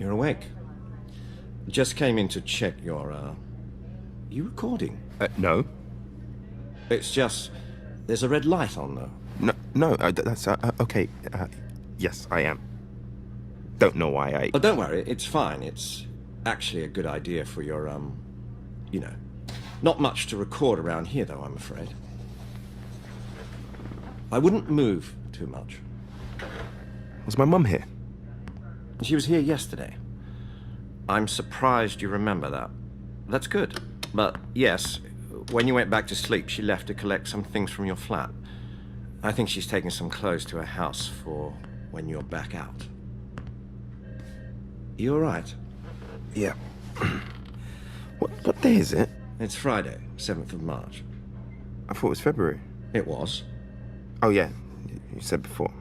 you're awake. Just came in to check your, you recording? No. It's just, there's a red light on though. No, that's, okay. Yes, I am. Don't know why I... Oh, don't worry, it's fine. It's actually a good idea for your, you know. Not much to record around here though, I'm afraid. I wouldn't move too much. Was my mum here? She was here yesterday. I'm surprised you remember that. That's good. But yes, when you went back to sleep, she left to collect some things from your flat. I think she's taking some clothes to her house for when you're back out. You all right? Yeah. What day is it? It's Friday, 7th of March. I thought it was February. It was. Oh, yeah. You said before.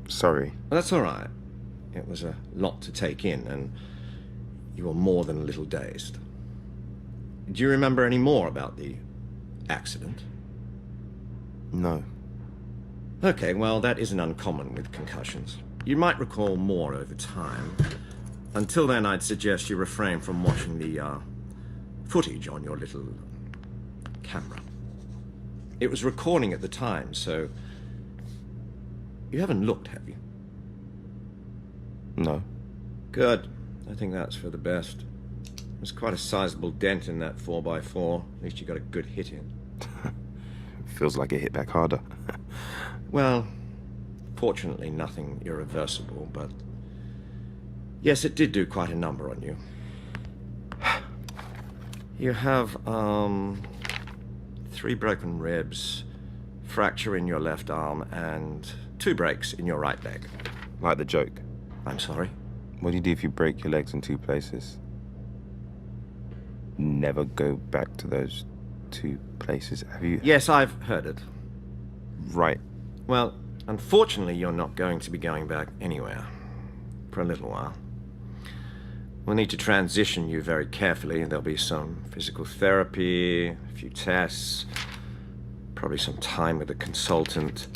Sorry. That's all right. It was a lot to take in, and you were more than a little dazed. Do you remember any more about the accident? No. Okay, well, that isn't uncommon with concussions. You might recall more over time. Until then, I'd suggest you refrain from watching the, footage on your little camera. It was recording at the time, so... You haven't looked, have you? No. Good. I think that's for the best. There's quite a sizable dent in that 4x4. At least you got a good hit in. Feels like it hit back harder. Well, fortunately nothing irreversible, but... Yes, it did do quite a number on you. You have, 3 broken ribs, fracture in your left arm, and 2 breaks in your right leg. Like the joke. I'm sorry? What do you do if you break your legs in 2 places? Never go back to those 2 places, have you? Yes, I've heard it. Right. Well, unfortunately, you're not going to be going back anywhere. For a little while. We'll need to transition you very carefully. There'll be some physical therapy, a few tests, probably some time with a consultant.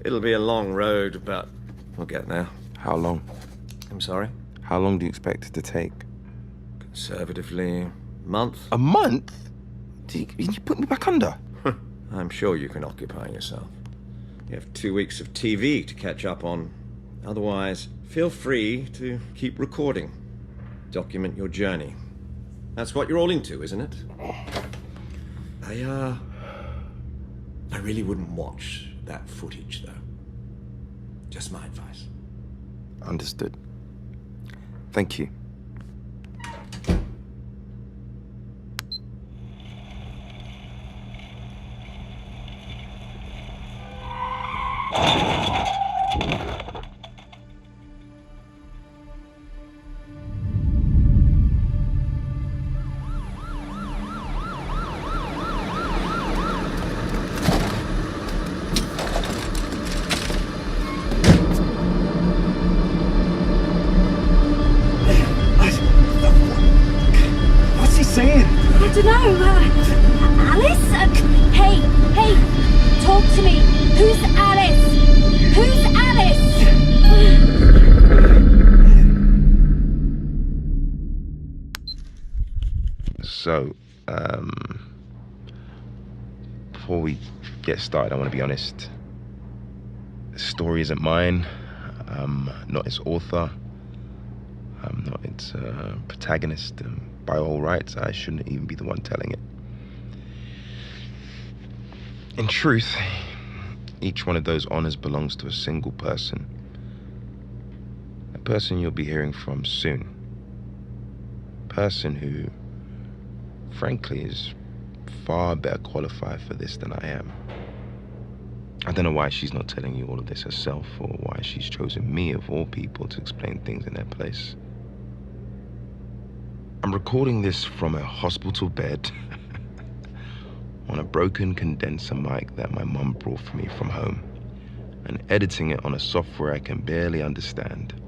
It'll be a long road, but we'll get there. How long? I'm sorry? How long do you expect it to take? Conservatively, month. A month? Did you put me back under? I'm sure you can occupy yourself. You have 2 weeks of TV to catch up on. Otherwise, feel free to keep recording. Document your journey. That's what you're all into, isn't it? I really wouldn't watch that footage, though. Just my advice. Understood. Thank you. I don't know. Alice? Hey, talk to me. Who's Alice? Who's Alice? So, before we get started, I want to be honest. The story isn't mine. I'm not its author. I'm not its protagonist. By all rights, I shouldn't even be the one telling it. In truth, each one of those honors belongs to a single person. A person you'll be hearing from soon. A person who, frankly, is far better qualified for this than I am. I don't know why she's not telling you all of this herself, or why she's chosen me, of all people, to explain things in their place. I'm recording this from a hospital bed on a broken condenser mic that my mum brought for me from home, and editing it on a software I can barely understand.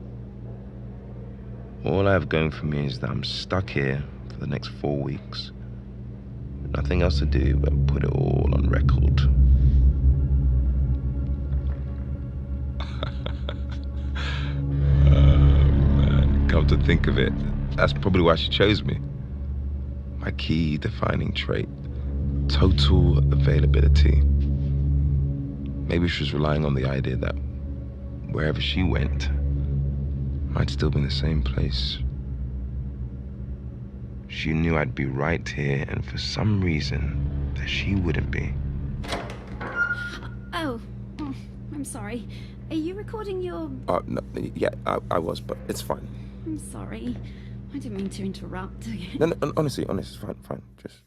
All I have going for me is that I'm stuck here for the next 4 weeks, with nothing else to do but put it all on record. Oh, man. Come to think of it, that's probably why she chose me. My key defining trait, total availability. Maybe she was relying on the idea that wherever she went, I'd still be in the same place. She knew I'd be right here, and for some reason, that she wouldn't be. Oh, I'm sorry. Are you recording your... No, yeah, I was, but it's fine. I'm sorry. I didn't mean to interrupt. No, honestly, it's fine. Just...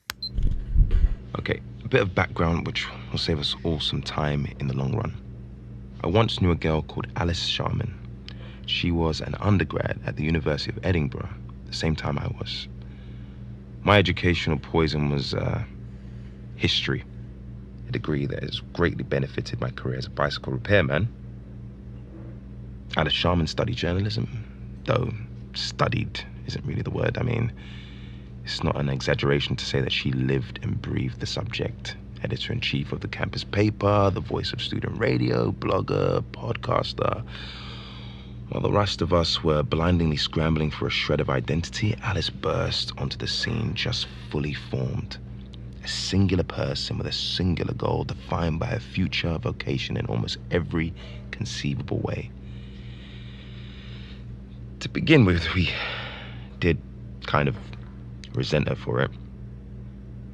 Okay, a bit of background which will save us all some time in the long run. I once knew a girl called Alice Sharman. She was an undergrad at the University of Edinburgh, the same time I was. My educational poison was history, a degree that has greatly benefited my career as a bicycle repairman. Alice Sharman studied journalism, though studied isn't really the word. I mean, it's not an exaggeration to say that she lived and breathed the subject. Editor-in-chief of the campus paper, the voice of student radio, blogger, podcaster. While the rest of us were blindingly scrambling for a shred of identity, Alice burst onto the scene just fully formed. A singular person with a singular goal defined by a future vocation in almost every conceivable way. To begin with, we did kind of resent her for it.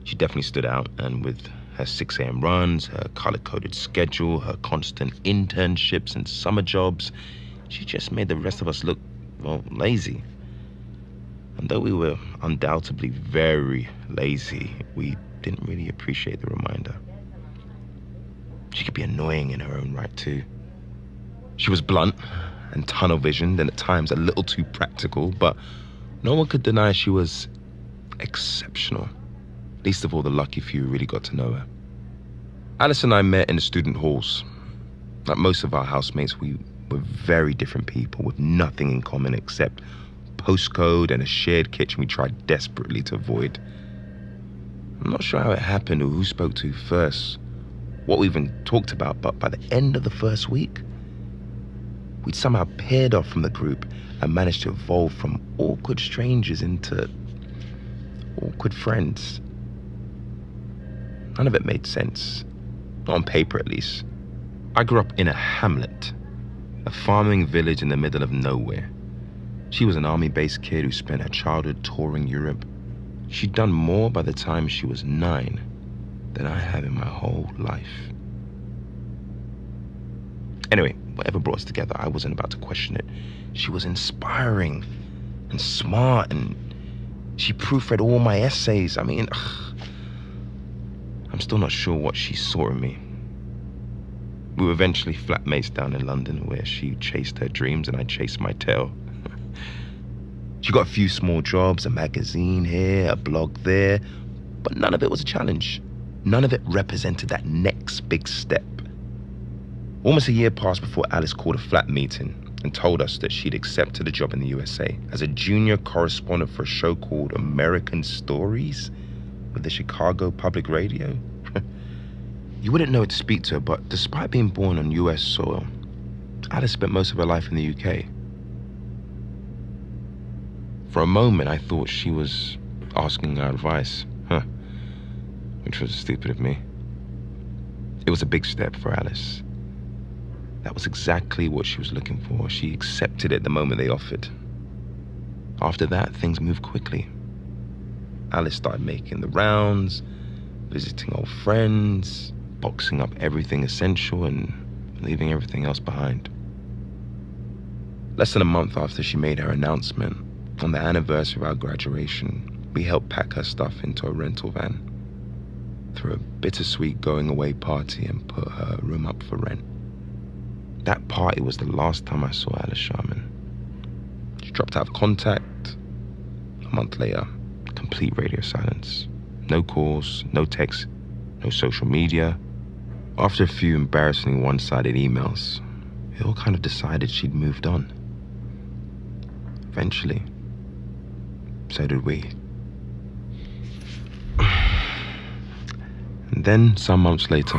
She definitely stood out, and with her 6 a.m. runs, her color-coded schedule, her constant internships and summer jobs, she just made the rest of us look, well, lazy. And though we were undoubtedly very lazy, we didn't really appreciate the reminder. She could be annoying in her own right, too. She was blunt and tunnel-visioned and at times a little too practical, but no one could deny she was exceptional. Least of all the lucky few who really got to know her. Alice and I met in the student halls. Like most of our housemates, we were very different people with nothing in common except postcode and a shared kitchen we tried desperately to avoid. I'm not sure how it happened or who spoke to first, what we even talked about, but by the end of the first week, we'd somehow paired off from the group and managed to evolve from awkward strangers into awkward friends. None of it made sense, not on paper at least. I grew up in a hamlet, a farming village in the middle of nowhere. She was an army-based kid who spent her childhood touring Europe. She'd done more by the time she was 9 than I have in my whole life. Anyway, whatever brought us together, I wasn't about to question it. She was inspiring and smart, and she proofread all my essays. I mean, I'm still not sure what she saw in me. We were eventually flatmates down in London, where she chased her dreams and I chased my tail. She got a few small jobs, a magazine here, a blog there, but none of it was a challenge. None of it represented that next big step. Almost a year passed before Alice called a flat meeting and told us that she'd accepted a job in the USA as a junior correspondent for a show called American Stories with the Chicago Public Radio. You wouldn't know it to speak to her, but despite being born on US soil, Alice spent most of her life in the UK. For a moment, I thought she was asking our advice, which was stupid of me. It was a big step for Alice. That was exactly what she was looking for. She accepted it the moment they offered. After that, things moved quickly. Alice started making the rounds, visiting old friends, boxing up everything essential and leaving everything else behind. Less than a month after she made her announcement, on the anniversary of our graduation, we helped pack her stuff into a rental van, threw a bittersweet going-away party and put her room up for rent. That party was the last time I saw Alice Sharman. She dropped out of contact. A month later, complete radio silence. No calls, no texts, no social media. After a few embarrassingly one-sided emails, we all kind of decided she'd moved on. Eventually, so did we. And then, some months later,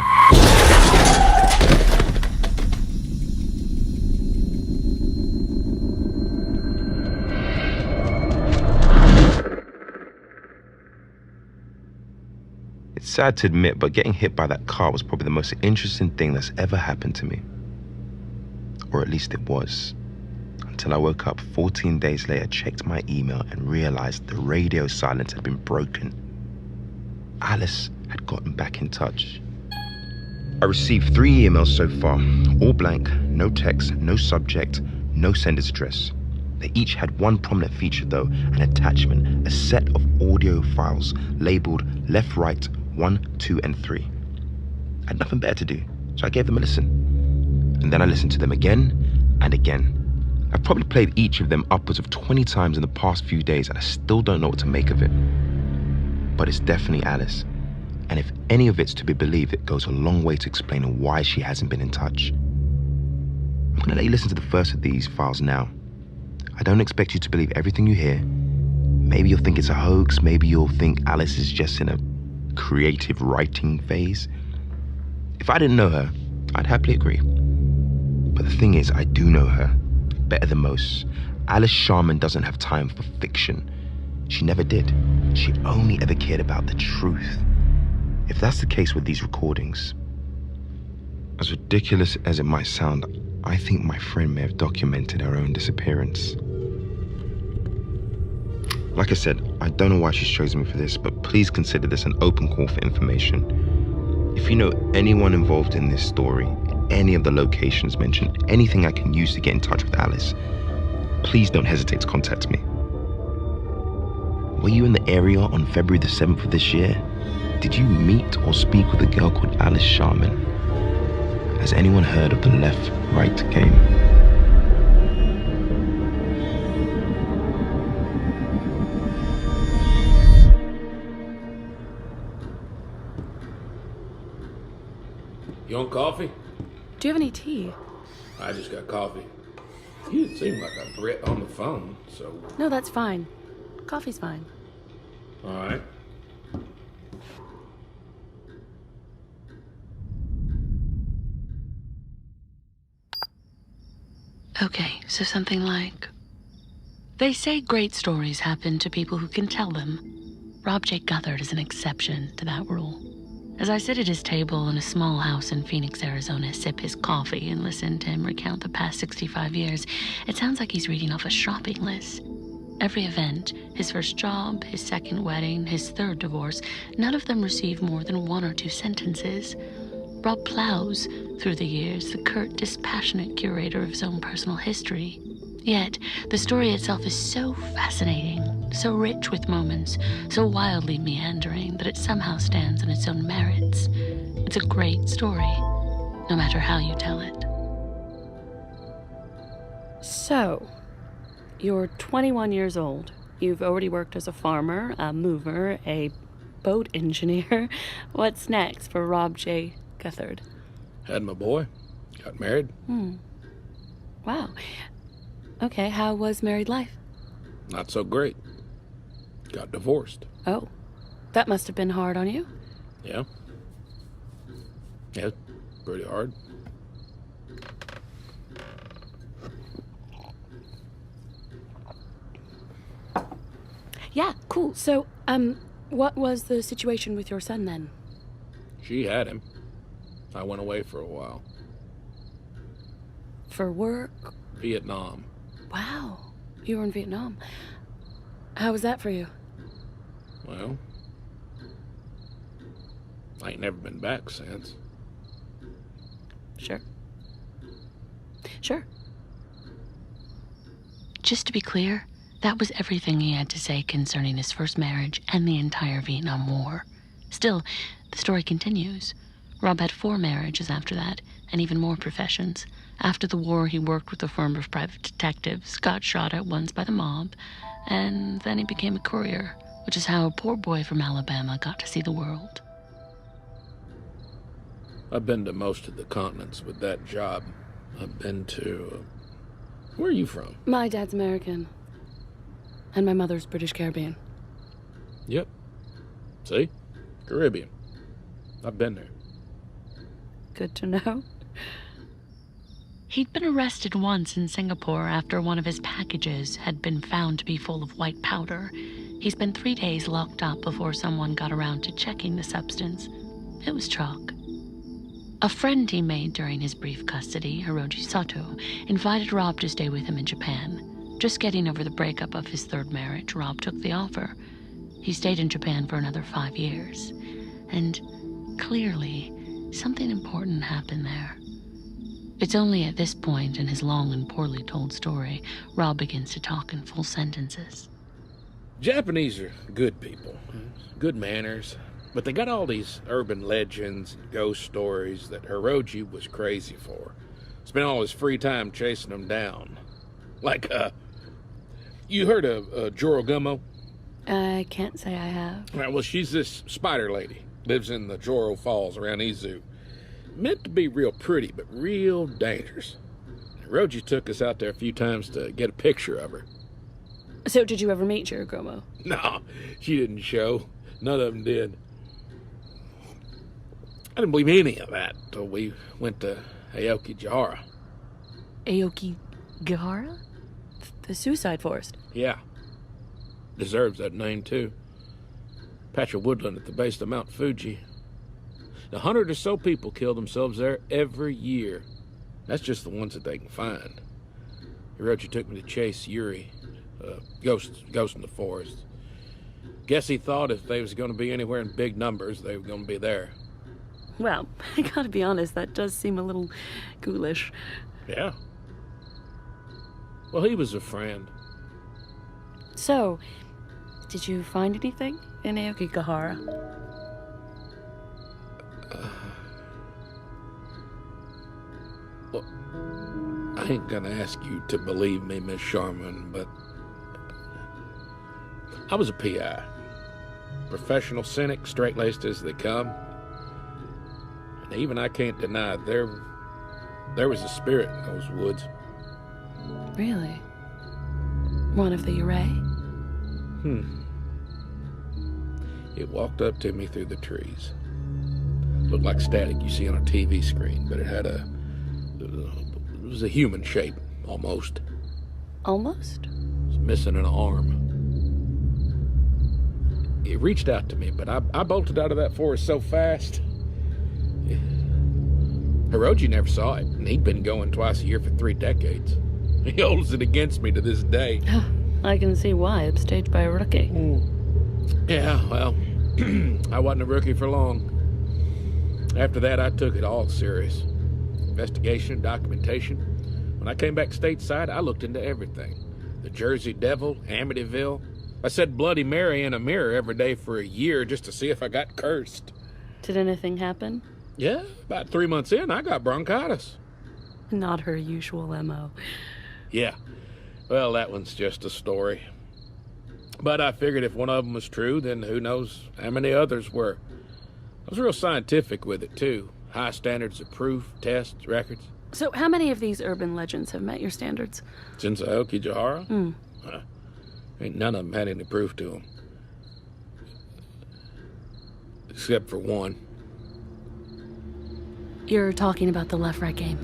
It's sad to admit, but getting hit by that car was probably the most interesting thing that's ever happened to me. Or at least it was. Until I woke up 14 days later, checked my email, and realized the radio silence had been broken. Alice had gotten back in touch. I received 3 emails so far, all blank, no text, no subject, no sender's address. They each had one prominent feature though, an attachment, a set of audio files labeled left, right, 1, 2, and 3. I had nothing better to do, so I gave them a listen. And then I listened to them again and again. I've probably played each of them upwards of 20 times in the past few days, and I still don't know what to make of it. But it's definitely Alice. And if any of it's to be believed, it goes a long way to explaining why she hasn't been in touch. I'm going to let you listen to the first of these files now. I don't expect you to believe everything you hear. Maybe you'll think it's a hoax, maybe you'll think Alice is just in a creative writing phase. If I didn't know her, I'd happily agree. But the thing is, I do know her, better than most. Alice Sharman doesn't have time for fiction. She never did. She only ever cared about the truth. If that's the case with these recordings, as ridiculous as it might sound, I think my friend may have documented her own disappearance. Like I said, I don't know why she's chosen me for this, but please consider this an open call for information. If you know anyone involved in this story, any of the locations mentioned, anything I can use to get in touch with Alice, please don't hesitate to contact me. Were you in the area on February the 7th of this year? Did you meet or speak with a girl called Alice Sharman? Has anyone heard of the left-right game? You want coffee? Do you have any tea? I just got coffee. You didn't seem like a Brit on the phone, so... No, that's fine. Coffee's fine. All right. Okay, so something like... They say great stories happen to people who can tell them. Rob J. Guthard is an exception to that rule. As I sit at his table in a small house in Phoenix, Arizona, sip his coffee and listen to him recount the past 65 years, it sounds like he's reading off a shopping list. Every event, his first job, his second wedding, his third divorce, none of them receive more than 1 or 2 sentences. Rob plows through the years, the curt, dispassionate curator of his own personal history. Yet, the story itself is so fascinating, so rich with moments, so wildly meandering that it somehow stands on its own merits. It's a great story, no matter how you tell it. So, you're 21 years old. You've already worked as a farmer, a mover, a boat engineer. What's next for Rob J. Guthard? Had my boy. Got married. Wow. Okay, how was married life? Not so great. Got divorced. Oh, that must have been hard on you. Yeah. Yeah, pretty hard. Yeah, cool. So, what was the situation with your son then? She had him. I went away for a while. For work? Vietnam. Wow, you were in Vietnam. How was that for you? Well, I ain't never been back since. Sure. Just to be clear, that was everything he had to say concerning his first marriage and the entire Vietnam War. Still, the story continues. Rob had 4 marriages after that, and even more professions. After the war, he worked with a firm of private detectives, got shot at once by the mob, and then he became a courier, which is how a poor boy from Alabama got to see the world. I've been to most of the continents with that job. I've been to... where are you from? My dad's American, and my mother's British Caribbean. Yep. See? Caribbean. I've been there. Good to know. He'd been arrested once in Singapore after one of his packages had been found to be full of white powder. He spent 3 days locked up before someone got around to checking the substance. It was chalk. A friend he made during his brief custody, Hiroji Sato, invited Rob to stay with him in Japan. Just getting over the breakup of his third marriage, Rob took the offer. He stayed in Japan for another 5 years. And clearly, something important happened there. It's only at this point in his long and poorly told story, Rob begins to talk in full sentences. Japanese are good people, good manners, but they got all these urban legends and ghost stories that Hiroji was crazy for. Spent all his free time chasing them down. Like, you heard of Joro? I can't say I have. Right, well, she's this spider lady. Lives in the Joro Falls around Izu. Meant to be real pretty, but real dangerous. Hiroji took us out there a few times to get a picture of her. So did you ever meet Jiro? No, she didn't show. None of them did. I didn't believe any of that until we went to Aokigahara. Aokigahara? The suicide forest? Yeah. Deserves that name, too. Patch of woodland at the base of Mount Fuji. 100 or so people kill themselves there every year. That's just the ones that they can find. Hiroji took me to chase Yuri, ghost in the forest. Guess he thought if they was going to be anywhere in big numbers, they were going to be there. Well, I gotta be honest, that does seem a little ghoulish. Yeah. Well, he was a friend. So, did you find anything in Aokigahara? Well, I ain't gonna ask you to believe me, Miss Sharman, but I was a PI. Professional cynic, straight-laced as they come. And even I can't deny there was a spirit in those woods. Really? One of the Uray? It walked up to me through the trees. Looked like static you see on a TV screen, but it was a human shape, almost. Almost? It was missing an arm. It reached out to me, but I bolted out of that forest so fast. Hiroji never saw it, and he'd been going twice a year for 3 decades. He holds it against me to this day. I can see why. It's staged by a rookie. Yeah, well, I wasn't a rookie for long. After that, I took it all serious. Investigation, documentation. When I came back stateside, I looked into everything. The Jersey Devil, Amityville. I said Bloody Mary in a mirror every day for a year just to see if I got cursed. Did anything happen? Yeah, about 3 months in, I got bronchitis. Not her usual MO. Yeah, well, that one's just a story. But I figured if one of them was true, then who knows how many others were. I was real scientific with it, too. High standards of proof, tests, records. So how many of these urban legends have met your standards? Since Aokigahara? Ain't none of them had any proof to them. Except for one. You're talking about the left-right game.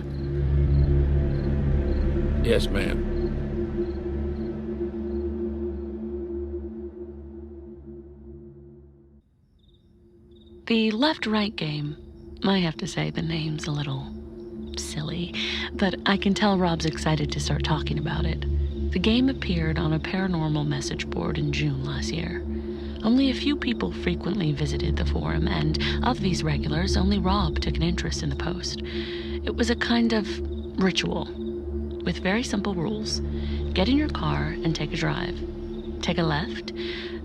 Yes, ma'am. The left-right game, I have to say the name's a little silly, but I can tell Rob's excited to start talking about it. The game appeared on a paranormal message board in June last year. Only a few people frequently visited the forum, and of these regulars, only Rob took an interest in the post. It was a kind of ritual, with very simple rules. Get in your car and take a drive. Take a left,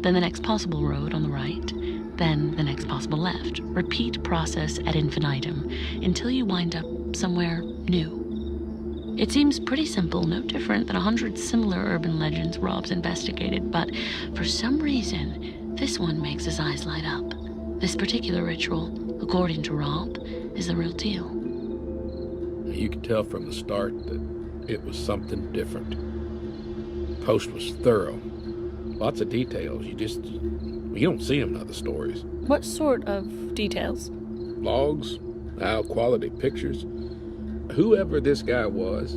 then the next possible road on the right, then the next possible left. Repeat process ad infinitum until you wind up somewhere new. It seems pretty simple, no different than 100 similar urban legends Rob's investigated, but for some reason, this one makes his eyes light up. This particular ritual, according to Rob, is the real deal. You could tell from the start that it was something different. The post was thorough. Lots of details. You don't see them in other stories. What sort of details? Logs, high-quality pictures. Whoever this guy was,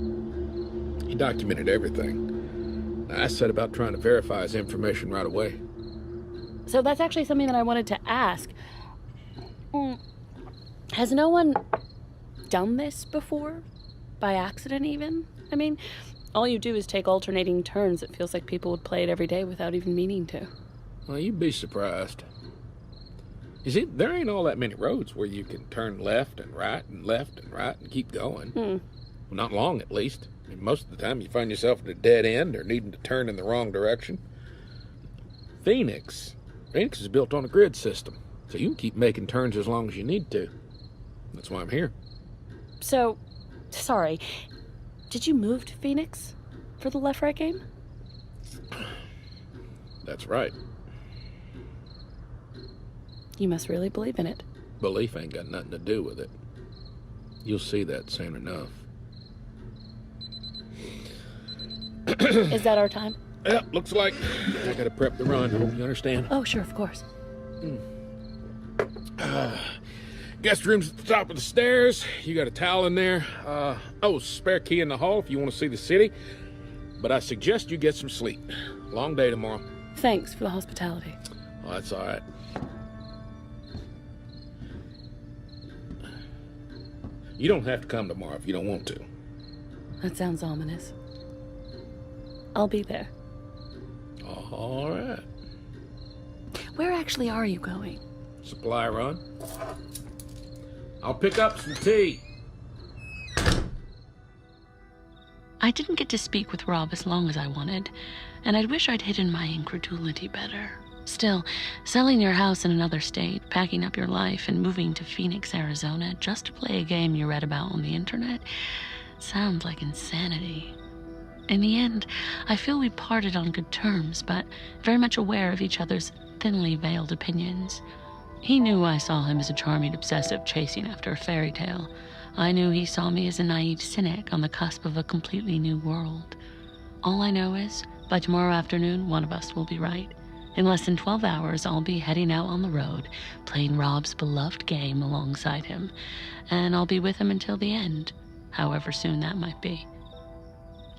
he documented everything. I set about trying to verify his information right away. So that's actually something that I wanted to ask. Has no one done this before? By accident, even? I mean, all you do is take alternating turns. It feels like people would play it every day without even meaning to. Well, you'd be surprised. You see, there ain't all that many roads where you can turn left and right and keep going. Well, not long, at least. I mean, most of the time you find yourself at a dead end or needing to turn in the wrong direction. Phoenix is built on a grid system, so you can keep making turns as long as you need to. That's why I'm here. So, sorry, did you move to Phoenix for the left-right game? That's right. You must really believe in it. Belief ain't got nothing to do with it. You'll see that soon enough. Is that our time? Yeah, looks like I gotta prep the run. You understand? Oh, sure, of course. Guest room's at the top of the stairs. You got a towel in there. Spare key in the hall if you want to see the city. But I suggest you get some sleep. Long day tomorrow. Thanks for the hospitality. Oh, that's all right. You don't have to come tomorrow if you don't want to. That sounds ominous. I'll be there. All right. Where actually are you going? Supply run. I'll pick up some tea. I didn't get to speak with Rob as long as I wanted, and I'd wish I'd hidden my incredulity better. Still, selling your house in another state, packing up your life, and moving to Phoenix, Arizona, just to play a game you read about on the internet, sounds like insanity. In the end, I feel we parted on good terms, but very much aware of each other's thinly veiled opinions. He knew I saw him as a charming obsessive chasing after a fairy tale. I knew he saw me as a naive cynic on the cusp of a completely new world. All I know is, by tomorrow afternoon, one of us will be right. In less than 12 hours, I'll be heading out on the road, playing Rob's beloved game alongside him, and I'll be with him until the end, however soon that might be.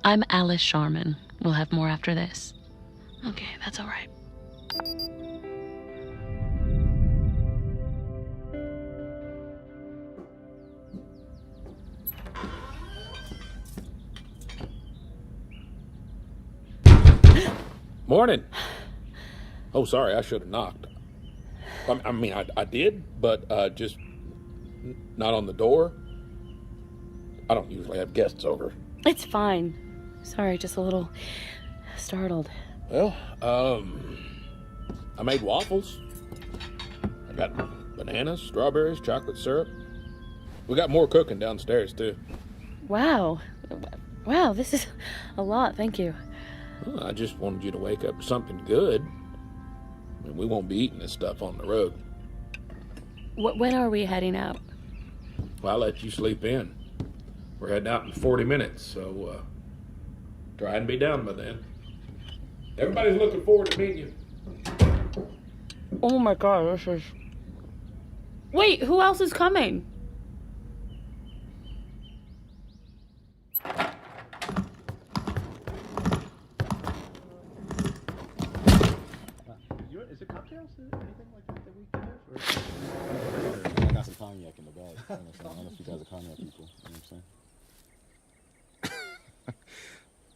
I'm Alice Sharman. We'll have more after this. Okay, that's all right. Morning. Oh, sorry, I should have knocked. I did, but just not on the door. I don't usually have guests over. It's fine. Sorry, just a little startled. Well, I made waffles. I got bananas, strawberries, chocolate syrup. We got more cooking downstairs, too. Wow. Wow, this is a lot, thank you. Well, I just wanted you to wake up to something good. I mean, we won't be eating this stuff on the road. When are we heading out? Well, I'll let you sleep in. We're heading out in 40 minutes, so try and be down by then. Everybody's looking forward to meeting you. Oh my god, this is... Wait, who else is coming? Is it cocktails? Anything like that we can have? I got some cognac in the bag. I don't know if you guys are cognac people. You know what I'm saying?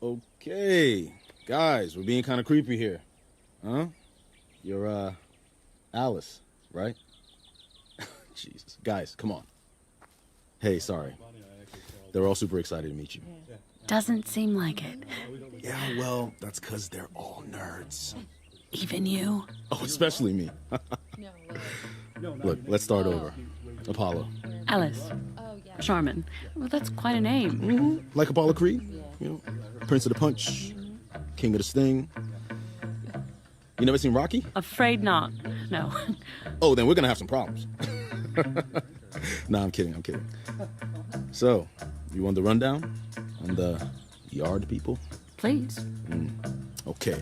Okay. Guys, we're being kind of creepy here. Huh? You're, Alice, right? Jesus. Guys, come on. Hey, sorry. They're all super excited to meet you. Doesn't seem like it. Yeah, well, that's because they're all nerds. Even you? Oh, especially me. Look, let's start over. Apollo. Alice. Sharman. Well, that's quite a name. Mm-hmm. Like Apollo Creed, you know, Prince of the Punch, King of the Sting. You never seen Rocky? Afraid not. No. Oh, then we're gonna have some problems. Nah, I'm kidding. So, you want the rundown on the yard people? Please. Okay.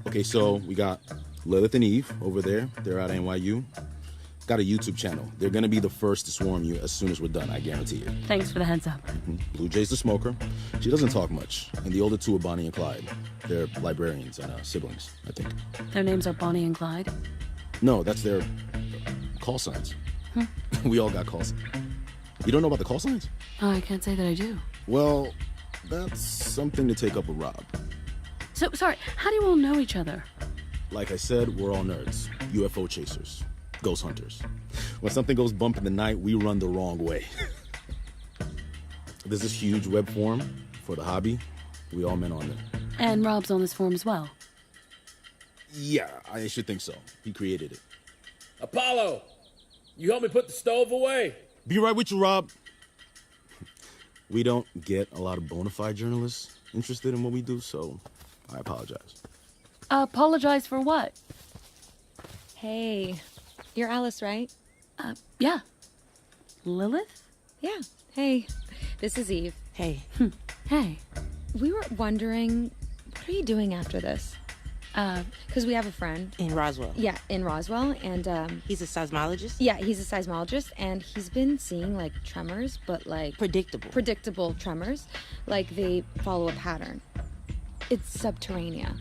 Okay, so we got Lilith and Eve over there. They're out at NYU. Got a YouTube channel. They're gonna be the first to swarm you as soon as we're done, I guarantee it. Thanks for the heads up. Blue Jay's the smoker. She doesn't talk much. And the older two are Bonnie and Clyde. They're librarians and siblings, I think. Their names are Bonnie and Clyde? No, that's their call signs. We all got call signs. You don't know about the call signs? Oh, I can't say that I do. Well, that's something to take up with Rob. So, sorry, how do you all know each other? Like I said, we're all nerds. UFO chasers. Ghost hunters. When something goes bump in the night, we run the wrong way. There's this huge web forum for the hobby. We all met on there. And Rob's on this forum as well. Yeah, I should think so. He created it. Apollo, you help me put the stove away. Be right with you, Rob. We don't get a lot of bona fide journalists interested in what we do, so I apologize. Apologize for what? Hey, you're Alice, right? Yeah. Lilith? Yeah. Hey, this is Eve. Hey. Hey. We were wondering, what are you doing after this? Because we have a friend. In Roswell. Yeah, in Roswell, and He's a seismologist? yeah, he's a seismologist, and he's been seeing like tremors, but like predictable tremors, like they follow a pattern. It's subterranean.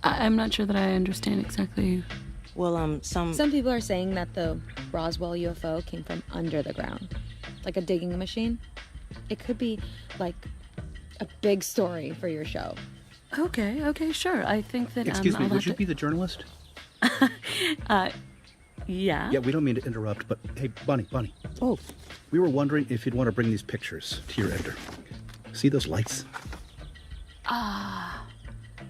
I'm not sure that I understand exactly. Well, Some people are saying that the Roswell UFO came from under the ground, like a digging machine. It could be like a big story for your show. Okay, sure. I think that, Excuse me, I'll would have you to... be the journalist? Yeah? Yeah, we don't mean to interrupt, but hey, Bonnie. Oh. We were wondering if you'd want to bring these pictures to your editor. See those lights?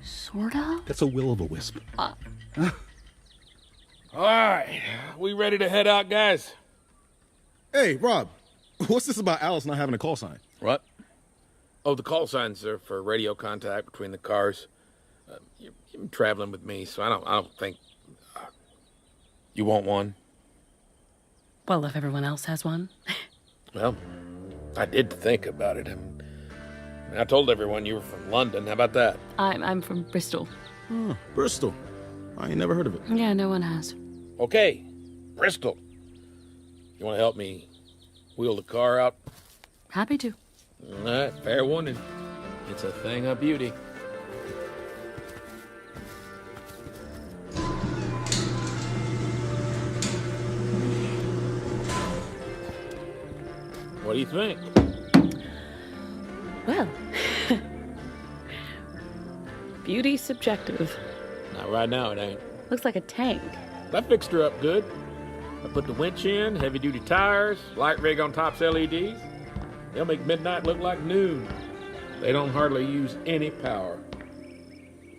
Sort of? That's a will-o'-the-wisp. All right, we ready to head out, guys? Hey, Rob, what's this about Alice not having a call sign? What? Oh, the call signs are for radio contact between the cars. You've been traveling with me, so I don't think you want one. Well, if everyone else has one. Well, I did think about it, and I told everyone you were from London. How about that? I'm from Bristol. Oh, Bristol. I ain't never heard of it. Yeah, no one has. Okay, Bristol. You want to help me wheel the car out? Happy to. All right, fair warning. It's a thing of beauty. What do you think? Well, beauty's subjective. Not right now, it ain't. Looks like a tank. I fixed her up good. I put the winch in, heavy-duty tires, light rig on top's LEDs. They'll make midnight look like noon. They don't hardly use any power.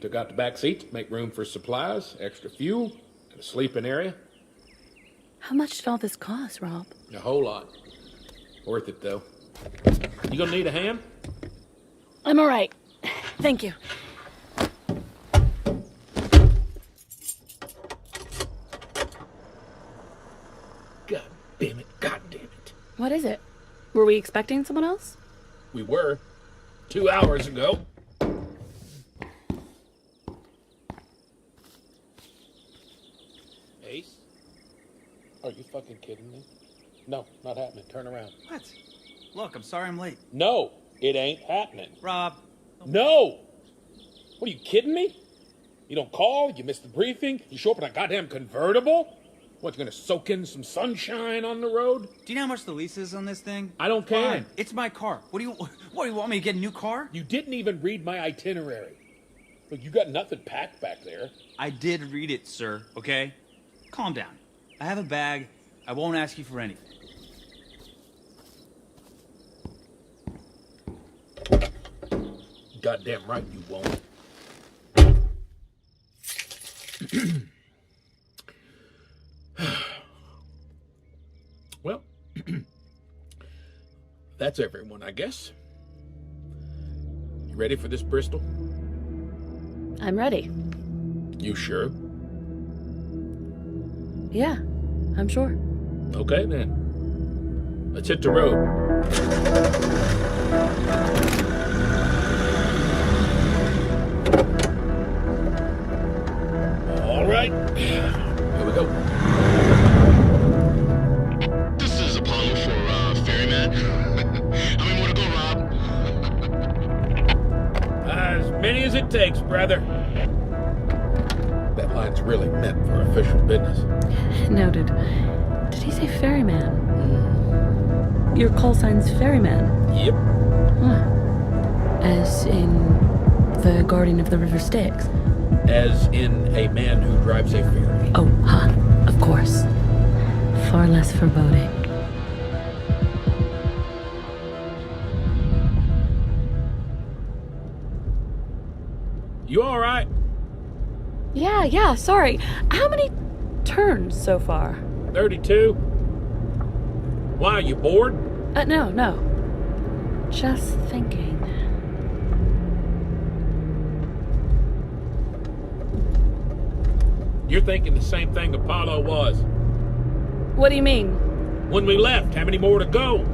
Took out the back seats to make room for supplies, extra fuel, and a sleeping area. How much did all this cost, Rob? A whole lot. Worth it, though. You gonna need a hand? I'm all right. Thank you. God damn it, God damn it. What is it? Were we expecting someone else? We were 2 hours ago. Ace? Are you fucking kidding me? No, not happening. Turn around. What? Look, I'm sorry I'm late. No, it ain't happening. Rob. No! What, are you kidding me? You don't call, you miss the briefing, you show up in a goddamn convertible? What, you gonna soak in some sunshine on the road? Do you know how much the lease is on this thing? I don't care. Fine. It's my car. What do you want me to get a new car? You didn't even read my itinerary. Look, you got nothing packed back there. I did read it, sir, okay? Calm down. I have a bag. I won't ask you for anything. Goddamn right you won't. Well, that's everyone, I guess. You ready for this, Bristol? I'm ready. You sure? Yeah, I'm sure. Okay, then. Let's hit the road. All right. Here we go. it takes, brother. That line's really meant for official business. Noted. Did he say ferryman? Your call sign's ferryman? Yep. Huh. As in the guardian of the river Styx? As in a man who drives a ferry. Oh, of course. Far less foreboding. You all right? Yeah, sorry. How many turns so far? 32? Why, are you bored? No. Just thinking. You're thinking the same thing Apollo was. What do you mean? When we left, how many more to go?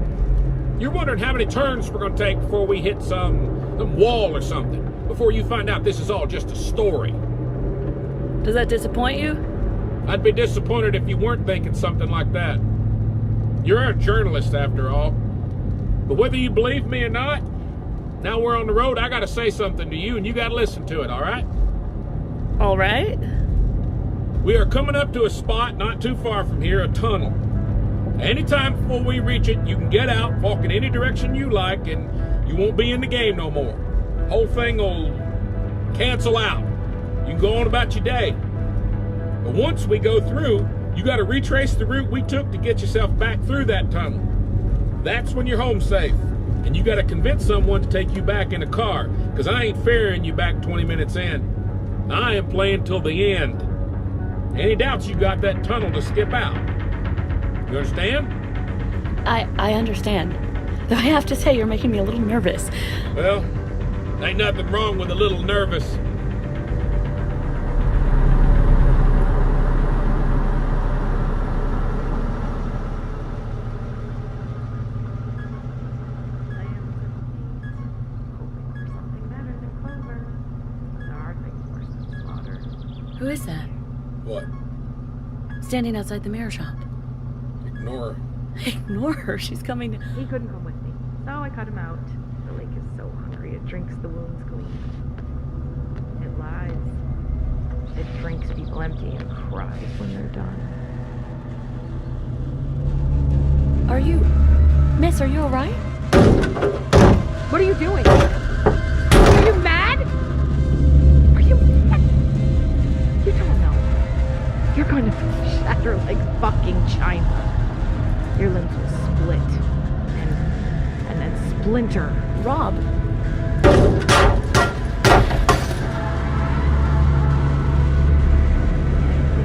You're wondering how many turns we're gonna take before we hit some wall or something. Before you find out this is all just a story. Does that disappoint you? I'd be disappointed if you weren't thinking something like that. You're a journalist, after all. But whether you believe me or not, now we're on the road, I gotta say something to you, and you gotta listen to it, all right? All right. We are coming up to a spot not too far from here, a tunnel. Anytime before we reach it, you can get out, walk in any direction you like, and you won't be in the game no more. Whole thing will cancel out. You can go on about your day. But once we go through, you got to retrace the route we took to get yourself back through that tunnel. That's when you're home safe. And you got to convince someone to take you back in a car, because I ain't ferrying you back 20 minutes in. I am playing till the end. Any doubts you got that tunnel to skip out? You understand? I understand. Though I have to say, you're making me a little nervous. Well, ain't nothing wrong with a little nervous. Who is that? What? Standing outside the mirror shop. Ignore her. Ignore her. She's coming to... He couldn't come with me, so I cut him out. The lake is so hungry, it drinks the wounds clean. It lies. It drinks people empty and cries when they're done. Are you... Miss, are you alright? What are you doing? Are you mad? Are you... You don't know. You're going to shatter like fucking china. Your limbs will split. And then splinter. Rob.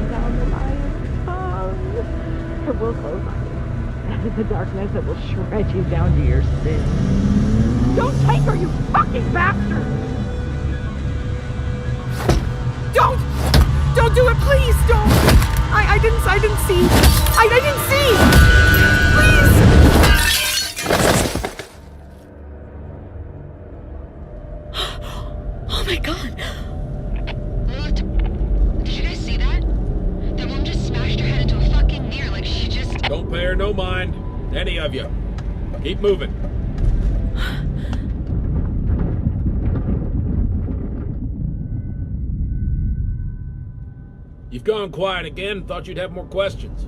Down the lion tongue. It will close on you. And in the darkness, it will shred you down to your sins. Don't take her, you fucking bastard! Don't! Don't do it, please! Don't! I didn't see! I didn't see! Please! Oh my god! Look, did you guys see that? That woman just smashed her head into a fucking mirror like she just... Don't pay her no mind. Any of you. Keep moving. You've gone quiet again. Thought you'd have more questions.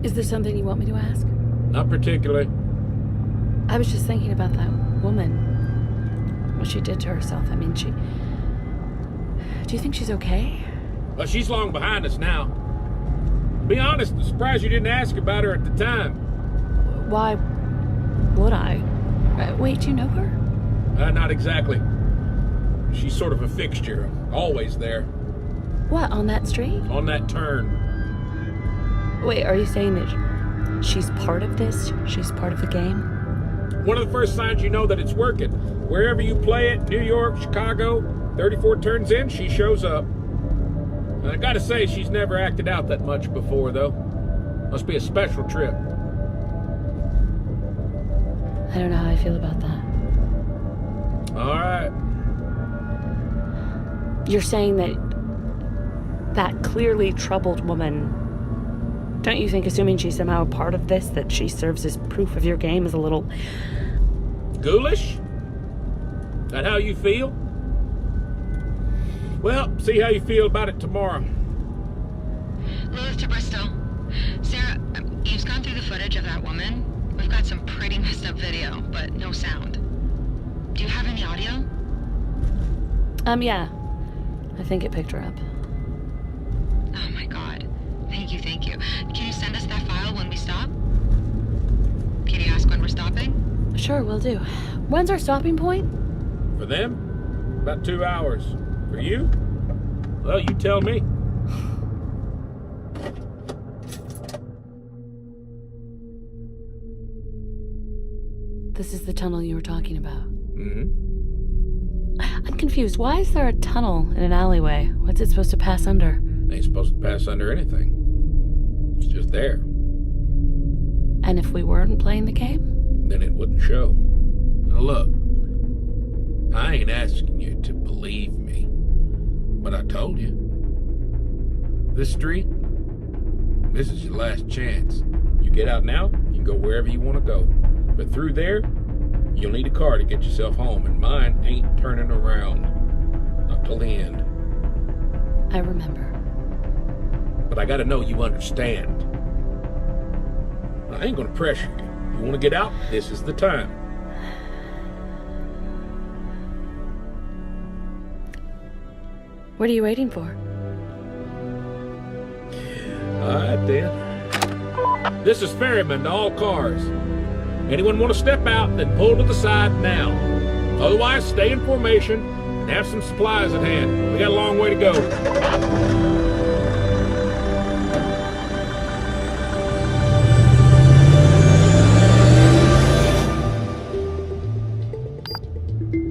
Is there something you want me to ask? Not particularly. I was just thinking about that woman. What she did to herself. I mean, she... Do you think she's okay? Well, she's long behind us now. Be honest, I'm surprised you didn't ask about her at the time. Why would I? Wait, do you know her? Not exactly. She's sort of a fixture. Always there. What, on that street? On that turn. Wait, are you saying that she's part of this? She's part of the game? One of the first signs you know that it's working. Wherever you play it, New York, Chicago, 34 turns in, she shows up. And I gotta say, she's never acted out that much before, though. Must be a special trip. I don't know how I feel about that. All right. You're saying that clearly troubled woman, don't you think, assuming she's somehow a part of this, that she serves as proof of your game, is a little... Ghoulish? That how you feel? Well, see how you feel about it tomorrow. Lilith to Bristol. Sarah, Eve's gone through the footage of that woman. We've got some pretty messed up video, but no sound. Do you have any audio? Yeah. I think it picked her up. Oh my god. Thank you, thank you. Can you send us that file when we stop? Can you ask when we're stopping? Sure, will do. When's our stopping point? For them, about 2 hours. For you? Well, you tell me. This is the tunnel you were talking about. Mm-hmm. I'm confused. Why is there a tunnel in an alleyway? What's it supposed to pass under? Ain't supposed to pass under anything. It's just there. And if we weren't playing the game? Then it wouldn't show. Now look, I ain't asking you to believe me, but I told you. This street, this is your last chance. You get out now, you can go wherever you want to go. But through there, you'll need a car to get yourself home, and mine ain't turning around. Not till the end. I remember. But I gotta know you understand. I ain't gonna pressure you. You wanna get out? This is the time. What are you waiting for? All right, then. This is Ferryman to all cars. Anyone want to step out, then pull to the side now. Otherwise, stay in formation and have some supplies at hand. We got a long way to go.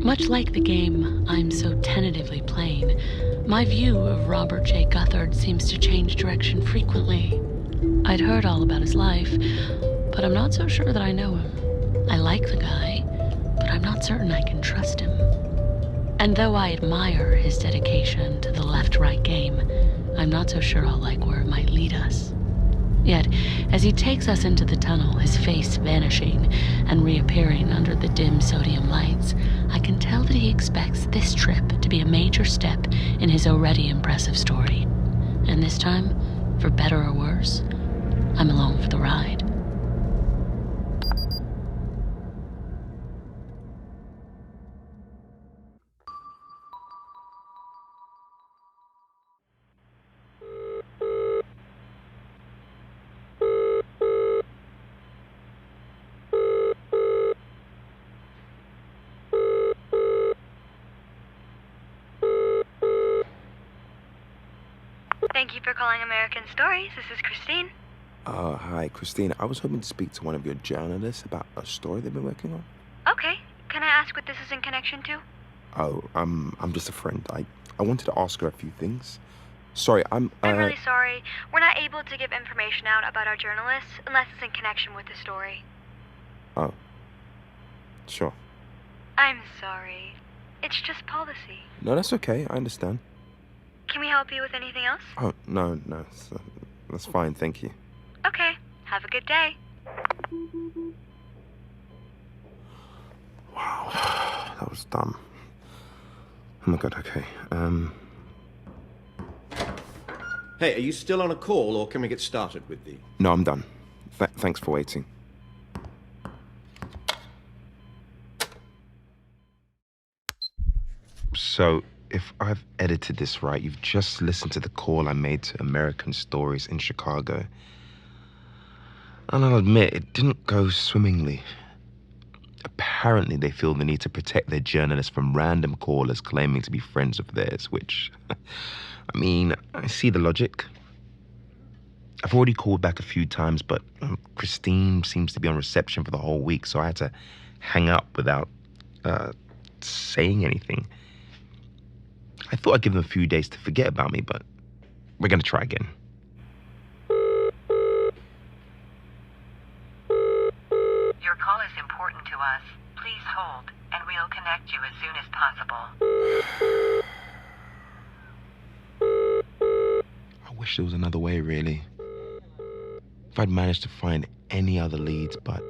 Much like the game I'm so tentatively playing, my view of Robert J. Guthard seems to change direction frequently. I'd heard all about his life, but I'm not so sure that I know him. I like the guy, but I'm not certain I can trust him. And though I admire his dedication to the left-right game, I'm not so sure I'll like where it might lead us. Yet, as he takes us into the tunnel, his face vanishing and reappearing under the dim sodium lights, I can tell that he expects this trip to be a major step in his already impressive story. And this time, for better or worse, I'm along for the ride. Thank you for calling American Stories. This is Christine. Hi, Christine. I was hoping to speak to one of your journalists about a story they've been working on. Okay. Can I ask what this is in connection to? Oh, I'm just a friend. I wanted to ask her a few things. Sorry, I'm really sorry. We're not able to give information out about our journalists unless it's in connection with the story. Oh. Sure. I'm sorry. It's just policy. No, that's okay. I understand. Can we help you with anything else? Oh, no. That's fine, thank you. Okay. Have a good day. Wow. That was dumb. Oh my god, okay. Hey, are you still on a call, or can we get started with the... No, I'm done. Thanks for waiting. So, if I've edited this right, you've just listened to the call I made to American Stories in Chicago. And I'll admit, it didn't go swimmingly. Apparently, they feel the need to protect their journalists from random callers claiming to be friends of theirs, which, I mean, I see the logic. I've already called back a few times, but Christine seems to be on reception for the whole week, so I had to hang up without saying anything. I thought I'd give them a few days to forget about me, but we're going to try again. Your call is important to us. Please hold, and we'll connect you as soon as possible. I wish there was another way, really. If I'd managed to find any other leads, but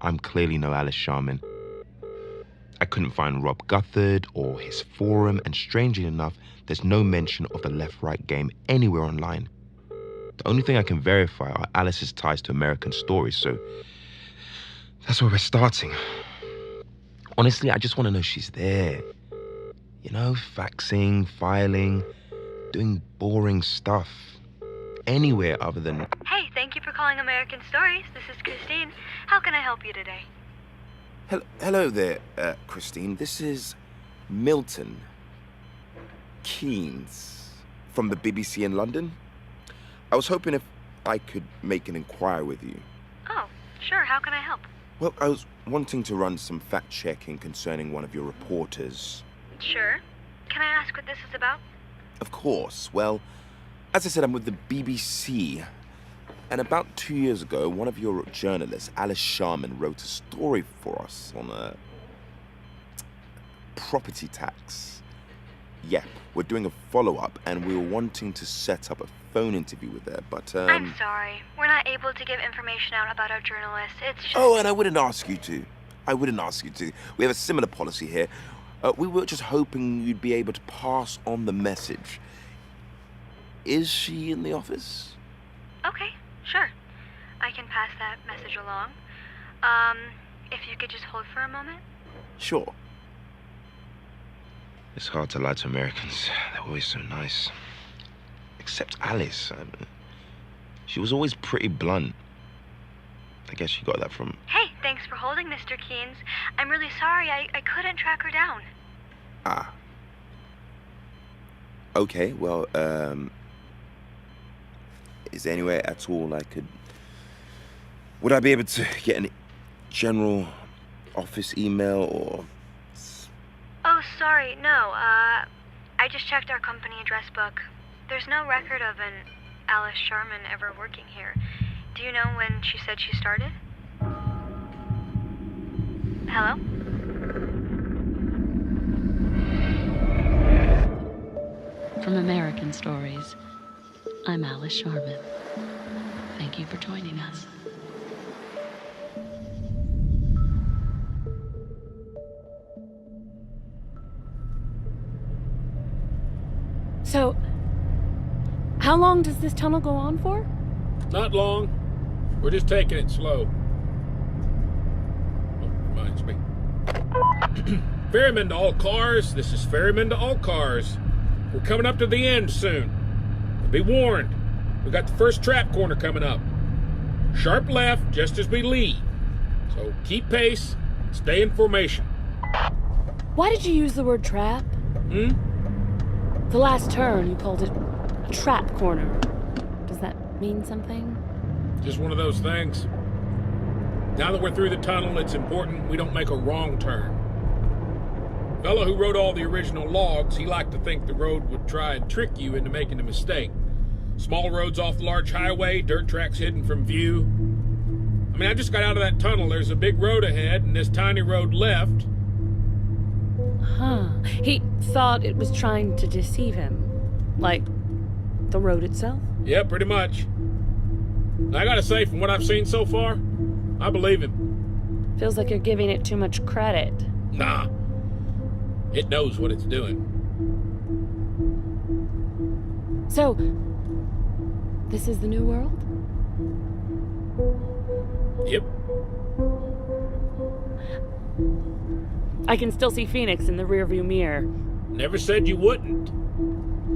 I'm clearly no Alice Sharman. I couldn't find Rob Guthard or his forum, and strangely enough, there's no mention of the left-right game anywhere online. The only thing I can verify are Alice's ties to American Stories, so that's where we're starting. Honestly, I just want to know she's there. You know, faxing, filing, doing boring stuff. Anywhere other than... Hey, thank you for calling American Stories. This is Christine. How can I help you today? Hello there, Christine. This is Milton Keynes from the BBC in London. I was hoping if I could make an inquiry with you. Oh, sure. How can I help? Well, I was wanting to run some fact-checking concerning one of your reporters. Sure. Can I ask what this is about? Of course. Well, as I said, I'm with the BBC. And about 2 years ago, one of your journalists, Alice Sharman, wrote a story for us on property tax. Yeah, we're doing a follow-up, and we were wanting to set up a phone interview with her, but, I'm sorry. We're not able to give information out about our journalists. It's just... Oh, and I wouldn't ask you to. We have a similar policy here. We were just hoping you'd be able to pass on the message. Is she in the office? Okay, sure. I can pass that message along. If you could just hold for a moment. Sure. It's hard to lie to Americans. They're always so nice. Except Alice. She was always pretty blunt. I guess she got that from... Hey, thanks for holding, Mr. Keynes. I'm really sorry. I couldn't track her down. Ah. Okay, well, is there anywhere at all I could... Would I be able to get a general office email or... Oh, sorry, no, I just checked our company address book. There's no record of an Alice Sharman ever working here. Do you know when she said she started? Hello? From American Stories, I'm Alice Sharman. Thank you for joining us. So, how long does this tunnel go on for? Not long. We're just taking it slow. Oh, reminds me. Ferryman to all cars. This is Ferryman to all cars. We're coming up to the end soon. Be warned. We got the first trap corner coming up. Sharp left just as we leave. So keep pace. Stay in formation. Why did you use the word trap? The last turn, you called it a trap corner. Does that mean something? Just one of those things. Now that we're through the tunnel, it's important we don't make a wrong turn. Fellow who wrote all the original logs, he liked to think the road would try and trick you into making a mistake. Small roads off the large highway, dirt tracks hidden from view. I mean, I just got out of that tunnel. There's a big road ahead and this tiny road left. Huh. He thought it was trying to deceive him. Like the road itself? Yeah, pretty much. I gotta say, from what I've seen so far, I believe him. Feels like you're giving it too much credit. Nah. It knows what it's doing. So, this is the new world? Yep. I can still see Phoenix in the rearview mirror. Never said you wouldn't.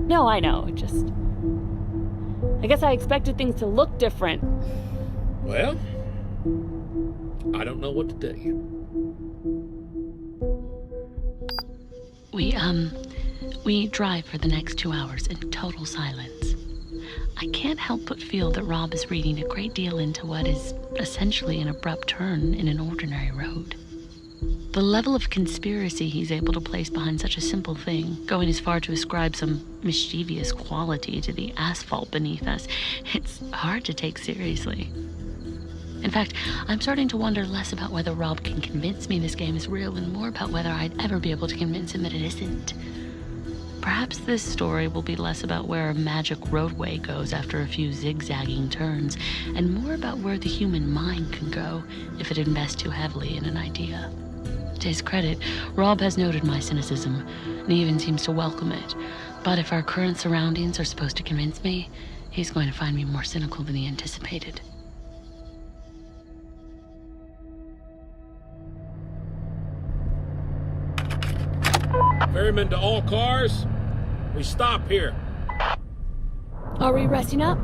No, I know. It just... I guess I expected things to look different. Well, I don't know what to tell you. We drive for the next 2 hours in total silence. I can't help but feel that Rob is reading a great deal into what is essentially an abrupt turn in an ordinary road. The level of conspiracy he's able to place behind such a simple thing, going as far to ascribe some mischievous quality to the asphalt beneath us, it's hard to take seriously. In fact, I'm starting to wonder less about whether Rob can convince me this game is real and more about whether I'd ever be able to convince him that it isn't. Perhaps this story will be less about where a magic roadway goes after a few zigzagging turns, and more about where the human mind can go if it invests too heavily in an idea. To his credit, Rob has noted my cynicism, and he even seems to welcome it. But if our current surroundings are supposed to convince me, he's going to find me more cynical than he anticipated. Ferryman to all cars. We stop here. Are we resting up?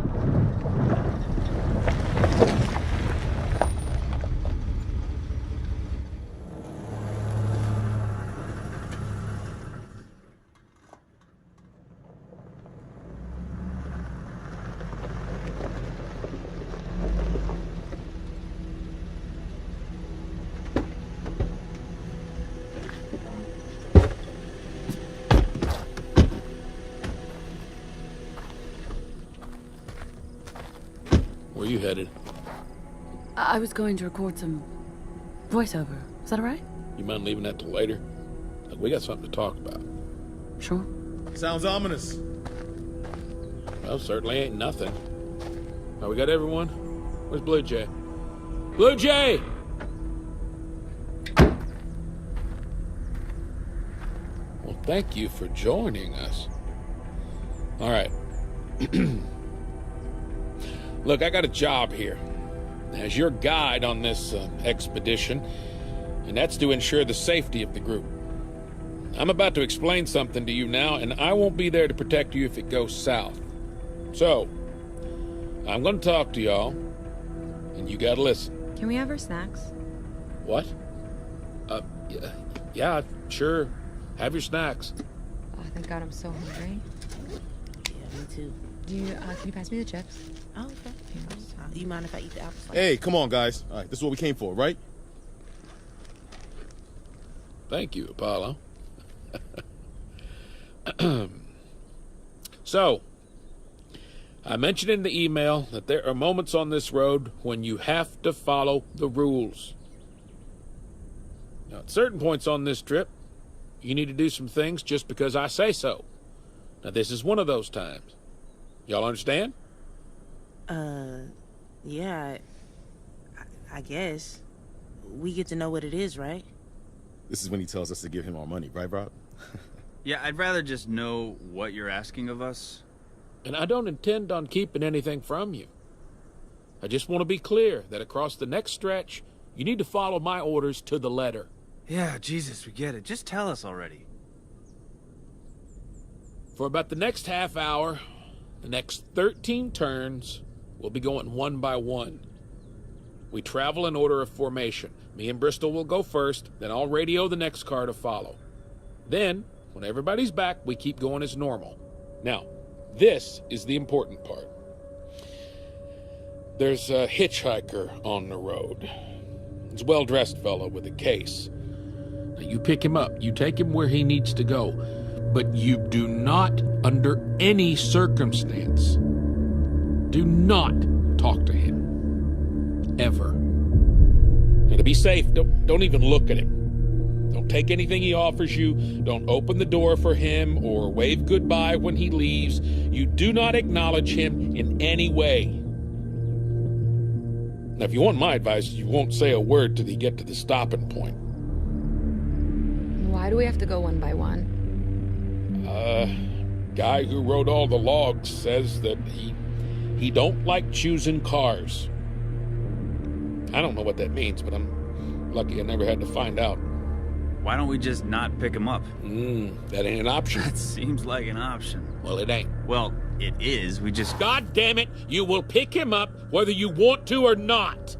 Where you headed? I was going to record some voiceover. Is that all right? You mind leaving that till later? Look, we got something to talk about. Sure. Sounds ominous. Well, certainly ain't nothing. Now, we got everyone? Where's Blue Jay? Blue Jay! Well, thank you for joining us. All right. Look, I got a job here as your guide on this expedition, and that's to ensure the safety of the group. I'm about to explain something to you now, and I won't be there to protect you if it goes south. So, I'm going to talk to y'all, and you got to listen. Can we have our snacks? What? Yeah, sure. Have your snacks. Oh, thank God, I'm so hungry. Yeah, me too. Can you pass me the chips? Oh, okay. Do you mind if I eat the apple slice? Hey, come on, guys. All right, this is what we came for, right? Thank you, Apollo. So, I mentioned in the email that there are moments on this road when you have to follow the rules. Now, at certain points on this trip, you need to do some things just because I say so. Now, this is one of those times. Y'all understand? Yeah, I guess. We get to know what it is, right? This is when he tells us to give him our money, right, Rob? Yeah, I'd rather just know what you're asking of us. And I don't intend on keeping anything from you. I just want to be clear that across the next stretch, you need to follow my orders to the letter. Yeah, Jesus, we get it. Just tell us already. For about the next half hour, the next 13 turns, we'll be going one by one. We travel in order of formation. Me and Bristol will go first, then I'll radio the next car to follow. Then, when everybody's back, we keep going as normal. Now, this is the important part. There's a hitchhiker on the road. He's a well-dressed fellow with a case. Now, you pick him up. You take him where he needs to go. But you do not, under any circumstance, do not talk to him. Ever. Now, to be safe, don't even look at him. Don't take anything he offers you. Don't open the door for him or wave goodbye when he leaves. You do not acknowledge him in any way. Now, if you want my advice, you won't say a word till you get to the stopping point. Why do we have to go one by one? Guy who wrote all the logs says that he don't like choosing cars. I don't know what that means, but I'm lucky I never had to find out. Why don't we just not pick him up? That ain't an option. That seems like an option. Well, it ain't. Well, it is. We just... God damn it! You will pick him up whether you want to or not.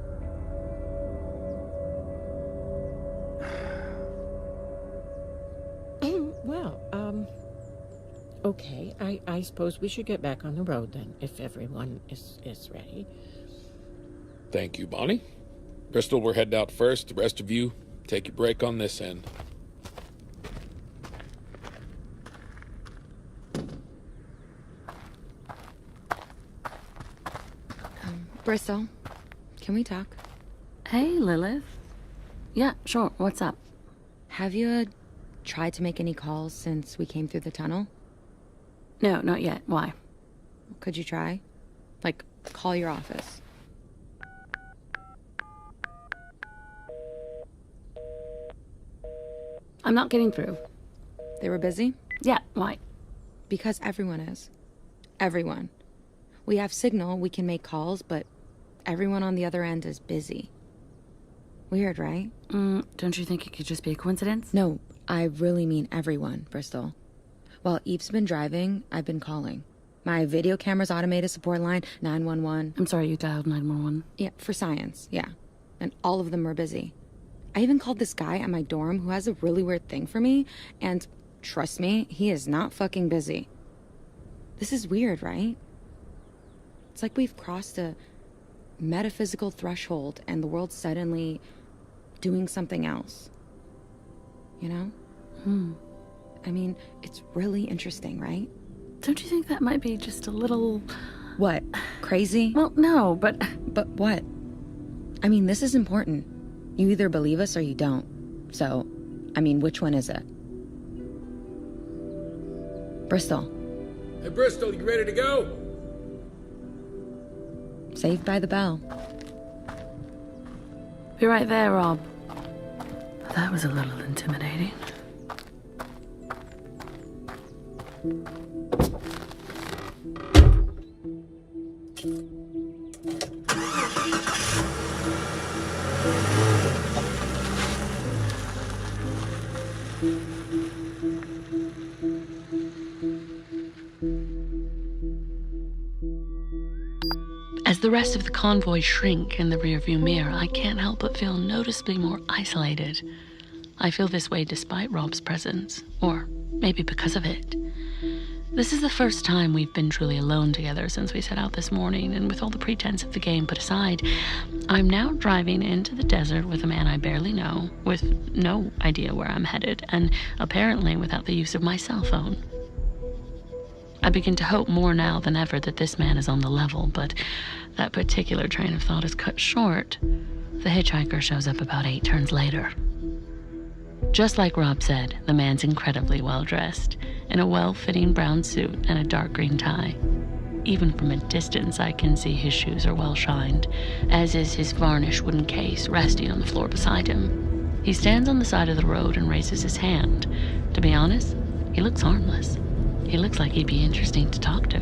Okay, I suppose we should get back on the road then, if everyone is ready. Thank you, Bonnie. Bristol, we're heading out first. The rest of you, take your break on this end. Bristol, can we talk? Hey, Lilith. Yeah, sure. What's up? Have you tried to make any calls since we came through the tunnel? No, not yet. Why? Could you try? Like, call your office. I'm not getting through. They were busy? Yeah, why? Because everyone is. Everyone. We have signal, we can make calls, but everyone on the other end is busy. Weird, right? Don't you think it could just be a coincidence? No, I really mean everyone, Bristol. While Eve's been driving, I've been calling. My video camera's automated support line, 911. I'm sorry, you dialed 911. Yeah, for science, yeah. And all of them were busy. I even called this guy at my dorm who has a really weird thing for me, and trust me, he is not fucking busy. This is weird, right? It's like we've crossed a metaphysical threshold and the world's suddenly doing something else. You know? I mean, it's really interesting, right? Don't you think that might be just a little... What? Crazy? Well, no, but... But what? I mean, this is important. You either believe us or you don't. So, I mean, which one is it? Bristol. Hey, Bristol, you ready to go? Saved by the bell. Be right there, Rob. That was a little intimidating. As the rest of the convoy shrink in the rearview mirror, I can't help but feel noticeably more isolated. I feel this way despite Rob's presence, or maybe because of it. This is the first time we've been truly alone together since we set out this morning, and with all the pretense of the game put aside, I'm now driving into the desert with a man I barely know, with no idea where I'm headed, and apparently without the use of my cell phone. I begin to hope more now than ever that this man is on the level, but that particular train of thought is cut short. The hitchhiker shows up about 8 turns later. Just like Rob said, the man's incredibly well-dressed, in a well-fitting brown suit and a dark green tie. Even from a distance, I can see his shoes are well-shined, as is his varnished wooden case resting on the floor beside him. He stands on the side of the road and raises his hand. To be honest, he looks harmless. He looks like he'd be interesting to talk to.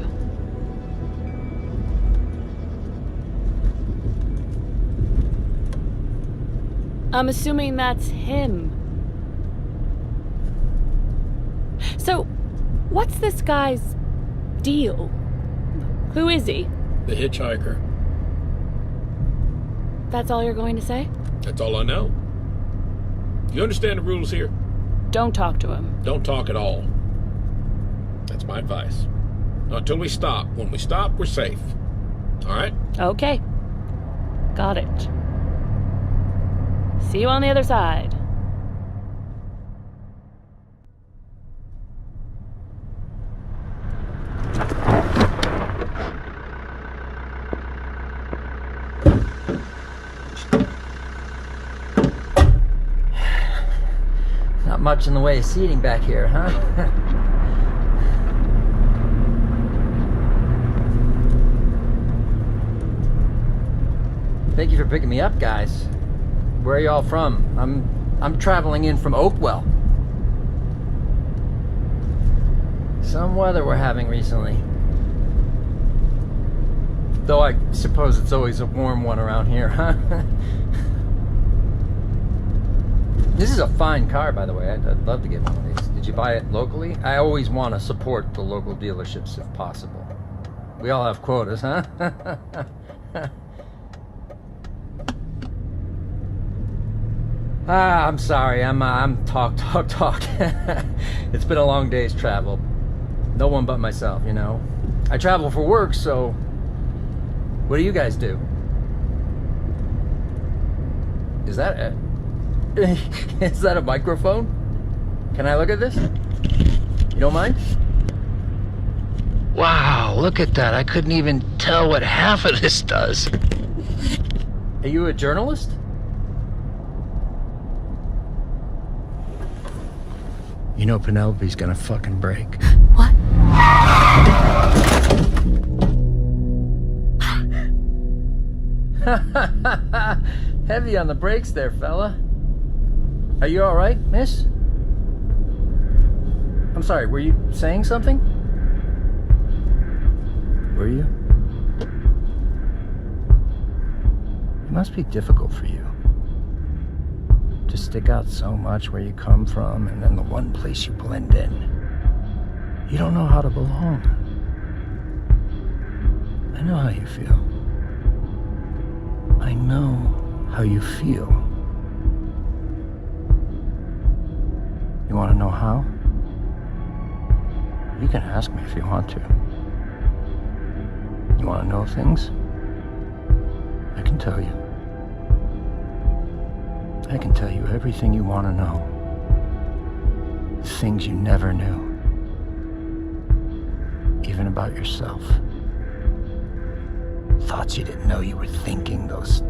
I'm assuming that's him. So, what's this guy's deal? Who is he? The hitchhiker. That's all you're going to say? That's all I know. You understand the rules here? Don't talk to him. Don't talk at all. That's my advice. Not until we stop. When we stop, we're safe. All right? Okay. Got it. See you on the other side. Not much in the way of seating back here, huh? Thank you for picking me up, guys. Where are y'all from? I'm traveling in from Oakwell. Some weather we're having recently. Though I suppose it's always a warm one around here, huh? This is a fine car, by the way. I'd love to get one of these. Did you buy it locally? I always want to support the local dealerships if possible. We all have quotas, huh? I'm sorry. I'm talk. It's been a long day's travel. No one but myself, you know. I travel for work, so what do you guys do? Is that it? Is that a microphone? Can I look at this? You don't mind? Wow, look at that. I couldn't even tell what half of this does. Are you a journalist? You know Penelope's gonna fucking break. What? Heavy on the brakes there, fella. Are you all right, miss? I'm sorry, were you saying something? Were you? It must be difficult for you to stick out so much where you come from, and then the one place you blend in. You don't know how to belong. I know how you feel. I know how you feel. You want to know how? You can ask me if you want to. You want to know things? I can tell you. I can tell you everything you want to know. Things you never knew. Even about yourself. Thoughts you didn't know you were thinking, those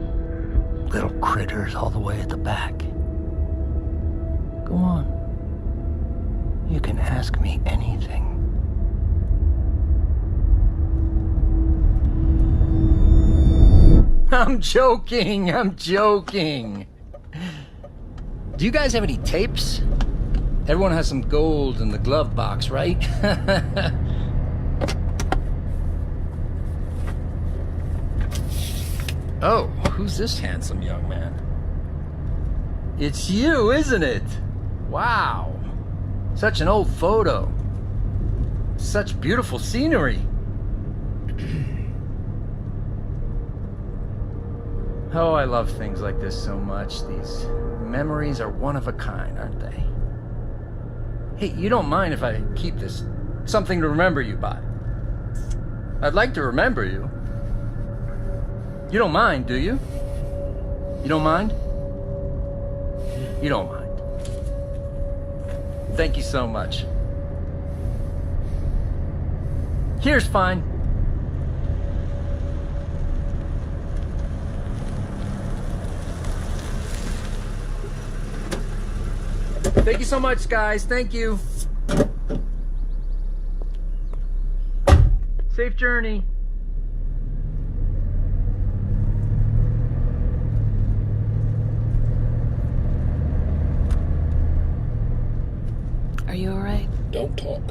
little critters all the way at the back. Go on. You can ask me anything. I'm joking. Do you guys have any tapes? Everyone has some gold in the glove box, right? Oh, who's this handsome young man? It's you, isn't it? Wow. Such an old photo. Such beautiful scenery. Oh, I love things like this so much. These memories are one of a kind, aren't they? Hey, you don't mind if I keep this? Something to remember you by. I'd like to remember you. You don't mind, do you? You don't mind? You don't mind. Thank you so much. Here's fine. Thank you so much, guys. Thank you. Safe journey. Are you alright? Don't talk.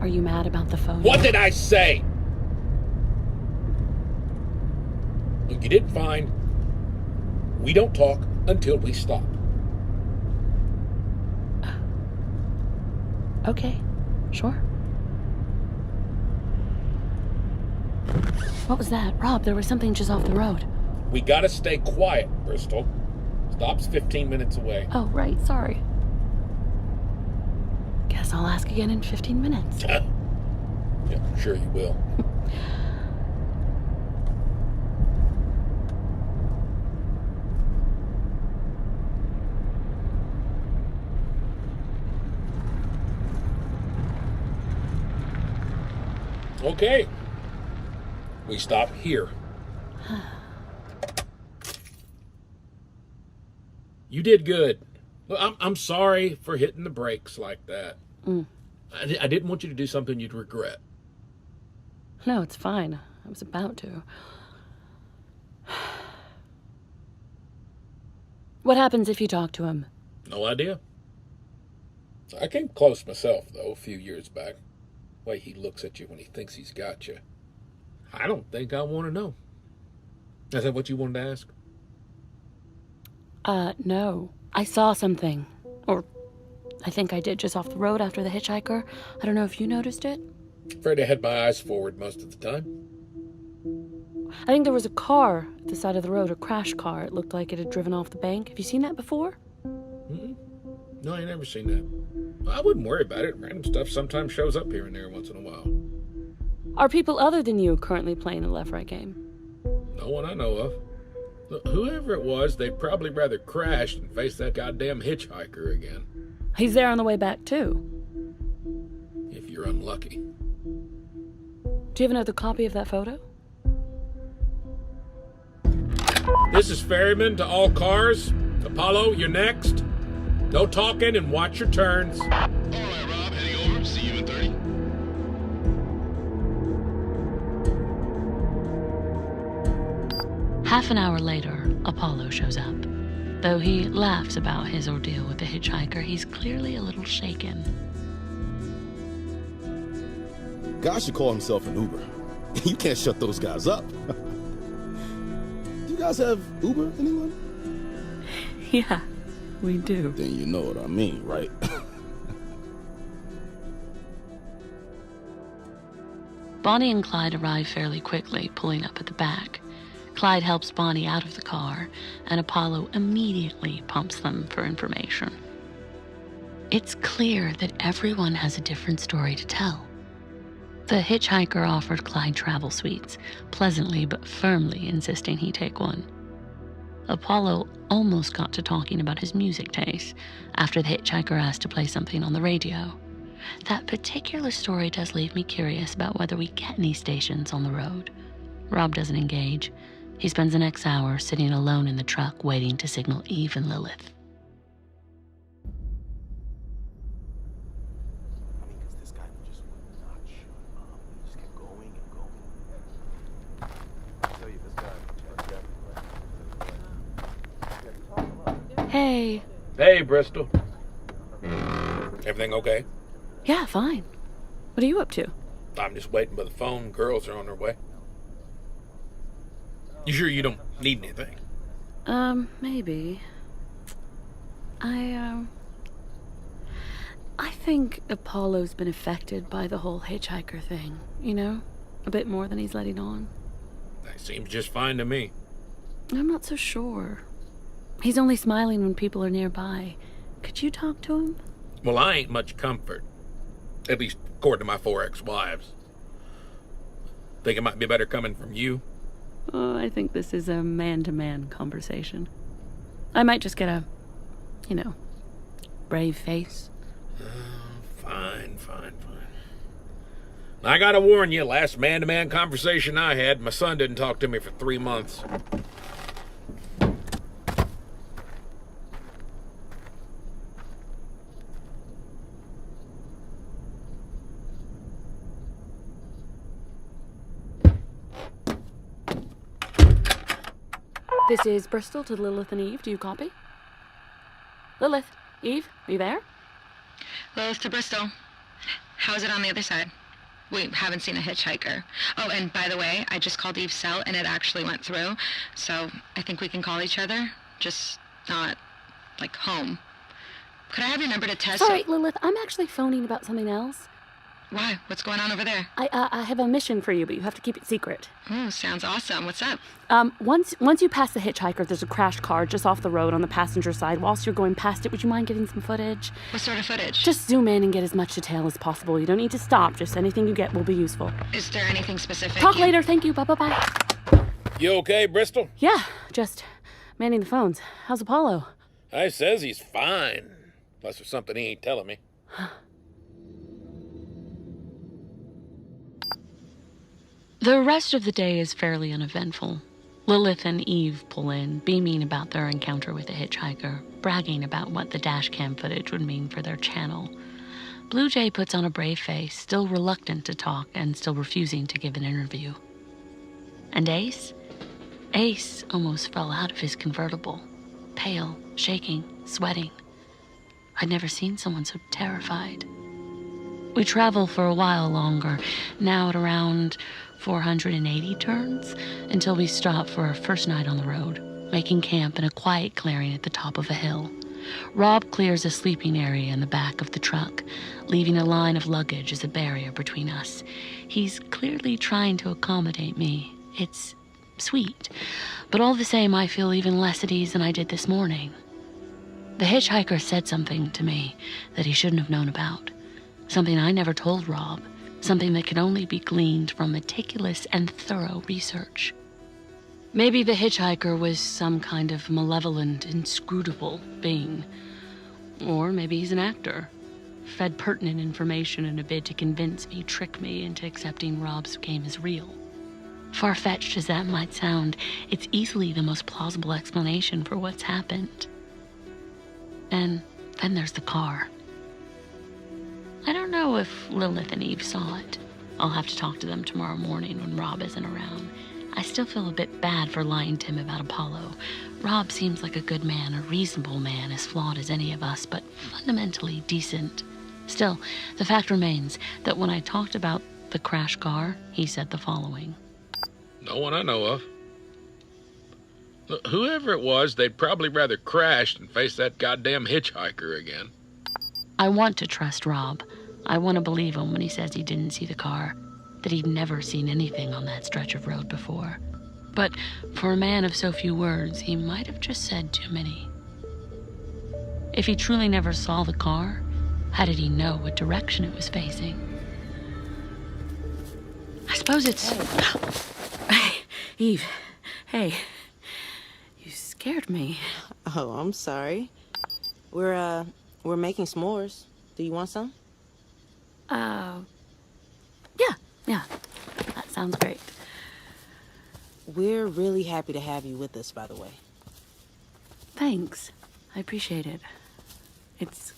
Are you mad about the phone? What did I say? Look, you did fine. We don't talk until we stop. Okay, sure. What was that? Rob, there was something just off the road. We gotta stay quiet, Bristol. Stop's 15 minutes away. Oh, right, sorry. Guess I'll ask again in 15 minutes. Yeah, sure you will. Okay. We stop here. You did good. Look, I'm sorry for hitting the brakes like that. I didn't want you to do something you'd regret. No, it's fine. I was about to. What happens if you talk to him? No idea. I came close myself, though, a few years back. The way he looks at you when he thinks he's got you. I don't think I want to know. Is that what you wanted to ask? No. I saw something. Or I think I did just off the road after the hitchhiker. I don't know if you noticed it. Afraid I had my eyes forward most of the time. I think there was a car at the side of the road, a crash car. It looked like it had driven off the bank. Have you seen that before? No, I ain't never seen that. I wouldn't worry about it. Random stuff sometimes shows up here and there once in a while. Are people other than you currently playing the left-right game? No one I know of. Look, whoever it was, they'd probably rather crash than face that goddamn hitchhiker again. He's there on the way back, too. If you're unlucky. Do you have another copy of that photo? This is Ferryman to all cars. Apollo, you're next. No talking and watch your turns. All right, Rob, heading over. See you in 30. Half an hour later, Apollo shows up. Though he laughs about his ordeal with the hitchhiker, he's clearly a little shaken. Guy should call himself an Uber. You can't shut those guys up. Do you guys have Uber, anyone? Yeah, we do. Then you know what I mean, right? Bonnie and Clyde arrive fairly quickly, pulling up at the back. Clyde helps Bonnie out of the car, and Apollo immediately pumps them for information. It's clear that everyone has a different story to tell. The hitchhiker offered Clyde travel suites, pleasantly but firmly insisting he take one. Apollo almost got to talking about his music taste after the hitchhiker asked to play something on the radio. That particular story does leave me curious about whether we get any stations on the road. Rob doesn't engage. He spends the next hour sitting alone in the truck waiting to signal Eve and Lilith. Hey. Hey, Bristol. Everything okay? Yeah, fine. What are you up to? I'm just waiting by the phone. Girls are on their way. You sure you don't need anything? Maybe. I think Apollo's been affected by the whole hitchhiker thing, you know? A bit more than he's letting on. That seems just fine to me. I'm not so sure. He's only smiling when people are nearby. Could you talk to him? Well, I ain't much comfort. At least according to my 4 ex-wives. Think it might be better coming from you? Oh, I think this is a man-to-man conversation. I might just get a, brave face. Fine. I gotta warn you, last man-to-man conversation I had, my son didn't talk to me for 3 months. This is Bristol to Lilith and Eve. Do you copy? Lilith, Eve, are you there? Lilith to Bristol. How's it on the other side? We haven't seen a hitchhiker. Oh, and by the way, I just called Eve's cell and it actually went through. So I think we can call each other, just not, like, home. Could I have your number to test? Sorry, Lilith, I'm actually phoning about something else. Why? What's going on over there? I have a mission for you, but you have to keep it secret. Oh, sounds awesome. What's up? Once you pass the hitchhiker, there's a crashed car just off the road on the passenger side. Whilst you're going past it, would you mind getting some footage? What sort of footage? Just zoom in and get as much detail as possible. You don't need to stop. Just anything you get will be useful. Is there anything specific? Talk later. Thank you. Bye. You okay, Bristol? Yeah, just manning the phones. How's Apollo? I says he's fine. Unless there's something he ain't telling me. The rest of the day is fairly uneventful. Lilith and Eve pull in, beaming about their encounter with the hitchhiker, bragging about what the dashcam footage would mean for their channel. Blue Jay puts on a brave face, still reluctant to talk and still refusing to give an interview. And Ace? Ace almost fell out of his convertible, pale, shaking, sweating. I'd never seen someone so terrified. We travel for a while longer, now at around 480 turns, until we stop for our first night on the road, making camp in a quiet clearing at the top of a hill. Rob clears a sleeping area in the back of the truck, leaving a line of luggage as a barrier between us. He's clearly trying to accommodate me. It's sweet, but all the same I feel even less at ease than I did this morning. The hitchhiker said something to me that he shouldn't have known about. Something I never told Rob. Something that could only be gleaned from meticulous and thorough research. Maybe the hitchhiker was some kind of malevolent, inscrutable being. Or maybe he's an actor, fed pertinent information in a bid to convince me, trick me into accepting Rob's game as real. Far-fetched as that might sound, it's easily the most plausible explanation for what's happened. And then there's the car. I don't know if Lilith and Eve saw it. I'll have to talk to them tomorrow morning when Rob isn't around. I still feel a bit bad for lying to him about Apollo. Rob seems like a good man, a reasonable man, as flawed as any of us, but fundamentally decent. Still, the fact remains that when I talked about the crash car, he said the following. No one I know of. Look, whoever it was, they'd probably rather crash than face that goddamn hitchhiker again. I want to trust Rob. I want to believe him when he says he didn't see the car, that he'd never seen anything on that stretch of road before. But for a man of so few words, he might have just said too many. If he truly never saw the car, how did he know what direction it was facing? I suppose it's... Hey, Eve. Hey. You scared me. Oh, I'm sorry. We're making s'mores. Do you want some? Yeah. That sounds great. We're really happy to have you with us, by the way. Thanks. I appreciate it. It's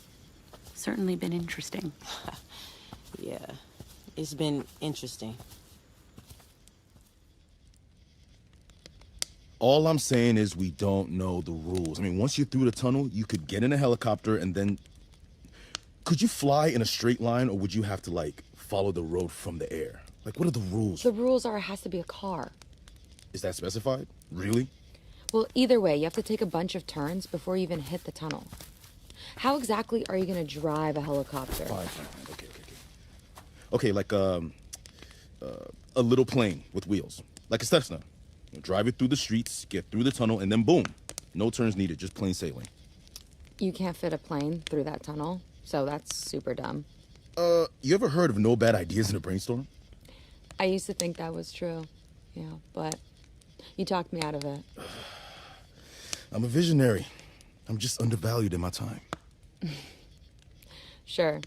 certainly been interesting. Yeah, it's been interesting. All I'm saying is we don't know the rules. I mean, once you're through the tunnel, you could get in a helicopter and then... Could you fly in a straight line, or would you have to, like, follow the road from the air? Like, what are the rules? The rules are it has to be a car. Is that specified? Really? Well, either way, you have to take a bunch of turns before you even hit the tunnel. How exactly are you going to drive a helicopter? Fine. Okay, like a little plane with wheels. Like a Cessna. You drive it through the streets, get through the tunnel, and then boom. No turns needed, just plain sailing. You can't fit a plane through that tunnel, so that's super dumb. You ever heard of no bad ideas in a brainstorm? I used to think that was true, yeah, but you talked me out of it. I'm a visionary. I'm just undervalued in my time. Sure.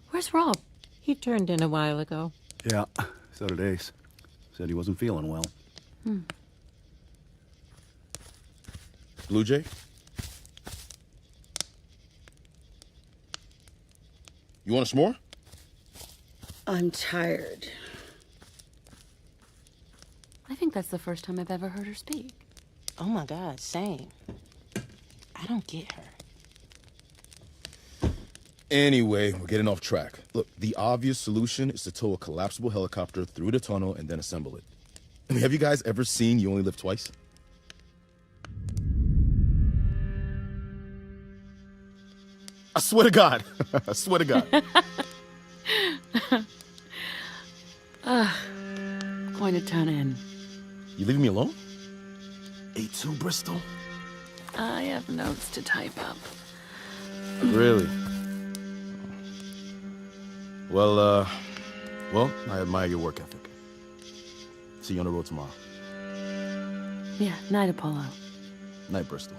Where's Rob? He turned in a while ago. Yeah, so did Ace. Said he wasn't feeling well. Blue Jay? You want a s'more? I'm tired. I think that's the first time I've ever heard her speak. Oh my God, same. I don't get her. Anyway, we're getting off track. Look, the obvious solution is to tow a collapsible helicopter through the tunnel and then assemble it. I mean, have you guys ever seen You Only Live Twice? I swear to God. I swear to God. Going to turn in. You leaving me alone? A2 Bristol? I have notes to type up. Really? Well, I admire your work ethic. See you on the road tomorrow. Yeah, night, Apollo. Night, Bristol.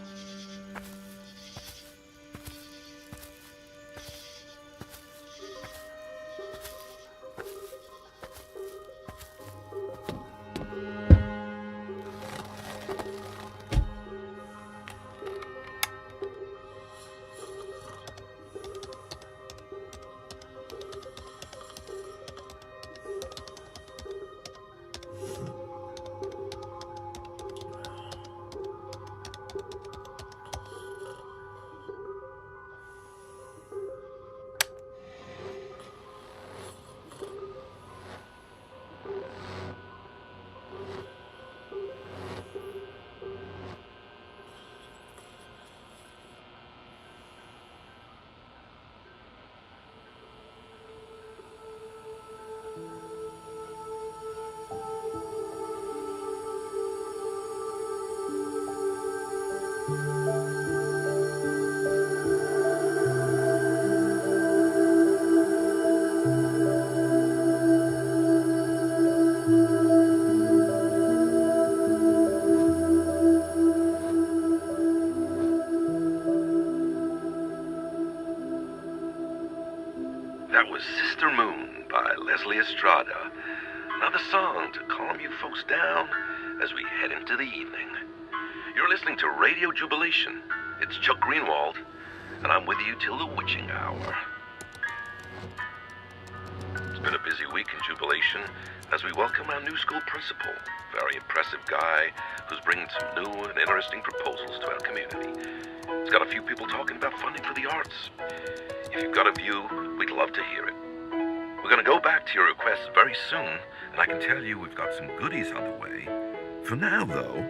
That was Sister Moon by Leslie Estrada. Another song to calm you folks down as we head into the evening. You're listening to Radio Jubilation. It's Chuck Greenwald, and I'm with you till the witching hour. It's been a busy week in Jubilation as we welcome our new school principal. Very impressive guy who's bringing some new and interesting proposals to our community. He's got a few people talking about funding for the arts. If you've got a view, we'd love to hear it. We're going to go back to your requests very soon, and I can tell you we've got some goodies on the way. For now, though,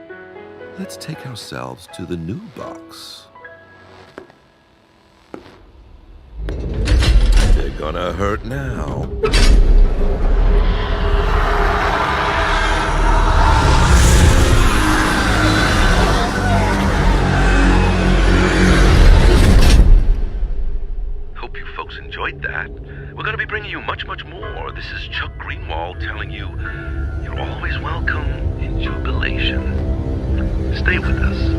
let's take ourselves to the new box. They're gonna hurt now. Hope you folks enjoyed that. We're going to be bringing you much, much more. This is Chuck Greenwald telling you you're always welcome in Jubilation. Stay with us.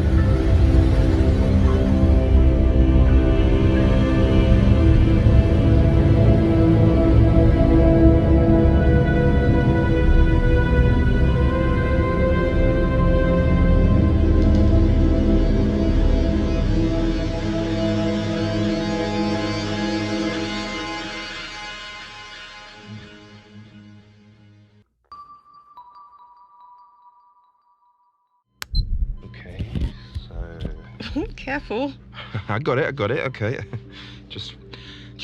Careful. I got it, okay. Just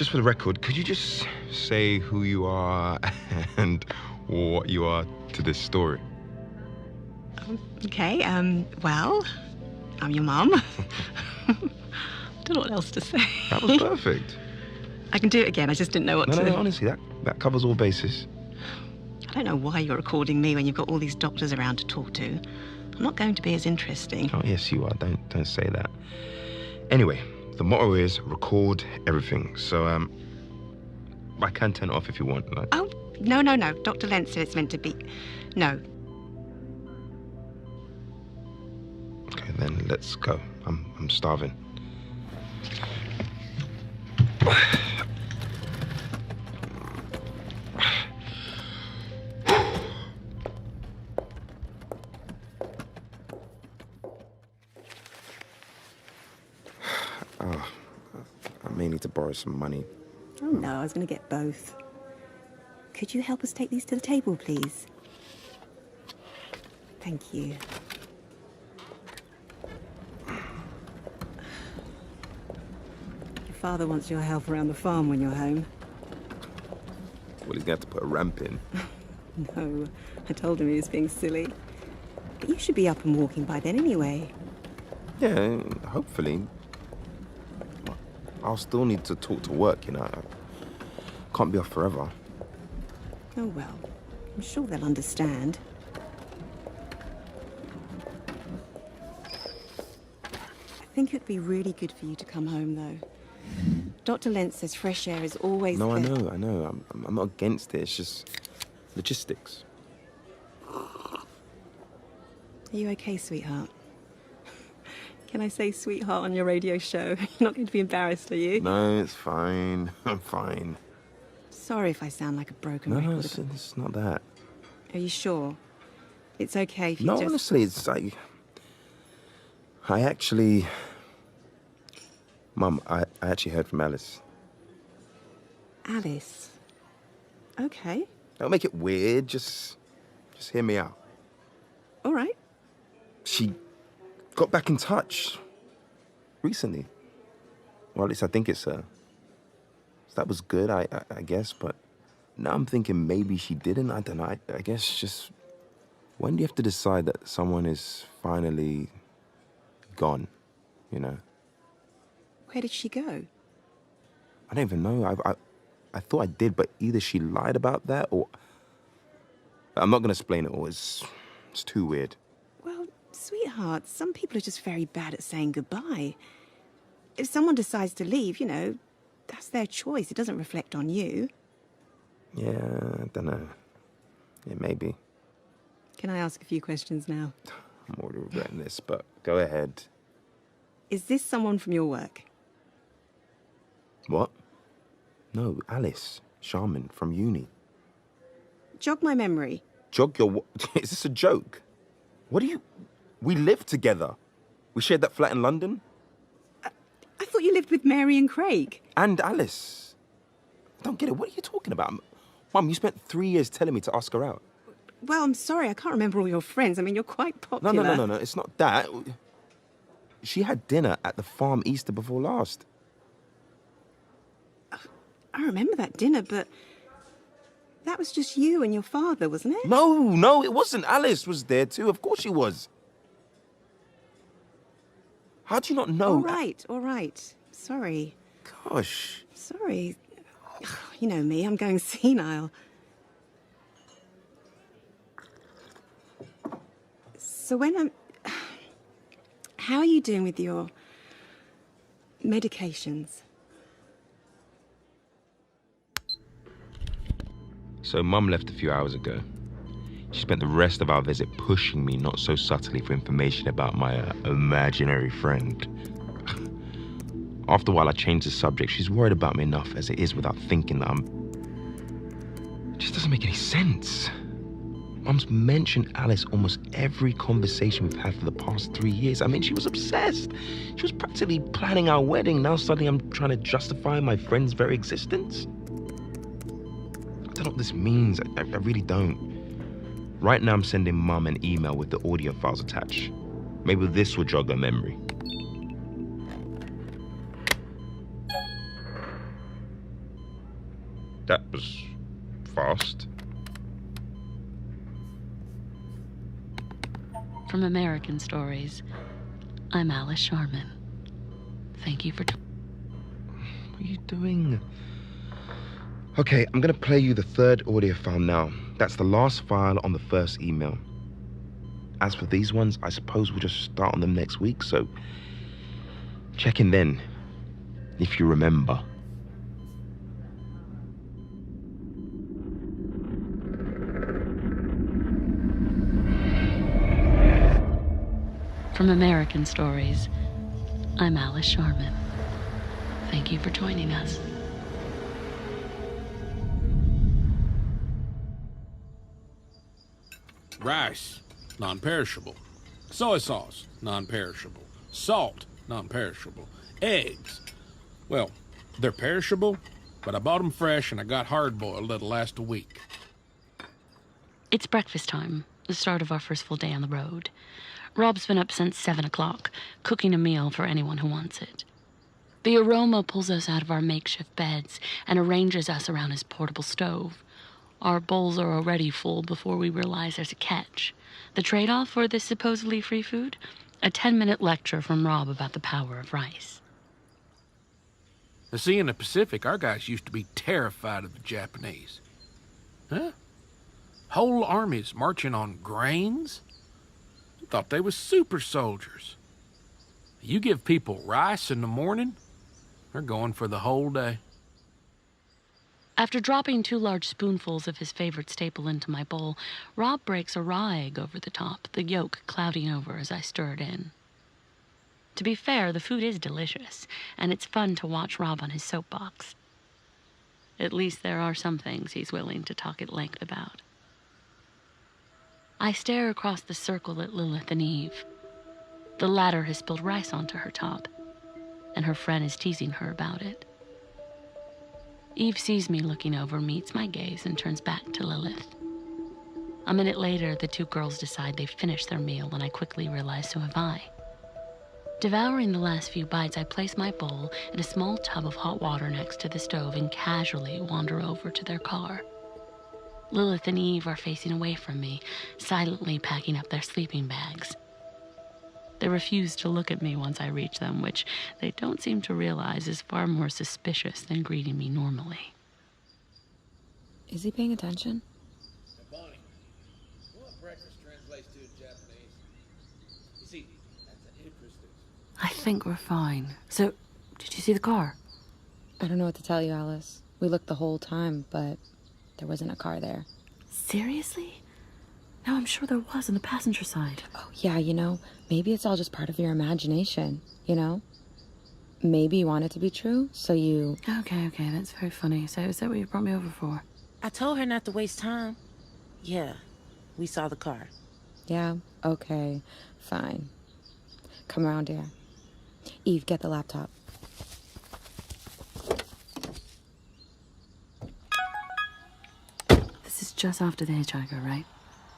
for the record, could you just say who you are and what you are to this story? Okay, well, I'm your mum. Don't know what else to say. That was perfect. I can do it again, I just didn't know what to... No, honestly, that covers all bases. I don't know why you're recording me when you've got all these doctors around to talk to. I'm not going to be as interesting. Oh, yes, you are. Don't say that. Anyway, the motto is record everything. So, I can turn it off if you want. Like... Oh, no. Dr. Lentz said it's meant to be... No. Okay, then let's go. I'm starving. I may need to borrow some money. Oh, no, I was going to get both. Could you help us take these to the table, please? Thank you. Your father wants your help around the farm when you're home. Well, he's going to have to put a ramp in. No, I told him he was being silly. But you should be up and walking by then anyway. Yeah, hopefully. I'll still need to talk to work, you know. I can't be off forever. Oh, well, I'm sure they'll understand. I think it'd be really good for you to come home, though. Dr. Lentz says fresh air is always No, good. I know. I'm not against it. It's just logistics. Are you okay, sweetheart? Can I say sweetheart on your radio show? You're not going to be embarrassed, are you? No, it's fine. I'm fine. Sorry if I sound like a broken No, record. it's not that. Are you sure? It's okay if you No, just... honestly, it's like... I actually... Mum, I actually heard from Alice. Alice? Okay. Don't make it weird. Just hear me out. All right. She got back in touch recently. Well, at least I think it's her. So that was good, I guess, but now I'm thinking maybe she didn't. I don't know. I guess just... When do you have to decide that someone is finally gone, you know? Where did she go? I don't even know. I thought I did, but either she lied about that or... I'm not going to explain it all. It's too weird. Well, sweetheart, some people are just very bad at saying goodbye. If someone decides to leave, you know, that's their choice. It doesn't reflect on you. Yeah, I don't know. Yeah, maybe. Can I ask a few questions now? I'm already regretting this, but go ahead. Is this someone from your work? What? No, Alice Sharman from uni. Jog my memory. Jog your... Is this a joke? What do you... We lived together. We shared that flat in London. I thought you lived with Mary and Craig. And Alice. I don't get it. What are you talking about? Mum, you spent 3 years telling me to ask her out. Well, I'm sorry, I can't remember all your friends. I mean, you're quite popular. No, it's not that. She had dinner at the farm Easter before last. I remember that dinner, but that was just you and your father, wasn't it? No, it wasn't. Alice was there too. Of course she was. How do you not know? All right. Sorry. Gosh. Sorry. You know me, I'm going senile. So how are you doing with your medications? So Mum left a few hours ago. She spent the rest of our visit pushing me not so subtly for information about my imaginary friend. After a while, I changed the subject. She's worried about me enough as it is without thinking that It just doesn't make any sense. Mum's mentioned Alice almost every conversation we've had for the past 3 years. I mean, she was obsessed. She was practically planning our wedding. Now suddenly I'm trying to justify my friend's very existence. I don't know what this means. I really don't. Right now I'm sending Mum an email with the audio files attached. Maybe this will jog her memory. That was fast. From American Stories, I'm Alice Sharman. Thank you for... What are you doing? Okay, I'm gonna play you the third audio file now. That's the last file on the first email. As for these ones, I suppose we'll just start on them next week, so check in then, if you remember. From American Stories, I'm Alice Sharman. Thank you for joining us. Rice, non-perishable. Soy sauce, non-perishable. Salt, non-perishable. Eggs, well, they're perishable, but I bought them fresh and I got hard-boiled that'll last a week. It's breakfast time, the start of our first full day on the road. Rob's been up since 7 o'clock, cooking a meal for anyone who wants it. The aroma pulls us out of our makeshift beds and arranges us around his portable stove. Our bowls are already full before we realize there's a catch. The trade-off for this supposedly free food? A 10-minute lecture from Rob about the power of rice. Now, see, in the Pacific, our guys used to be terrified of the Japanese. Huh? Whole armies marching on grains? Thought they was super soldiers. You give people rice in the morning, they're going for the whole day. After dropping 2 large spoonfuls of his favorite staple into my bowl, Rob breaks a raw egg over the top, the yolk clouding over as I stir it in. To be fair, the food is delicious, and it's fun to watch Rob on his soapbox. At least there are some things he's willing to talk at length about. I stare across the circle at Lilith and Eve. The latter has spilled rice onto her top, and her friend is teasing her about it. Eve sees me looking over, meets my gaze, and turns back to Lilith. A minute later, the 2 girls decide they've finished their meal, and I quickly realize so have I. Devouring the last few bites, I place my bowl in a small tub of hot water next to the stove and casually wander over to their car. Lilith and Eve are facing away from me, silently packing up their sleeping bags. They refuse to look at me once I reach them, which they don't seem to realize is far more suspicious than greeting me normally. Is he paying attention? Now, Bonnie, what breakfast translates to in Japanese? You see, that's interesting. I think we're fine. So, did you see the car? I don't know what to tell you, Alice. We looked the whole time, but there wasn't a car there. Seriously? No, I'm sure there was on the passenger side. Oh, yeah, maybe it's all just part of your imagination, Maybe you want it to be true, so you... Okay, that's very funny. So is that what you brought me over for? I told her not to waste time. Yeah, we saw the car. Yeah, okay, fine. Come around here. Eve, get the laptop. just after the hitchhiker, right?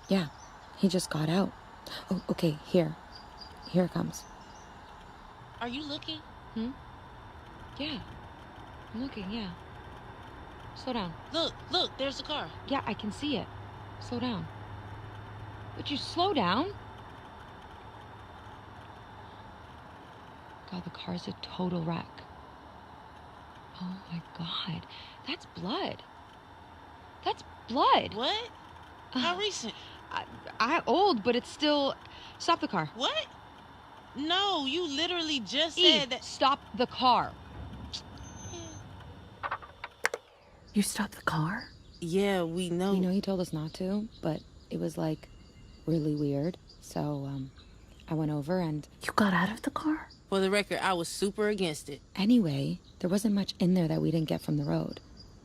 Yeah, he just got out. Oh, okay, here. Here it comes. Are you looking? Yeah. I'm looking, yeah. Slow down. Look, there's the car. Yeah, I can see it. Slow down. Would you slow down? God, the car's a total wreck. Oh my God. That's blood. That's blood. What? How recent? I old, but it's still... Stop the car. What? No, you literally just Eve, said that. stop the car. You stopped the car? Yeah, we know. You know he told us not to, but it was like really weird. So, I went over and... You got out of the car? For the record, I was super against it. Anyway, there wasn't much in there that we didn't get from the road.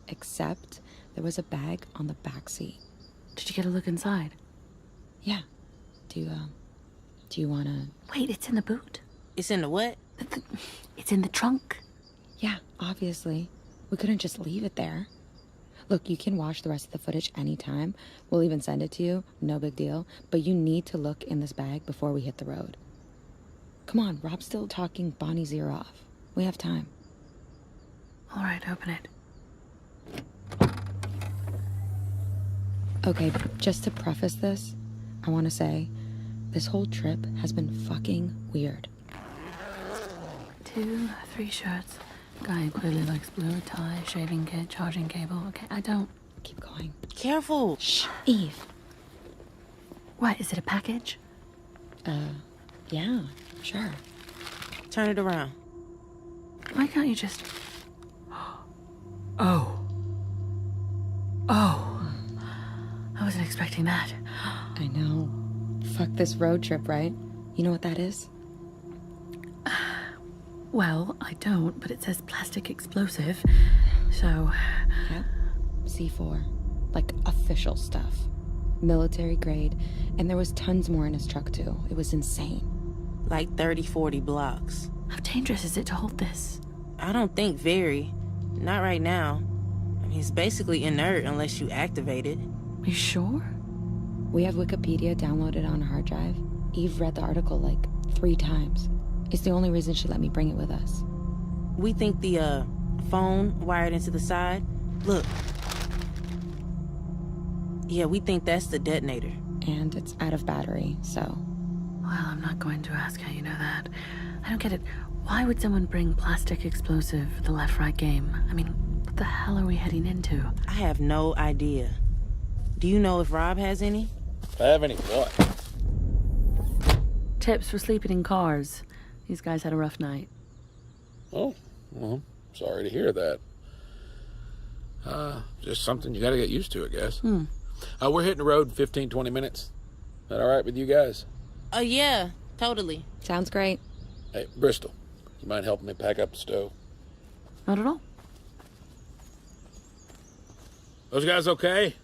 Except there was a bag on the back seat. Did you get a look inside? Yeah. Do you wanna... Wait, it's in the boot? It's in the what? It's in the trunk. Yeah, obviously. We couldn't just leave it there. Look, you can watch the rest of the footage anytime. We'll even send it to you. No big deal. But you need to look in this bag before we hit the road. Come on, Rob's still talking Bonnie's ear off. We have time. All right, open it. Okay, just to preface this, I want to say, this whole trip has been fucking weird. 2, 3 shirts. Guy who clearly likes blue, a tie, shaving kit, charging cable. Okay, I don't... Keep going. Careful. Shh, Eve. What, is it a package? Yeah, sure. Turn it around. Why can't you just... Oh. I wasn't expecting that. I know. Fuck this road trip, right? You know what that is? Well, I don't, but it says plastic explosive, so... Yep. C4. Like, official stuff. Military grade. And there was tons more in his truck, too. It was insane. Like 30, 40 blocks. How dangerous is it to hold this? I don't think very. Not right now. I mean, it's basically inert unless you activate it. You sure? We have Wikipedia downloaded on a hard drive. Eve read the article like 3 times. It's the only reason she let me bring it with us. We think the, phone wired into the side. Look. Yeah, we think that's the detonator. And it's out of battery, so... Well, I'm not going to ask how you know that. I don't get it. Why would someone bring plastic explosive for the left-right game? I mean, what the hell are we heading into? I have no idea. Do you know if Rob has any? I have any what? Tips for sleeping in cars. These guys had a rough night. Oh, well, sorry to hear that. Just something you gotta get used to, I guess. We're hitting the road in 15, 20 minutes. Is that all right with you guys? Yeah, totally. Sounds great. Hey, Bristol, you mind helping me pack up the stove? Not at all. Those guys okay?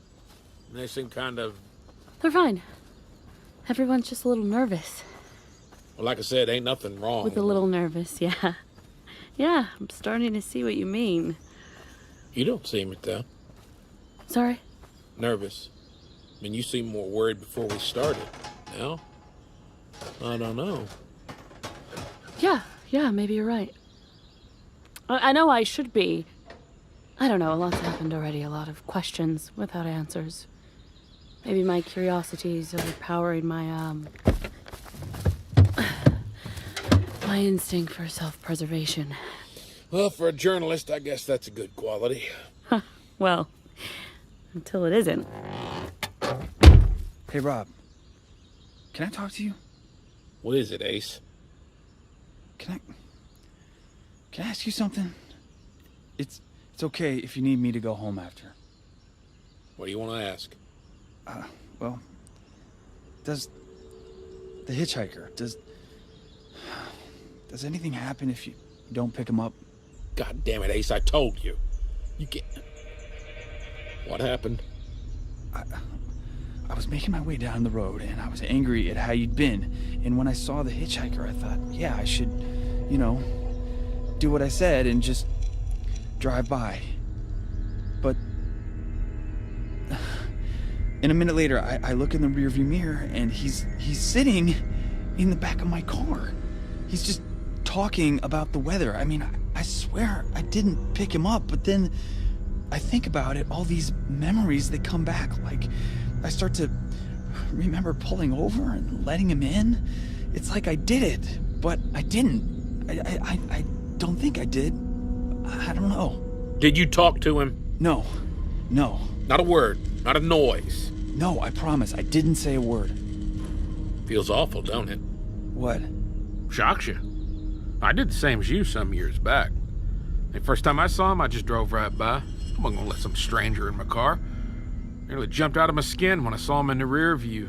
They seem kind of... They're fine. Everyone's just a little nervous. Well, like I said, ain't nothing wrong. With a little nervous, yeah. Yeah, I'm starting to see what you mean. You don't seem it, though. Sorry? Nervous. I mean, you seemed more worried before we started. Now? I don't know. Yeah, maybe you're right. I know I should be. I don't know, a lot's happened already. A lot of questions without answers. Maybe my curiosity's overpowering my, my instinct for self-preservation. Well, for a journalist, I guess that's a good quality. Well, until it isn't. Hey, Rob. Can I talk to you? What is it, Ace? Can I ask you something? It's okay if you need me to go home after. What do you want to ask? Well, does the hitchhiker, does anything happen if you don't pick him up? God damn it, Ace, I told you. You can't... What happened? I was making my way down the road, and I was angry at how you'd been. And when I saw the hitchhiker, I thought, yeah, I should, do what I said and just drive by. But And a minute later, I look in the rearview mirror, and he's sitting in the back of my car. He's just talking about the weather. I mean, I swear I didn't pick him up, but then I think about it, all these memories, they come back. Like, I start to remember pulling over and letting him in. It's like I did it, but I didn't. I don't think I did. I don't know. Did you talk to him? No. Not a word, not a noise. No, I promise, I didn't say a word. Feels awful, don't it? What? Shocks you. I did the same as you some years back. The first time I saw him, I just drove right by. I wasn't gonna let some stranger in my car. Nearly jumped out of my skin when I saw him in the rear view.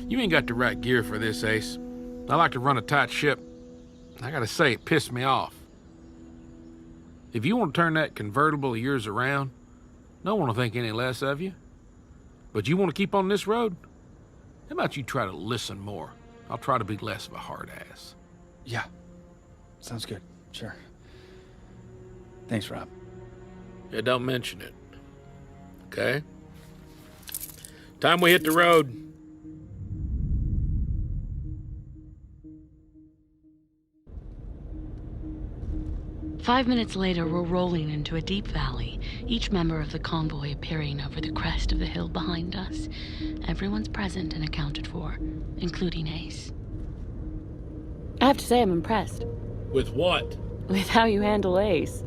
You ain't got the right gear for this, Ace. I like to run a tight ship. I gotta say, it pissed me off. If you want to turn that convertible of yours around, no one will think any less of you. But you want to keep on this road? How about you try to listen more? I'll try to be less of a hard ass. Yeah. Sounds good. Sure. Thanks, Rob. Yeah, don't mention it. Okay? Time we hit the road. Five minutes later, we're rolling into a deep valley, each member of the convoy appearing over the crest of the hill behind us. Everyone's present and accounted for, including Ace. I have to say I'm impressed. With what? With how you handle Ace.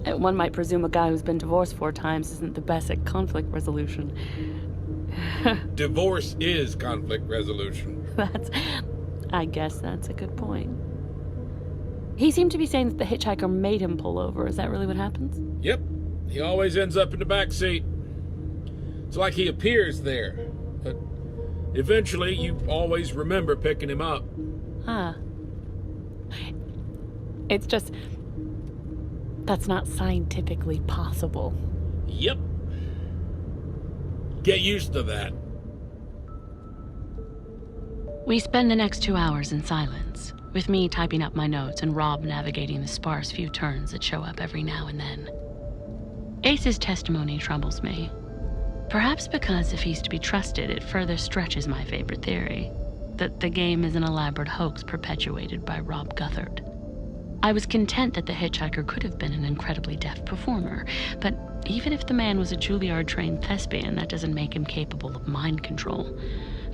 One might presume a guy who's been divorced 4 times isn't the best at conflict resolution. Divorce is conflict resolution. I guess that's a good point. He seemed to be saying that the hitchhiker made him pull over. Is that really what happens? Yep. He always ends up in the back seat. It's like he appears there, but eventually you always remember picking him up. Huh. It's just... that's not scientifically possible. Yep. Get used to that. We spend the next 2 hours in silence, with me typing up my notes and Rob navigating the sparse few turns that show up every now and then. Ace's testimony troubles me. Perhaps because if he's to be trusted, it further stretches my favorite theory, that the game is an elaborate hoax perpetuated by Rob Guthard. I was content that the hitchhiker could have been an incredibly deft performer, but even if the man was a Juilliard-trained thespian, that doesn't make him capable of mind control.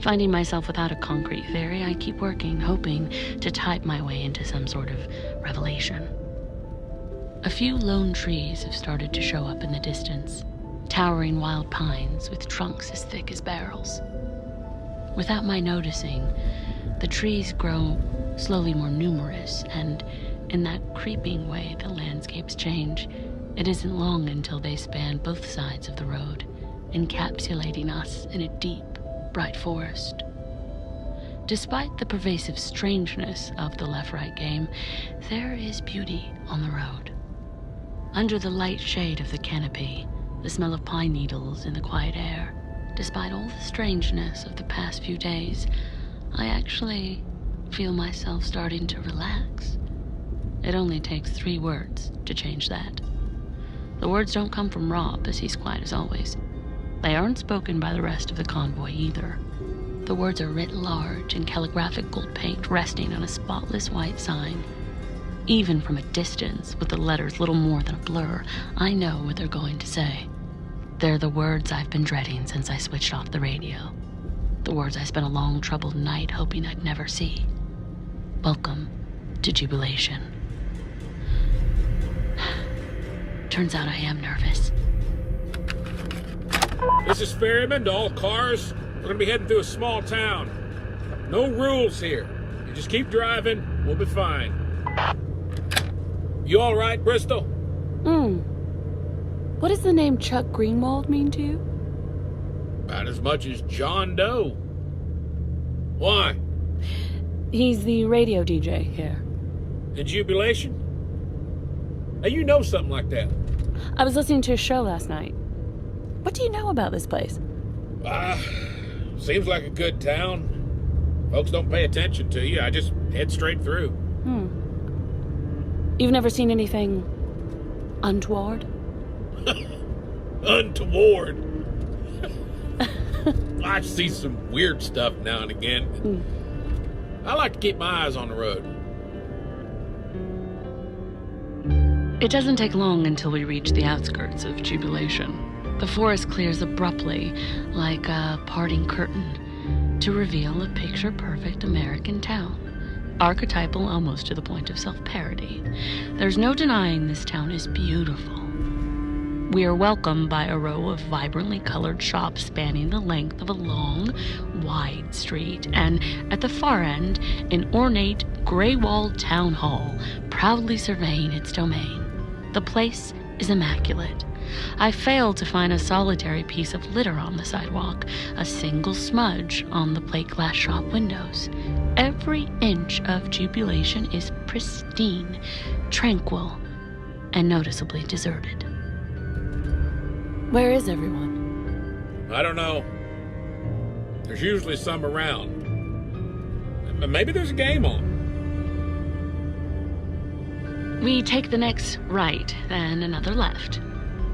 Finding myself without a concrete theory, I keep working, hoping to type my way into some sort of revelation. A few lone trees have started to show up in the distance, towering wild pines with trunks as thick as barrels. Without my noticing, the trees grow slowly more numerous, and in that creeping way the landscapes change. It isn't long until they span both sides of the road, encapsulating us in a deep, bright forest. Despite the pervasive strangeness of the left-right game, there is beauty on the road. Under the light shade of the canopy, the smell of pine needles in the quiet air, despite all the strangeness of the past few days, I actually feel myself starting to relax. It only takes 3 words to change that. The words don't come from Rob, as he's quiet as always. They aren't spoken by the rest of the convoy either. The words are writ large in calligraphic gold paint resting on a spotless white sign. Even from a distance, with the letters little more than a blur, I know what they're going to say. They're the words I've been dreading since I switched off the radio. The words I spent a long, troubled night hoping I'd never see. Welcome to Jubilation. Turns out I am nervous. This is Ferryman to all cars. We're gonna be heading through a small town. No rules here. You just keep driving, we'll be fine. You all right, Bristol? What does the name Chuck Greenwald mean to you? About as much as John Doe. Why? He's the radio DJ here. In Jubilation? Now you know something like that. I was listening to a show last night. What do you know about this place? Seems like a good town. Folks don't pay attention to you. I just head straight through. You've never seen anything untoward? untoward. I see some weird stuff now and again. I like to keep my eyes on the road. It doesn't take long until we reach the outskirts of Jubilation. The forest clears abruptly, like a parting curtain, to reveal a picture-perfect American town. Archetypal almost to the point of self-parody. There's no denying this town is beautiful. We are welcomed by a row of vibrantly colored shops spanning the length of a long, wide street, and at the far end, an ornate, gray-walled town hall proudly surveying its domain. The place is immaculate. I failed to find a solitary piece of litter on the sidewalk, a single smudge on the plate glass shop windows. Every inch of Jubilation is pristine, tranquil, and noticeably deserted. Where is everyone? I don't know. There's usually some around. Maybe there's a game on. We take the next right, then another left.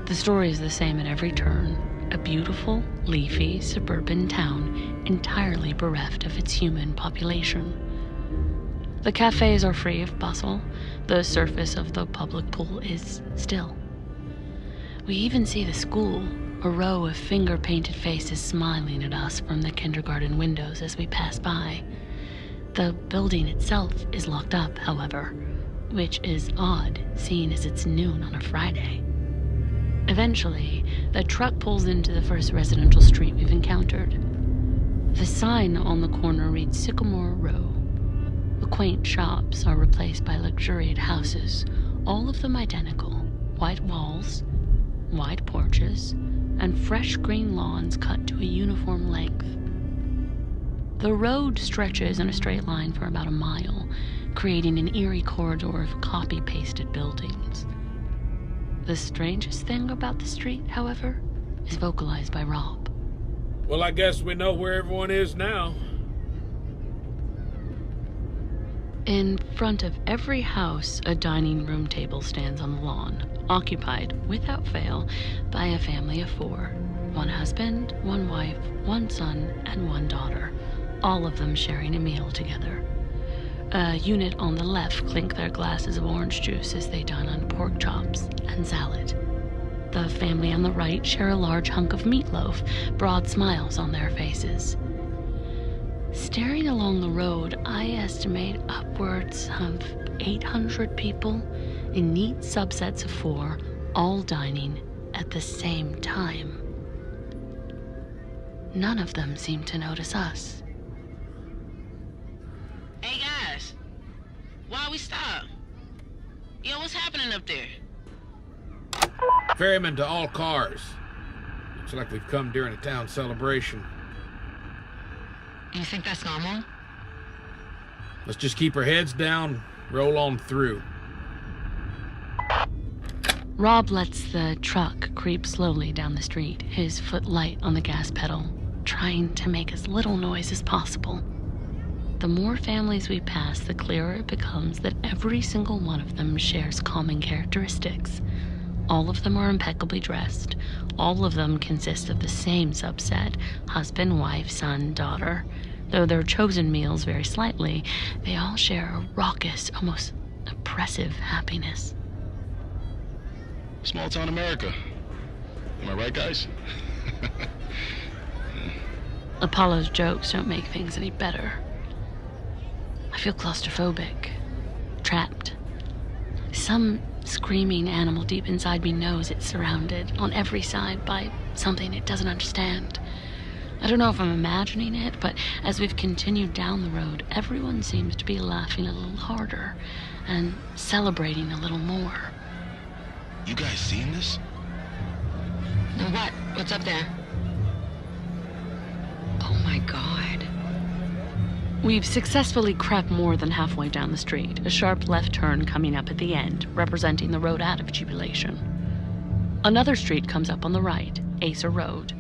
The story is the same at every turn. A beautiful, leafy, suburban town entirely bereft of its human population. The cafes are free of bustle. The surface of the public pool is still. We even see the school, a row of finger-painted faces smiling at us from the kindergarten windows as we pass by. The building itself is locked up, however, which is odd, seeing as it's noon on a Friday. Eventually, the truck pulls into the first residential street we've encountered. The sign on the corner reads Sycamore Row. The quaint shops are replaced by luxuriant houses, all of them identical. White walls, wide porches, and fresh green lawns cut to a uniform length. The road stretches in a straight line for about a mile, creating an eerie corridor of copy-pasted buildings. The strangest thing about the street, however, is vocalized by Rob. Well, I guess we know where everyone is now. In front of every house, a dining room table stands on the lawn, occupied, without fail, by a family of 4. 1 husband, 1 wife, 1 son, and 1 daughter, all of them sharing a meal together. A unit on the left clink their glasses of orange juice as they dine on pork chops and salad. The family on the right share a large hunk of meatloaf, broad smiles on their faces. Staring along the road, I estimate upwards of 800 people in neat subsets of 4, all dining at the same time. None of them seem to notice us. Hey guys, why we stop? Yo, what's happening up there? Ferryman to all cars. Looks like we've come during a town celebration. You think that's normal? Let's just keep our heads down, roll on through. Rob lets the truck creep slowly down the street, his foot light on the gas pedal, trying to make as little noise as possible. The more families we pass, the clearer it becomes that every single one of them shares common characteristics. All of them are impeccably dressed. All of them consist of the same subset: husband, wife, son, daughter. Though their chosen meals vary slightly, they all share a raucous, almost oppressive happiness. Small town America. Am I right, guys? Apollo's jokes don't make things any better. I feel claustrophobic, trapped. Some screaming animal deep inside me knows it's surrounded on every side by something it doesn't understand. I don't know if I'm imagining it, but as we've continued down the road, everyone seems to be laughing a little harder and celebrating a little more. You guys seen this? No, what? What's up there? Oh my God. We've successfully crept more than halfway down the street, a sharp left turn coming up at the end, representing the road out of Jubilation. Another street comes up on the right, Acer Road.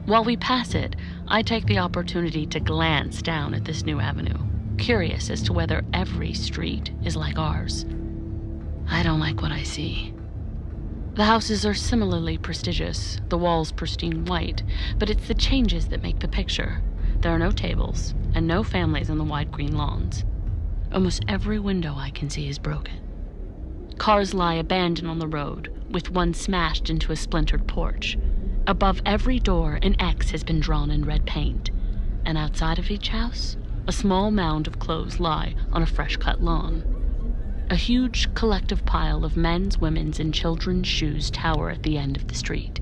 While we pass it, I take the opportunity to glance down at this new avenue, curious as to whether every street is like ours. I don't like what I see. The houses are similarly prestigious, the walls pristine white, but it's the changes that make the picture. There are no tables, and no families on the wide green lawns. Almost every window I can see is broken. Cars lie abandoned on the road, with one smashed into a splintered porch. Above every door, an X has been drawn in red paint. And outside of each house, a small mound of clothes lie on a fresh-cut lawn. A huge collective pile of men's, women's, and children's shoes tower at the end of the street,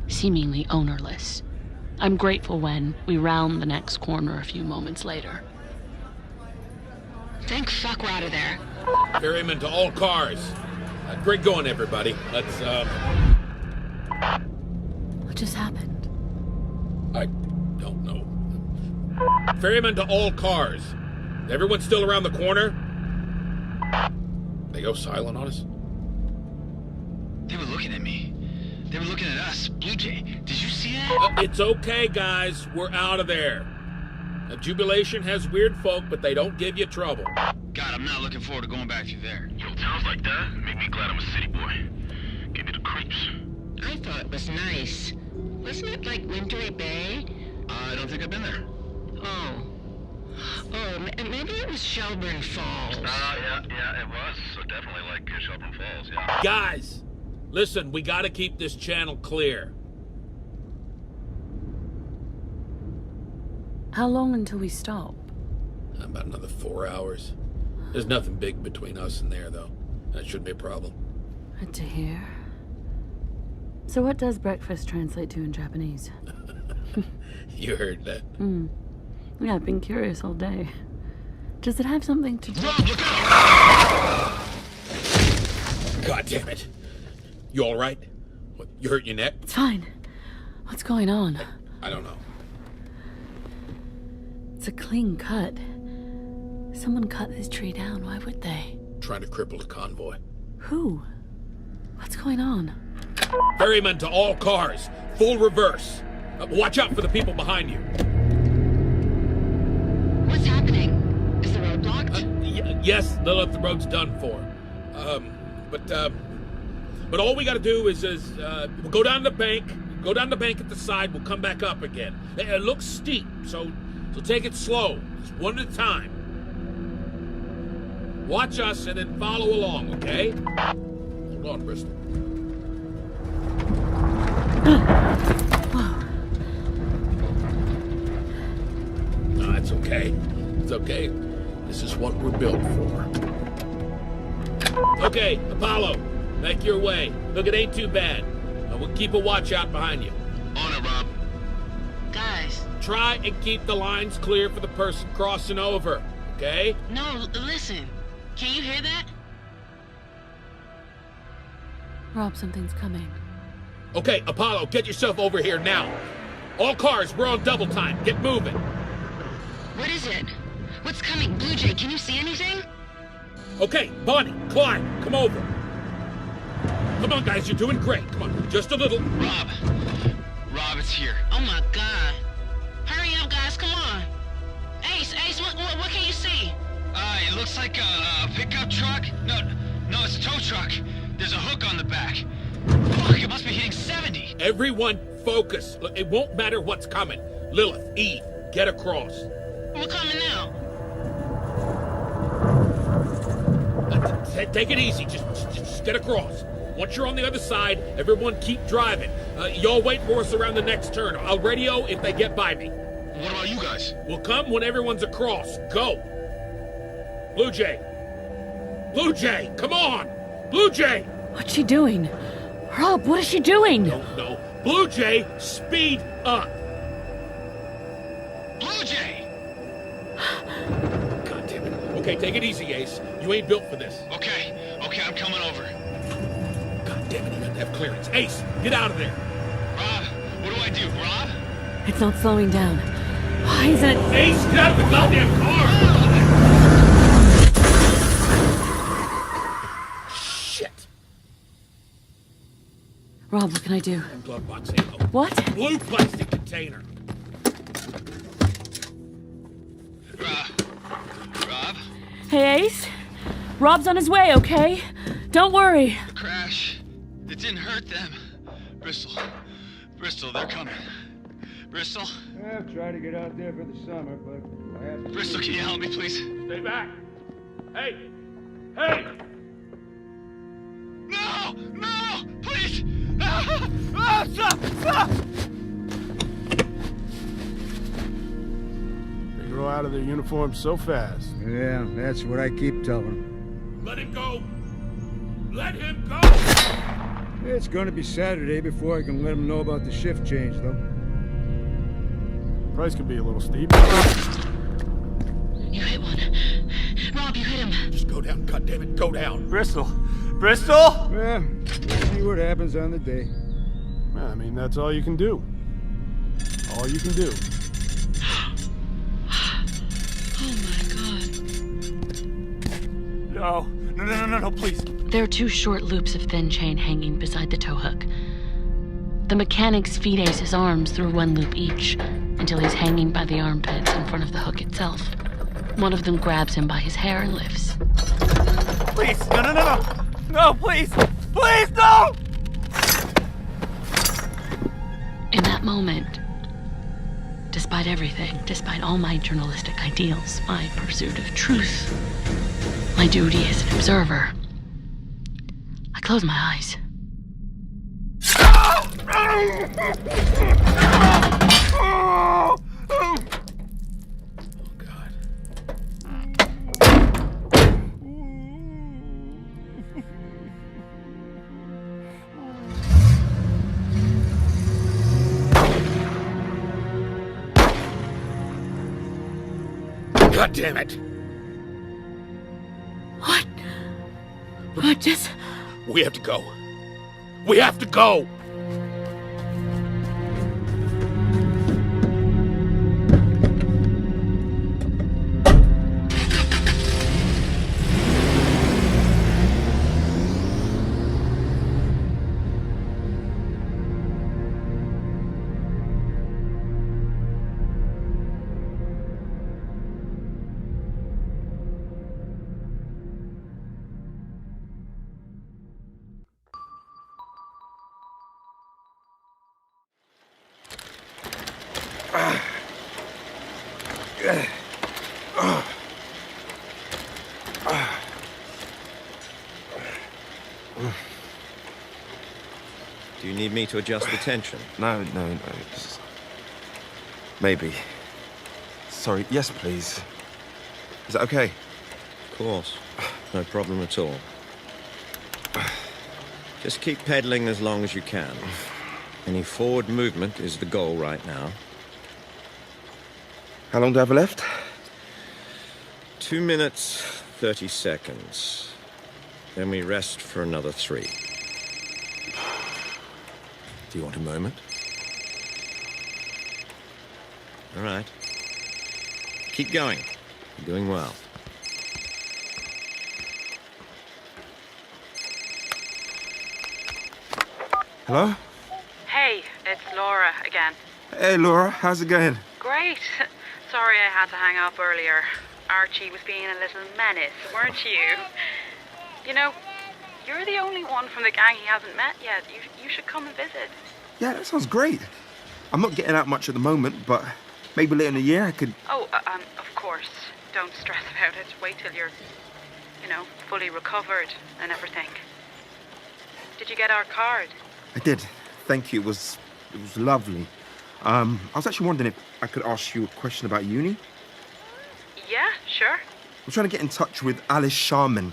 seemingly ownerless. I'm grateful when we round the next corner a few moments later. Thank fuck we're out of there. Ferryman to all cars. Great going, everybody. Let's, What just happened? I don't know. Ferryman to all cars. Everyone still around the corner? They go silent on us? They were looking at me. They were looking at us. Blue Jay, did you see that? It's okay, guys. We're out of there. Jubilation has weird folk, but they don't give you trouble. God, I'm not looking forward to going back through there. Yo, towns like that make me glad I'm a city boy. Give me the creeps. I thought it was nice. Wasn't it like Wintry Bay? I don't think I've been there. Oh. Oh, maybe it was Shelburne Falls. Yeah, it was. So definitely like Shelburne Falls, yeah. Guys, listen, we gotta keep this channel clear. How long until we stop? About another 4 hours. There's nothing big between us and there, though. That shouldn't be a problem. Good to hear. So what does breakfast translate to in Japanese? You heard that. Yeah, I've been curious all day. Does it have something to do... God damn it. You all right? What, you hurt your neck? It's fine. What's going on? I don't know. It's a clean cut. Someone cut this tree down. Why would they? Trying to cripple the convoy. Who? What's going on? Ferryman to all cars. Full reverse. Watch out for the people behind you. What's happening? Is the road blocked? Yes, Lilith, the road's done for. But all we gotta do is we'll go down the bank. Go down the bank at the side. We'll come back up again. It looks steep, so take it slow. Just one at a time. Watch us and then follow along, okay? Hold on, Bristol. No, it's okay. It's okay. This is what we're built for. Okay, Apollo, make your way. Look, it ain't too bad. We'll keep a watch out behind you. On it, Rob. Guys. Try and keep the lines clear for the person crossing over, okay? No, listen. Can you hear that? Rob, something's coming. Okay, Apollo, get yourself over here now. All cars, we're on double time. Get moving. What is it? What's coming? Blue Jay, can you see anything? Okay, Bonnie, Clyde, come over. Come on, guys, you're doing great. Come on, just a little. Rob, it's here. Oh my God. Hurry up, guys, come on. Ace, what can you see? It looks like a pickup truck. No, it's a tow truck. There's a hook on the back. Fuck, it must be hitting 70. Everyone, focus. Look, it won't matter what's coming. Lilith, Eve, get across. We're coming now. Take it easy. Just get across. Once you're on the other side, everyone keep driving. Y'all wait for us around the next turn. I'll radio if they get by me. What about you guys? We'll come when everyone's across. Go. Blue Jay, come on! Blue Jay! What's she doing? Rob, what is she doing? No. Blue Jay, speed up! Blue Jay! God damn it. Okay, take it easy, Ace. You ain't built for this. Okay, I'm coming over. God damn it, you got to have clearance. Ace, get out of there! Rob, what do I do, Rob? It's not slowing down. Why isn't it? Ace, get out of the goddamn car! Shit! Rob, what can I do? Glove box ammo. What? Blue plastic container. Rob? Hey, Ace? Rob's on his way, okay? Don't worry. Crash. It didn't hurt them. Bristol, they're coming. Bristol? I've tried to get out there for the summer, but I have to... Bristol, can you help me, please? Stay back. Hey! Hey! No! No! Please! Ah, stop! Stop! They grow out of their uniforms so fast. Yeah, that's what I keep telling them. Let him go! Let him go! It's gonna be Saturday before I can let them know about the shift change, though. Price could be a little steep. You hit one. Rob, you hit him. Just go down, goddammit, go down. Bristol! Yeah, we'll see what happens on the day. I mean, that's all you can do. All you can do. Oh my God. No, please. There are 2 short loops of thin chain hanging beside the tow hook. The mechanics feed Ace's arms through 1 loop each until he's hanging by the armpits in front of the hook itself. One of them grabs him by his hair and lifts. Please, no. No, please! Please, no! In that moment, despite everything, despite all my journalistic ideals, my pursuit of truth, my duty as an observer, I close my eyes. God damn it! What just... We have to go. We have to go! Do you need me to adjust the tension? No. Maybe. Sorry, yes, please. Is that okay? Of course. No problem at all. Just keep pedaling as long as you can. Any forward movement is the goal right now. How long do I have left? 2 minutes, 30 seconds. Then we rest for another 3. Do you want a moment? All right. Keep going. You're doing well. Hello? Hey, it's Laura again. Hey, Laura. How's it going? Great. Sorry I had to hang up earlier. Archie was being a little menace, weren't you? You know, you're the only one from the gang he hasn't met yet. You should come and visit. Yeah, that sounds great. I'm not getting out much at the moment, but maybe later in the year I could... Oh, of course. Don't stress about it. Wait till you're, fully recovered and everything. Did you get our card? I did. Thank you. It was lovely. I was actually wondering if I could ask you a question about uni. Yeah, sure. I'm trying to get in touch with Alice Sharman.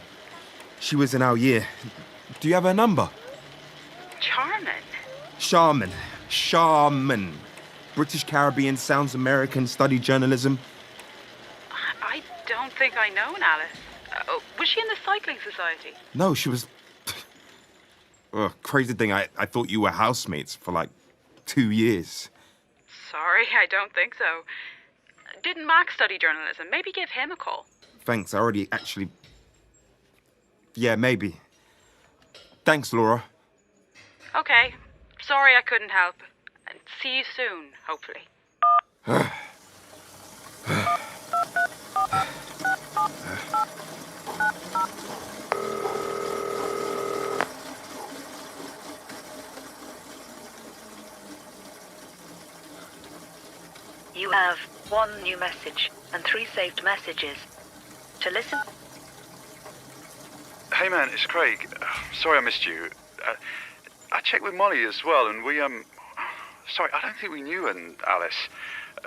She was in our year. Do you have her number? Sharman. British Caribbean, sounds American, studied journalism. I don't think I know an Alice. Was she in the cycling society? No, she was... crazy thing, I thought you were housemates for like 2 years. Sorry, I don't think so. Didn't Max study journalism? Maybe give him a call. Thanks, I already actually... Yeah, maybe. Thanks, Laura. Okay. Sorry I couldn't help. And see you soon, hopefully. You have 1 new message and 3 saved messages. To listen... Hey man, it's Craig. Sorry I missed you. I checked with Molly as well, and we, sorry, I don't think we knew and Alice.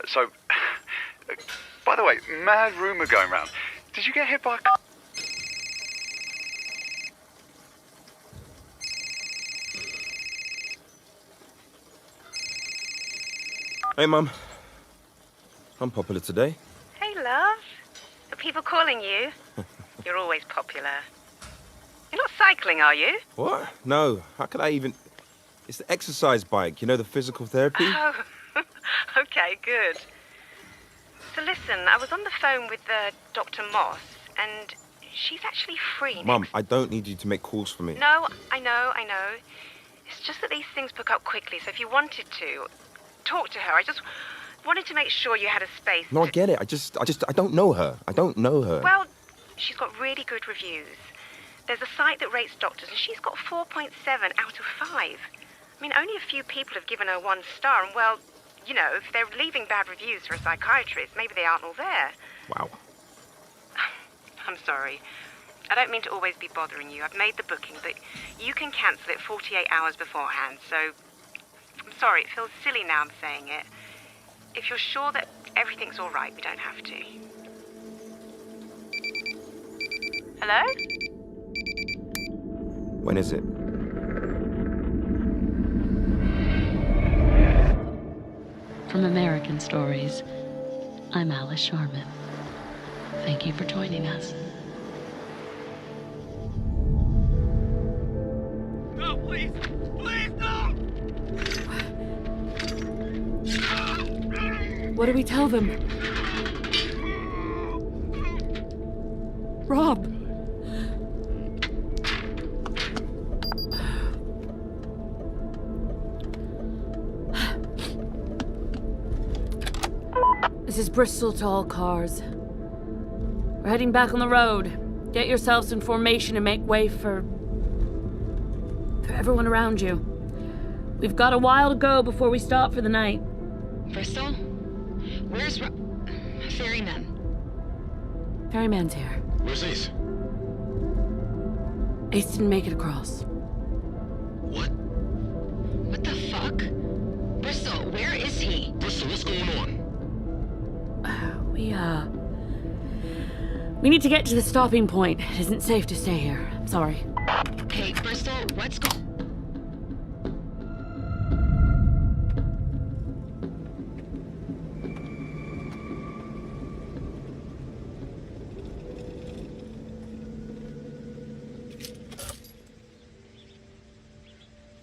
So, by the way, mad rumour going round. Did you get hit by a car? Hey, Mum. I'm popular today. Hey, love. Are people calling you? You're always popular. You're not cycling, are you? What? No. How could I even... It's the exercise bike, you know, the physical therapy? Oh, okay, good. So listen, I was on the phone with Dr. Moss, and she's actually free next... Mum, I don't need you to make calls for me. No, I know. It's just that these things book up quickly, so if you wanted to, talk to her. I just wanted to make sure you had a space. No, I get it. I don't know her. I don't know her. Well, she's got really good reviews. There's a site that rates doctors, and she's got 4.7 out of 5. I mean, only a few people have given her 1 star, and well, you know, if they're leaving bad reviews for a psychiatrist, maybe they aren't all there. Wow. I'm sorry. I don't mean to always be bothering you. I've made the booking, but you can cancel it 48 hours beforehand, so... I'm sorry, it feels silly now I'm saying it. If you're sure that everything's all right, we don't have to. Hello? When is it? From American Stories, I'm Alice Sharman. Thank you for joining us. No, please! Please, no! What do we tell them? Rob! This is Bristol to all cars. We're heading back on the road. Get yourselves in formation and make way for everyone around you. We've got a while to go before we stop for the night. Bristol? Where's Ferryman? Ferryman's here. Where's Ace? Ace didn't make it across. What the fuck? Bristol, where is he? Bristol, what's going on? We need to get to the stopping point. It isn't safe to stay here. I'm sorry. Hey, Bristol, what's going...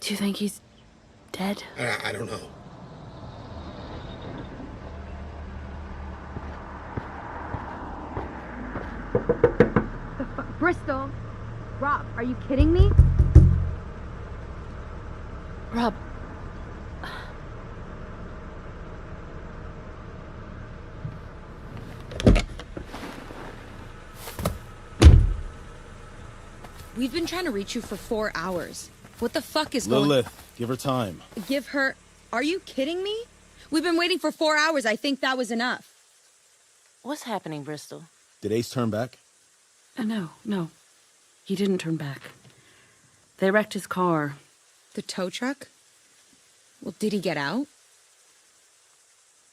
Do you think he's dead? I don't know. Bristol? Rob, are you kidding me? Rob. We've been trying to reach you for 4 hours. What the fuck is going on? Lilith, give her time. Give her... Are you kidding me? We've been waiting for 4 hours. I think that was enough. What's happening, Bristol? Did Ace turn back? No. He didn't turn back. They wrecked his car. The tow truck? Well, did he get out?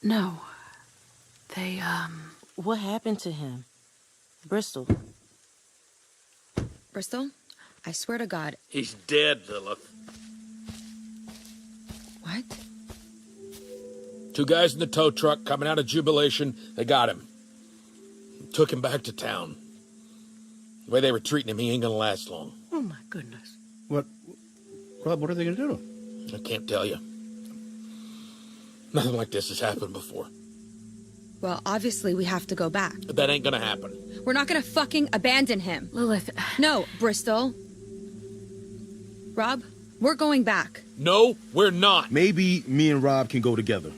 No. They, What happened to him? Bristol. Bristol, I swear to God. He's dead, Lilith. What? 2 guys in the tow truck coming out of Jubilation. They got him. Took him back to town. The way they were treating him, he ain't gonna last long. Oh, my goodness. What? Rob, what are they gonna do to him? I can't tell you. Nothing like this has happened before. Well, obviously we have to go back. But that ain't gonna happen. We're not gonna fucking abandon him. Lilith. No, Bristol. Rob, we're going back. No, we're not. Maybe me and Rob can go together.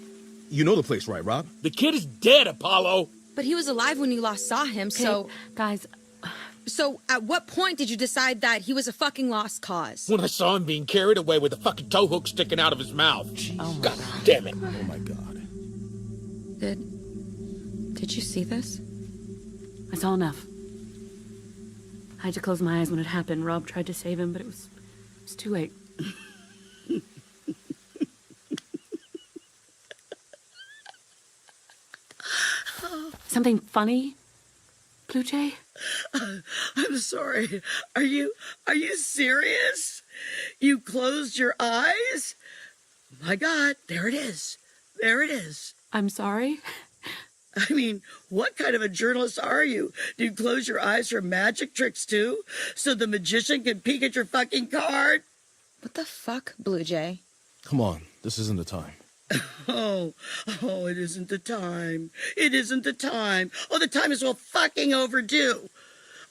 You know the place, right, Rob? The kid is dead, Apollo. But he was alive when you last saw him, so... Guys... So, at what point did you decide that he was a fucking lost cause? When I saw him being carried away with a fucking tow hook sticking out of his mouth. Oh my God damn it. Oh my God. Did you see this? I saw enough. I had to close my eyes when it happened. Rob tried to save him, but it was too late. Something funny, Blue Jay? I'm sorry. Are you serious? You closed your eyes? My God, there it is. There it is. I'm sorry? I mean, what kind of a journalist are you? Do you close your eyes for magic tricks too? So the magician can peek at your fucking card? What the fuck, Blue Jay? Come on, this isn't the time. Oh, it isn't the time. It isn't the time. Oh, the time is well fucking overdue.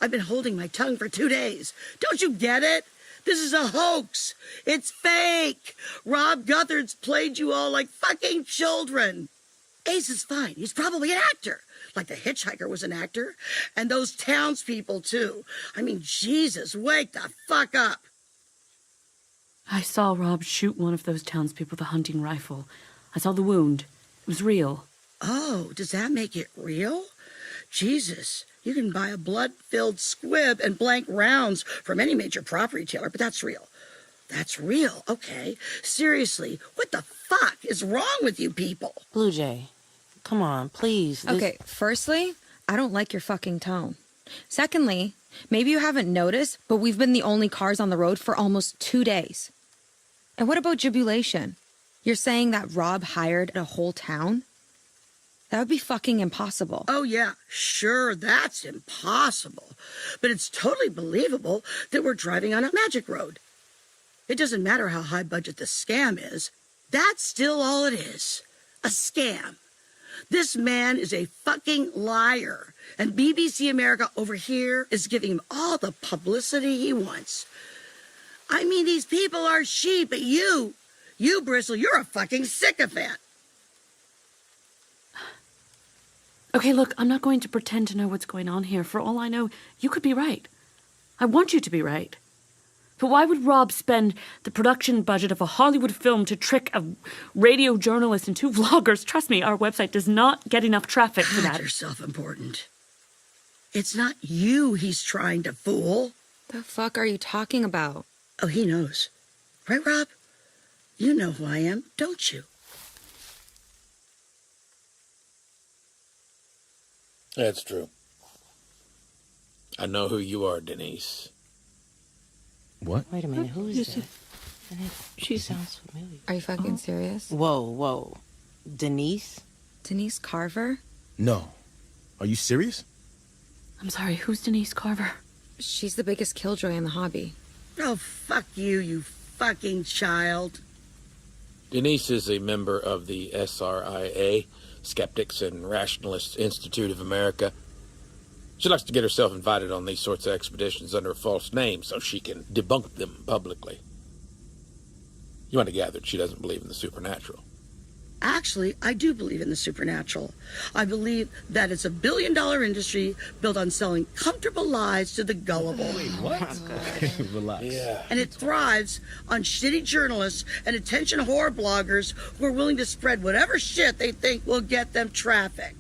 I've been holding my tongue for 2 days. Don't you get it? This is a hoax. It's fake. Rob Guthard's played you all like fucking children. Ace is fine. He's probably an actor. Like the Hitchhiker was an actor. And those townspeople, too. I mean, Jesus, wake the fuck up. I saw Rob shoot one of those townspeople with a hunting rifle. I saw the wound. It was real. Oh, does that make it real? Jesus, you can buy a blood-filled squib and blank rounds from any major prop retailer, but that's real. That's real, okay. Seriously, what the fuck is wrong with you people? Blue Jay, come on, please. Okay, firstly, I don't like your fucking tone. Secondly, maybe you haven't noticed, but we've been the only cars on the road for almost 2 days. And what about Jubilation? You're saying that Rob hired a whole town? That would be fucking impossible. Oh, yeah, sure, that's impossible. But it's totally believable that we're driving on a magic road. It doesn't matter how high budget the scam is. That's still all it is. A scam. This man is a fucking liar. And BBC America over here is giving him all the publicity he wants. I mean, these people are sheep, but you, Bristle, you're a fucking sycophant. Okay, look, I'm not going to pretend to know what's going on here. For all I know, you could be right. I want you to be right. But why would Rob spend the production budget of a Hollywood film to trick a radio journalist and 2 vloggers? Trust me, our website does not get enough traffic for that. You're self-important. It's not you he's trying to fool. The fuck are you talking about? Oh, he knows. Right, Rob? You know who I am, don't you? That's true. I know who you are, Denise. What? Wait a minute, who is that? She sounds familiar. Are you fucking serious? Whoa. Denise? Denise Carver? No. Are you serious? I'm sorry, who's Denise Carver? She's the biggest killjoy in the hobby. Oh, fuck you, you fucking child. Denise is a member of the SRIA, Skeptics and Rationalists Institute of America. She likes to get herself invited on these sorts of expeditions under a false name so she can debunk them publicly. You might have gathered she doesn't believe in the supernatural. Actually, I do believe in the supernatural. I believe that it's a billion-dollar industry built on selling comfortable lies to the gullible. Wait, what? Relax. Yeah. And it thrives on shitty journalists and attention whore bloggers who are willing to spread whatever shit they think will get them traffic.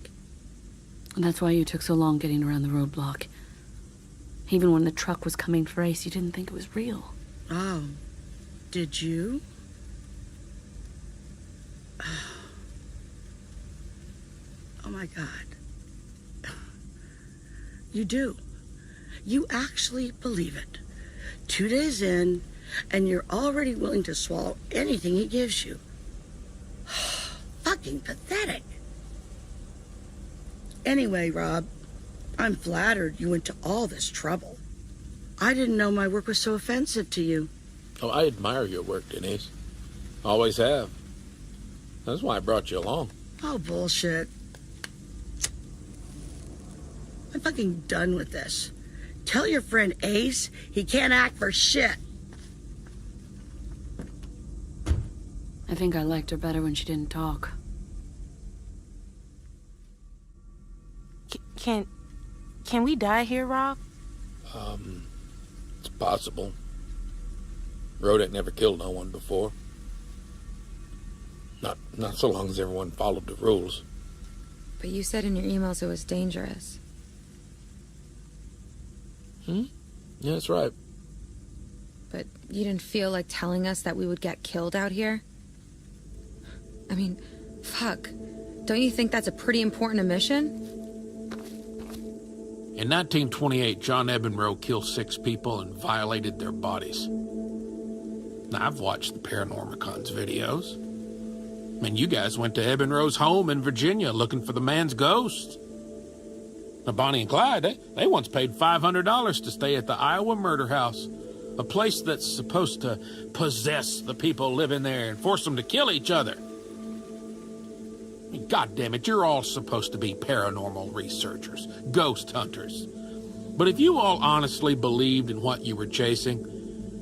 And that's why you took so long getting around the roadblock. Even when the truck was coming for Ace, you didn't think it was real. Oh, did you? Oh my God. You do. You actually believe it. 2 days in, and you're already willing to swallow anything he gives you. Fucking pathetic. Anyway, Rob, I'm flattered you went to all this trouble. I didn't know my work was so offensive to you. Oh, I admire your work, Denise. Always have. That's why I brought you along. Oh, bullshit. I'm fucking done with this. Tell your friend Ace he can't act for shit. I think I liked her better when she didn't talk. Can we die here, Rob? It's possible. Road ain't never killed no one before. Not so long as everyone followed the rules. But you said in your emails it was dangerous. Yeah, that's right. But you didn't feel like telling us that we would get killed out here? I mean, fuck. Don't you think that's a pretty important omission? In 1928, John Ebenroe killed 6 people and violated their bodies. Now, I've watched the Paranormicons videos. I mean, you guys went to Ebenroe's home in Virginia looking for the man's ghost. Now, Bonnie and Clyde, they once paid $500 to stay at the Iowa Murder House, a place that's supposed to possess the people living there and force them to kill each other. I mean, God damn it, you're all supposed to be paranormal researchers, ghost hunters. But if you all honestly believed in what you were chasing,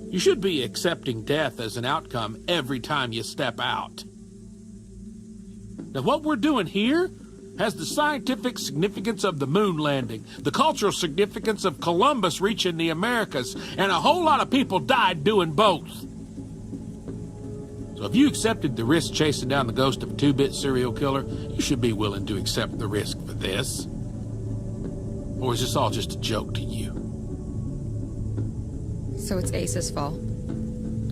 you should be accepting death as an outcome every time you step out. Now, what we're doing here has the scientific significance of the moon landing, the cultural significance of Columbus reaching the Americas, and a whole lot of people died doing both. So if you accepted the risk chasing down the ghost of a 2-bit serial killer, you should be willing to accept the risk for this. Or is this all just a joke to you? So it's Ace's fault.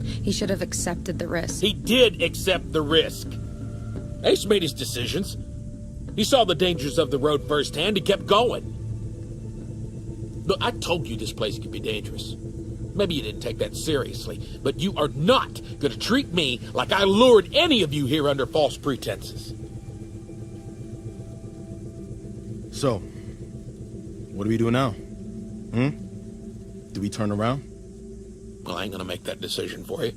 He should have accepted the risk. He did accept the risk. Ace made his decisions. He saw the dangers of the road firsthand. He kept going. Look, I told you this place could be dangerous. Maybe you didn't take that seriously, but you are not going to treat me like I lured any of you here under false pretenses. So, what do we do now? Do we turn around? Well, I ain't going to make that decision for you.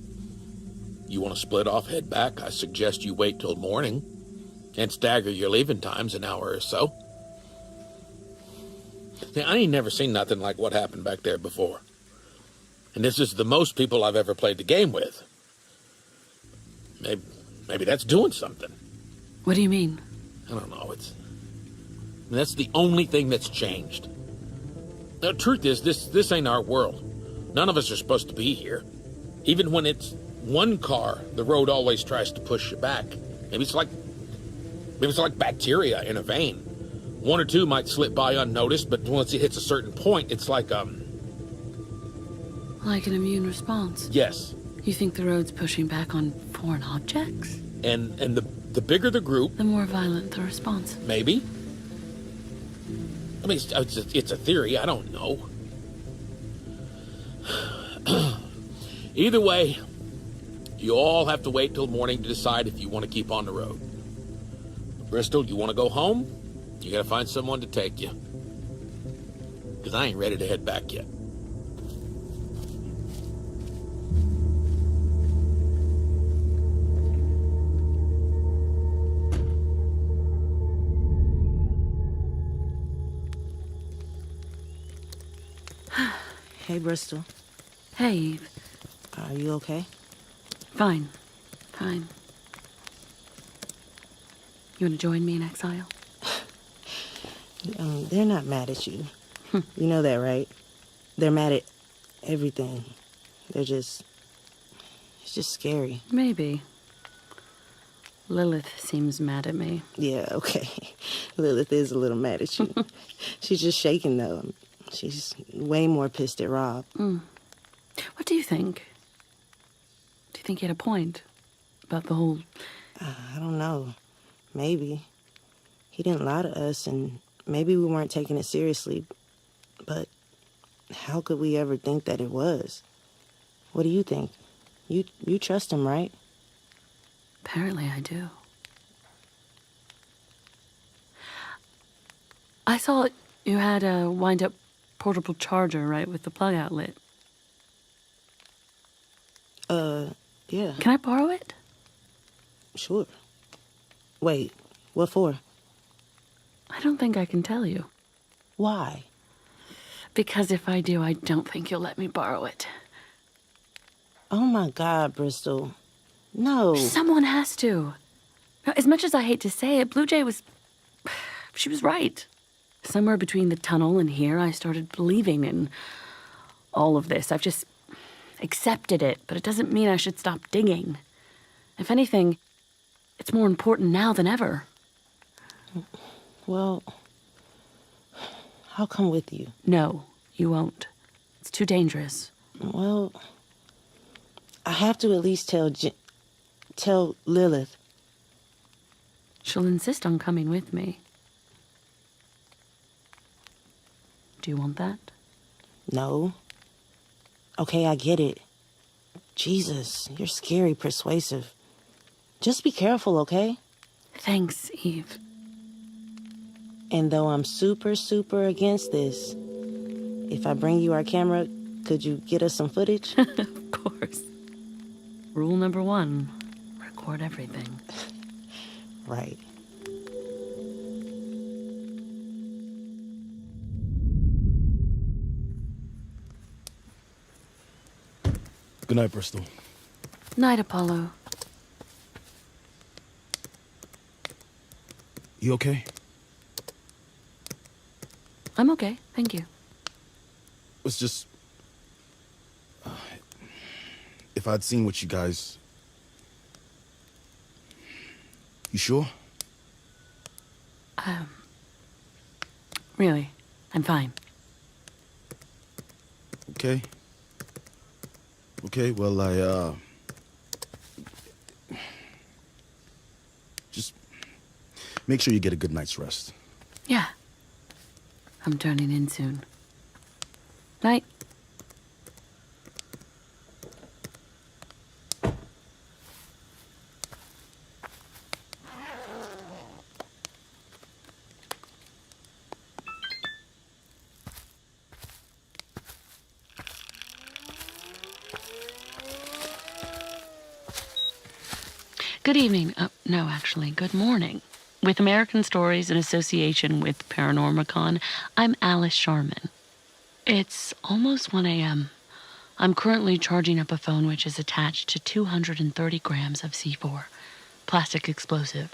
You want to split off, head back? I suggest you wait till morning and stagger your leaving times an hour or so. See, I ain't never seen nothing like what happened back there before. And this is the most people I've ever played the game with. Maybe that's doing something. What do you mean? I don't know. That's the only thing that's changed. The truth is, this ain't our world. None of us are supposed to be here. Even when it's one car, the road always tries to push you back. Maybe it's like bacteria in a vein. One or two might slip by unnoticed, but once it hits a certain point, it's like Like an immune response? Yes. You think the road's pushing back on foreign objects? And the bigger the group... The more violent the response. Maybe. I mean, it's a theory. I don't know. Either way, you all have to wait till morning to decide if you want to keep on the road. Bristol, you want to go home? You got to find someone to take you. Because I ain't ready to head back yet. Hey, Bristol. Hey, Eve. Are you okay? Fine. You want to join me in exile? They're not mad at you. You know that, right? They're mad at everything. It's just scary. Maybe. Lilith seems mad at me. Yeah, okay. Lilith is a little mad at you. She's just shaking, though. She's way more pissed at Rob. What do you think? Do you think he had a point about the whole... I don't know. Maybe. He didn't lie to us, and maybe we weren't taking it seriously. But how could we ever think that it was? What do you think? You trust him, right? Apparently I do. I saw you had a wind-up portable charger, right, with the plug outlet. Yeah. Can I borrow it? Sure. Wait, what for? I don't think I can tell you. Why? Because if I do, I don't think you'll let me borrow it. Oh my God, Bristol. No. Someone has to. As much as I hate to say it, Blue Jay was... She was right. Somewhere between the tunnel and here, I started believing in all of this. I've just accepted it, but it doesn't mean I should stop digging. If anything, it's more important now than ever. Well, I'll come with you. No, you won't. It's too dangerous. Well, I have to at least tell Lilith. She'll insist on coming with me. Do you want that? No. Okay, I get it. Jesus, you're scary persuasive. Just be careful, okay? Thanks, Eve. And though I'm super, super against this, if I bring you our camera, could you get us some footage? Of course. Rule number 1, record everything. Right. Good night, Bristol. Night, Apollo. You okay? I'm okay, thank you. It's just... if I'd seen what you guys... You sure? Really, I'm fine. Okay. Okay, well, just make sure you get a good night's rest. Yeah. I'm turning in soon. Night. Good evening. No, actually, good morning. With American Stories in association with Paranormicon, I'm Alice Sharman. It's almost 1 a.m. I'm currently charging up a phone which is attached to 230 grams of C4, plastic explosive.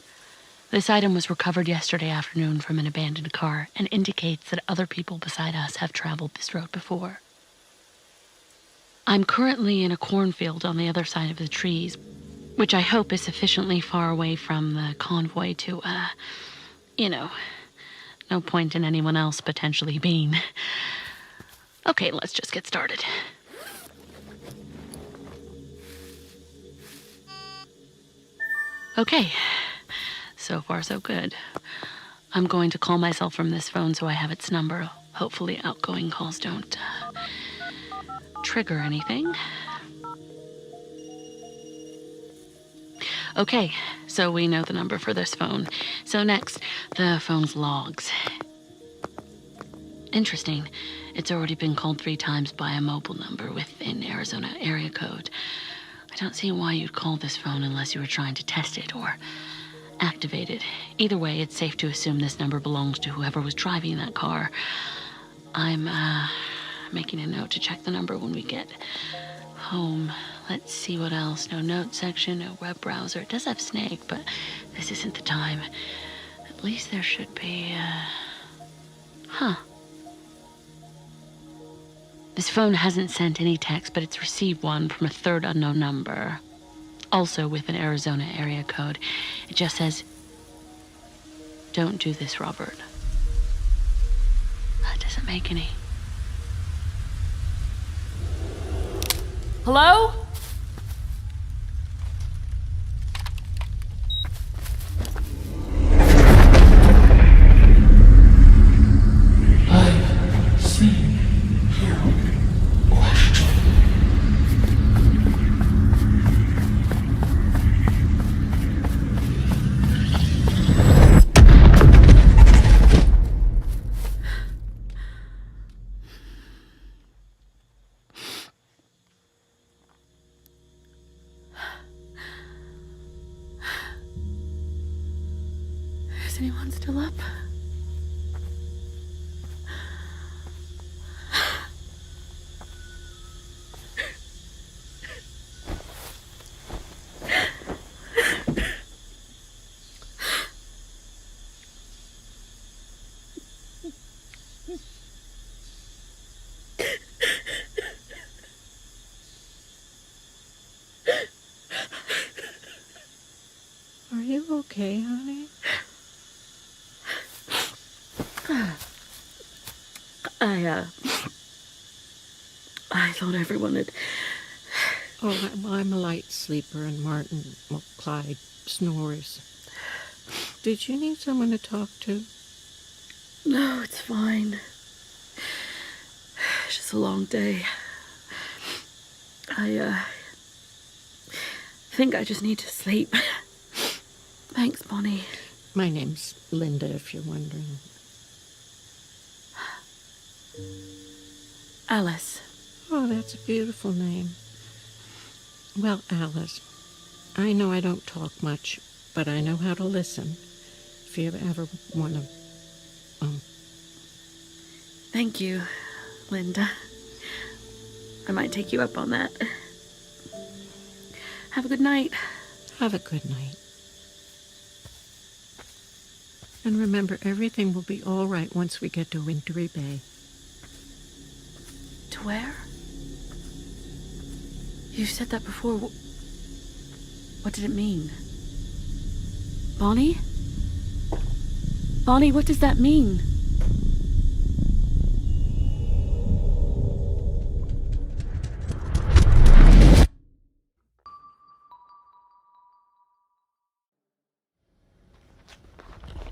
This item was recovered yesterday afternoon from an abandoned car and indicates that other people beside us have traveled this road before. I'm currently in a cornfield on the other side of the trees, which I hope is sufficiently far away from the convoy to, no point in anyone else potentially being. Okay, let's just get started. Okay, so far so good. I'm going to call myself from this phone so I have its number. Hopefully outgoing calls don't trigger anything. Okay, so we know the number for this phone. So next, the phone's logs. Interesting. It's already been called 3 times by a mobile number within Arizona area code. I don't see why you'd call this phone unless you were trying to test it or activate it. Either way, it's safe to assume this number belongs to whoever was driving that car. I'm making a note to check the number when we get home. Let's see what else. No note section, no web browser. It does have Snake, but this isn't the time. At least there should be, This phone hasn't sent any text, but it's received one from a 3rd unknown number. Also with an Arizona area code. It just says, "Don't do this, Robert." That doesn't make any. Hello? Is anyone still up? Are you okay, honey? I thought everyone had... Oh, I'm a light sleeper, and Martin, well, Clyde, snores. Did you need someone to talk to? No, it's fine. It's just a long day. I think I just need to sleep. Thanks, Bonnie. My name's Linda, if you're wondering. Alice. Oh, that's a beautiful name. Well, Alice, I know I don't talk much, but I know how to listen. If you ever want to... Thank you, Linda. I might take you up on that. Have a good night. Have a good night. And remember, everything will be all right once we get to Wintry Bay. To where? You said that before. What did it mean? Bonnie? Bonnie, what does that mean?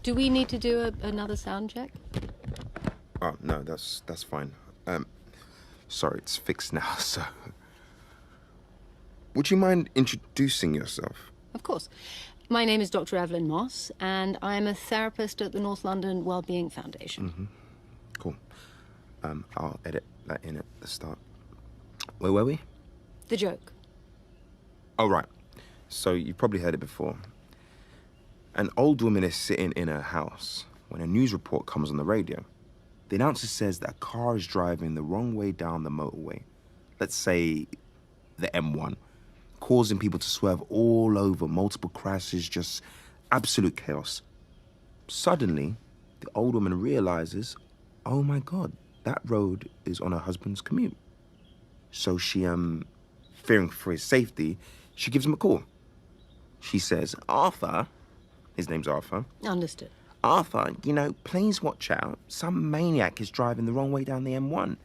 Do we need to do another sound check? Oh, no, that's fine. Sorry, it's fixed now, so... Would you mind introducing yourself? Of course. My name is Dr. Evelyn Moss, and I'm a therapist at the North London Wellbeing Foundation. Mm-hmm. Cool. I'll edit that in at the start. Where were we? The joke. Oh, right. So you've probably heard it before. An old woman is sitting in her house when a news report comes on the radio. The announcer says that a car is driving the wrong way down the motorway. Let's say the M1, causing people to swerve all over, multiple crashes, just absolute chaos. Suddenly, the old woman realizes, oh my God, that road is on her husband's commute. So she, fearing for his safety, she gives him a call. She says, Arthur, his name's Arthur. Understood. Arthur, please watch out. Some maniac is driving the wrong way down the M1.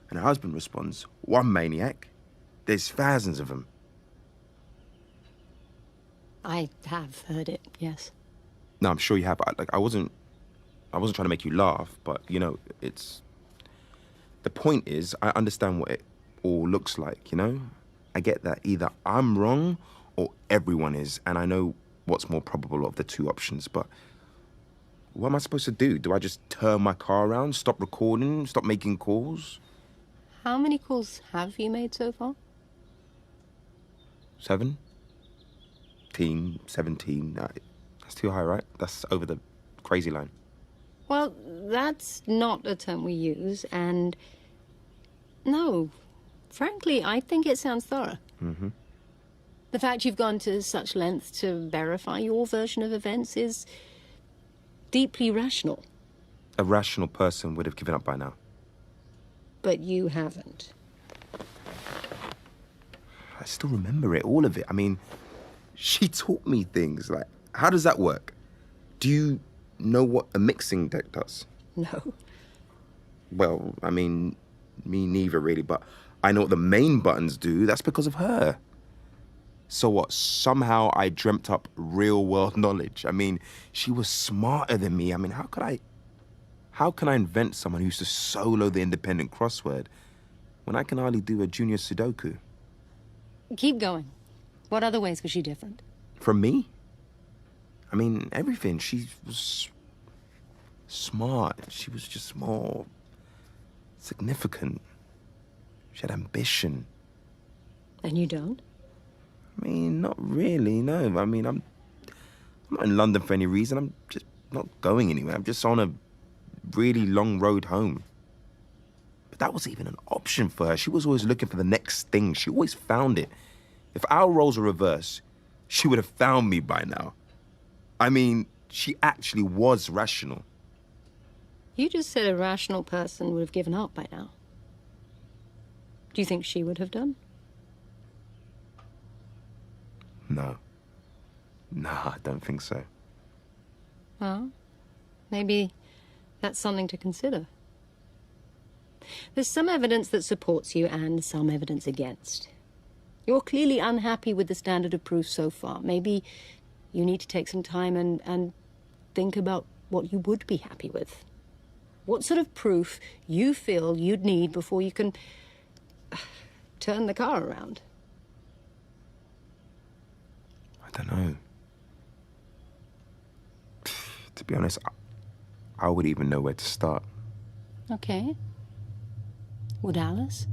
And her husband responds, one maniac? There's thousands of them. I have heard it, yes. No, I'm sure you have. I wasn't trying to make you laugh, but, it's... The point is, I understand what it all looks like, I get that either I'm wrong or everyone is, and I know what's more probable of the two options, but what am I supposed to do? Do I just turn my car around, stop recording, stop making calls? How many calls have you made so far? 17. That's too high, right? That's over the crazy line. Well, that's not a term we use, and no, frankly, I think it sounds thorough. Mm-hmm. The fact you've gone to such lengths to verify your version of events is deeply rational. A rational person would have given up by now. But you haven't. I still remember it, all of it. I mean, she taught me things. Like, how does that work? Do you know what a mixing deck does? No. Well, I mean, me neither, really, but I know what the main buttons do. That's because of her. So what? Somehow I dreamt up real-world knowledge. I mean, she was smarter than me. I mean, how can I invent someone who used to solo the independent crossword when I can hardly do a junior Sudoku? Keep going. What other ways was she different? From me? I mean, everything. She was smart. She was just more significant. She had ambition. And you don't? I mean, not really, no. I mean, I'm not in London for any reason. I'm just not going anywhere. I'm just on a really long road home. But that wasn't even an option for her. She was always looking for the next thing. She always found it. If our roles were reversed, she would have found me by now. I mean, she actually was rational. You just said a rational person would have given up by now. Do you think she would have done? No. No, I don't think so. Well, maybe That's something to consider. There's some evidence that supports you and some evidence against. You're clearly unhappy with the standard of proof so far. Maybe you need to take some time and think about what you would be happy with. What sort of proof you feel you'd need before you can turn the car around? I don't know. To be honest, I wouldn't even know where to start. Okay. Would Alice?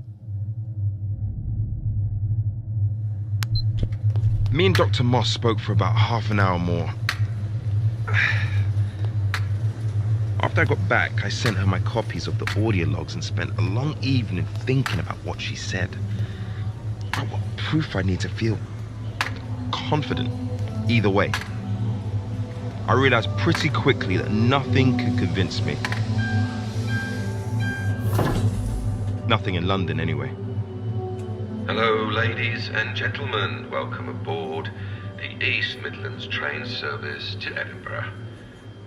Me and Dr. Moss spoke for about half an hour more. After I got back, I sent her my copies of the audio logs and spent a long evening thinking about what she said. About what proof I need to feel confident either way. I realized pretty quickly that nothing could convince me. Nothing in London, anyway. Hello, ladies and gentlemen. Welcome aboard the East Midlands train service to Edinburgh.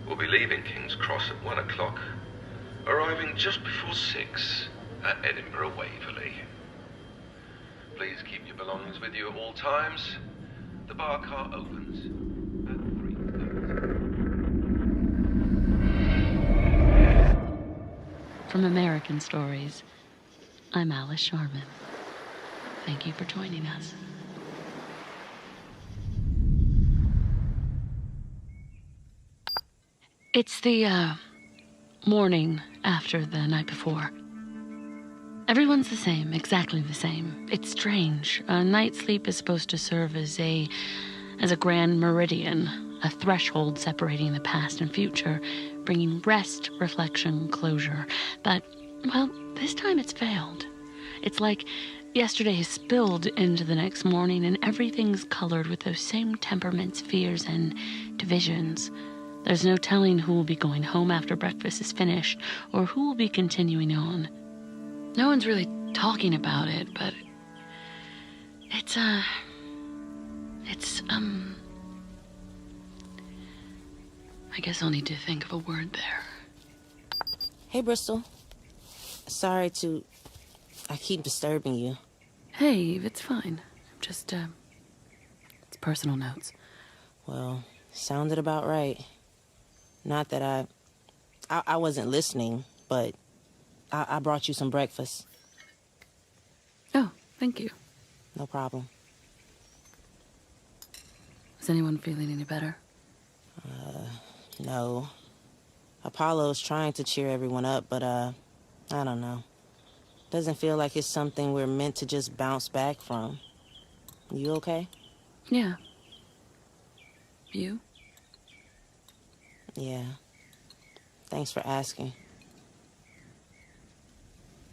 We'll be leaving King's Cross at 1 o'clock, arriving just before 6 at Edinburgh Waverley. Please keep your belongings with you at all times. The bar car opens at 3:30. From American Stories, I'm Alice Sharman. Thank you for joining us. It's the, morning after the night before. Everyone's the same, exactly the same. It's strange. A night's sleep is supposed to serve as a grand meridian, a threshold separating the past and future, bringing rest, reflection, closure. But, well, this time it's failed. It's like yesterday has spilled into the next morning and everything's colored with those same temperaments, fears, and divisions. There's no telling who will be going home after breakfast is finished or who will be continuing on. No one's really talking about it, but I guess I'll need to think of a word there. Hey, Bristol. Sorry I keep disturbing you. Hey, Eve, it's fine. Just, it's personal notes. Well, sounded about right. Not that I wasn't listening, but I brought you some breakfast. Oh, thank you. No problem. Is anyone feeling any better? No. Apollo's trying to cheer everyone up, but, I don't know. Doesn't feel like it's something we're meant to just bounce back from. You okay? Yeah. You? Yeah. Thanks for asking.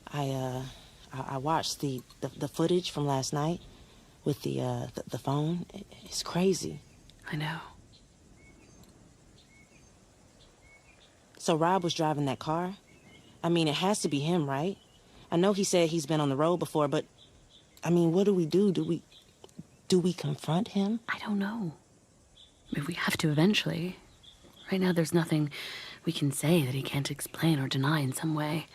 I watched the footage from last night with the phone. It's crazy. I know. So Rob was driving that car? I mean, it has to be him, right? I know he said he's been on the road before, but I mean, what do we do? Do we confront him? I don't know. If we have to eventually. Right now, there's nothing we can say that he can't explain or deny in some way.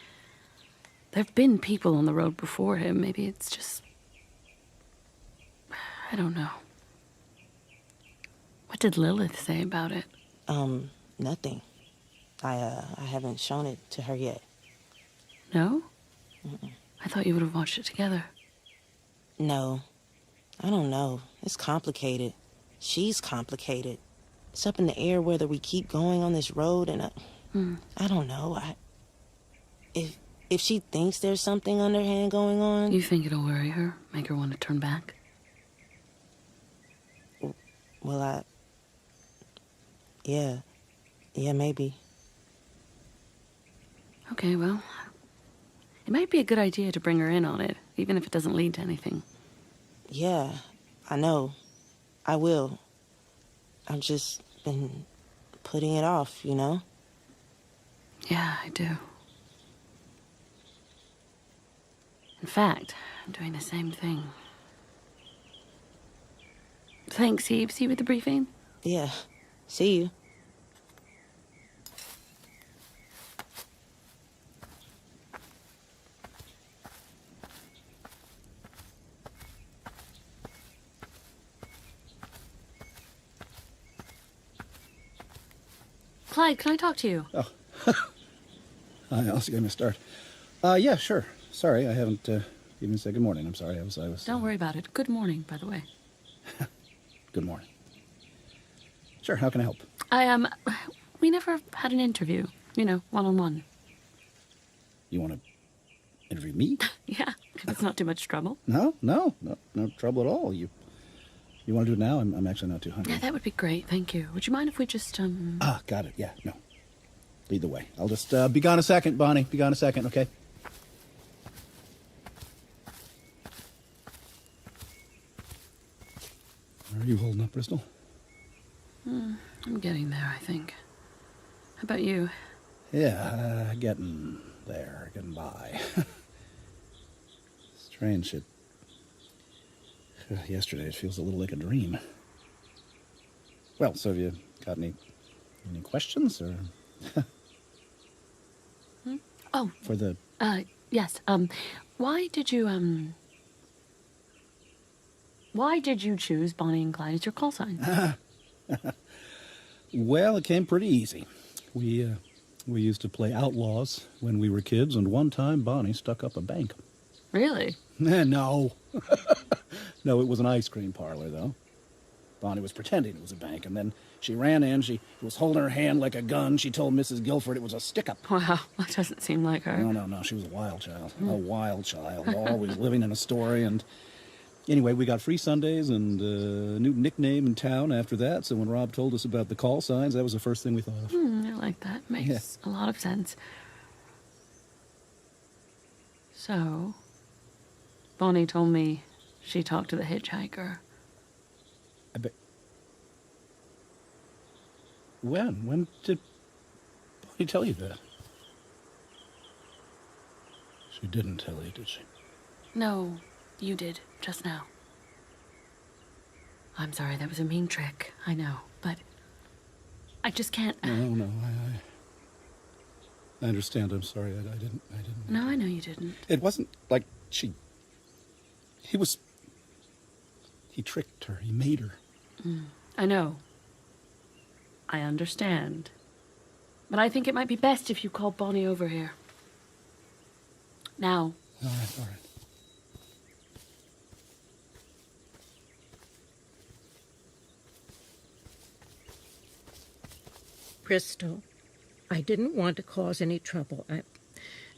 There have been people on the road before him. Maybe it's just... I don't know. What did Lilith say about it? Nothing. I haven't shown it to her yet. No? Mm-mm. I thought you would have watched it together. No. I don't know. It's complicated. She's complicated. It's up in the air whether we keep going on this road, and I don't know. If she thinks there's something underhand going on... You think it'll worry her? Make her want to turn back? Well, Yeah, maybe. Okay, well... It might be a good idea to bring her in on it, even if it doesn't lead to anything. Yeah, I know. I will. I've just been putting it off, you know? Yeah, I do. In fact, I'm doing the same thing. Thanks, Eve. See you at the briefing? Yeah. See you. Clyde, can I talk to you? Oh. Hi, Alice, you gave me a start. Yeah, sure. Sorry, I haven't even said good morning. I'm sorry, I was... Don't worry about it. Good morning, by the way. Good morning. Sure, how can I help? We never had an interview. You know, one-on-one. You want to interview me? Yeah, if it's not too much trouble. No trouble at all. You want to do it now? I'm actually not too hungry. Yeah, that would be great, thank you. Would you mind if we just, Ah, got it, yeah, no. Lead the way. I'll just, be gone a second, Bonnie. Be gone a second, okay? Are you holding up, Bristol? I'm getting there, I think. How about you? Yeah, getting there, getting by. Strange shit. Yesterday it feels a little like a dream. Well, so have you got any questions, or? Oh. For the... Yes, why did you choose Bonnie and Clyde as your call signs? Well, it came pretty easy. We used to play outlaws when we were kids, and one time Bonnie stuck up a bank. Really? No. No, it was an ice cream parlor, though. Bonnie was pretending it was a bank, and then she ran in. She was holding her hand like a gun. She told Mrs. Guilford it was a stick-up. Wow, that doesn't seem like her. No. She was a wild child. A wild child. Always living in a story, and... Anyway, we got free Sundays and a new nickname in town after that, so when Rob told us about the call signs, that was the first thing we thought of. I like that. Makes a lot of sense. So, Bonnie told me she talked to the hitchhiker. I bet... When? When did Bonnie tell you that? She didn't tell you, did she? No, you did, just now. I'm sorry, that was a mean trick, I know, but I just can't... No, I understand, I'm sorry, I didn't... No, I know you didn't. It wasn't like he tricked her, he made her. I know. I understand. But I think it might be best if you call Bonnie over here. Now. All right. Bristol, I didn't want to cause any trouble.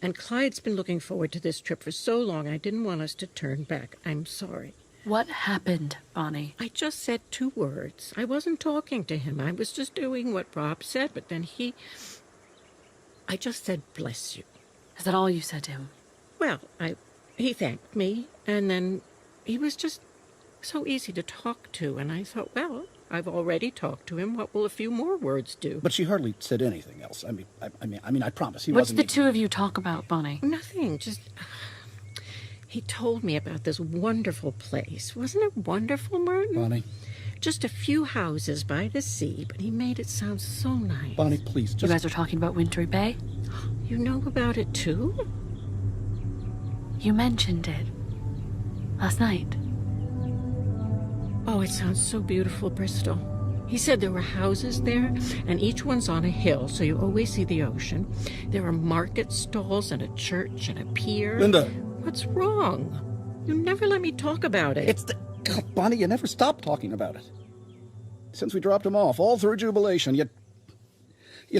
And Clyde's been looking forward to this trip for so long, I didn't want us to turn back. I'm sorry. What happened, Bonnie? I just said 2 words. I wasn't talking to him. I was just doing what Rob said, but then I just said, bless you. Is that all you said to him? Well, he thanked me, and then he was just so easy to talk to, and I thought, well, I've already talked to him. What will a few more words do? But she hardly said anything else. I mean, I promise he What's wasn't... the two of you talk about, Bonnie? Nothing, just... He told me about this wonderful place. Wasn't it wonderful, Martin? Bonnie. Just a few houses by the sea, but he made it sound so nice. Bonnie, please, just... You guys are talking about Wintry Bay? You know about it, too? You mentioned it. Last night. Oh, it sounds so beautiful, Bristol. He said there were houses there, and each one's on a hill, so you always see the ocean. There are market stalls and a church and a pier. Linda! What's wrong? You never let me talk about it. It's the... Oh, Bonnie, you never stopped talking about it. Since we dropped him off, all through Jubilation, you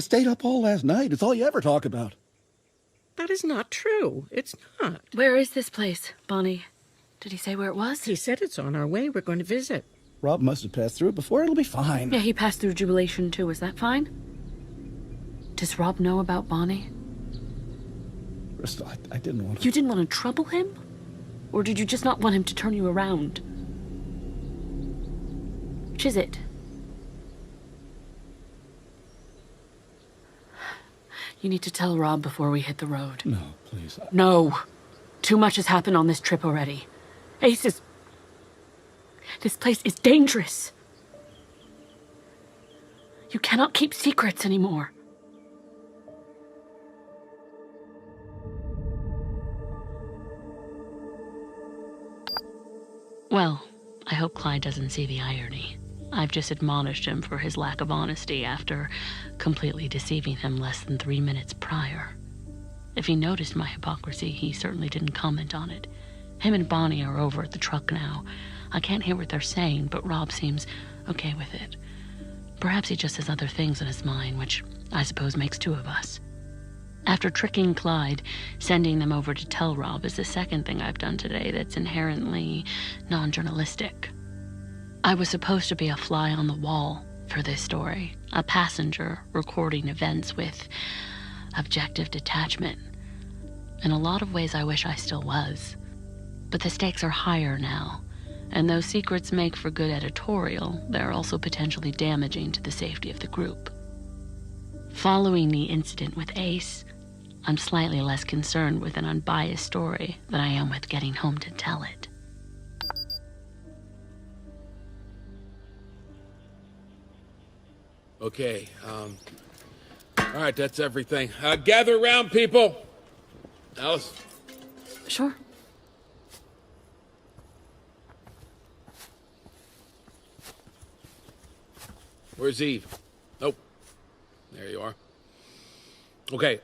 stayed up all last night. It's all you ever talk about. That is not true. It's not. Where is this place, Bonnie? Did he say where it was? He said it's on our way. We're going to visit. Rob must have passed through it before. It'll be fine. Yeah, he passed through Jubilation, too. Is that fine? Does Rob know about Bonnie? Bristol, I didn't want to... You didn't want to trouble him? Or did you just not want him to turn you around? Which is it? You need to tell Rob before we hit the road. No, please. No. Too much has happened on this trip already. Ace is... This place is dangerous. You cannot keep secrets anymore. Well, I hope Clyde doesn't see the irony. I've just admonished him for his lack of honesty after completely deceiving him less than 3 minutes prior. If he noticed my hypocrisy, he certainly didn't comment on it. Him and Bonnie are over at the truck now. I can't hear what they're saying, but Rob seems okay with it. Perhaps he just has other things in his mind, which I suppose makes two of us. After tricking Clyde, sending them over to tell Rob is the second thing I've done today that's inherently non-journalistic. I was supposed to be a fly on the wall for this story, a passenger recording events with objective detachment. In a lot of ways, I wish I still was. But the stakes are higher now, and though secrets make for good editorial, they're also potentially damaging to the safety of the group. Following the incident with Ace, I'm slightly less concerned with an unbiased story than I am with getting home to tell it. Okay, all right, that's everything. Gather around, people. Alice. Sure. Where's Eve? Nope. There you are. Okay,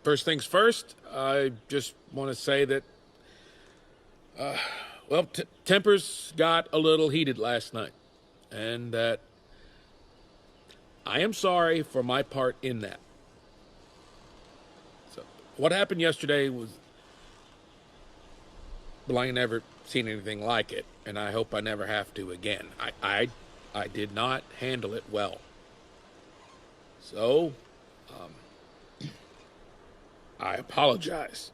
first things first, I just want to say that, tempers got a little heated last night, and that I am sorry for my part in that. So, what happened yesterday was, well, I ain't never seen anything like it, and I hope I never have to again. I did not handle it well. So, I apologize.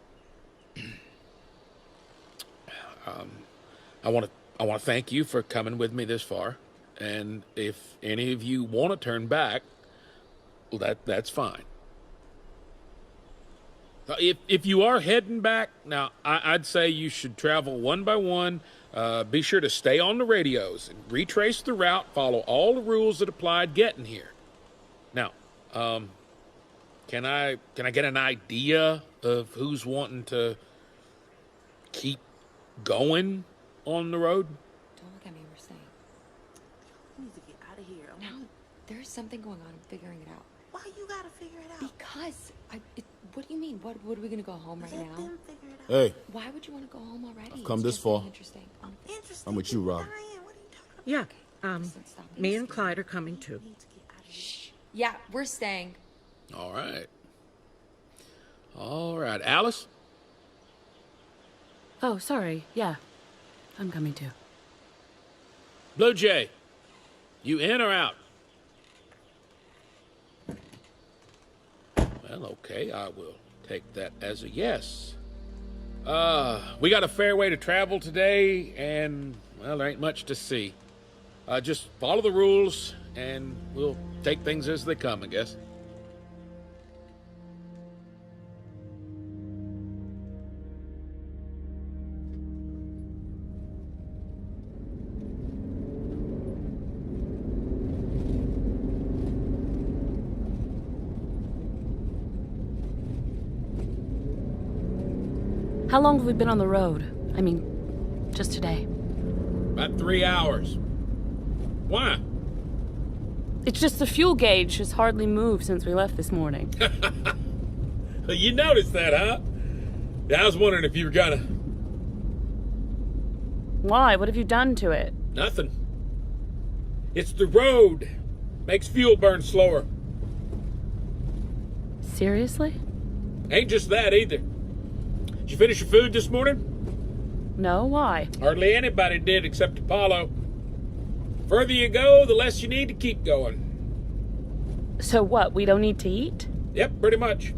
I want to thank you for coming with me this far, and if any of you want to turn back, well, that's fine. If you are heading back, now I'd say you should travel one by one. Be sure to stay on the radios and retrace the route. Follow all the rules that applied getting here. Now, can I get an idea of who's wanting to keep going on the road? Don't look at me, we're staying. We need to get out of here. No, there's something going on. I'm figuring it out. Why you gotta figure it out? Because what do you mean? What are we gonna go home right now? Them figure it out. Hey, Why would you want to go home already? I've come It's this just far. getting Interesting. I'm with you, Rob. Yeah, me and Clyde are coming too. Yeah, we're staying. All right. Alice? Oh, sorry. Yeah, I'm coming too. Blue Jay, you in or out? Well, okay, I will take that as a yes. We got a fair way to travel today, and, well, there ain't much to see. Just follow the rules, and we'll take things as they come, I guess. How long have we been on the road? I mean, just today. About 3 hours. Why? It's just the fuel gauge has hardly moved since we left this morning. You noticed that, huh? Yeah, I was wondering if you were gonna... Why? What have you done to it? Nothing. It's the road. Makes fuel burn slower. Seriously? Ain't just that, either. Did you finish your food this morning? No, why? Hardly anybody did except Apollo. Further you go, the less you need to keep going. So what, we don't need to eat? Yep, pretty much.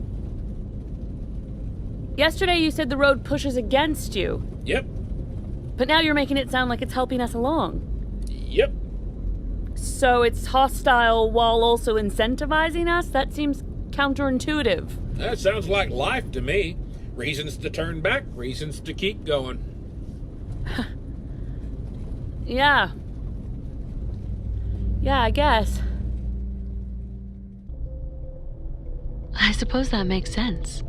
Yesterday you said the road pushes against you. Yep. But now you're making it sound like it's helping us along. Yep. So it's hostile while also incentivizing us? That seems counterintuitive. That sounds like life to me. Reasons to turn back, reasons to keep going. Yeah. Yeah, I guess. I suppose that makes sense.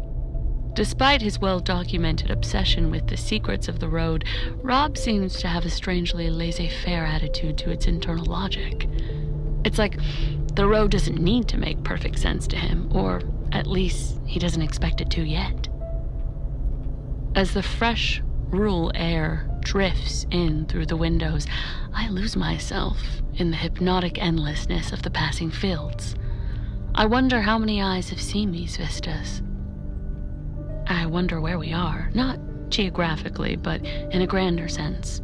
Despite his well-documented obsession with the secrets of the road, Rob seems to have a strangely laissez-faire attitude to its internal logic. It's like the road doesn't need to make perfect sense to him, or at least he doesn't expect it to yet. As the fresh, rural air drifts in through the windows, I lose myself in the hypnotic endlessness of the passing fields. I wonder how many eyes have seen these vistas. I wonder where we are, not geographically, but in a grander sense.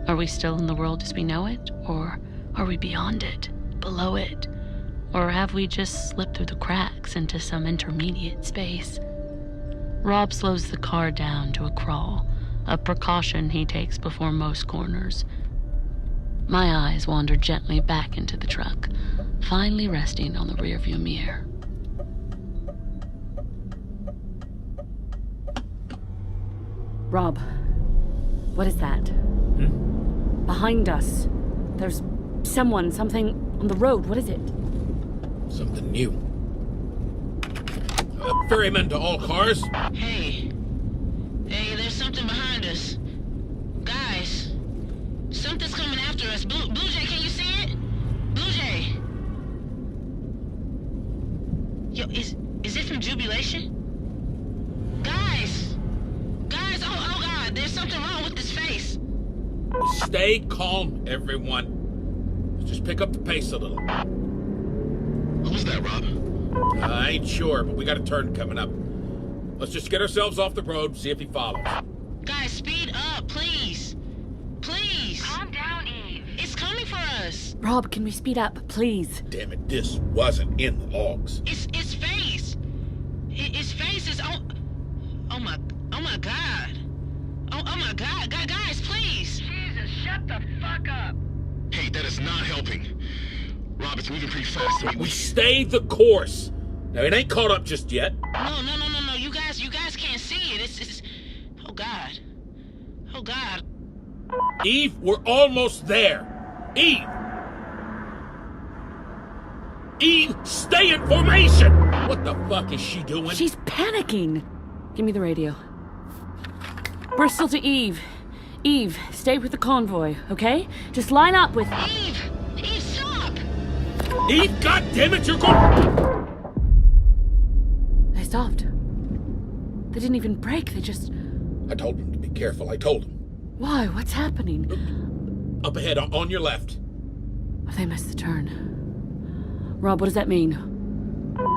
Are we still in the world as we know it, or are we beyond it, below it? Or have we just slipped through the cracks into some intermediate space? Rob slows the car down to a crawl, a precaution he takes before most corners. My eyes wander gently back into the truck, finally resting on the rearview mirror. Rob, what is that? Behind us. There's something on the road. What is it? Something new. Ferryman to all cars. Hey, there's something behind us. Guys, something's coming after us. Blue Jay, can you see it? Blue Jay. Yo, is it from Jubilation? Guys, oh God, there's something wrong with this face. Stay calm, everyone. Let's just pick up the pace a little. Who's that, Rob? I ain't sure, but we got a turn coming up. Let's just get ourselves off the road, see if he follows. Guys, speed up, please. Please. Calm down, Eve. It's coming for us. Rob, can we speed up, please? Damn it, this wasn't in the logs. It's face. His face is oh my God. Oh my God. Guys, please. Jesus, shut the fuck up. Hey, that is not helping. Rob, it's moving pretty fast. We stay the course. Now, it ain't caught up just yet. No. You guys can't see it. It's oh God. Eve, we're almost there. Eve, stay in formation! What the fuck is she doing? She's panicking. Give me the radio. Bristol to Eve. Eve, stay with the convoy, okay? Just line up with... Eve, stop! Eve, goddammit, you're going... They stopped. They didn't even brake, they just... I told them to be careful, I told them. Why? What's happening? Up ahead, on your left. Oh, they missed the turn. Rob, what does that mean?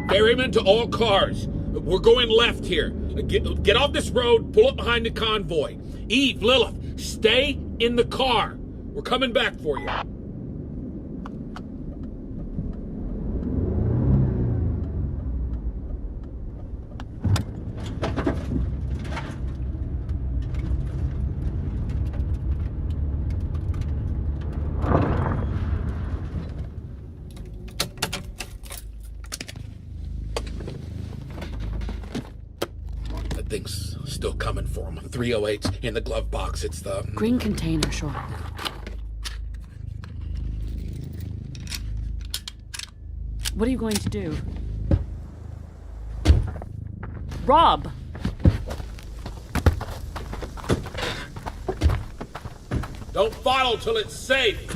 Ferryman to all cars. We're going left here. Get off this road, pull up behind the convoy. Eve, Lilith, stay in the car. We're coming back for you. Thing's still coming for him. 308's in the glove box. It's the... Green container, sure. What are you going to do? Rob! Don't follow till it's safe.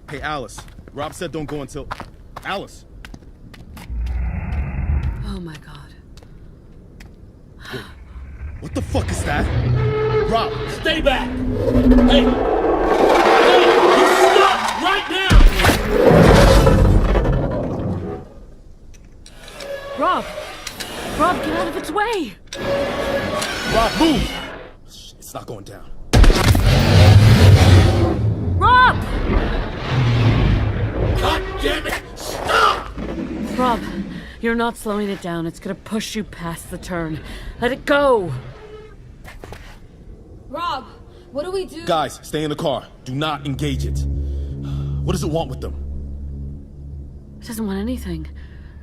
Hey, Alice. Rob said don't go until... Alice! Oh, my God. Wait, what the fuck is that? Rob! Stay back! Hey! You stop right now! Rob! Rob, get out of its way! Rob, move! It's not going down. Rob! God damn it! Stop! Rob, you're not slowing it down. It's gonna push you past the turn. Let it go! Rob, what do we do? Guys, stay in the car. Do not engage it. What does it want with them? It doesn't want anything.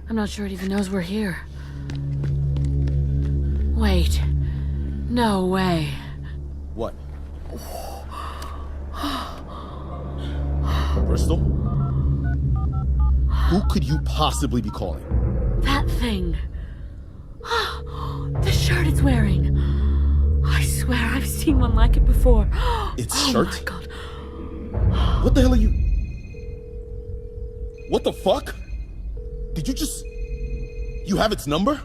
I'm not sure it even knows we're here. Wait. No way. What? Bristol? Who could you possibly be calling? That thing. The shirt it's wearing. I swear I've seen one like it before. Its Oh shirt? my God. What the hell are you... What the fuck? Did you just... You have its number?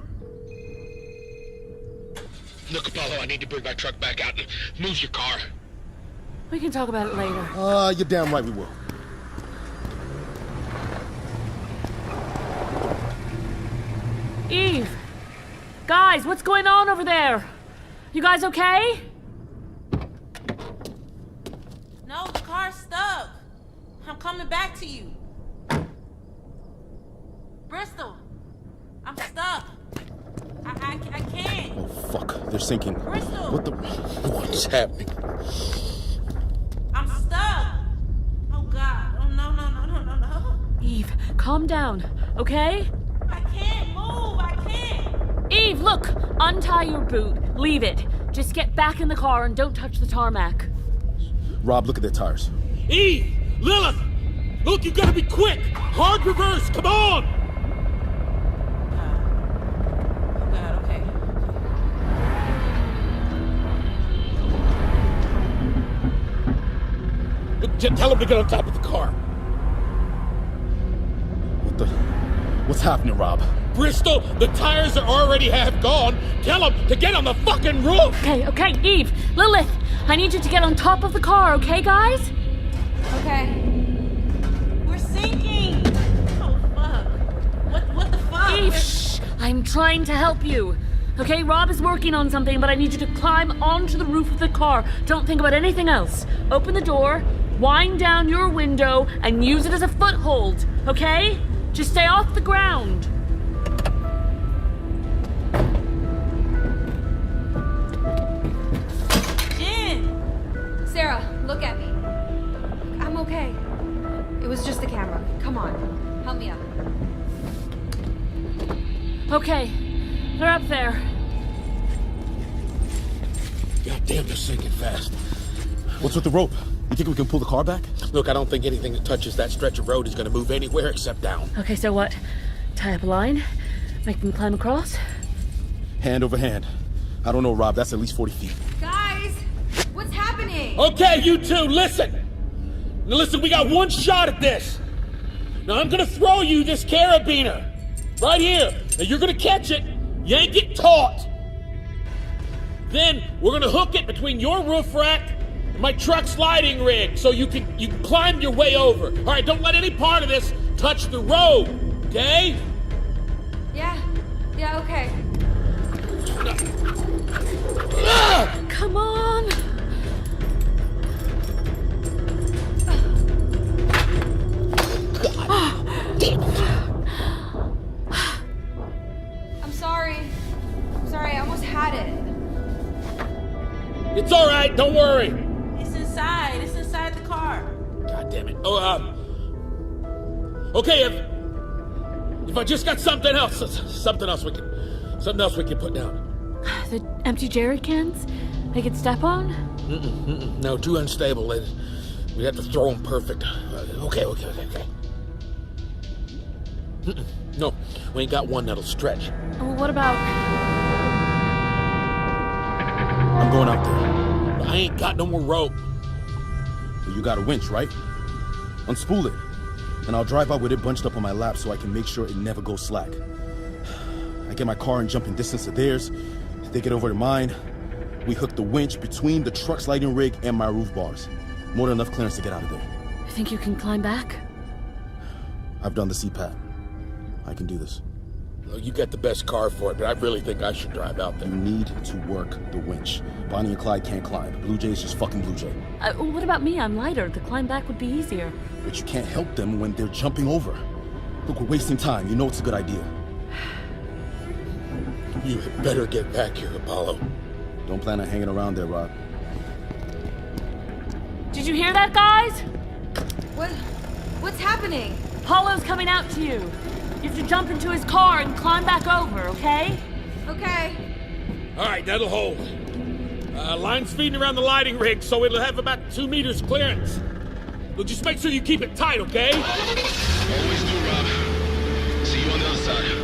Look, Apollo, I need to bring my truck back out and move your car. We can talk about it later. You're damn right we will. Eve! Guys, what's going on over there? You guys okay? No, the car's stuck. I'm coming back to you. Bristol, I'm stuck. I can't. Oh, fuck. They're sinking. Bristol! What the... What's happening? I'm stuck. Oh, God. Oh, no. Eve, calm down, okay? I can't move. I can't. Eve, look! Untie your boot. Leave it. Just get back in the car and don't touch the tarmac. Rob, look at their tires. Eve! Lilith! Look, you gotta be quick! Hard reverse, come on! Oh, God, okay. Look, tell him to get on top of the car. What the... What's happening, Rob? Bristol, the tires are already half gone. Tell him to get on the fucking roof! Okay, Eve, Lilith, I need you to get on top of the car, okay, guys? Okay. We're sinking. Oh, fuck. What the fuck? Eve, shh! I'm trying to help you. Okay, Rob is working on something, but I need you to climb onto the roof of the car. Don't think about anything else. Open the door, wind down your window, and use it as a foothold, okay? Just stay off the ground. Sarah, look at me. I'm okay. It was just the camera. Come on. Help me up. Okay, they're up there. God damn, they're sinking fast. What's with the rope? You think we can pull the car back? Look, I don't think anything that touches that stretch of road is gonna move anywhere except down. Okay, so what? Tie up a line? Make them climb across? Hand over hand. I don't know, Rob. That's at least 40 feet. Guys, what's happening? Okay, you two, listen! Now listen, we got one shot at this. Now I'm gonna throw you this carabiner. Right here. Now you're gonna catch it, yank it taut. Then we're gonna hook it between your roof rack and my truck sliding rig so you can climb your way over. Alright, don't let any part of this touch the road, okay? Yeah, okay. Come on! God damn it. I'm sorry. I almost had it. It's alright, don't worry. It's inside the car. God damn it. Okay, if I just got something else we can put down. The empty jerry cans? They could step on? No, too unstable. We have to throw them perfect. Okay. No, we ain't got one that'll stretch. Well, what about... I'm going out there. I ain't got no more rope. Well, you got a winch, right? Unspool it, and I'll drive out with it bunched up on my lap so I can make sure it never goes slack. I get my car in jumping distance of theirs. They get over to mine. We hook the winch between the truck sliding rig and my roof bars. More than enough clearance to get out of there. You think you can climb back? I've done the CPAT. I can do this. Well, you got the best car for it, but I really think I should drive out there. You need to work the winch. Bonnie and Clyde can't climb. Blue Jay's just fucking Blue Jay. What about me? I'm lighter. The climb back would be easier. But you can't help them when they're jumping over. Look, we're wasting time. You know it's a good idea. You had better get back here, Apollo. Don't plan on hanging around there, Rob. Did you hear that, guys? What's happening? Apollo's coming out to you. You have to jump into his car and climb back over, okay? Okay. All right, that'll hold. Line's feeding around the lighting rig, so it'll have about 2 meters clearance. Look, just make sure you keep it tight, okay? Always do, Rob. See you on the other side.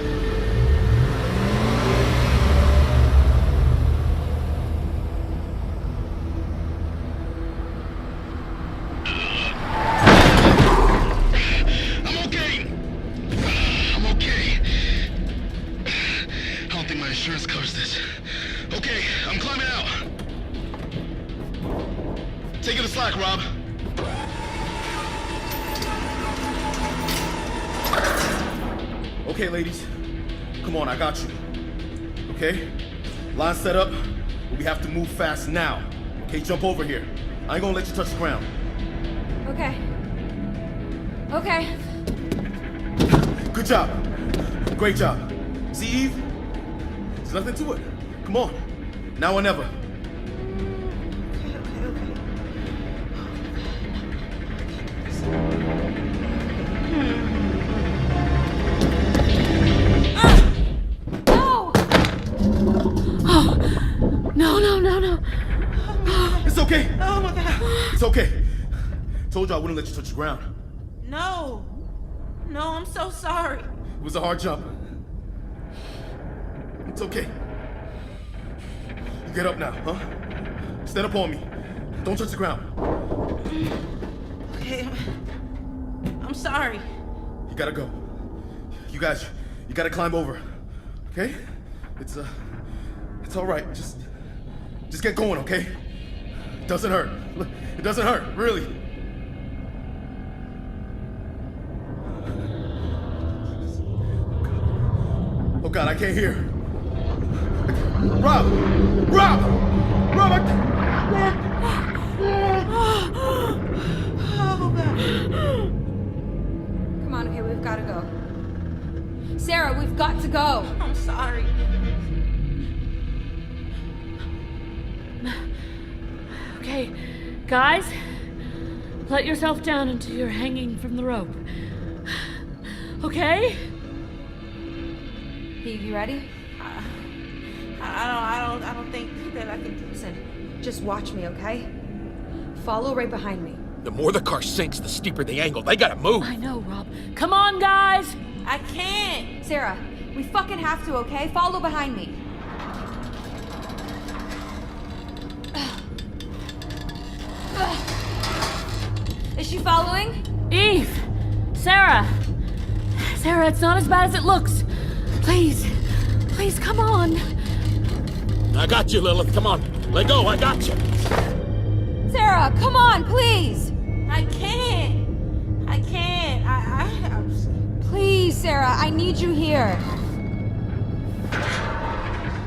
Insurance covers this. Okay, I'm climbing out. Take it to slack, Rob. Okay, ladies. Come on, I got you. Okay? Line set up, but we have to move fast now. Okay, jump over here. I ain't gonna let you touch the ground. Okay. Okay. Good job. Great job. See, Eve? There's nothing to it. Come on. Now or never. No. It's okay. Oh my God. It's okay. Told you I wouldn't let you touch the ground. No, I'm so sorry. It was a hard jump. It's okay. You get up now, huh? Stand up on me. Don't touch the ground. Okay, I'm sorry. You gotta go. You guys, you gotta climb over. Okay? It's all right. Just get going, okay? It doesn't hurt. It doesn't hurt, really. Oh God, I can't hear. Rob! Rob! Oh God. Come on, okay, we've got to go. Sarah, we've got to go. I'm sorry. Okay, guys, let yourself down until you're hanging from the rope. Okay? You ready? I don't think that I can. Listen, just watch me, okay? Follow right behind me. The more the car sinks, the steeper the angle. They gotta move. I know, Rob. Come on, guys! I can't. Sarah, we fucking have to, okay? Follow behind me. Is she following? Eve! Sarah! Sarah, it's not as bad as it looks. Please, come on. I got you, Lilith. Come on. Let go. I got you. Sarah, come on, please. I can't. Please, Sarah, I need you here.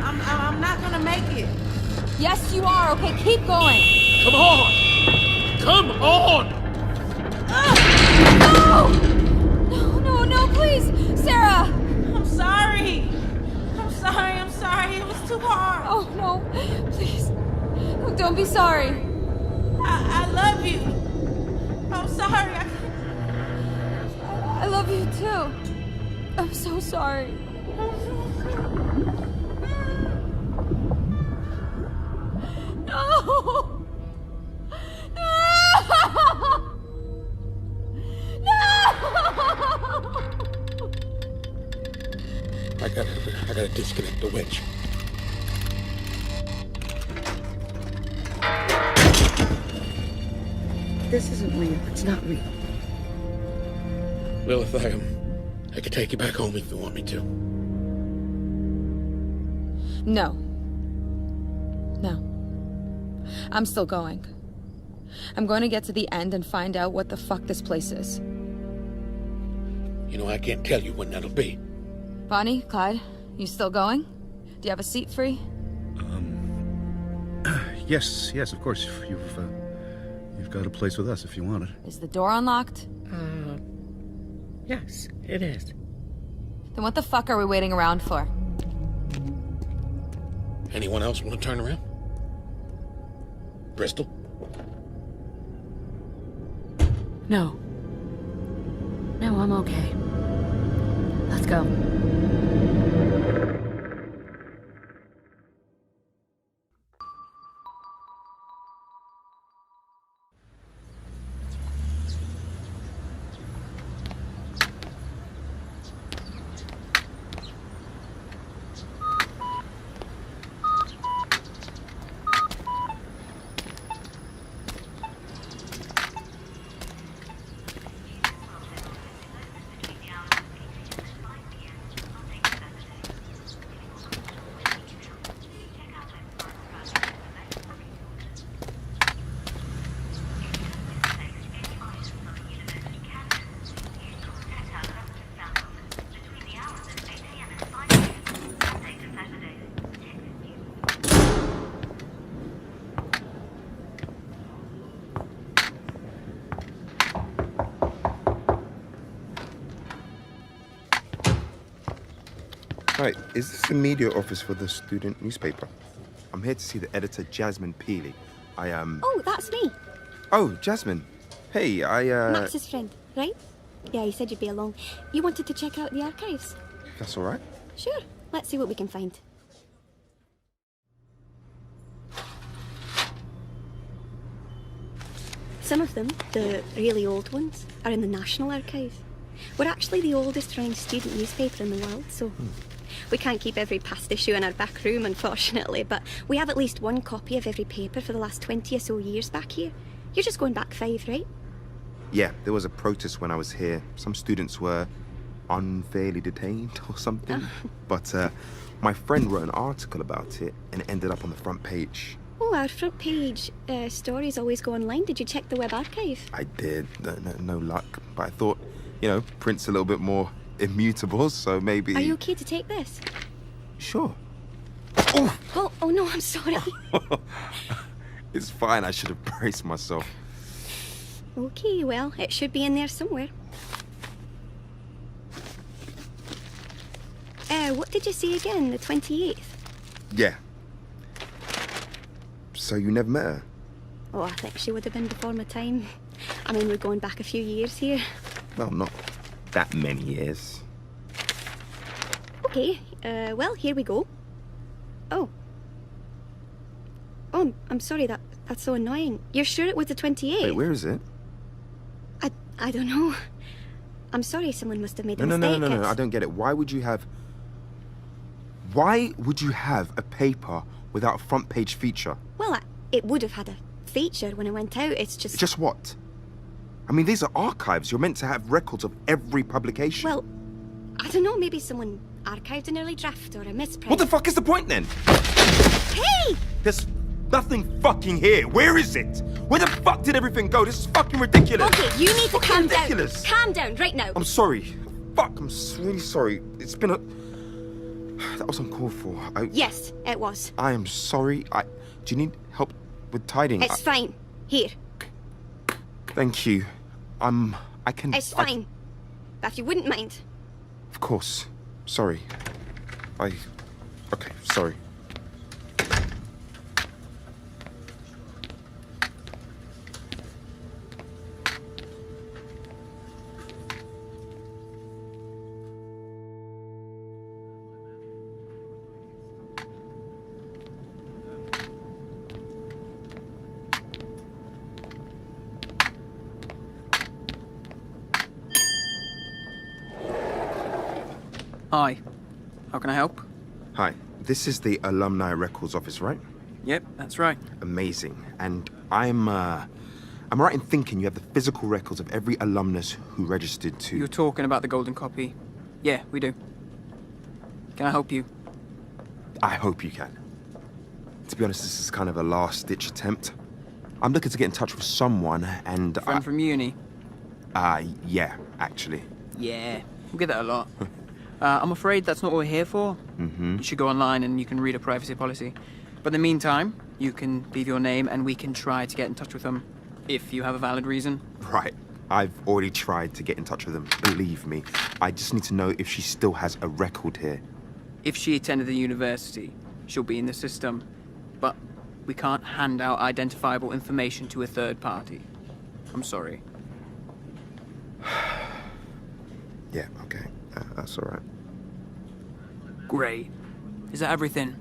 I'm not gonna make it. Yes, you are. Okay, keep going. Come on. Come on. No, please, Sarah. I'm sorry. It was too hard. Oh, no, please. Oh, don't be sorry. I love you. I'm sorry. I love you too. I'm so sorry. No! I gotta disconnect the winch. This isn't real. It's not real. Lilith, I could take you back home if you want me to. No. I'm still going. I'm going to get to the end and find out what the fuck this place is. You know, I can't tell you when that'll be. Bonnie, Clyde, you still going? Do you have a seat free? Yes, of course. You've got a place with us if you want it. Is the door unlocked? Yes, it is. Then what the fuck are we waiting around for? Anyone else want to turn around? Bristol? No, I'm okay. Let's go. Hi, is this the media office for the student newspaper? I'm here to see the editor, Jasmine Peely. I am... Oh, that's me. Oh, Jasmine. Hey, Max's friend, right? Yeah, he said you'd be along. You wanted to check out the archives? That's all right. Sure. Let's see what we can find. Some of them, the really old ones, are in the National Archives. We're actually the oldest running student newspaper in the world, so we can't keep every past issue in our back room, unfortunately, but we have at least one copy of every paper for the last 20 or so years back here. You're just going back 5, right? Yeah, there was a protest when I was here. Some students were unfairly detained or something. But my friend wrote an article about it and it ended up on the front page. Oh, our front page stories always go online. Did you check the web archive? I did. No luck. But I thought, you know, print's a little bit more immutable, so maybe... Are you okay to take this? Sure. Oh no, I'm sorry. It's fine. I should have braced myself. Okay, well, it should be in there somewhere. What did you say again? The 28th? Yeah. So you never met her? Oh, I think she would have been before my time. I mean, we're going back a few years here. Well, not that many years. Okay, well, here we go. Oh, I'm sorry, that's so annoying. You're sure it was the 28th? Wait, where is it? I don't know. I'm sorry, someone must have made a mistake. No, I don't get it. Why would you have a paper without a front page feature? Well, it would have had a feature when it went out. It's just... Just what? I mean, these are archives. You're meant to have records of every publication. Well, I don't know. Maybe someone archived an early draft or a misprint. What the fuck is the point then? Hey! There's nothing fucking here. Where is it? Where the fuck did everything go? This is fucking ridiculous. Okay, you need to calm ridiculous. down. Calm down right now. I'm sorry. Fuck, I'm really sorry. It's been a... That was uncalled for. Yes, it was. I am sorry. Do you need help with tidying? It's fine. Here. Thank you. I can... It's fine. But if you wouldn't mind. Of course. Sorry. Okay, sorry. Hi. How can I help? Hi. This is the Alumni Records Office, right? Yep, that's right. Amazing. And I'm right in thinking you have the physical records of every alumnus who registered to... You're talking about the golden copy. Yeah, we do. Can I help you? I hope you can. To be honest, this is kind of a last-ditch attempt. I'm looking to get in touch with someone, and Friend from uni? Yeah, actually. Yeah, we get that a lot. I'm afraid that's not what we're here for. Mm-hmm. You should go online and you can read a privacy policy. But in the meantime, you can leave your name and we can try to get in touch with them, if you have a valid reason. Right. I've already tried to get in touch with them, believe me. I just need to know if she still has a record here. If she attended the university, she'll be in the system. But we can't hand out identifiable information to a third party. I'm sorry. Yeah, okay. That's all right. Great. Is that everything?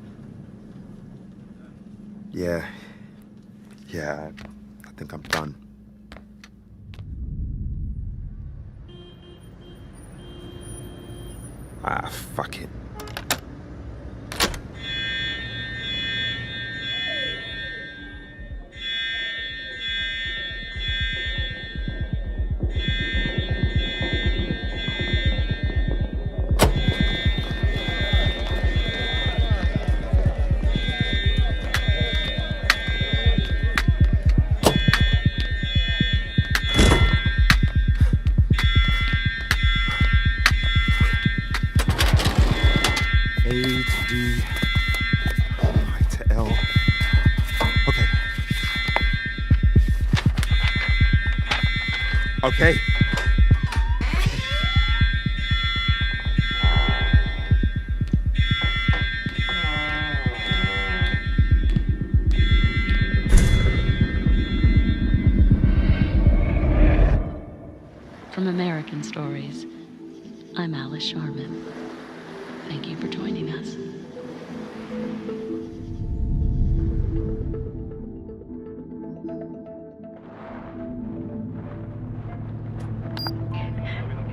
Yeah. Yeah, I think I'm done. Fuck it. Okay. from American Stories. I'm Alice Sharman. Thank you for joining us.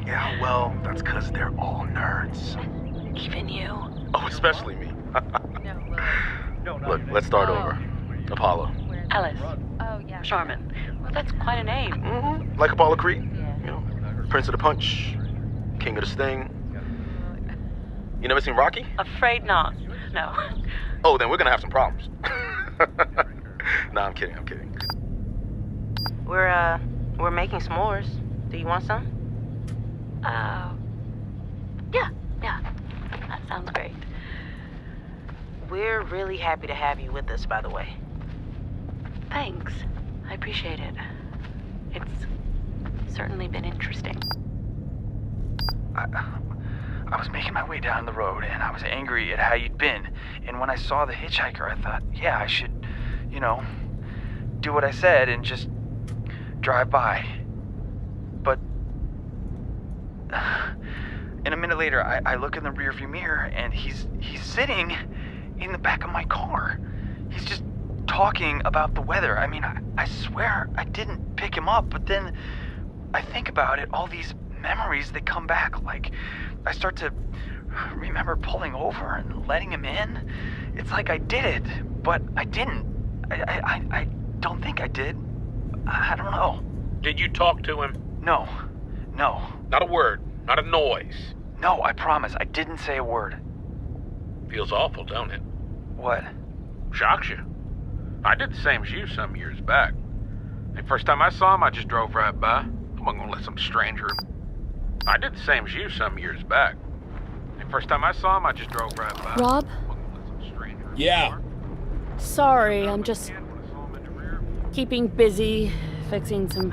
Yeah, well, that's because they're all nerds. Even you. Oh, especially me. Look, let's start over. Apollo. Alice. Oh, yeah. Sharman. Well, that's quite a name. Mm-hmm. Like Apollo Creed. You know, Prince of the Punch, King of the Sting. You never seen Rocky? Afraid not. No. Oh, then we're gonna have some problems. Nah, I'm kidding. We're making s'mores. Do you want some? Yeah. That sounds great. We're really happy to have you with us, by the way. Thanks. I appreciate it. It's certainly been interesting. I was making my way down the road, and I was angry at how you'd been. And when I saw the hitchhiker, I thought, yeah, I should, do what I said and just drive by. But and a minute later, I look in the rearview mirror, and he's sitting in the back of my car. He's just talking about the weather. I mean, I swear I didn't pick him up, but then I think about it, all these memories that come back, like I start to remember pulling over and letting him in. It's like I did it, but I didn't. I don't think I did. I don't know. Did you talk to him? No. Not a word, not a noise. No, I promise, I didn't say a word. Feels awful, don't it? What? Shocks you. I did the same as you some years back. The first time I saw him, I just drove right by. I wasn't gonna let some stranger. I did the same as you some years back. The first time I saw him, I just drove right by. Rob? Yeah. Sorry, I'm just keeping busy, fixing some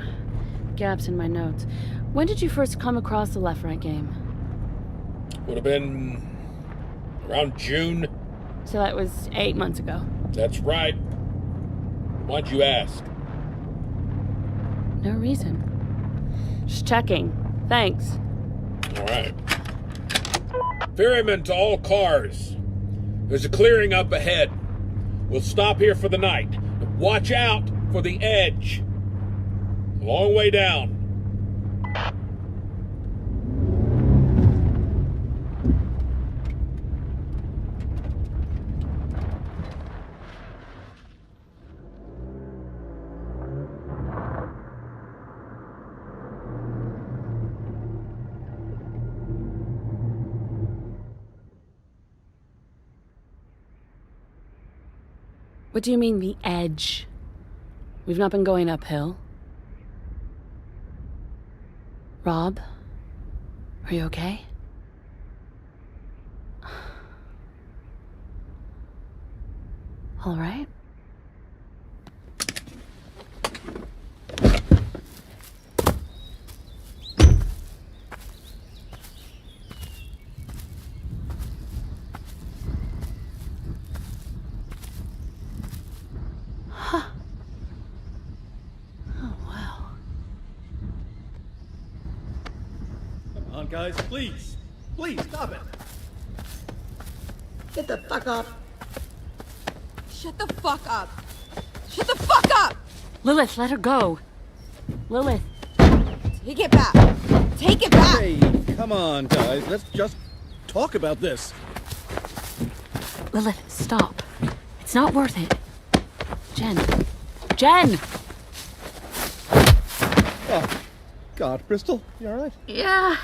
gaps in my notes. When did you first come across the left-right game? Would have been around June. So that was 8 months ago. That's right. Why'd you ask? No reason. Just checking. Thanks. All right. Ferryman to all cars. There's a clearing up ahead. We'll stop here for the night. But watch out for the edge. A long way down. What do you mean, the edge? We've not been going uphill. Rob? Are you okay? All right. Come on, guys, please, stop it. Get the fuck up. Shut the fuck up. Shut the fuck up! Lilith, let her go. Lilith. Take it back. Take it back. Hey, come on, guys. Let's just talk about this. Lilith, stop. It's not worth it. Jen! Oh, God, Bristol, you all right? Yeah,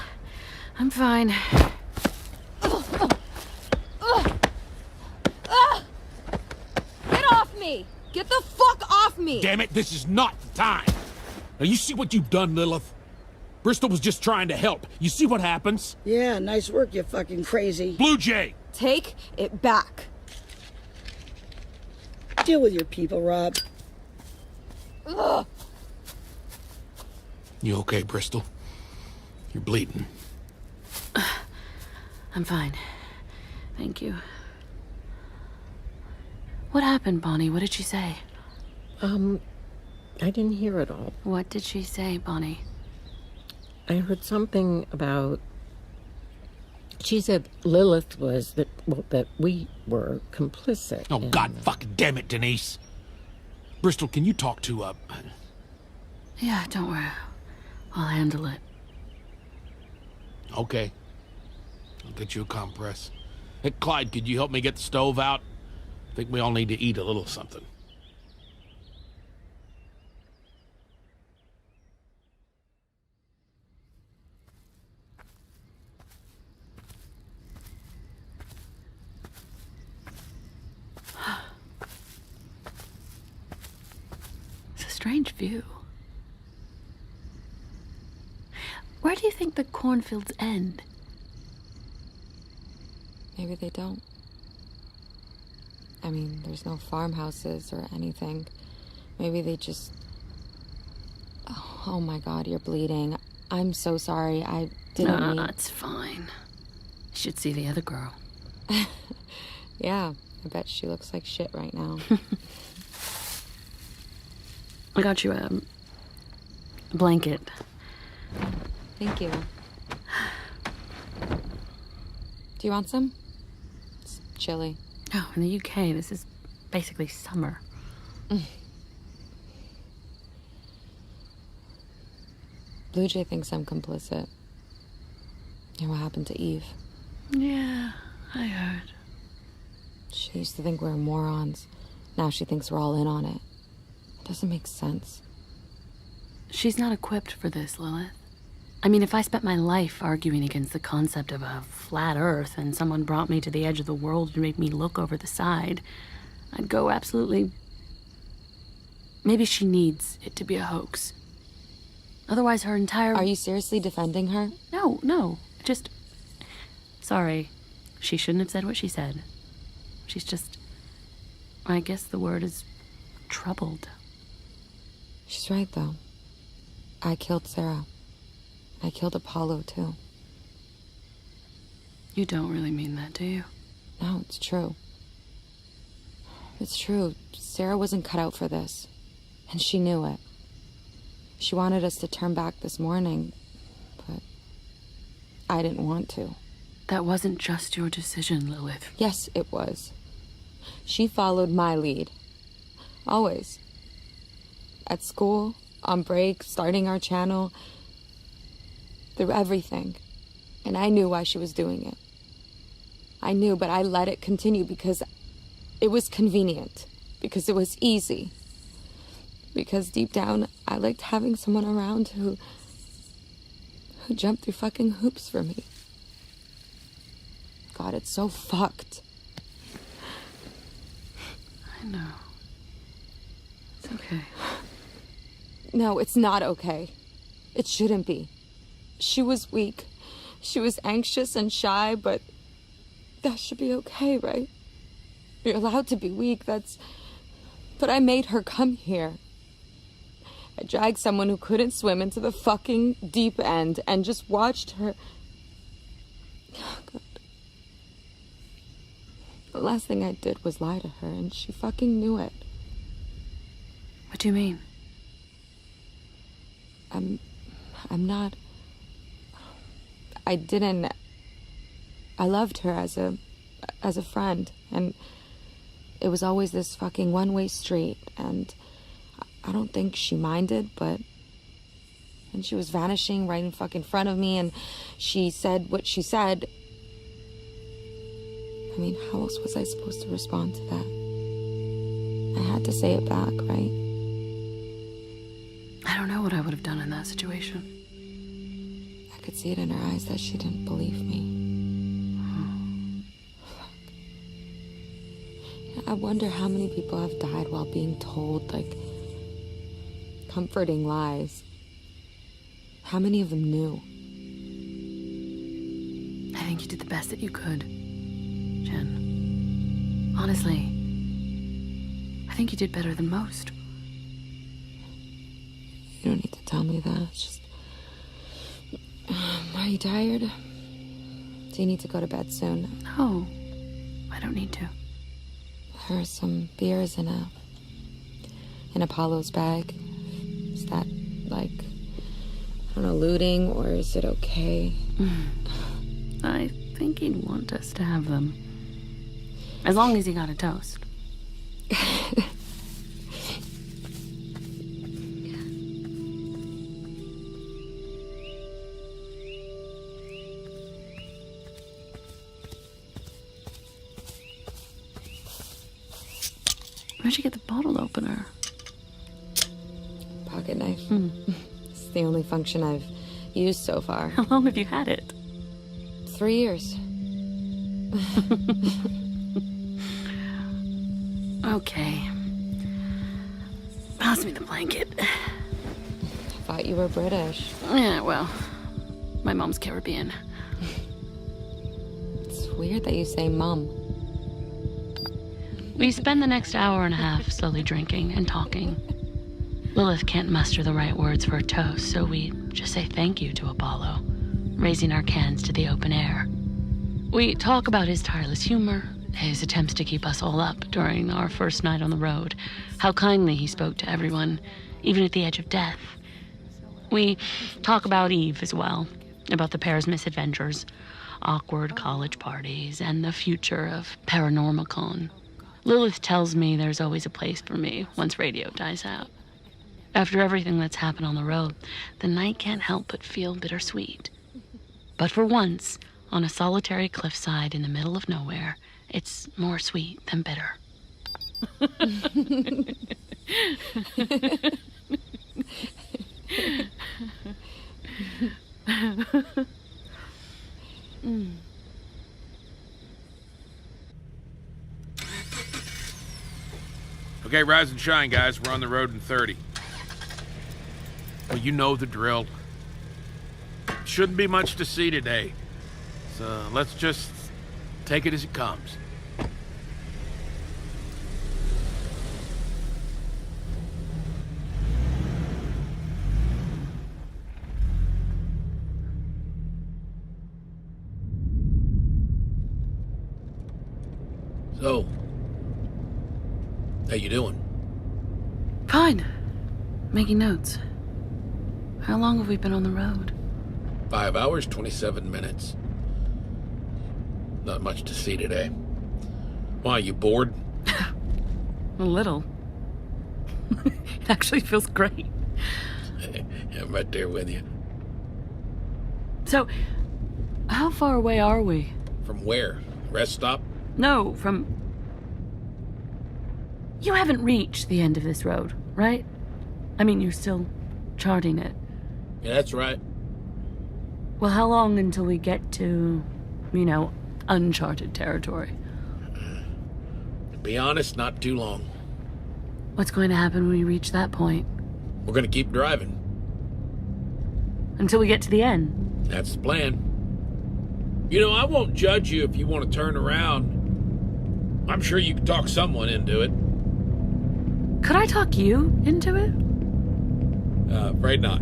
I'm fine. Get off me! Get the fuck off me! Damn it, this is not the time. Now you see what you've done, Lilith? Bristol was just trying to help. You see what happens? Yeah, nice work, you fucking crazy. Blue Jay! Take it back. Deal with your people, Rob. Ugh. You okay, Bristol? You're bleeding. I'm fine. Thank you. What happened, Bonnie? What did she say? I didn't hear it all. What did she say, Bonnie? I heard something about... She said Lilith was that we were complicit. Oh, God fucking damn it, Denise. Bristol, can you talk to, Yeah, don't worry. I'll handle it. Okay. I'll get you a compress. Hey, Clyde, could you help me get the stove out? I think we all need to eat a little something. It's a strange view. Where do you think the cornfields end? Maybe they don't. I mean, there's no farmhouses or anything. Maybe they just... Oh my God, you're bleeding. I'm so sorry. I didn't mean... It's fine. You should see the other girl. Yeah, I bet she looks like shit right now. I got you a blanket. Thank you. Do you want some? It's chilly. Oh, in the UK, this is basically summer. Blue Jay thinks I'm complicit. And what happened to Eve? Yeah, I heard. She used to think we were morons. Now she thinks we're all in on it. It doesn't make sense. She's not equipped for this, Lilith. I mean, if I spent my life arguing against the concept of a flat Earth and someone brought me to the edge of the world and made me look over the side, I'd go absolutely... Maybe she needs it to be a hoax. Otherwise, her entire... Are you seriously defending her? No. Just... Sorry. She shouldn't have said what she said. She's just... I guess the word is troubled. She's right, though. I killed Sarah. I killed Apollo, too. You don't really mean that, do you? No, it's true. It's true. Sarah wasn't cut out for this. And she knew it. She wanted us to turn back this morning, but I didn't want to. That wasn't just your decision, Lilith. Yes, it was. She followed my lead. Always. At school, on break, starting our channel... through everything. And I knew why she was doing it. I knew, but I let it continue because it was convenient. Because it was easy. Because deep down, I liked having someone around who jumped through fucking hoops for me. God, it's so fucked. I know. It's okay. No, it's not okay. It shouldn't be. She was weak. She was anxious and shy, but that should be okay, right? You're allowed to be weak, But I made her come here. I dragged someone who couldn't swim into the fucking deep end and just watched her... Oh, God. The last thing I did was lie to her, and she fucking knew it. What do you mean? I'm not... I loved her as a friend, and it was always this fucking one-way street, and I don't think she minded, but... And she was vanishing right in fucking front of me, and she said what she said. I mean, how else was I supposed to respond to that? I had to say it back, right? I don't know what I would have done in that situation. I could see it in her eyes that she didn't believe me. I wonder how many people have died while being told, like, comforting lies. How many of them knew? I think you did the best that you could, Jen. Honestly, I think you did better than most. You don't need to tell me that. It's just... Are you tired? Do you need to go to bed soon? No, I don't need to. There are some beers in Apollo's bag. Is that, like... on a looting, or is it okay? I think he'd want us to have them. As long as he got a toast. Where'd you get the bottle opener? Pocket knife. It's the only function I've used so far. How long have you had it? 3 years. Okay. Pass me the blanket. I thought you were British. Yeah, well, my mom's Caribbean. It's weird that you say mum. We spend the next hour and a half slowly drinking and talking. Lilith can't muster the right words for a toast, so we just say thank you to Apollo, raising our cans to the open air. We talk about his tireless humor, his attempts to keep us all up during our first night on the road, how kindly he spoke to everyone, even at the edge of death. We talk about Eve as well, about the pair's misadventures, awkward college parties, and the future of Paranormacon. Lilith tells me there's always a place for me once radio dies out. After everything that's happened on the road, the night can't help but feel bittersweet. But for once, on a solitary cliffside in the middle of nowhere, it's more sweet than bitter. Okay, rise and shine, guys. We're on the road in 30. Well, you know the drill. Shouldn't be much to see today. So let's just take it as it comes. So, how you doing? Fine. Making notes. How long have we been on the road? 5 hours, 27 minutes. Not much to see today. Why, you bored? A little. It actually feels great. I'm right there with you. So, how far away are we? From where? Rest stop? No, from... You haven't reached the end of this road, right? I mean, you're still charting it. Yeah, that's right. Well, how long until we get to, uncharted territory? To be honest, not too long. What's going to happen when we reach that point? We're gonna keep driving. Until we get to the end? That's the plan. I won't judge you if you want to turn around. I'm sure you can talk someone into it. Could I talk you into it? Afraid not.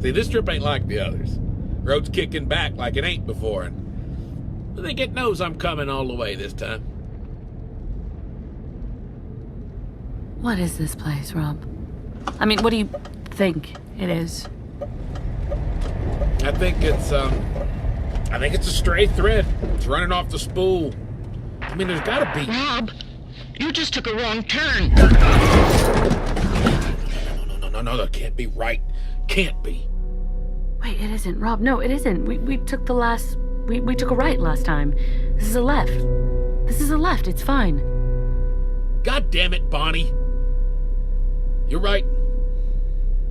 See, this trip ain't like the others. Road's kicking back like it ain't before, and I think it knows I'm coming all the way this time. What is this place, Rob? I mean, what do you think it is? I think it's a stray thread. It's running off the spool. I mean, there's gotta be... Rob, you just took a wrong turn. No, that can't be right. Can't be. Wait, it isn't, Rob. No, it isn't. We took the last... We took a right last time. This is a left. This is a left. It's fine. God damn it, Bonnie. You're right.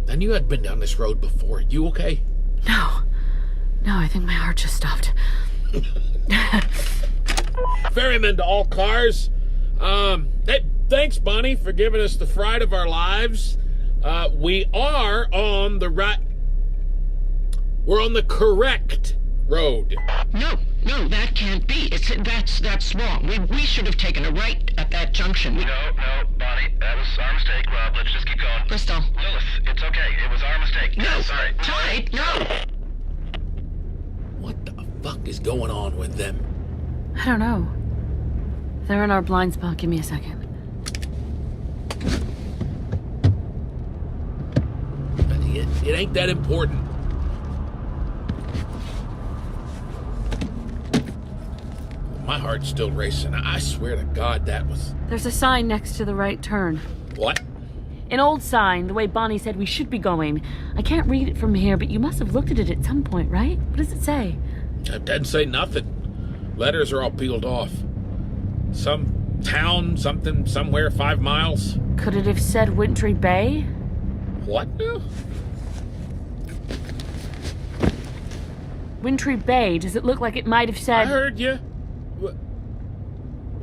I knew I'd been down this road before. You okay? No, I think my heart just stopped. Ferryman to all cars. Hey, thanks, Bonnie, for giving us the fright of our lives. We are on the right... We're on the correct road. No, that can't be. That's wrong. We should have taken a right at that junction. No, Bonnie, that was our mistake, Rob. Let's just keep going. Crystal. Lilith, it's okay. It was our mistake. No, sorry. Clyde, no. What the fuck is going on with them? I don't know. They're in our blind spot. Give me a second. It ain't that important. My heart's still racing. I swear to God that was... There's a sign next to the right turn. What? An old sign, the way Bonnie said we should be going. I can't read it from here, but you must have looked at it at some point, right? What does it say? It doesn't say nothing. Letters are all peeled off. Some town, something, somewhere 5 miles. Could it have said Wintry Bay? What now? Wintry Bay, does it look like it might have said... I heard you.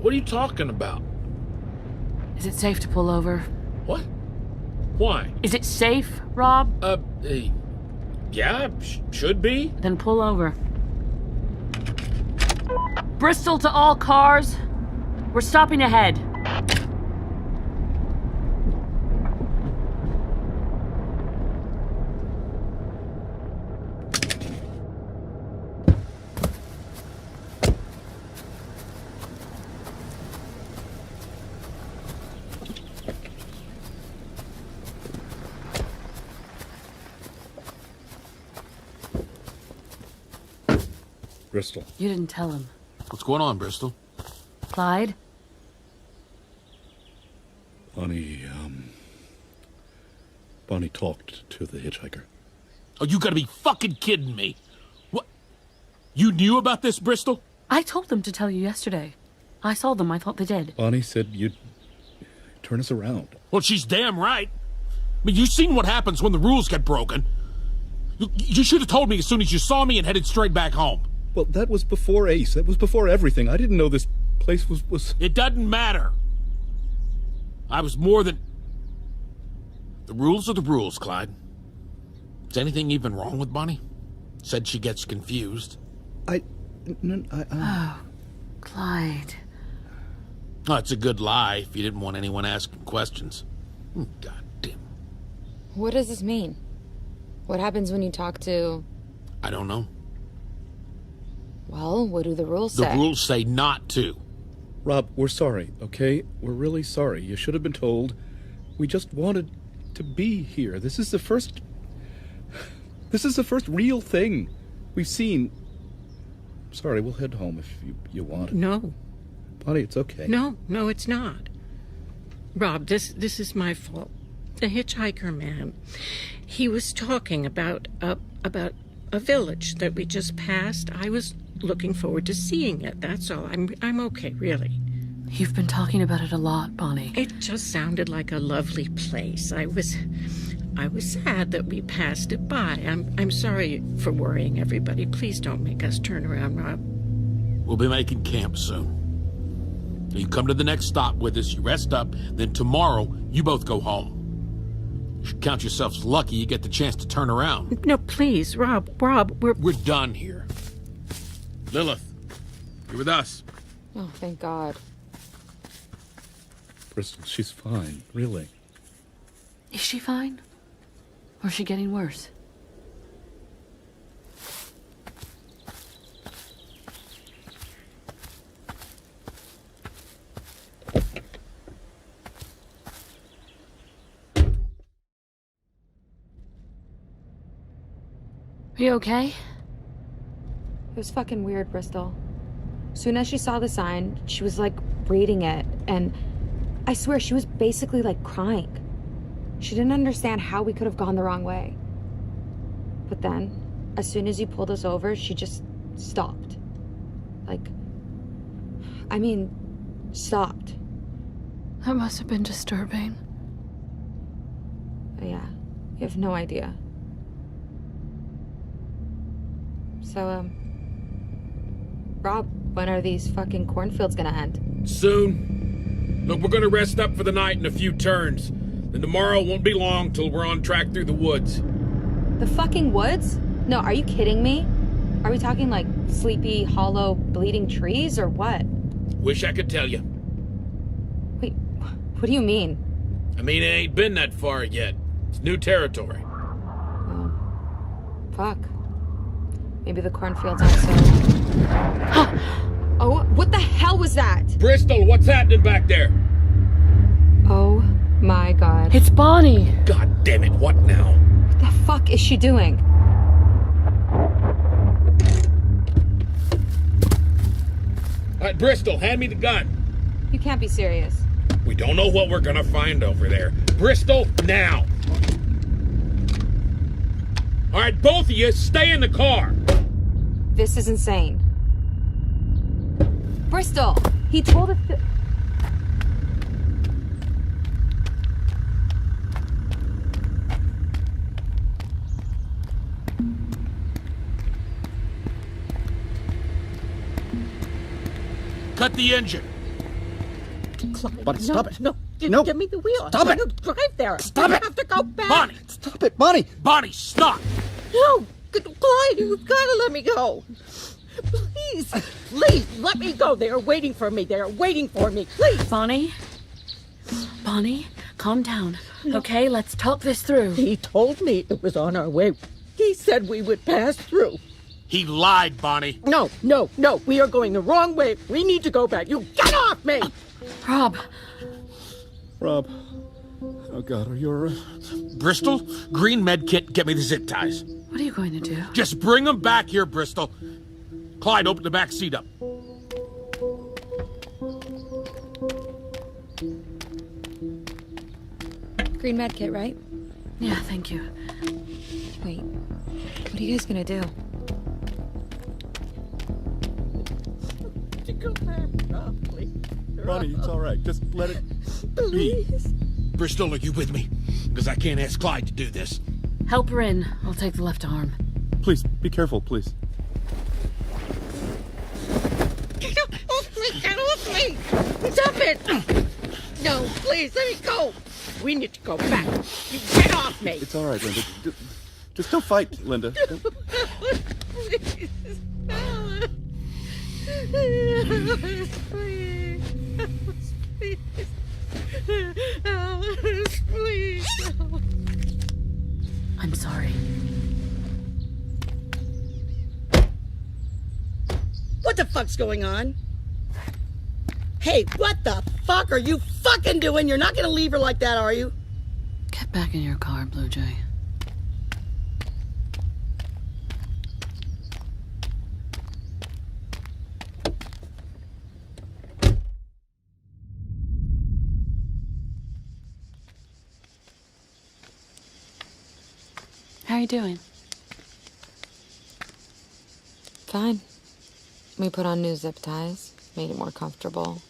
What are you talking about? Is it safe to pull over? What? Why? Is it safe, Rob? Yeah, should be. Then pull over. Bristol to all cars. We're stopping ahead. Bristol. You didn't tell him. What's going on, Bristol? Clyde? Bonnie talked to the hitchhiker. Oh, you gotta be fucking kidding me. What? You knew about this, Bristol? I told them to tell you yesterday. I saw them. I thought they did. Bonnie said you'd turn us around. Well, she's damn right. I mean, you've seen what happens when the rules get broken. You should have told me as soon as you saw me and headed straight back home. Well, that was before Ace. That was before everything. I didn't know this place was... It doesn't matter. I was more than... The rules are the rules, Clyde. Is anything even wrong with Bonnie? Said she gets confused. Oh, Clyde. Oh, it's a good lie if you didn't want anyone asking questions. God damn. What does this mean? What happens when you talk to... I don't know. Well, what do the rules say? The rules say not to. Rob, we're sorry, okay? We're really sorry. You should have been told. We just wanted to be here. This is the first real thing we've seen. Sorry, we'll head home if you want. No. Bonnie, it's okay. No, it's not. Rob, this is my fault. The hitchhiker man, he was talking about a village that we just passed. I was looking forward to seeing it. That's all. I'm okay, really. You've been talking about it a lot, Bonnie. It just sounded like a lovely place. I was sad that we passed it by. I'm sorry for worrying everybody. Please don't make us turn around, Rob. We'll be making camp soon. You come to the next stop with us, you rest up, then tomorrow you both go home. You should count yourselves lucky you get the chance to turn around. No, please, Rob, We're done here. Lilith, you're with us. Oh, thank God. Bristol, she's fine, really. Is she fine? Or is she getting worse? Are you okay? It was fucking weird, Bristol. Soon as she saw the sign, she was like reading it, and I swear she was basically like crying. She didn't understand how we could have gone the wrong way. But then, as soon as you pulled us over, she just stopped. Stopped. That must have been disturbing. Yeah, you have no idea. So, Rob, when are these fucking cornfields gonna end? Soon. Look, we're gonna rest up for the night in a few turns. Then tomorrow won't be long till we're on track through the woods. The fucking woods? No, are you kidding me? Are we talking like sleepy, hollow, bleeding trees or what? Wish I could tell you. Wait, what do you mean? I mean, it ain't been that far yet. It's new territory. Oh, fuck. Maybe the cornfields also... Oh, what the hell was that? Bristol, what's happening back there? Oh my God. It's Bonnie. God damn it, what now? What the fuck is she doing? All right, Bristol, hand me the gun. You can't be serious. We don't know what we're gonna find over there. Bristol, now. All right, both of you, stay in the car. This is insane. Bristol, he told us to... Cut the engine. Bonnie, stop it. No, No. give me the wheel. Stop it. You drive there. Stop you it. have to go back. Bonnie. Stop it, Bonnie. Bonnie, stop. No, Clyde, you've got to let me go. Please, please, let me go. They are waiting for me. They are waiting for me. Please. Bonnie, calm down. Okay, let's talk this through. He told me it was on our way. He said we would pass through. He lied, Bonnie. No, we are going the wrong way. We need to go back. You get off me! Rob. Oh, God, are you all right? Bristol, green med kit, get me the zip ties. What are you going to do? Just bring them back here, Bristol. Clyde, open the back seat up. Green med kit, right? Yeah, thank you. Wait, what are you guys gonna do? Bonnie, it's all right. Just let it be. Bristol, are you with me? Because I can't ask Clyde to do this. Help her in. I'll take the left arm. Please, be careful, please. Get off me! Get off me! Stop it! No, please, let me go. We need to go back. You get off me! It's all right, Linda. Just don't fight, Linda. Please. Alice, please. I'm sorry. What the fuck's going on? Hey, what the fuck are you fucking doing? You're not gonna leave her like that, are you? Get back in your car, Blue Jay. How are you doing? Fine. We put on new zip ties, made it more comfortable.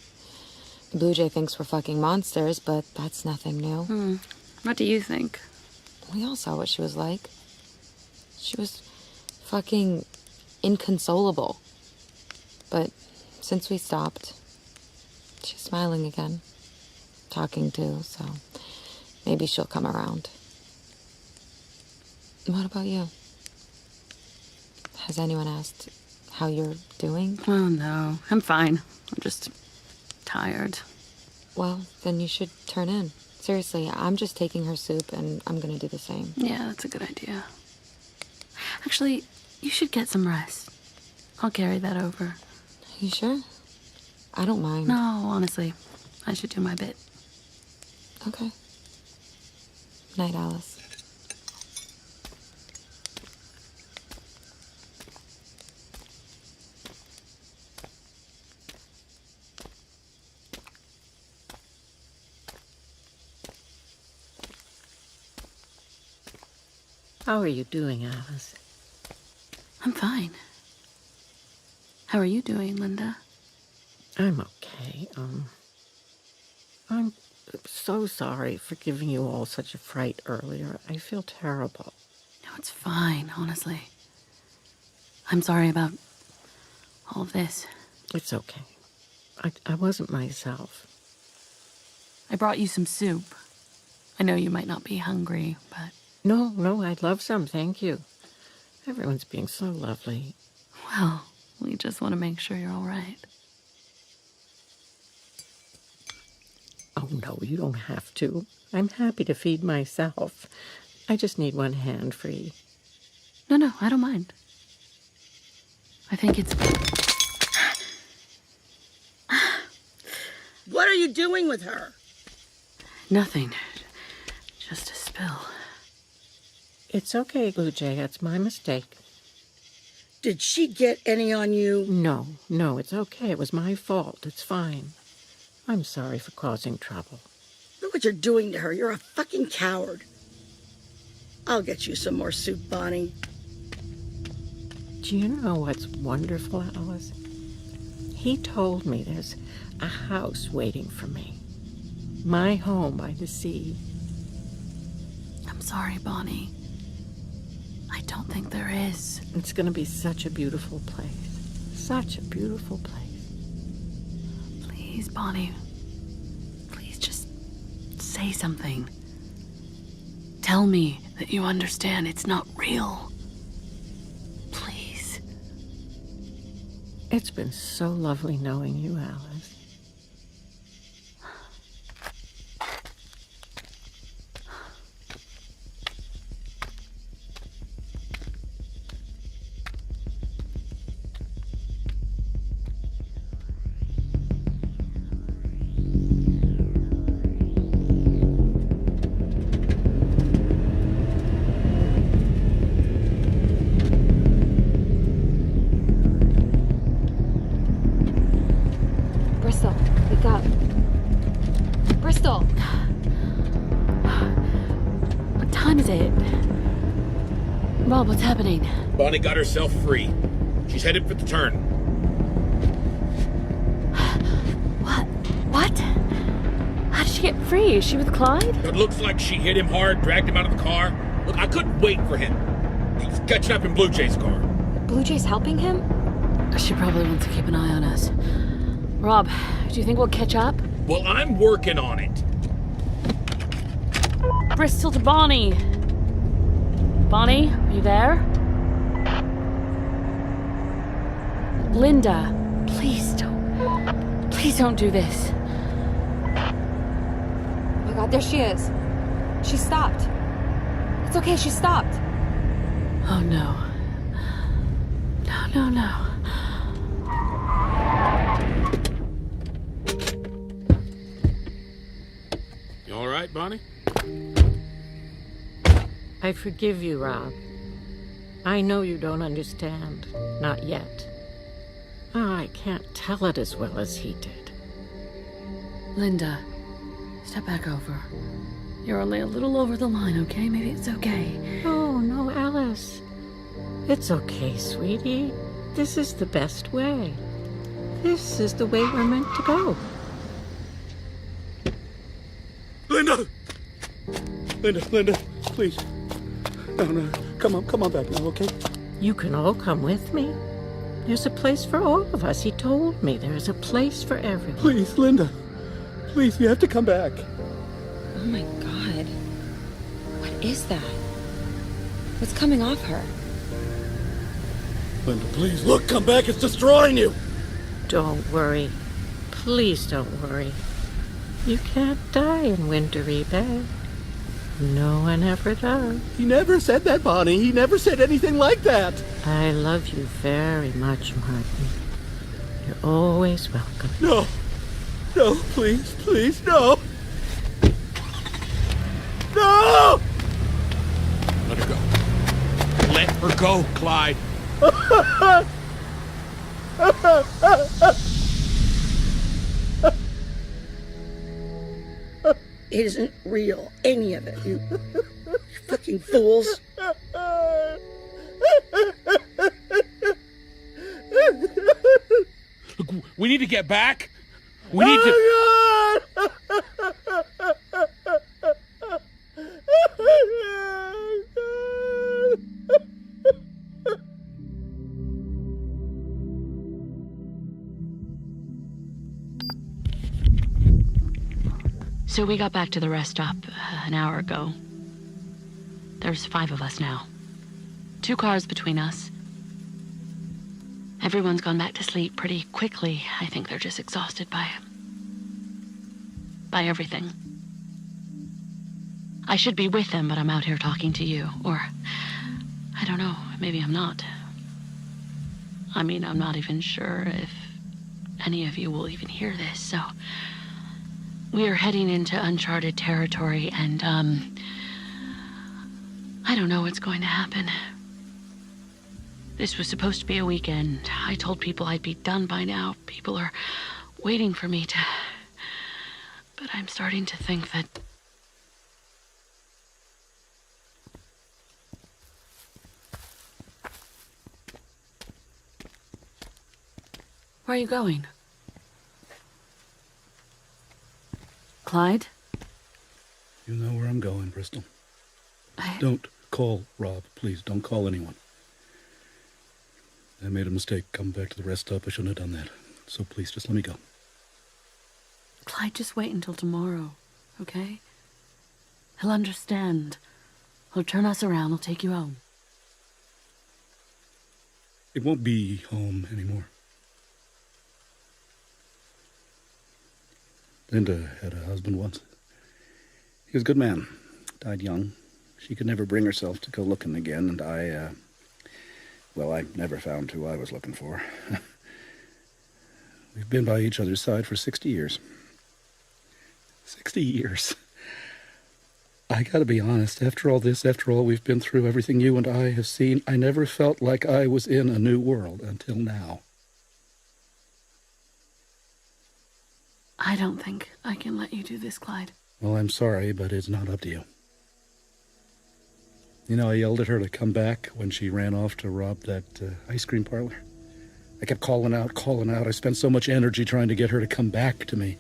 The Blue Jay thinks we're fucking monsters, but that's nothing new. What do you think? We all saw what she was like. She was fucking inconsolable. But since we stopped, she's smiling again. Talking too, so maybe she'll come around. What about you? Has anyone asked how you're doing? Oh, no. I'm fine. I'm just tired. Well, then you should turn in. Seriously, I'm just taking her soup, and I'm gonna do the same. Yeah, that's a good idea. Actually, you should get some rest. I'll carry that over. You sure? I don't mind. No, honestly, I should do my bit. Okay. Night, Alice. How are you doing, Alice? I'm fine. How are you doing, Linda? I'm okay. I'm so sorry for giving you all such a fright earlier. I feel terrible. No, it's fine, honestly. I'm sorry about all of this. It's okay. I wasn't myself. I brought you some soup. I know you might not be hungry, but... No, I'd love some, thank you. Everyone's being so lovely. Well, we just want to make sure you're all right. Oh, no, you don't have to. I'm happy to feed myself. I just need one hand free. No, I don't mind. I think it's... What are you doing with her? Nothing. Just a spill. It's okay, Blue Jay. It's my mistake. Did she get any on you? No, it's okay. It was my fault. It's fine. I'm sorry for causing trouble. Look what you're doing to her. You're a fucking coward. I'll get you some more soup, Bonnie. Do you know what's wonderful, Alice? He told me there's a house waiting for me. My home by the sea. I'm sorry, Bonnie. I don't think there is. It's going to be such a beautiful place. Such a beautiful place. Please, Bonnie. Please just say something. Tell me that you understand it's not real. Please. It's been so lovely knowing you, Alice. Bristol, wake up. Bristol! What time is it? Rob, what's happening? Bonnie got herself free. She's headed for the turn. What? How did she get free? Is she with Clyde? It looks like she hit him hard, dragged him out of the car. Look, I couldn't wait for him. He's catching up in Blue Jay's car. Blue Jay's helping him? She probably wants to keep an eye on us. Rob, do you think we'll catch up? Well, I'm working on it. Bristol to Bonnie. Bonnie, are you there? Linda, please don't do this. Oh my God, there she is. She stopped. It's okay, she stopped. Oh no. No. You all right, Bonnie? I forgive you, Rob. I know you don't understand. Not yet. Oh, I can't tell it as well as he did. Linda, step back over. You're only a little over the line, okay? Maybe it's okay. Oh, no, Alice. It's okay, sweetie. This is the best way. This is the way we're meant to go. Linda! Linda, please. No, come on back now, okay? You can all come with me. There's a place for all of us. He told me there's a place for everyone. Please, Linda. Please, you have to come back. Oh my God. What is that? What's coming off her? Linda, please, look, come back. It's destroying you. Don't worry. Please don't worry. You can't die in Wintery Bay. No one ever does. He never said that, Bonnie. He never said anything like that. I love you very much, Martin. You're always welcome. No, please, no. No! Let her go. Let her go, Clyde. It isn't real, any of it, you fucking fools. Look, we need to get back. We need to... So we got back to the rest stop an hour ago. There's 5 of us now. 2 cars between us. Everyone's gone back to sleep pretty quickly. I think they're just exhausted by everything. I should be with them, but I'm out here talking to you. Or, I don't know, maybe I'm not. I mean, I'm not even sure if any of you will even hear this, so... We are heading into uncharted territory, and, I don't know what's going to happen. This was supposed to be a weekend. I told people I'd be done by now. People are waiting for me to... But I'm starting to think that... Where are you going? Clyde? You know where I'm going, Bristol. Don't call Rob. Please, don't call anyone. I made a mistake coming back to the rest stop. I shouldn't have done that. So please, just let me go. Clyde, just wait until tomorrow, okay? He'll understand. He'll turn us around. He'll take you home. It won't be home anymore. Linda had a husband once. He was a good man. Died young. She could never bring herself to go looking again, and I never found who I was looking for. We've been by each other's side for 60 years. 60 years. I gotta be honest, after all this, after all we've been through, everything you and I have seen, I never felt like I was in a new world until now. I don't think I can let you do this, Clyde. Well, I'm sorry, but it's not up to you. You know, I yelled at her to come back when she ran off to rob that ice cream parlor. I kept calling out. I spent so much energy trying to get her to come back to me.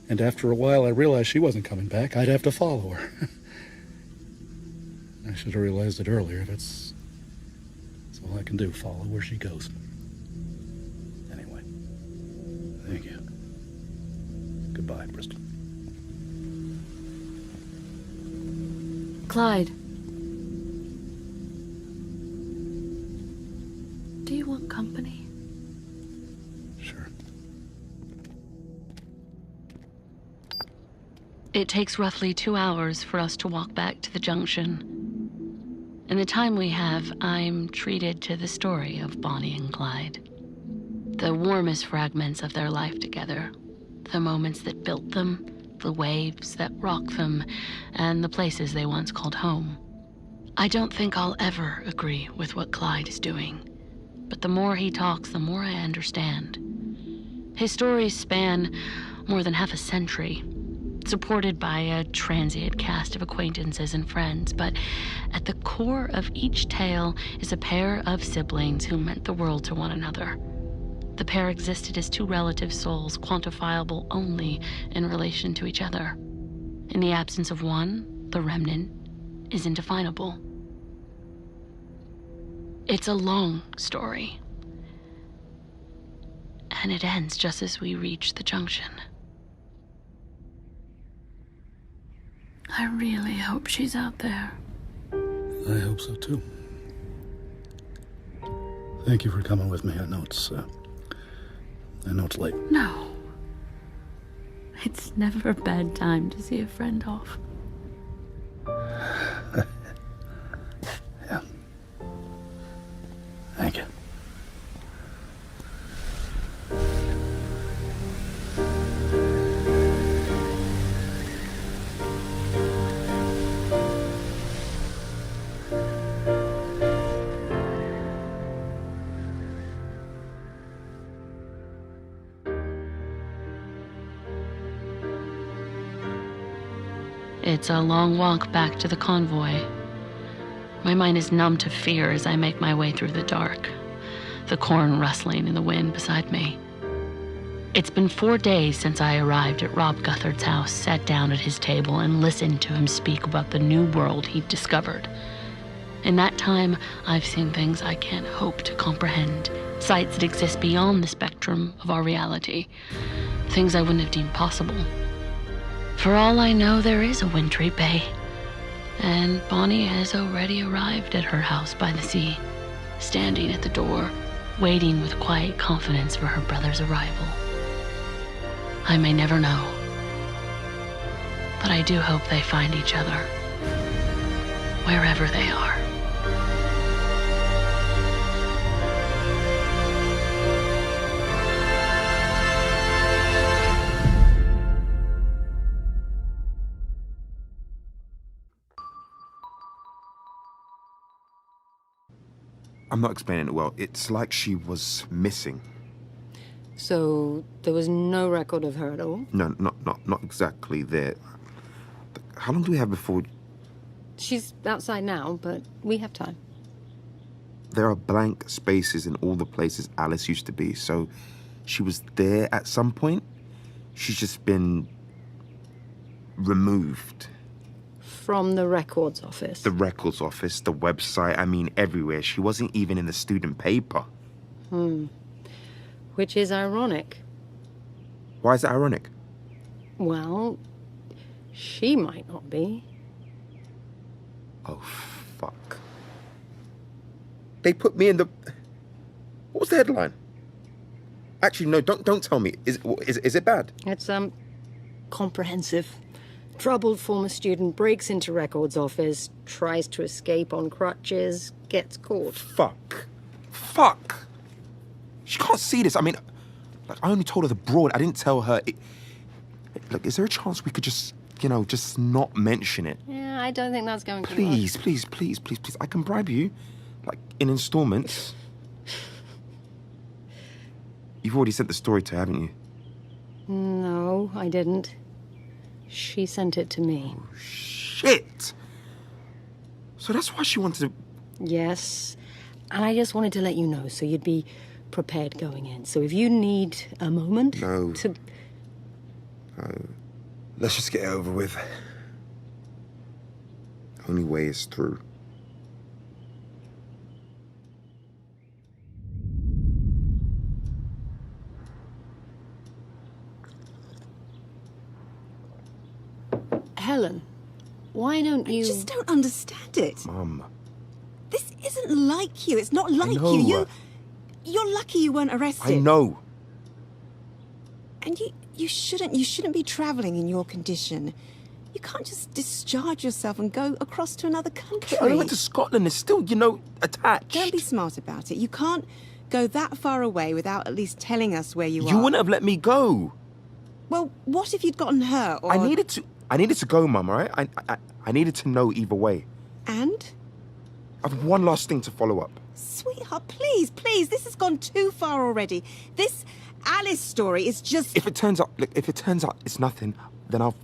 And after a while, I realized she wasn't coming back. I'd have to follow her. I should have realized it earlier. That's all I can do, follow where she goes. Anyway, thank you. Goodbye, Bristol. Clyde. Do you want company? Sure. It takes roughly 2 hours for us to walk back to the junction. In the time we have, I'm treated to the story of Bonnie and Clyde. The warmest fragments of their life together. The moments that built them, the waves that rock them, and the places they once called home. I don't think I'll ever agree with what Clyde is doing. But the more he talks, the more I understand. His stories span more than half a century, supported by a transient cast of acquaintances and friends, but at the core of each tale is a pair of siblings who meant the world to one another. The pair existed as two relative souls, quantifiable only in relation to each other. In the absence of one, the remnant is indefinable. It's a long story. And it ends just as we reach the junction. I really hope she's out there. I hope so, too. Thank you for coming with me. I know it's late. No. It's never a bad time to see a friend off. Yeah. Thank you. It's a long walk back to the convoy. My mind is numb to fear as I make my way through the dark, the corn rustling in the wind beside me. It's been 4 days since I arrived at Rob Guthard's house, sat down at his table, and listened to him speak about the new world he'd discovered. In that time, I've seen things I can't hope to comprehend, sights that exist beyond the spectrum of our reality, things I wouldn't have deemed possible. For all I know, there is a wintry bay, and Bonnie has already arrived at her house by the sea, standing at the door, waiting with quiet confidence for her brother's arrival. I may never know, but I do hope they find each other, wherever they are. I'm not explaining it well. It's like she was missing. So there was no record of her at all? No, not exactly there. How long do we have before... She's outside now, but we have time. There are blank spaces in all the places Alice used to be, so she was there at some point. She's just been removed. From the records office? The records office, the website, I mean everywhere. She wasn't even in the student paper. Which is ironic. Why is it ironic? Well, she might not be. Oh, fuck. They put me in the... What was the headline? Actually, no, don't tell me. Is it bad? It's, comprehensive. Troubled former student breaks into records office, tries to escape on crutches, gets caught. Fuck. She can't see this. I mean, like, I only told her the broad. I didn't tell her... Look, is there a chance we could just, just not mention it? Yeah, I don't think that's going to work. Please. I can bribe you. Like, in installments. You've already sent the story to her, haven't you? No, I didn't. She sent it to me. Oh, shit! So that's why she wanted to... Yes. And I just wanted to let you know so you'd be prepared going in. So if you need a moment No. to... No. Let's just get it over with. Only way is through. Helen, why don't you... I just don't understand it. Mum. This isn't like you. It's not like know. you. You're lucky you weren't arrested. I know. And you shouldn't be travelling in your condition. You can't just discharge yourself and go across to another country. I went to Scotland. It's still, attached. Don't be smart about it. You can't go that far away without at least telling us where you are. You wouldn't have let me go. Well, what if you'd gotten hurt or... I needed to go, Mum, all right? I needed to know either way. And? I've one last thing to follow up. Sweetheart, please, this has gone too far already. This Alice story is just... If it turns out it's nothing, then I'll...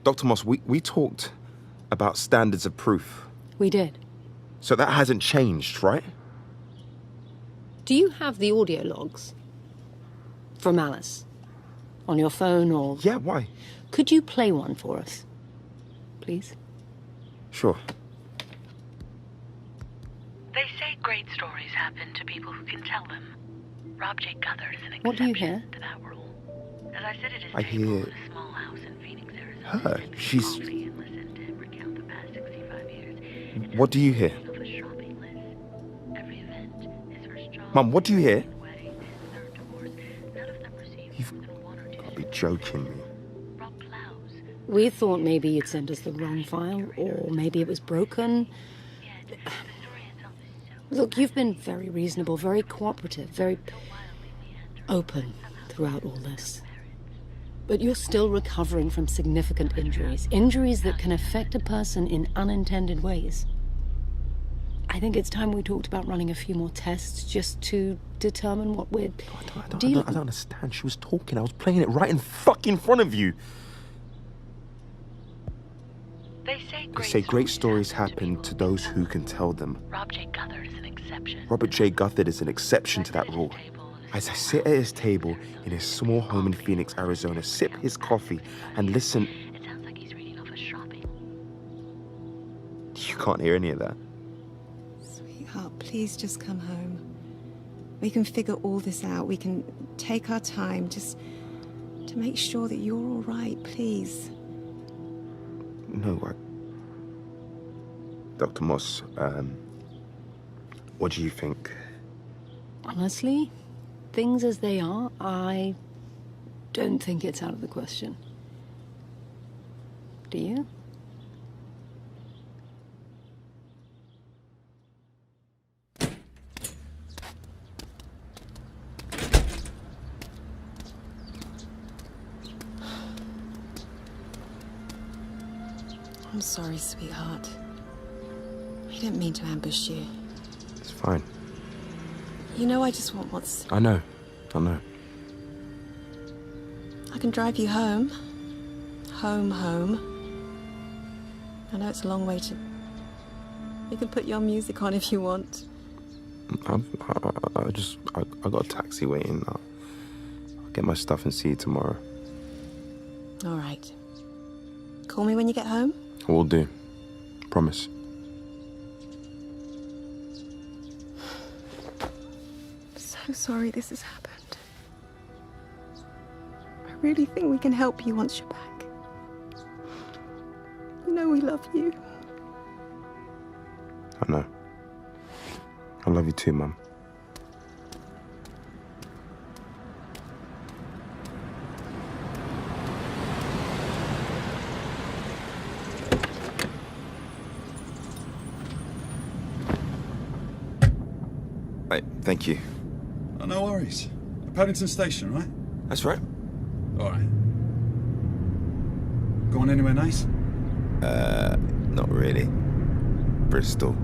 Dr. Moss, we talked about standards of proof. We did. So that hasn't changed, right? Do you have the audio logs from Alice? On your phone or... Yeah, why? Could you play one for us, please? Sure. They say great stories happen to people who can tell them. Rob J. Guthard is an What do you exception hear? to that rule. As I sit at his I table hear in a small house in Phoenix, Arizona, her. sipping She's... coffee and listen to him recount the past 65 years. What do you hear? Of a shopping list. Every event, his first job, Mum, what do you hear? wedding, his third divorce, none of them received You've more than one or two. got to be joking me. We thought maybe you'd sent us the wrong file, or maybe it was broken. Look, you've been very reasonable, very cooperative, very open throughout all this. But you're still recovering from significant injuries. Injuries that can affect a person in unintended ways. I think it's time we talked about running a few more tests just to determine what we're dealing with. I don't understand. She was talking. I was playing it right in fucking front of you. They say great stories happen to those who can tell them. Rob J. Guthard is an exception. Robert J. Guthard is an exception to that rule. As I sit at his table in his small home in Phoenix, Arizona, sip his coffee and listen... It sounds like he's reading off a shopping. You can't hear any of that. Sweetheart, please just come home. We can figure all this out. We can take our time just to make sure that you're all right, please. No, Dr. Moss, what do you think? Honestly, things as they are, I don't think it's out of the question. Do you? I'm sorry, sweetheart. I didn't mean to ambush you. It's fine. You know I just want what's... I know. I can drive you home. Home. I know it's a long way to... You can put your music on if you want. I got a taxi waiting. I'll get my stuff and see you tomorrow. All right. Call me when you get home. Will do. Promise. So sorry this has happened. I really think we can help you once you're back. You know we love you. I know. I love you too, Mum. Right, thank you. Oh, no worries. Paddington Station, right? That's right. All right. Going anywhere nice? Not really. Bristol.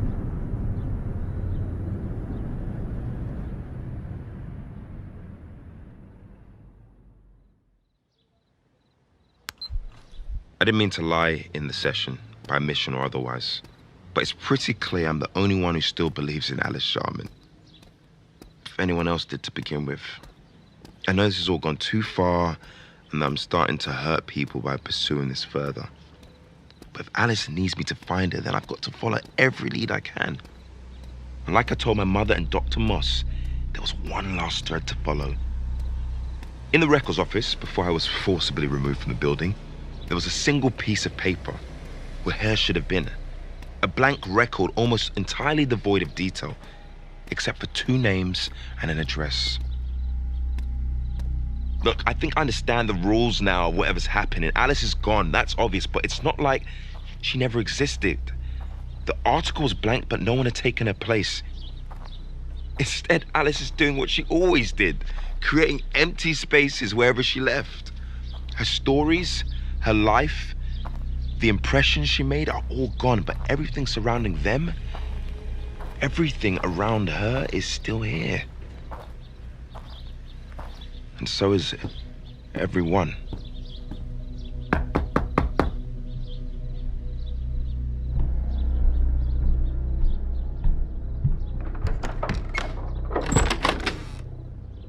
I didn't mean to lie in the session, by mission or otherwise, but it's pretty clear I'm the only one who still believes in Alice Sharman. If anyone else did to begin with. I know this has all gone too far, and I'm starting to hurt people by pursuing this further. But if Alice needs me to find her, then I've got to follow every lead I can. And like I told my mother and Dr. Moss, there was one last thread to follow. In the records office, before I was forcibly removed from the building, there was a single piece of paper where her should have been. A blank record almost entirely devoid of detail, except for 2 names and an address. Look, I think I understand the rules now of whatever's happening. Alice is gone, that's obvious, but it's not like she never existed. The article was blank, but no one had taken her place. Instead, Alice is doing what she always did, creating empty spaces wherever she left. Her stories, her life, the impressions she made are all gone, but everything surrounding them, everything around her is still here. And so is everyone.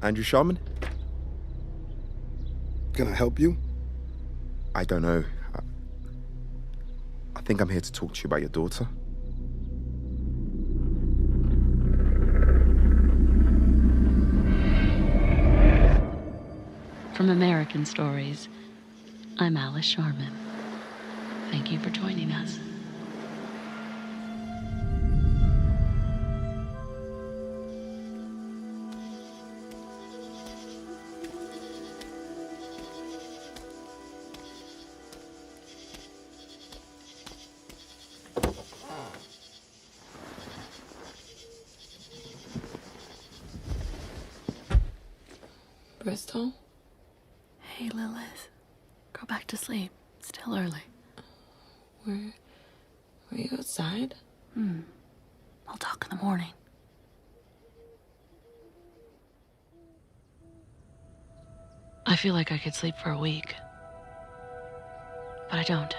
Andrew Sharman? Can I help you? I don't know. I think I'm here to talk to you about your daughter. From American Stories, I'm Alice Sharman. Thank you for joining us. Bristol? Hey, Lilith. Go back to sleep. It's still early. Were you outside? I'll talk in the morning. I feel like I could sleep for a week. But I don't.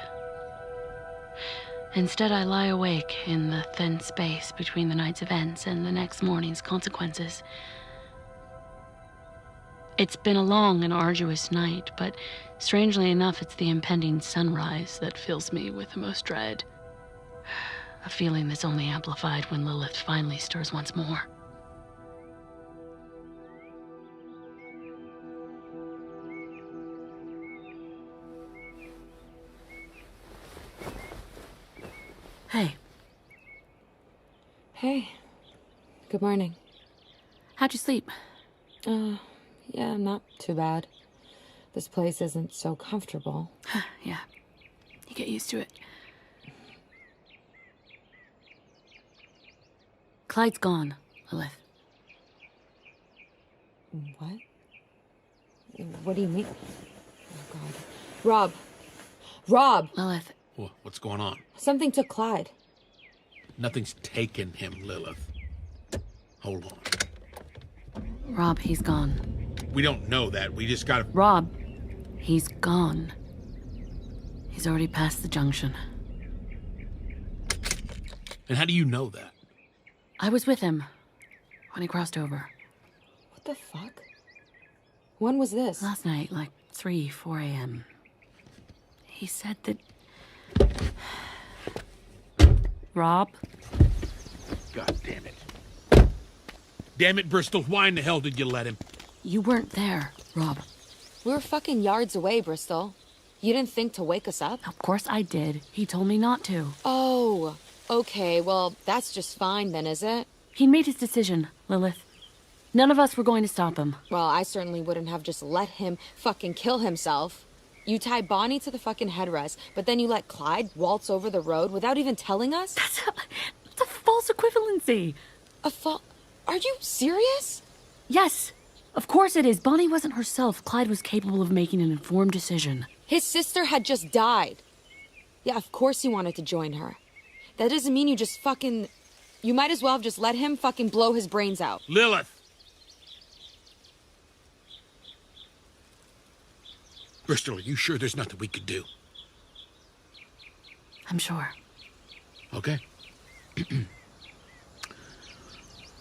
Instead, I lie awake in the thin space between the night's events and the next morning's consequences. It's been a long and arduous night, but strangely enough, it's the impending sunrise that fills me with the most dread. A feeling that's only amplified when Lilith finally stirs once more. Hey. Hey. Good morning. How'd you sleep? Yeah, not too bad. This place isn't so comfortable. Yeah. You get used to it. Clyde's gone, Lilith. What? What do you mean? Oh, God. Rob! Rob! Lilith. What's going on? Something took Clyde. Nothing's taken him, Lilith. Hold on. Rob, he's gone. We don't know that. We just gotta... Rob, he's gone. He's already past the junction. And how do you know that? I was with him when he crossed over. What the fuck? When was this? Last night, like 3, 4 a.m. He said that... Rob? God damn it. Damn it, Bristol. Why in the hell did you let him? You weren't there, Rob. We were fucking yards away, Bristol. You didn't think to wake us up? Of course I did. He told me not to. Oh, okay. Well, that's just fine then, is it? He made his decision, Lilith. None of us were going to stop him. Well, I certainly wouldn't have just let him fucking kill himself. You tie Bonnie to the fucking headrest, but then you let Clyde waltz over the road without even telling us? That's a false equivalency. Are you serious? Yes, of course it is. Bonnie wasn't herself. Clyde was capable of making an informed decision. His sister had just died. Yeah, of course he wanted to join her. That doesn't mean you just fucking... You might as well have just let him fucking blow his brains out. Lilith! Bristol, are you sure there's nothing we could do? I'm sure. Okay.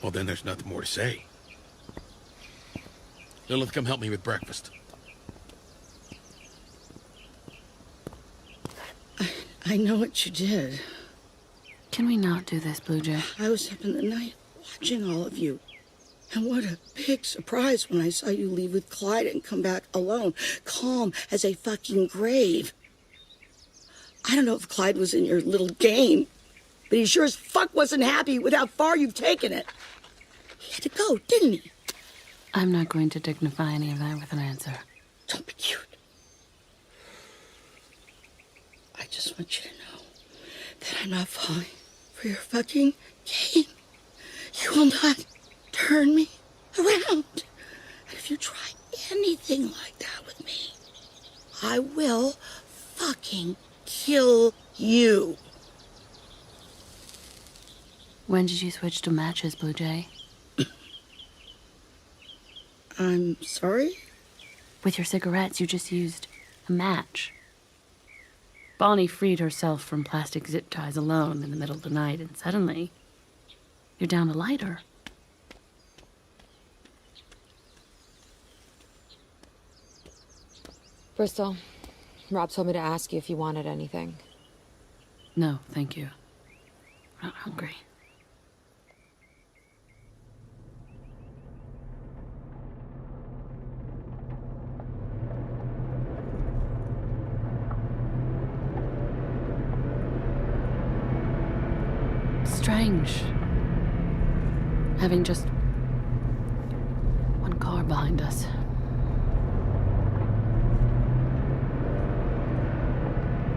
Well, then there's nothing more to say. Lilith, come help me with breakfast. I know what you did. Can we not do this, Blue Jay? I was up in the night watching all of you. And what a big surprise when I saw you leave with Clyde and come back alone, calm as a fucking grave. I don't know if Clyde was in your little game, but he sure as fuck wasn't happy with how far you've taken it. He had to go, didn't he? I'm not going to dignify any of that with an answer. Don't be cute. I just want you to know that I'm not falling for your fucking game. You will not turn me around. And if you try anything like that with me, I will fucking kill you. When did you switch to matches, Blue Jay? I'm sorry? With your cigarettes, you just used a match. Bonnie freed herself from plastic zip ties alone in the middle of the night, and suddenly, you're down a lighter. Bristol, Rob told me to ask you if you wanted anything. No, thank you. I'm not hungry. Strange. Having just one car behind us.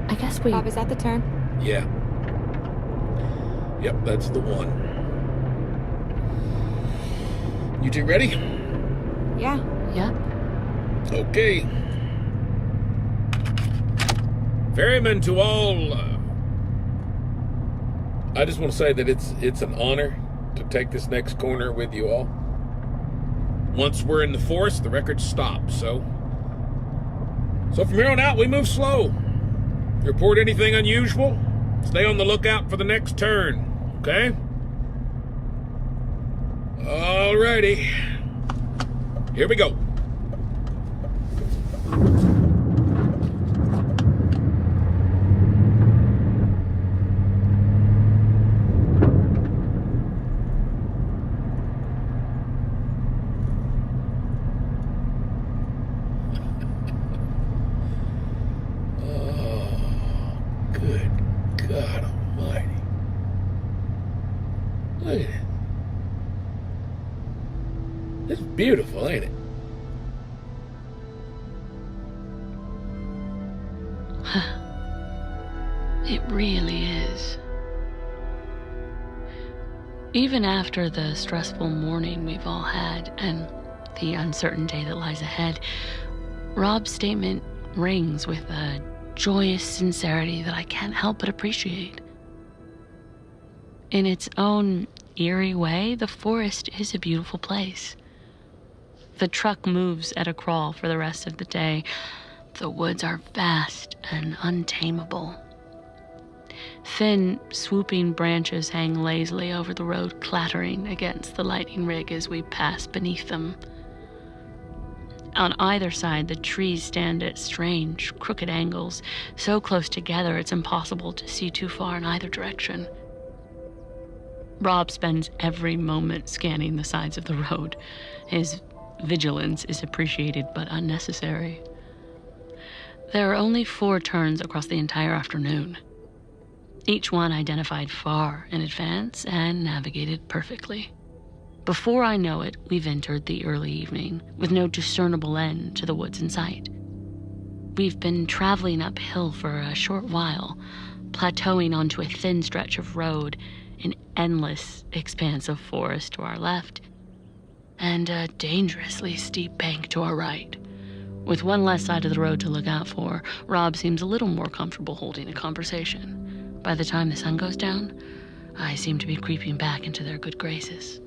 I guess we... Bob, is that the turn? Yeah. Yep, that's the one. You two ready? Yeah. Yep. Okay. Ferryman to all... I just want to say that it's an honor to take this next corner with you all. Once we're in the forest, the record stops, so from here on out, we move slow. Report anything unusual, stay on the lookout for the next turn, okay? Alrighty. Here we go. Beautiful, ain't it? It really is. Even after the stressful morning we've all had and the uncertain day that lies ahead, Rob's statement rings with a joyous sincerity that I can't help but appreciate. In its own eerie way, the forest is a beautiful place. The truck moves at a crawl for the rest of the day. The woods are vast and untamable. Thin, swooping branches hang lazily over the road, clattering against the lightning rig as we pass beneath them. On either side, the trees stand at strange, crooked angles, so close together it's impossible to see too far in either direction. Rob spends every moment scanning the sides of the road. His vigilance is appreciated but unnecessary. There are only 4 turns across the entire afternoon. Each one identified far in advance and navigated perfectly. Before I know it, we've entered the early evening, with no discernible end to the woods in sight. We've been traveling uphill for a short while, plateauing onto a thin stretch of road, an endless expanse of forest to our left, and a dangerously steep bank to our right. With one less side of the road to look out for, Rob seems a little more comfortable holding a conversation. By the time the sun goes down, I seem to be creeping back into their good graces.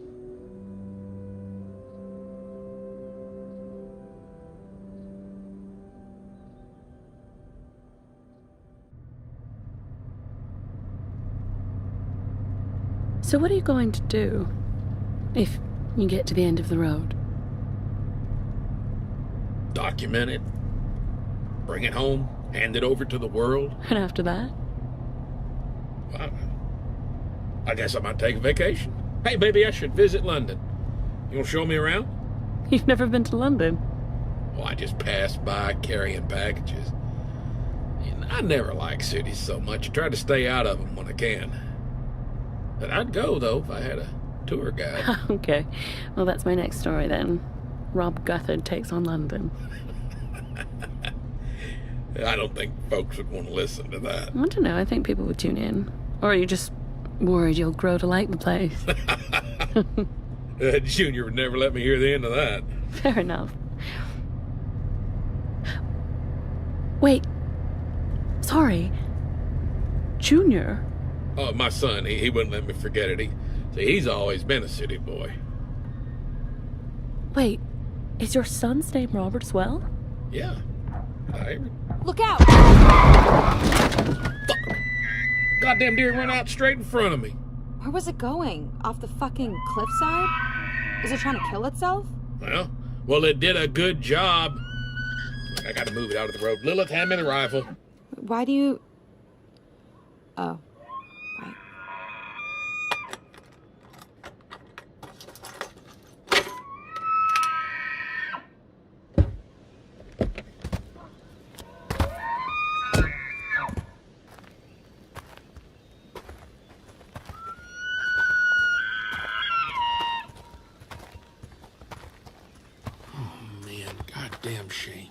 So what are you going to do if you get to the end of the road? Document it, bring it home, hand it over to the world. And after that? I guess I might take a vacation. Hey, maybe I should visit London. You want to show me around? You've never been to London? Oh, I just passed by carrying packages. I never like cities so much. I try to stay out of them when I can. But I'd go, though, if I had a tour guide. Okay. Well, that's my next story, then. Rob Guthard takes on London. I don't think folks would want to listen to that. I don't know. I think people would tune in. Or are you just worried you'll grow to like the place? Junior would never let me hear the end of that. Fair enough. Wait. Sorry. Junior? Oh, my son, he wouldn't let me forget it. He's always been a city boy. Wait, is your son's name Robert as well? Yeah. Look out! Fuck! Goddamn deer went out straight in front of me. Where was it going? Off the fucking cliffside? Is it trying to kill itself? Well, it did a good job. I gotta move it out of the road. Lilith, hand me the rifle. Why do you... Oh. Right. Goddamn shame.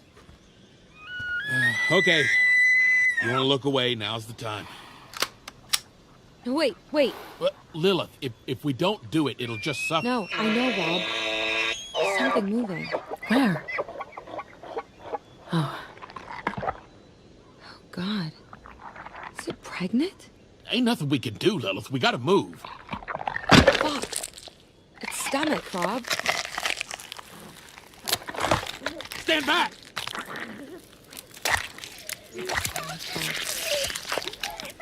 Okay. You want to look away, now's the time. Wait. But Lilith, if we don't do it, it'll just suffer. No, I know, Rob. There's something moving. Where? Oh. Oh, God. Is it pregnant? Ain't nothing we can do, Lilith. We gotta move. Fuck. Its stomach, Rob. Stand back!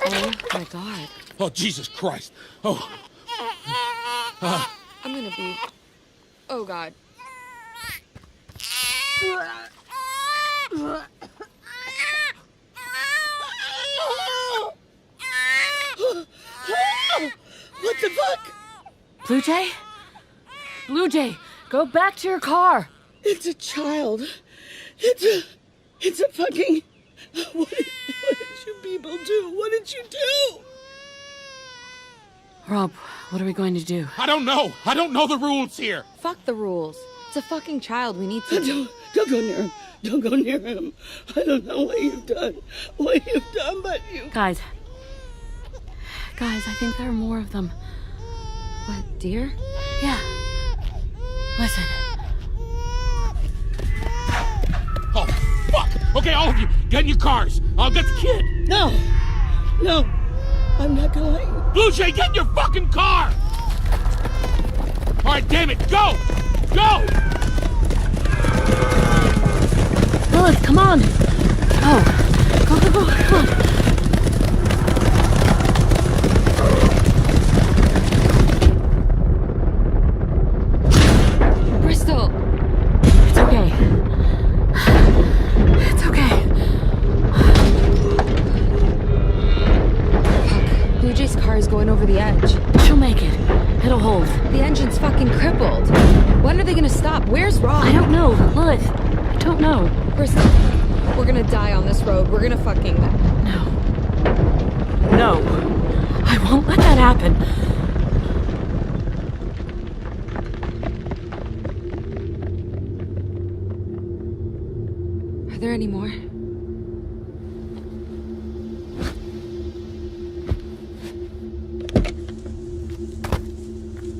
Oh, my God. Oh, Jesus Christ. Oh. I'm gonna be... Oh, God. What the fuck? Blue Jay? Blue Jay, go back to your car. It's a child. It's a fucking... What did you people do? What did you do? Rob, what are we going to do? I don't know. I don't know the rules here. Fuck the rules. It's a fucking child. We need to... Don't go near him. Don't go near him. I don't know what you've done. What you've done, but you... Guys, I think there are more of them. What, deer? Yeah. Listen. Oh, fuck! Okay, all of you, get in your cars. I'll get the kid. No, I'm not going. Blue Jay, get in your fucking car! All right, damn it, go! Go! Lilith, come on! Go! Go, go, go, come on! Bristol! It's okay. It's okay. Fuck. Blue Jay's car is going over the edge. She'll make it. It'll hold. The engine's fucking crippled. When are they gonna stop? Where's Rob? I don't know. Lilith, I don't know. Bristol, we're gonna die on this road. We're gonna fucking... No. No. I won't let that happen. Are there any more?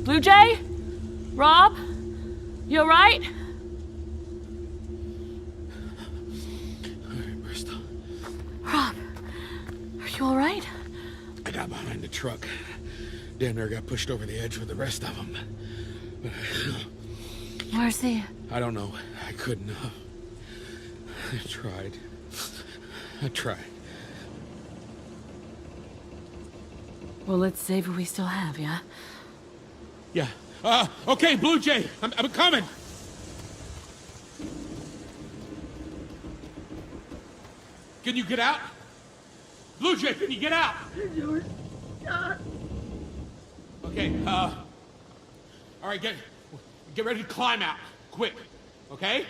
Blue Jay? Rob? You alright? Alright, Bristol. Rob, are you alright? I got behind the truck. Damn near got pushed over the edge with the rest of them. But Where's he? I don't know. I couldn't. I tried. I tried. Well, let's save what we still have, yeah? Yeah. Okay, Blue Jay. I'm coming. Can you get out? Blue Jay, can you get out? Okay, all right, get ready to climb out. Quick, okay?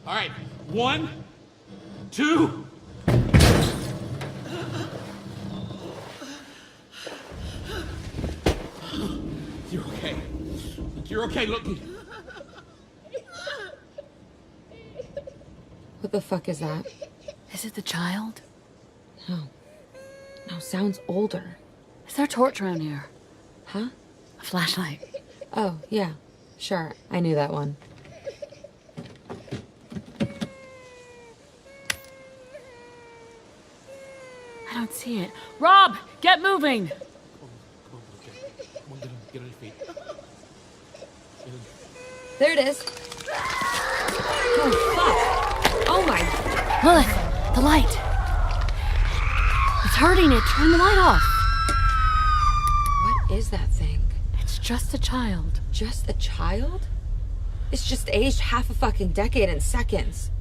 All right, 1, 2... You're okay. You're okay, look. What the fuck is that? Is it the child? No. No, sounds older. Is there a torch around here? Huh? A flashlight. Oh, yeah. Sure, I knew that one. I don't see it. Rob, get moving! Come on, Blue Jay. Come on, get on your feet. There it is. Oh, fuck. Oh, my... Lilith, the light. It's hurting it. Turn the light off. What is that thing? It's just a child. Just a child? It's just aged half a fucking decade in seconds.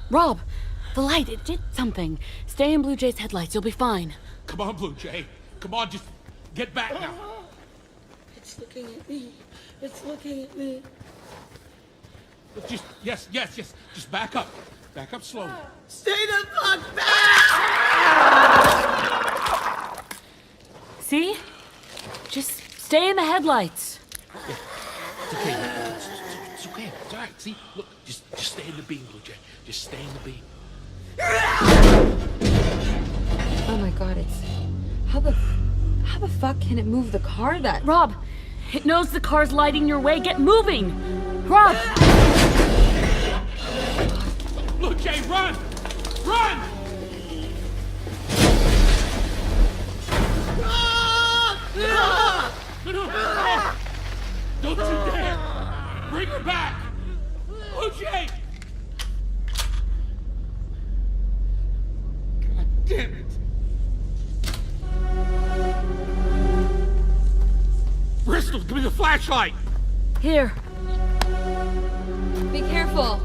Rob, the light, it did something. Stay in Blue Jay's headlights. You'll be fine. Come on, Blue Jay. Come on, just get back now. It's looking at me. It's looking at me. Just, yes. Just back up. Back up slowly. Stay the fuck back! See? Just stay in the headlights. Yeah. It's okay. It's okay. It's all right. See? Look, just stay in the beam, Blue Jay. Just stay in the beam. Oh my god, it's... How the fuck can it move the car that... Rob, it knows the car's lighting your way. Get moving! Rob! Blue Jay, run! Run! No! Don't you dare! Bring her back! Blue Jay! God damn it! Bristol, give me the flashlight! Here. Be careful.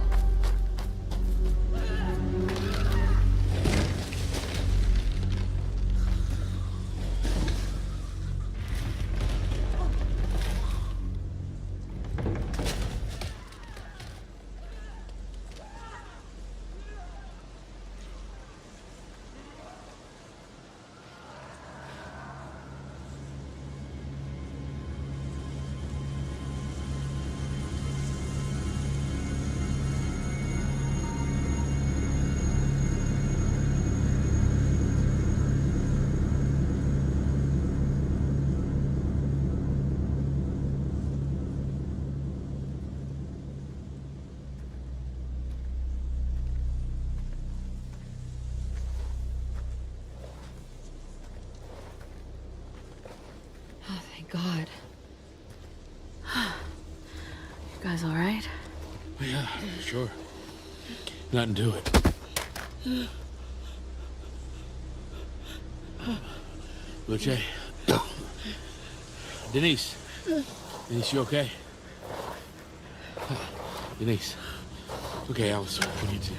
God. You guys all right? Yeah, sure. Nothing to it. Blue Jay. Denise. Denise, you okay? Denise. Okay, Alice, we need to...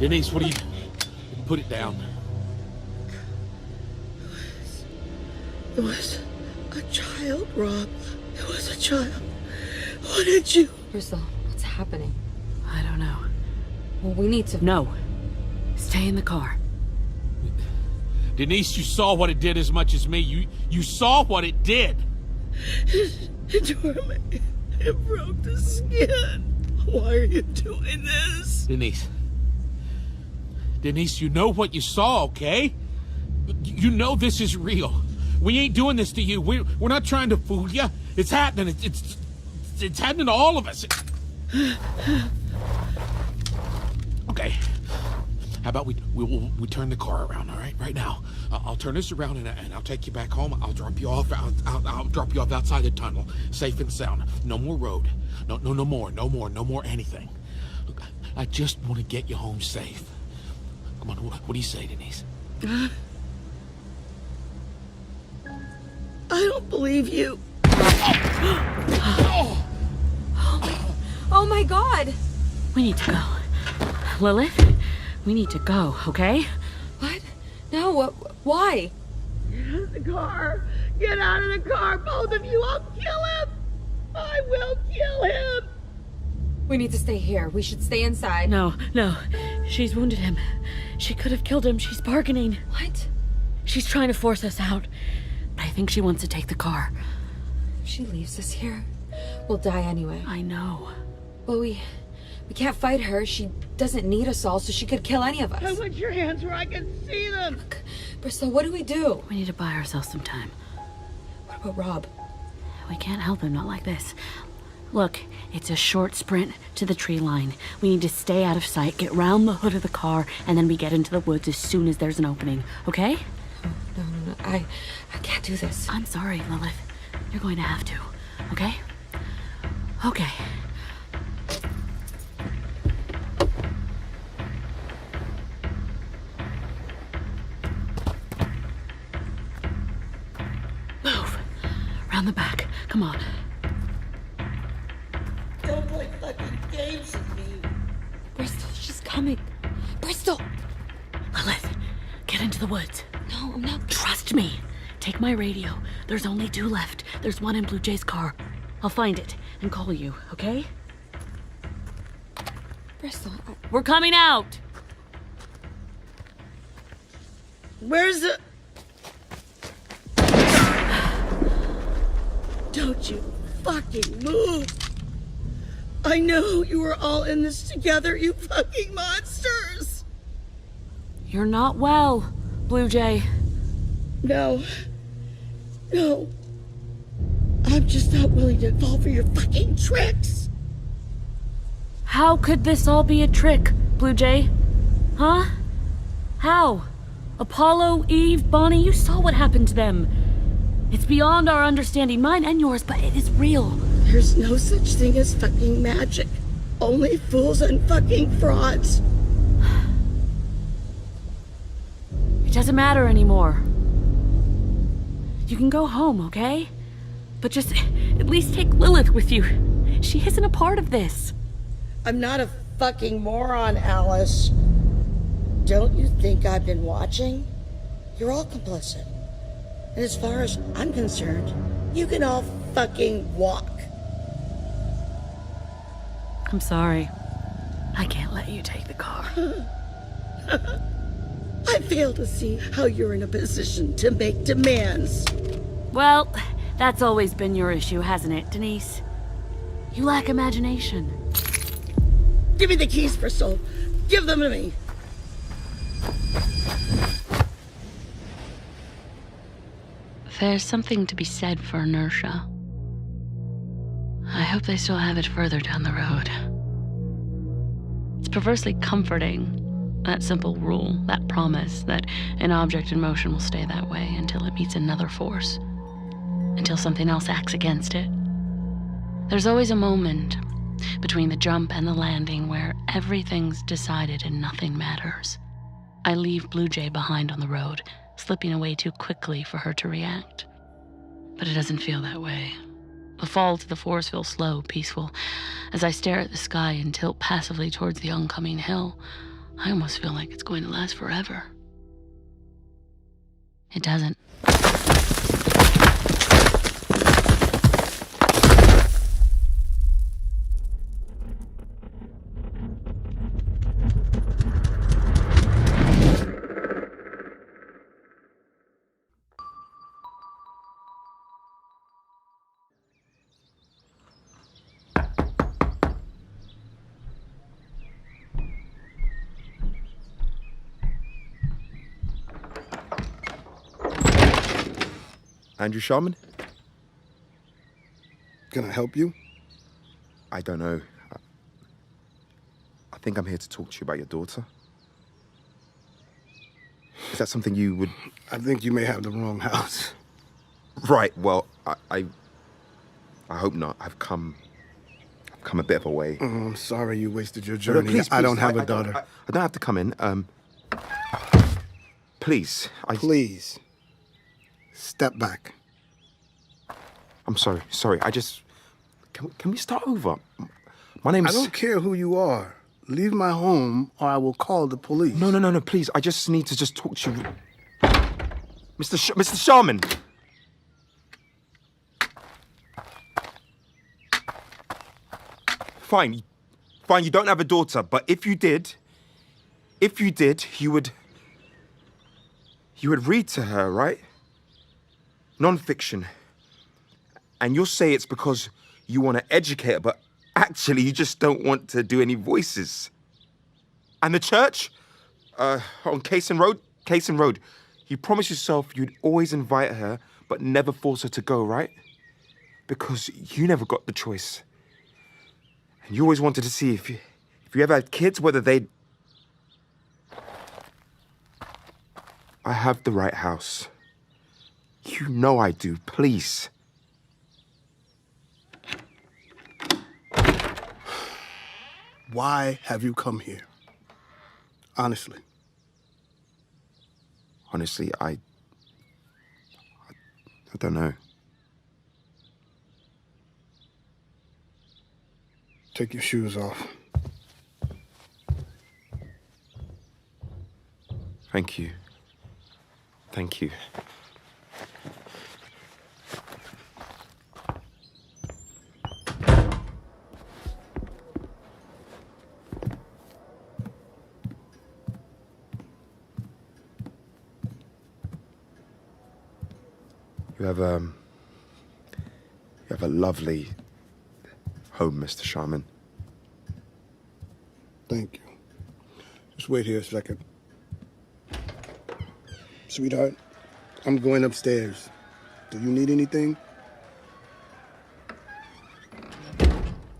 Denise, what are you... Put it down. It was a child, Rob. It was a child. What did you... Bristol, what's happening? I don't know. Well, we need to... No. Stay in the car. Denise, you saw what it did as much as me. You saw what it did. It tore me. It broke the skin. Why are you doing this? Denise. Denise, you know what you saw, okay? You know this is real. We ain't doing this to you. We're not trying to fool you. It's happening. It's happening to all of us. Okay. How about we turn the car around, all right? Right now. I'll turn this around and I'll take you back home. I'll drop you off. I'll drop you off outside the tunnel, safe and sound. No more road. No more anything. Look, I just want to get you home safe. Come on, what do you say, Denise? I don't believe you. Oh my God! We need to go. Lilith, we need to go, okay? What? No, why? Get out of the car. Get out of the car, both of you. I'll kill him. I will kill him. We need to stay here. We should stay inside. No. She's wounded him. She could have killed him. She's bargaining. What? She's trying to force us out. But I think she wants to take the car. If she leaves us here, we'll die anyway. I know. Well, we can't fight her. She doesn't need us all, so she could kill any of us. I want your hands where I can see them. Look, Bristol, what do? We need to buy ourselves some time. What about Rob? We can't help him, not like this. Look, it's a short sprint to the tree line. We need to stay out of sight, get round the hood of the car, and then we get into the woods as soon as there's an opening, okay? No. I can't do this. I'm sorry, Lilith. You're going to have to, okay? Okay. Move. Round the back. Come on. Don't play fucking games with me. Bristol, she's coming. Bristol! Lilith, get into the woods. No, I'm not. Trust me. Take my radio. There's only 2 left. There's one in Blue Jay's car. I'll find it and call you, okay? Bristol, We're coming out! Where's the... Don't you fucking move. I know you were all in this together, you fucking monsters. You're not well, Blue Jay. No. I'm just not willing to fall for your fucking tricks. How could this all be a trick, Blue Jay? Huh? How? Apollo, Eve, Bonnie, you saw what happened to them. It's beyond our understanding, mine and yours, but it is real. There's no such thing as fucking magic. Only fools and fucking frauds. It doesn't matter anymore. You can go home, okay? But just at least take Lilith with you. She isn't a part of this. I'm not a fucking moron, Alice. Don't you think I've been watching? You're all complicit. And as far as I'm concerned, you can all fucking walk. I'm sorry. I can't let you take the car. I fail to see how you're in a position to make demands. Well, that's always been your issue, hasn't it, Denise? You lack imagination. Give me the keys, Bristol. Give them to me. There's something to be said for inertia. I hope they still have it further down the road. It's perversely comforting, that simple rule, that promise that an object in motion will stay that way until it meets another force. until something else acts against it. There's always a moment between the jump and the landing where everything's decided and nothing matters. I leave Blue Jay behind on the road, slipping away too quickly for her to react. But it doesn't feel that way. The fall to the forest feels slow, peaceful. As I stare at the sky and tilt passively towards the oncoming hill, I almost feel like it's going to last forever. It doesn't. Andrew Sharman? Can I help you? I don't know. I think I'm here to talk to you about your daughter. Is that something you would... I think you may have the wrong house. Right, well, I hope not. I've come a bit of a way. Oh, I'm sorry you wasted your No, journey. please, I don't please, have a daughter. I don't have to come in. Please. Please. Step back. I'm sorry. I just... Can we start over? My name's... I don't care who you are. Leave my home or I will call the police. No, please. I just need to just talk to you. Mr. Sharman! Fine, you don't have a daughter, but if you did, you would read to her, right? Non-fiction. And you'll say it's because you want to educate her, but actually you just don't want to do any voices. And the church? On Cason Road, you promised yourself you'd always invite her, but never force her to go, right? Because you never got the choice. And you always wanted to see if you ever had kids, whether they'd... I have the right house. You know I do, please. Why have you come here? Honestly. Honestly, I don't know. Take your shoes off. Thank you. You have a lovely home, Mr. Sharman. Thank you. Just wait here a second. Sweetheart, I'm going upstairs. Do you need anything?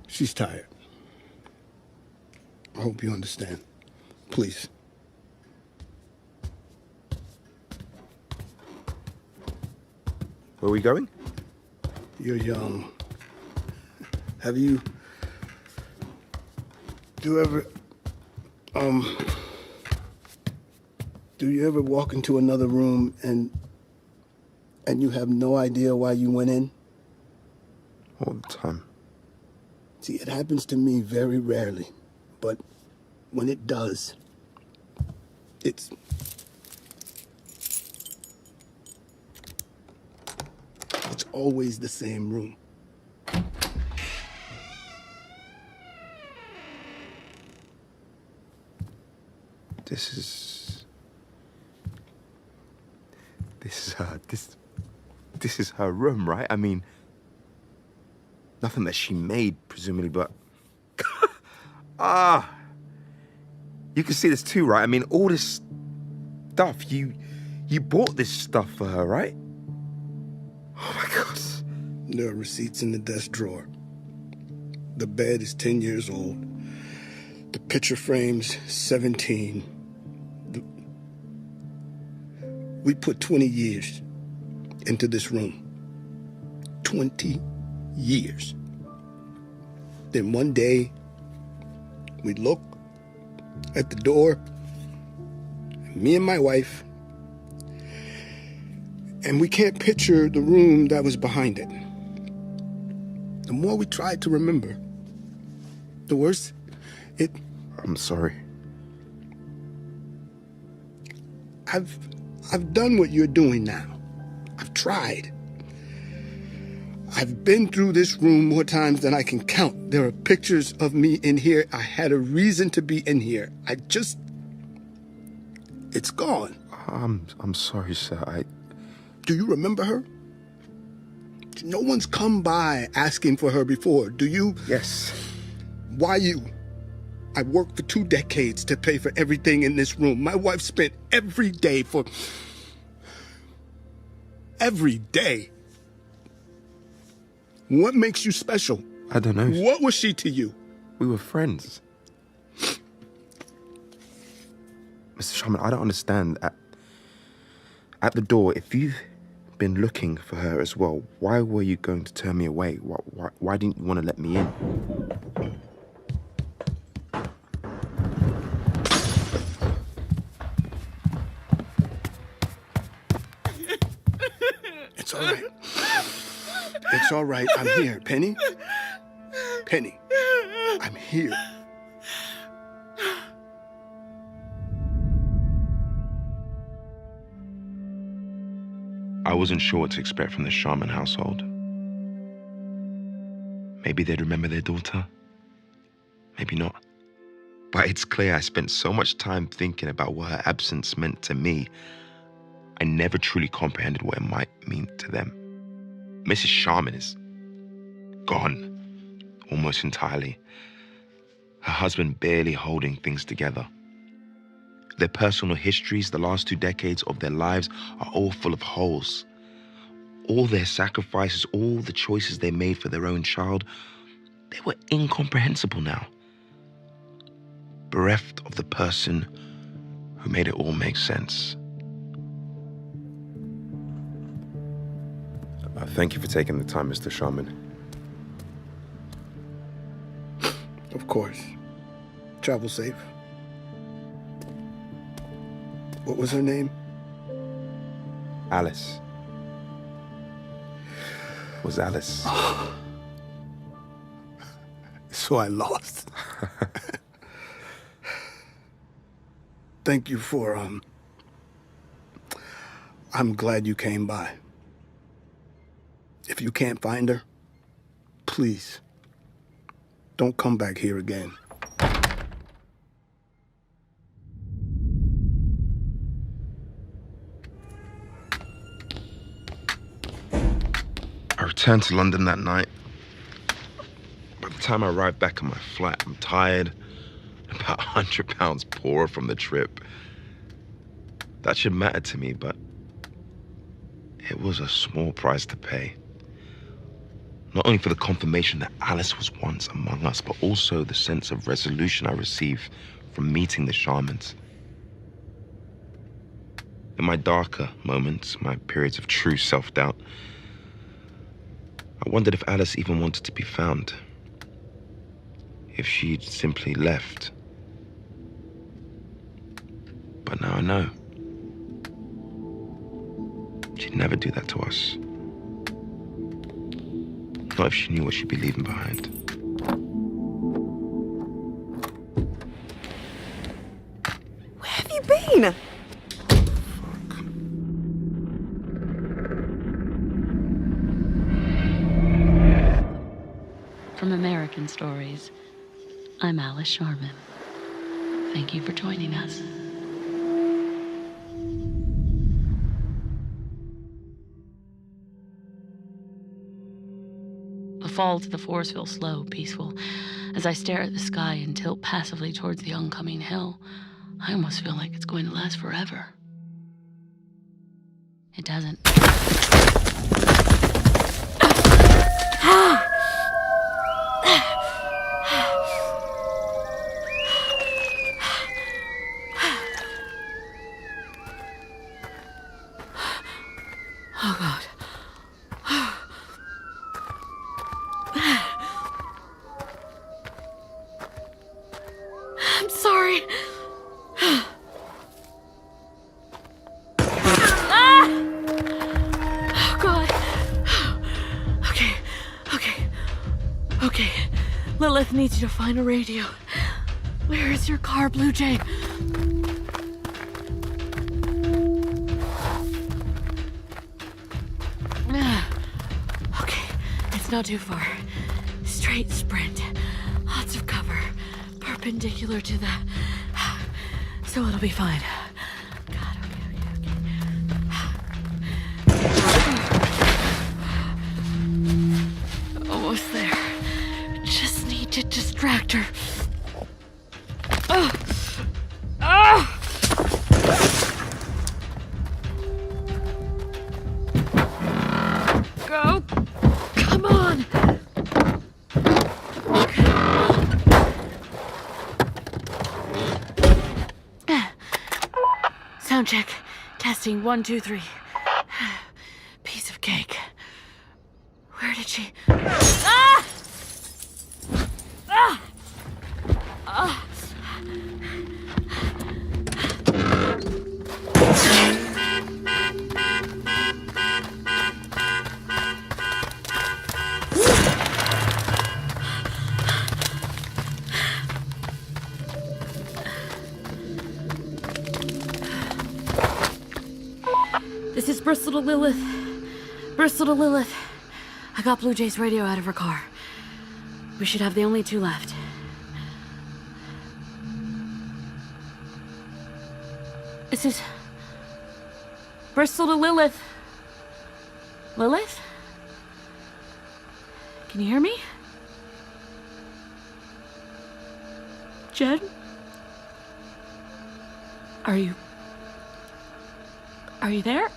She's tired. I hope you understand. Please. Where are we going? You're young. Have you... Do you ever walk into another room and you have no idea why you went in? All the time. See, it happens to me very rarely, but when it does, it's always the same room. This is her room, right? I mean, nothing that she made, presumably, but... You can see this too, right? I mean, all this stuff, you bought this stuff for her, right? Oh my God. There are receipts in the desk drawer. The bed is 10 years old. The picture frame's 17. We put 20 years into this room. 20 years. Then one day, we look at the door, me and my wife, and we can't picture the room that was behind it. The more we tried to remember, the worse it... I'm sorry. I've done what you're doing now. I've tried. I've been through this room more times than I can count. There are pictures of me in here. I had a reason to be in here. It's gone. I'm sorry, sir. Do you remember her? No one's come by asking for her before. Do you? Yes. Why you? I worked for 2 decades to pay for everything in this room. My wife spent every day for... Every day. What makes you special? I don't know. What was she to you? We were friends. Mr. Sharman, I don't understand. At the door, if you've been looking for her as well, why were you going to turn me away? Why didn't you want to let me in? It's all right. It's all right. I'm here. Penny? Penny, I'm here. I wasn't sure what to expect from the Sharman household. Maybe they'd remember their daughter. Maybe not. But it's clear I spent so much time thinking about what her absence meant to me, I never truly comprehended what it might mean to them. Mrs. Sharman is gone, almost entirely. Her husband barely holding things together. Their personal histories, the last 2 decades of their lives, are all full of holes. All their sacrifices, all the choices they made for their own child, they were incomprehensible now. Bereft of the person who made it all make sense. Thank you for taking the time, Mr. Sharman. Of course. Travel safe. What was her name? Alice. Was Alice. So I lost. Thank you for, I'm glad you came by. If you can't find her, please, don't come back here again. I returned to London that night. By the time I arrived back at my flat, I'm tired, about 100 pounds poorer from the trip. That should matter to me, but it was a small price to pay. Not only for the confirmation that Alice was once among us, but also the sense of resolution I received from meeting the Sharmans. In my darker moments, my periods of true self-doubt, I wondered if Alice even wanted to be found. If she'd simply left. But now I know. She'd never do that to us. Not if she knew what she'd be leaving behind. Where have you been? From American Stories, I'm Alice Sharman. Thank you for joining us. The fall to the forest feels slow, peaceful. As I stare at the sky and tilt passively towards the oncoming hill, I almost feel like it's going to last forever. It doesn't. Oh, God. Lilith needs you to find a radio. Where is your car, Blue Jay? Okay, it's not too far. Straight sprint. Lots of cover. Perpendicular to the... So it'll be fine. God, okay. Almost there. Just need to distract her. Go. Come on. Sound check. Testing 1, 2, 3. Piece of cake. Where did she... Ah! Ah! Ah! This is Bristol to Lilith. Bristol to Lilith. I got Blue Jay's radio out of her car. We should have the only 2 left. This is... Bristol to Lilith. Lilith? Can you hear me? Jen? Are you there?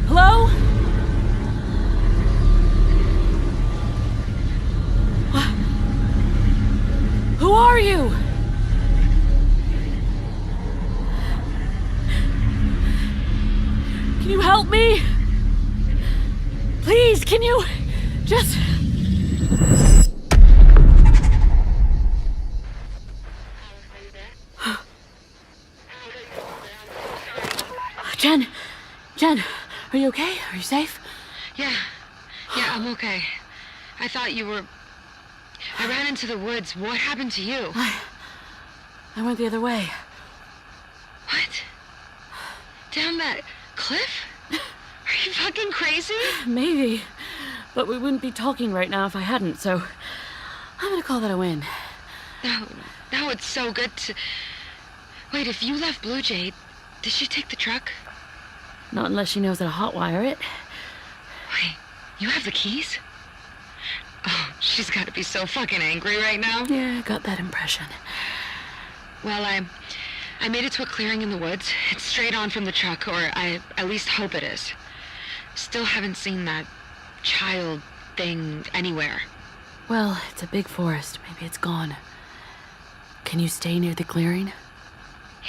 Hello? What? Who are you? Can you help me? Please, can you just... Jen, are you okay? Are you safe? Yeah, I'm okay. I thought you were... I ran into the woods. What happened to you? I went the other way. What? Down that cliff? Are you fucking crazy? Maybe, but we wouldn't be talking right now if I hadn't, so I'm gonna call that a win. No, it's so good to... Wait, if you left Blue Jay, did she take the truck? Not unless she knows how to hotwire it. Wait, you have the keys? Oh, she's gotta be so fucking angry right now. Yeah, I got that impression. Well, I made it to a clearing in the woods. It's straight on from the truck, or I at least hope it is. Still haven't seen that child thing anywhere. Well, it's a big forest. Maybe it's gone. Can you stay near the clearing?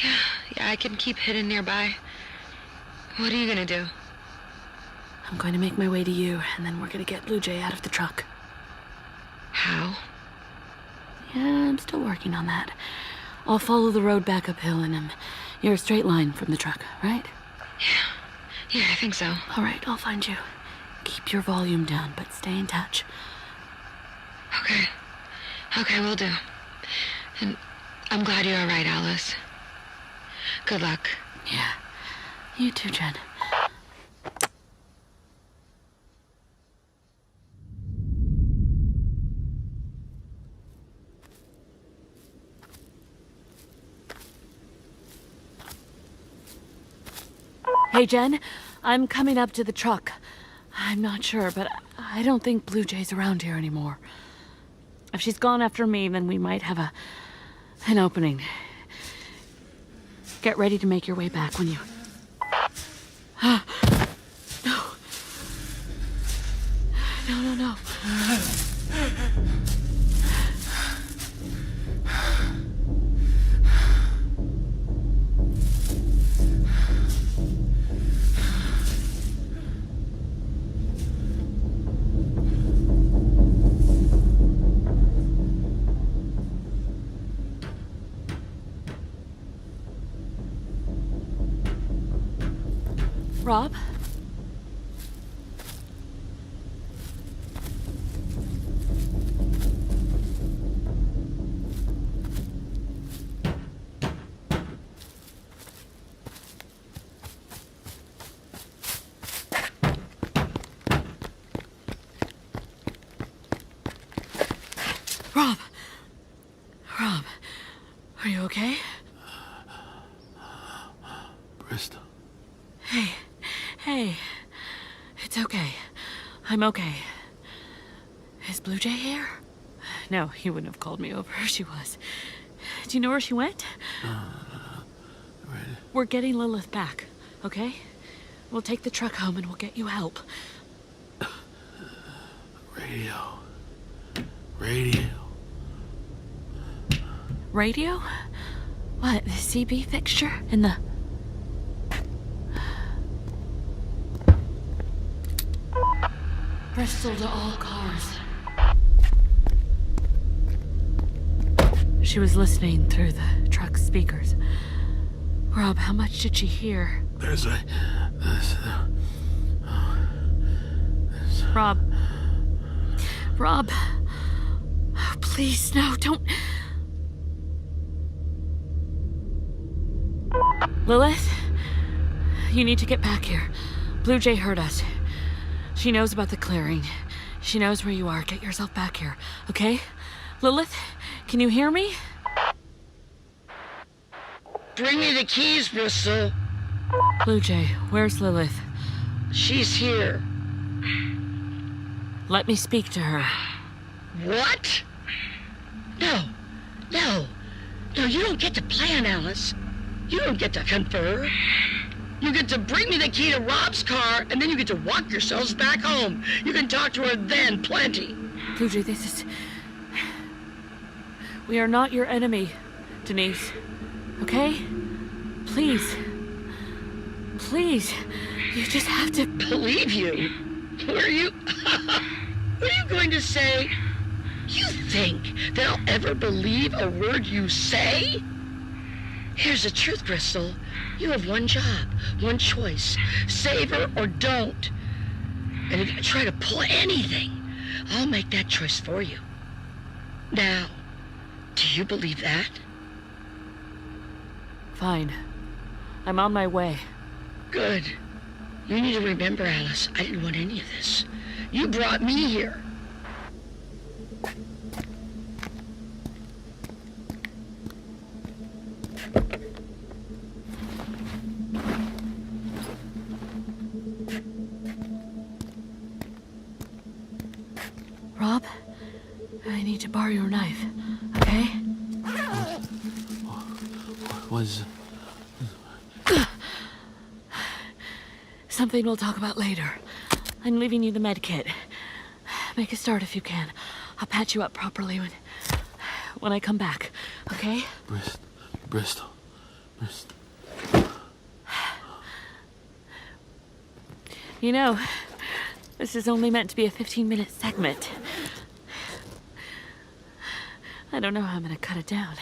Yeah, I can keep hidden nearby. What are you gonna do? I'm going to make my way to you, and then we're gonna get Blue Jay out of the truck. How? Yeah, I'm still working on that. I'll follow the road back uphill, and you're a straight line from the truck, right? Yeah, I think so. All right, I'll find you. Keep your volume down, but stay in touch. Okay, will do. And I'm glad you're all right, Alice. Good luck. Yeah. You too, Jen. Hey, Jen. I'm coming up to the truck. I'm not sure, but I don't think Blue Jay's around here anymore. If she's gone after me, then we might have an opening. Get ready to make your way back when you No. No. Rob? Rob, are you okay? Bristol. Hey, it's okay. I'm okay. Is Blue Jay here? No, he wouldn't have called me over. She was. Do you know where she went? Right. We're getting Lilith back, okay? We'll take the truck home and we'll get you help. Radio? What, the CB fixture? In the... Bristol to all cars. She was listening through the truck's speakers. Rob, how much did she hear? Rob. Oh, please, no, don't... Lilith? You need to get back here. Blue Jay heard us. She knows about the clearing. She knows where you are. Get yourself back here, okay? Lilith, can you hear me? Bring me the keys, Bristol. Blue Jay, where's Lilith? She's here. Let me speak to her. What? No, you don't get to plan, Alice. You don't get to confer. You get to bring me the key to Rob's car, and then you get to walk yourselves back home. You can talk to her then, plenty. Blue Jay, this is... We are not your enemy, Denise. Okay? Please. You just have to... Believe you? What are you going to say? You think that I'll ever believe a word you say? Here's the truth, Bristol. You have one job, one choice. Save her or don't. And if you try to pull anything, I'll make that choice for you. Now, do you believe that? Fine. I'm on my way. Good. You need to remember, Alice, I didn't want any of this. You brought me here. Rob, I need to borrow your knife, okay? Was... Something we'll talk about later. I'm leaving you the med kit. Make a start if you can. I'll patch you up properly when I come back, okay? Bristol. You know, this is only meant to be a 15-minute segment. I don't know how I'm gonna cut it down.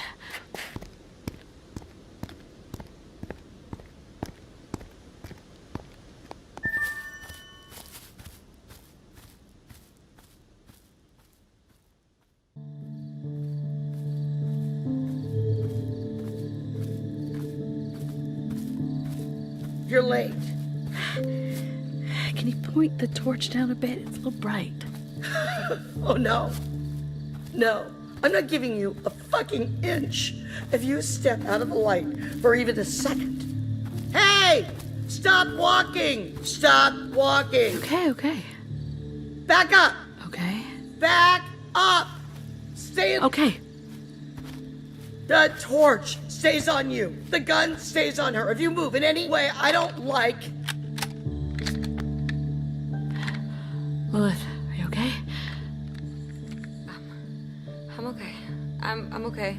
You're late. Can you point the torch down a bit? It's a little bright. Oh, no. No, I'm not giving you a fucking inch if you step out of the light for even a second. Hey! Stop walking! Stop walking! Okay. Back up! Okay. Back up! Stay in... Okay. The torch stays on you. The gun stays on her. If you move in any way I don't like, Lilith, are you okay? I'm okay. I'm okay.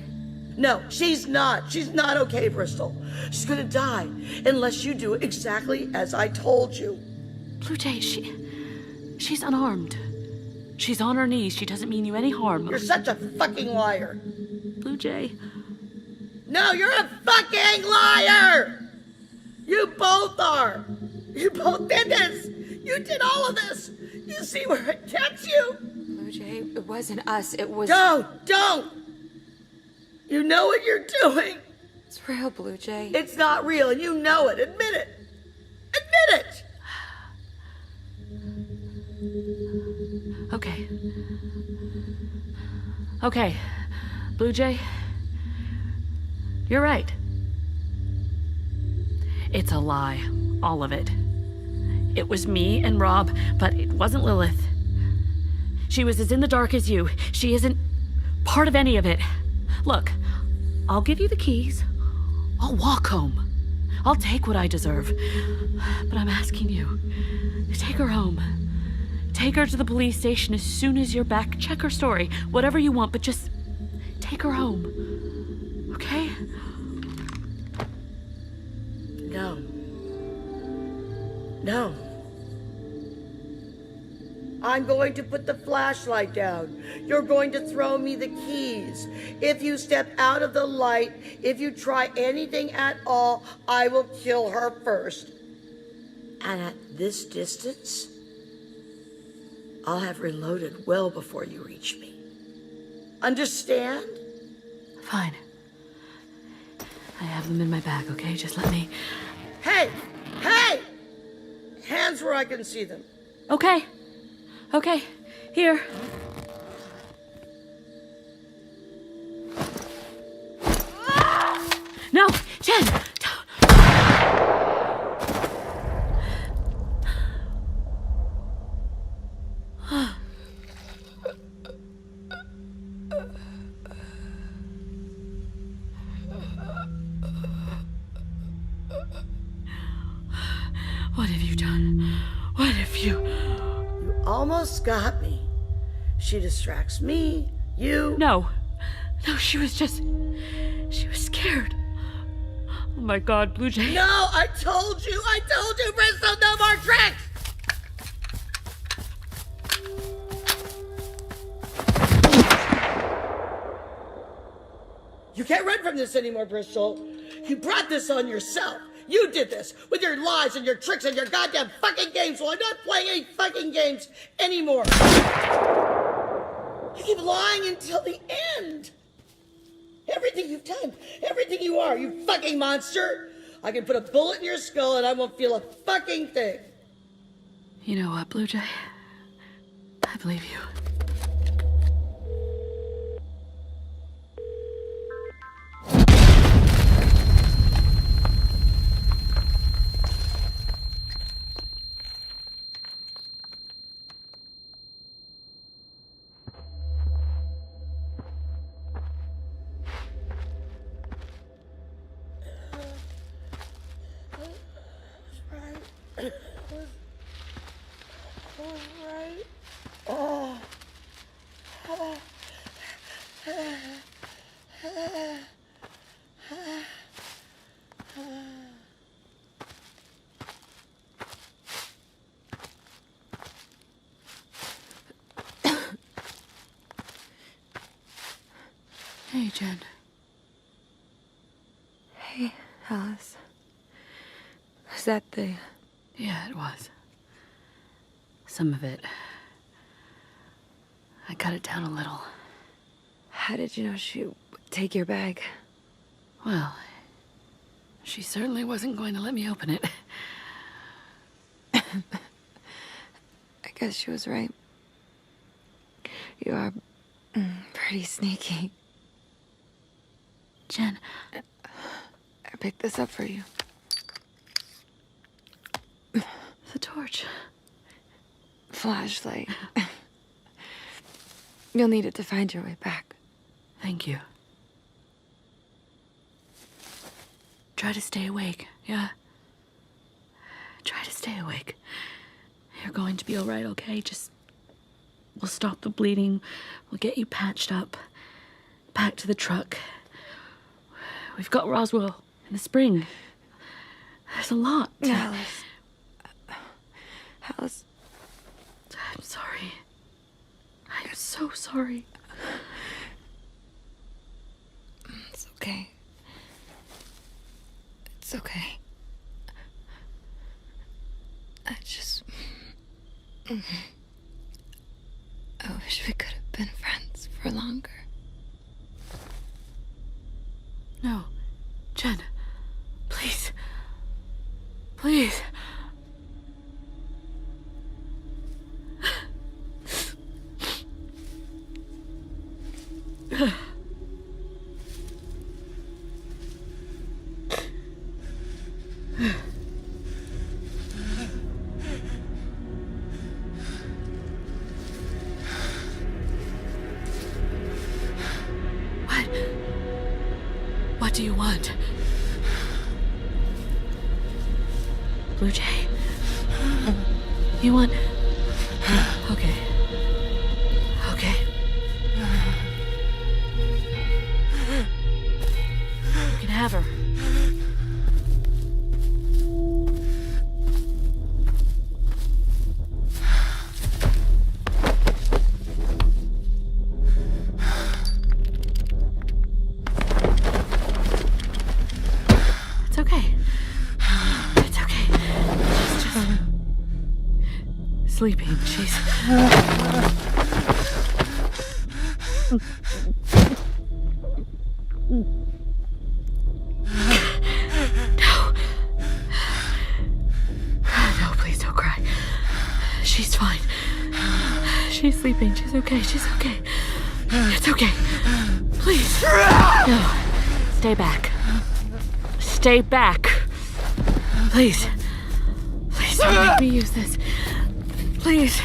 No, she's not. She's not okay, Bristol. She's gonna die unless you do exactly as I told you. Blue Jay, she's unarmed. She's on her knees. She doesn't mean you any harm. You're such a fucking liar. Blue Jay. No, you're a fucking liar! You both are. You both did this. You did all of this. You see where it gets you? Blue Jay, it wasn't us. It was... Don't! You know what you're doing. It's real, Blue Jay. It's not real, and you know it. Admit it. Admit it! Okay. Okay. Blue Jay, you're right. It's a lie. All of it. It was me and Rob, but it wasn't Lilith. She was as in the dark as you. She isn't part of any of it. Look, I'll give you the keys. I'll walk home. I'll take what I deserve. But I'm asking you to take her home. Take her to the police station as soon as you're back. Check her story. Whatever you want, but just take her home. Okay? No. I'm going to put the flashlight down. You're going to throw me the keys. If you step out of the light, if you try anything at all, I will kill her first. And at this distance, I'll have reloaded well before you reach me. Understand? Fine. I have them in my bag, okay? Just let me... Hey! Hands where I can see them. Okay. Here. No! Jen! What have you done? What have you... You almost got me. She distracts me, you... No, she was scared. Oh my God, Blue Jay. No, I told you, Bristol, no more tricks! You can't run from this anymore, Bristol. You brought this on yourself. You did this with your lies and your tricks and your goddamn fucking games. Well, I'm not playing any fucking games anymore. You keep lying until the end. Everything you've done, everything you are, you fucking monster. I can put a bullet in your skull and I won't feel a fucking thing. You know what, Blue Jay? I believe you. Hey, Jen. Hey, Alice. Was that the... Yeah, it was. Some of it. I cut it down a little. How did you know she would take your bag? Well, she certainly wasn't going to let me open it. I guess she was right. You are pretty sneaky. Jen. I picked this up for you. The torch. Flashlight. You'll need it to find your way back. Thank you. Try to stay awake, yeah? Try to stay awake. You're going to be all right, okay? Just We'll stop the bleeding. We'll get you patched up. Back to the truck. We've got Roswell in the spring. There's a lot. Alice. I'm sorry. I'm so sorry. It's okay. It's okay. I just... I wish we could have been friends for longer. No. Jen. Please. Please. What do you want? Blue Jay? You want... Okay. Okay. You can have her. It's okay. It's okay. She's just... sleeping. She's... No, please don't cry. She's fine. She's sleeping. She's okay. She's okay. It's okay. Please. No. Stay back. Stay back. Please. Please don't make me use this. Please.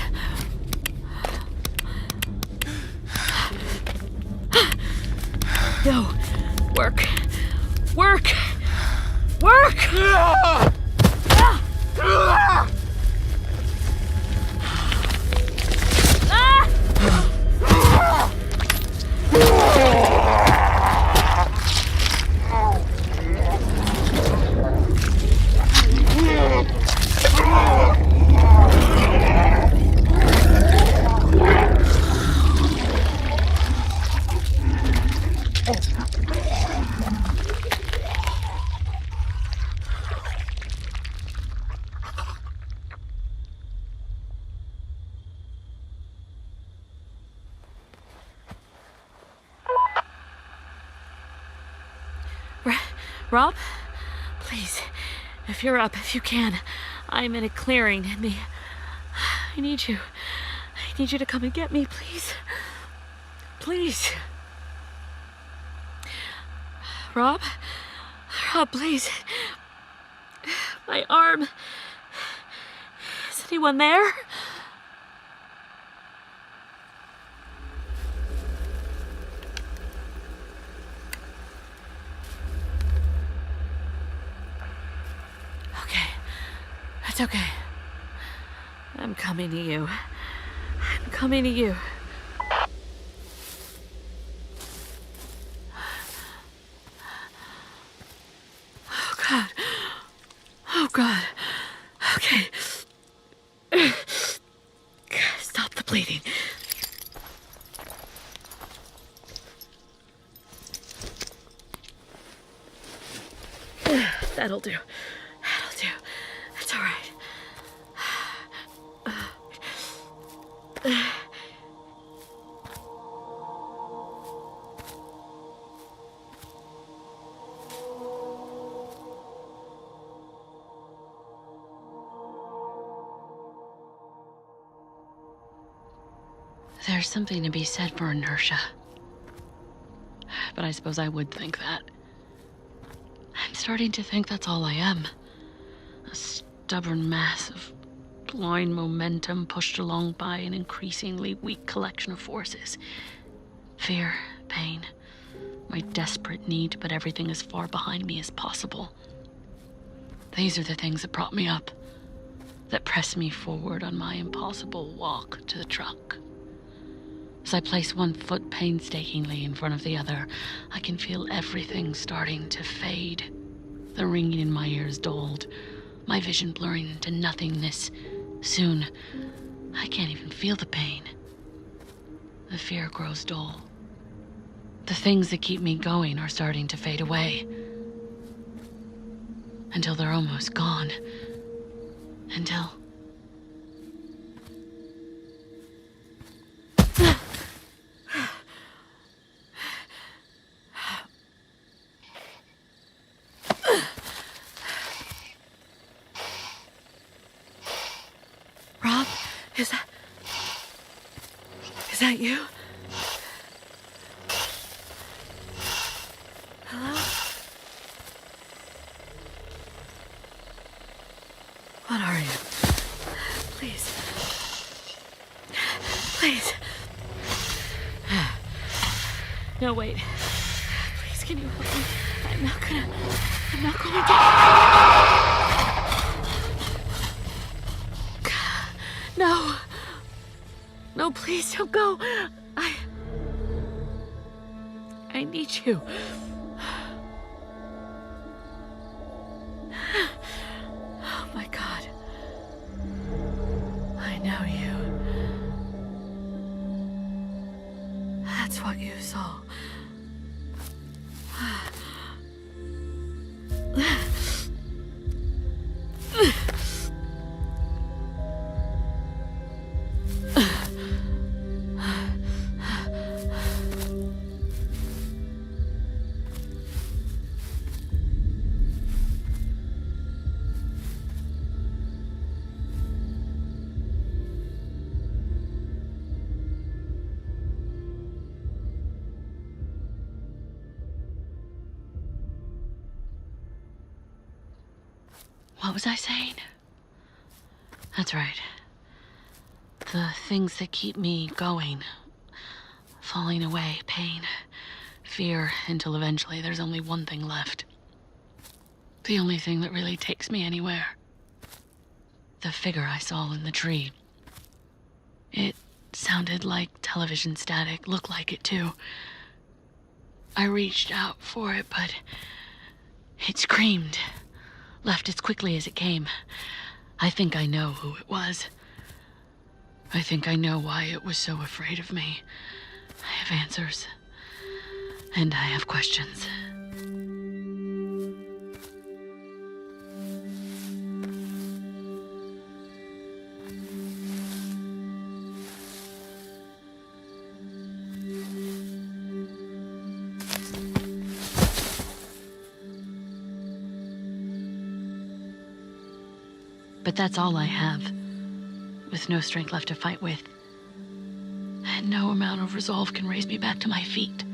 No. Work. Work. Work! Rob? Please, if you're up, if you can. I'm in a clearing and I need you. I need you to come and get me, please. Please. Rob? Rob, please. My arm. Is anyone there? It's okay. I'm coming to you. I'm coming to you. Oh, God. Oh, God. Okay. Stop the bleeding. That'll do. That'll do. It's all right. There's something to be said for inertia. But I suppose I would think that. I'm starting to think that's all I am. A stubborn mass of blind momentum pushed along by an increasingly weak collection of forces. Fear, pain, my desperate need to put everything as far behind me as possible. These are the things that prop me up, that press me forward on my impossible walk to the truck. As I place one foot painstakingly in front of the other, I can feel everything starting to fade. The ringing in my ears dulled, my vision blurring into nothingness. Soon, I can't even feel the pain. The fear grows dull. The things that keep me going are starting to fade away. Until they're almost gone. Until... Rob, is that you? Hello? What are you? Please. Please. No, wait. Please, can you help me? I'm not going to... No. No, please don't go. I need you. Oh my God. I know you. That's what you saw. What was I saying? That's right. The things that keep me going. Falling away, pain, fear, until eventually there's only one thing left. The only thing that really takes me anywhere. The figure I saw in the tree. It sounded like television static, looked like it too. I reached out for it, but it screamed. Left as quickly as it came. I think I know who it was. I think I know why it was so afraid of me. I have answers. And I have questions. But that's all I have, with no strength left to fight with. And no amount of resolve can raise me back to my feet.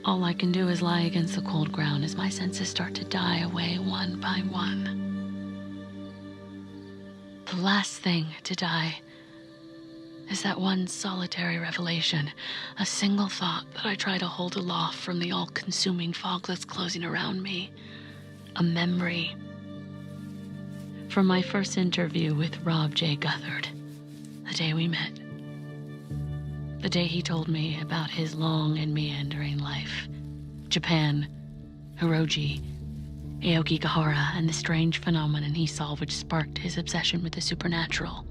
All I can do is lie against the cold ground as my senses start to die away one by one. The last thing to die is that one solitary revelation, a single thought that I try to hold aloft from the all-consuming fog that's closing around me. A memory. From my first interview with Rob J. Guthard, the day we met. The day he told me about his long and meandering life. Japan, Hiroji, Aokigahara, and the strange phenomenon he saw which sparked his obsession with the supernatural.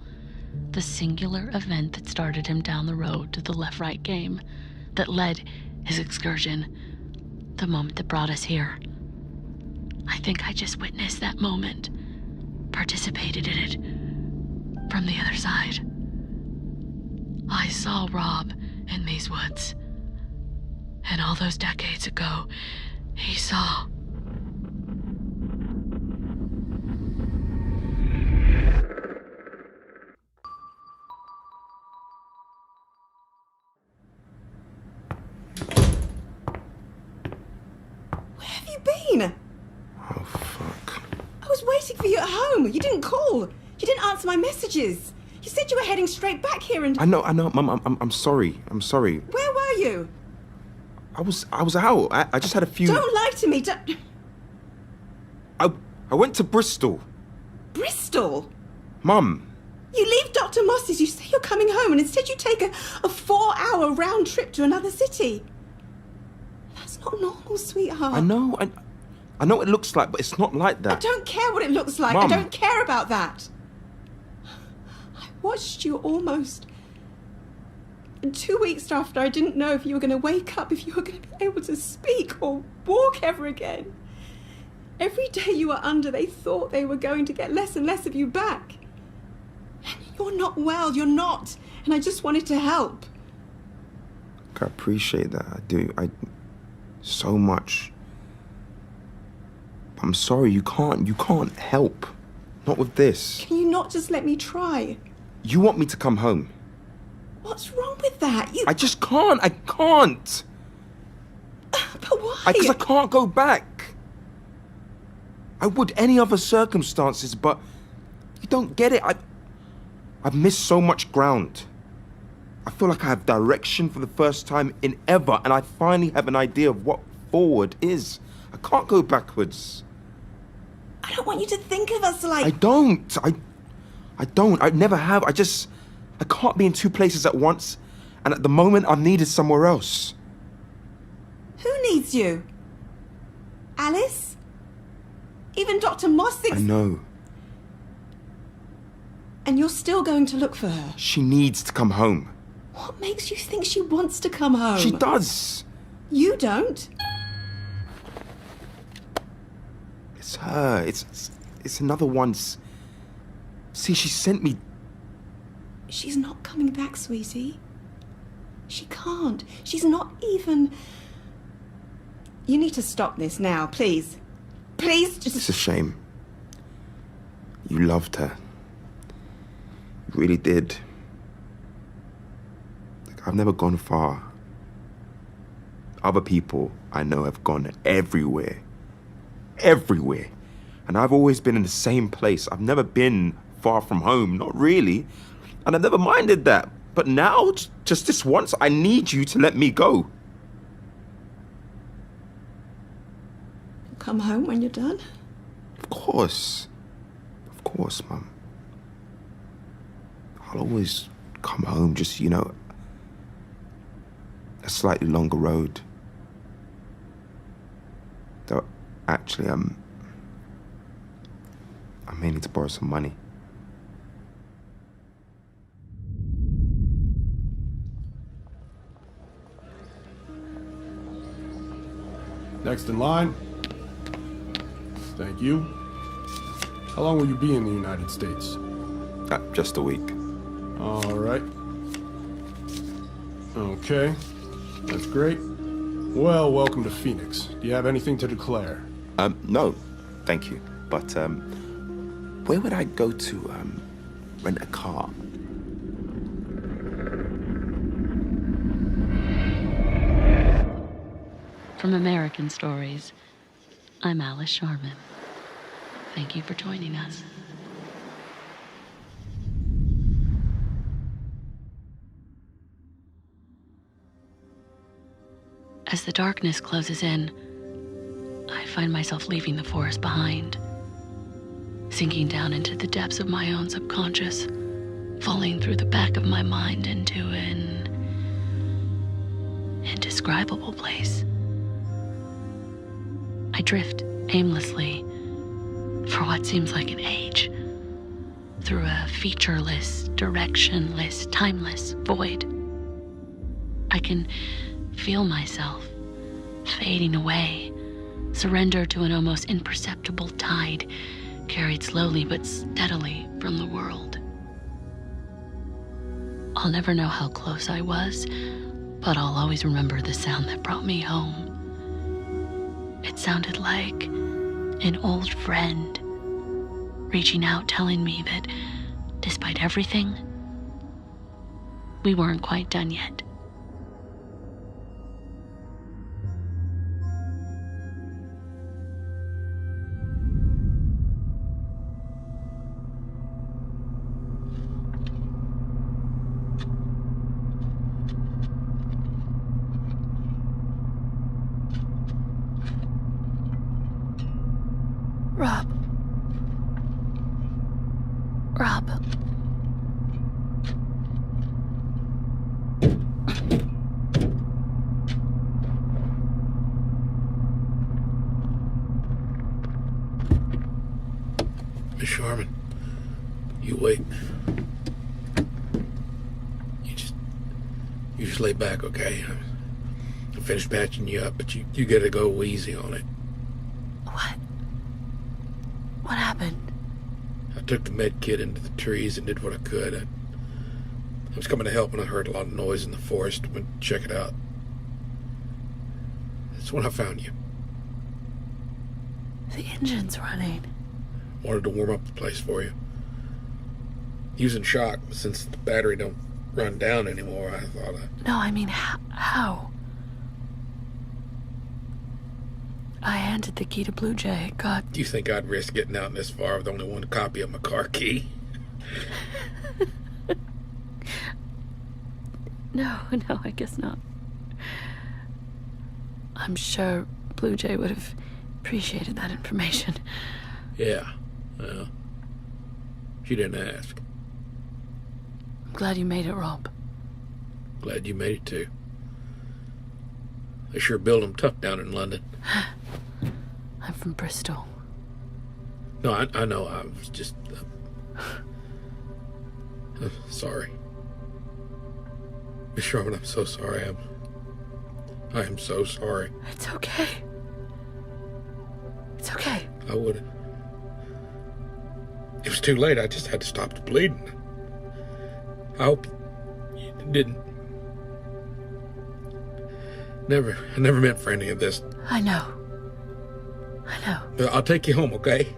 The singular event that started him down the road to the left-right game, that led his excursion, the moment that brought us here. I think I just witnessed that moment. Participated in it from the other side. I saw Rob in these woods, and all those decades ago, he saw. Where have you been? Oh, fuck. I was waiting for you at home. You didn't call. You didn't answer my messages. You said you were heading straight back here and... I know, Mum, I'm sorry. I'm sorry. Where were you? I was out. I just had a few... Don't lie to me. Don't... I went to Bristol. Bristol? Mum, You leave Dr. Moss's, you say you're coming home, and instead you take a 4-hour round trip to another city. That's not normal, sweetheart. I know what it looks like, but it's not like that. I don't care what it looks like. Mum. I don't care about that. I watched you almost. And 2 weeks after, I didn't know if you were going to wake up, if you were going to be able to speak or walk ever again. Every day you were under, they thought they were going to get less and less of you back. And you're not well, you're not. And I just wanted to help. I appreciate that. I do. So much. I'm sorry, you can't help. Not with this. Can you not just let me try? You want me to come home. What's wrong with that? I just can't. I can't. But why? Because I can't go back. I would any other circumstances, but you don't get it. I've missed so much ground. I feel like I have direction for the first time in ever, and I finally have an idea of what forward is. I can't go backwards. I don't want you to think of us like... I don't. I don't. I never have. I can't be in two places at once, and at the moment I'm needed somewhere else. Who needs you? Alice? Even Dr. Moss thinks... I know. And you're still going to look for her? She needs to come home. What makes you think she wants to come home? She does. You don't? It's her. It's another one's... See, she sent me... She's not coming back, sweetie. She can't. She's not even... You need to stop this now, please. Please, just... It's a shame. You loved her. You really did. Like, I've never gone far. Other people I know have gone everywhere. Everywhere. And I've always been in the same place. I've never been far from home. Not really. And I've never minded that. But now, just this once, I need you to let me go. Come home when you're done? Of course. Of course, Mum. I'll always come home, just, a slightly longer road. Though, actually, I may need to borrow some money. Next in line. Thank you. How long will you be in the United States? Just a week. All right. Okay. That's great. Well, welcome to Phoenix. Do you have anything to declare? No, thank you. But, where would I go to, rent a car? From American Stories, I'm Alice Sharman. Thank you for joining us. As the darkness closes in, I find myself leaving the forest behind, sinking down into the depths of my own subconscious, falling through the back of my mind into an indescribable place. I drift aimlessly for what seems like an age through a featureless, directionless, timeless void. I can feel myself fading away, surrender to an almost imperceptible tide, carried slowly but steadily from the world. I'll never know how close I was, but I'll always remember the sound that brought me home. It sounded like an old friend reaching out, telling me that despite everything, we weren't quite done yet. Miss Sharman, you wait. You just lay back, okay? I finished patching you up, but you gotta go easy on it. What happened? I took the med kit into the trees and did what I could. I was coming to help when I heard a lot of noise in the forest. Went to check it out. That's when I found you. The engine's running. Wanted to warm up the place for you. Using shock, since the battery don't run down anymore, I thought No, I mean, how? I handed the key to Blue Jay. God. Do you think I'd risk getting out this far with only one copy of my car key? No, I guess not. I'm sure Blue Jay would have appreciated that information. Yeah, well, she didn't ask. I'm glad you made it, Rob. Glad you made it, too. They sure build them tough down in London. I'm from Bristol. No, I know. I was just... sorry. Miss Sherman, I'm so sorry. I am so sorry. It's okay. It's okay. I would. It was too late. I just had to stop the bleeding. I hope you didn't. I never meant for any of this. I know. I'll take you home, okay?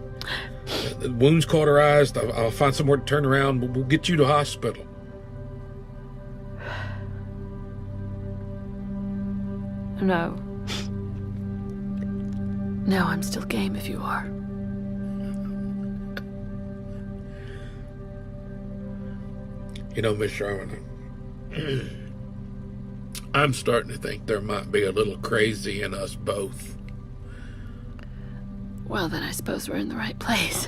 The wound's cauterized. I'll find somewhere to turn around. We'll get you to hospital. No. No, I'm still game if you are. You know, Miss Sharman, I'm starting to think there might be a little crazy in us both. Well, then I suppose we're in the right place.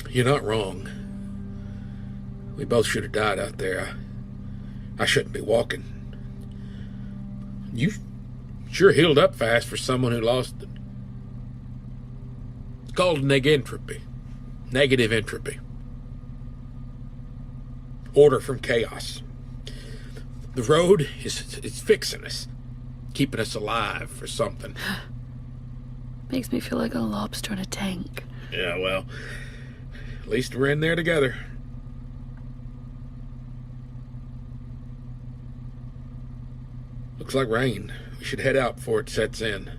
You're not wrong. We both should have died out there. I shouldn't be walking. You sure healed up fast for someone who lost it. It's called negentropy. Negative entropy. Order from chaos. The road it's fixing us. Keeping us alive for something. Makes me feel like a lobster in a tank. Yeah, well, at least we're in there together. Looks like rain. We should head out before it sets in.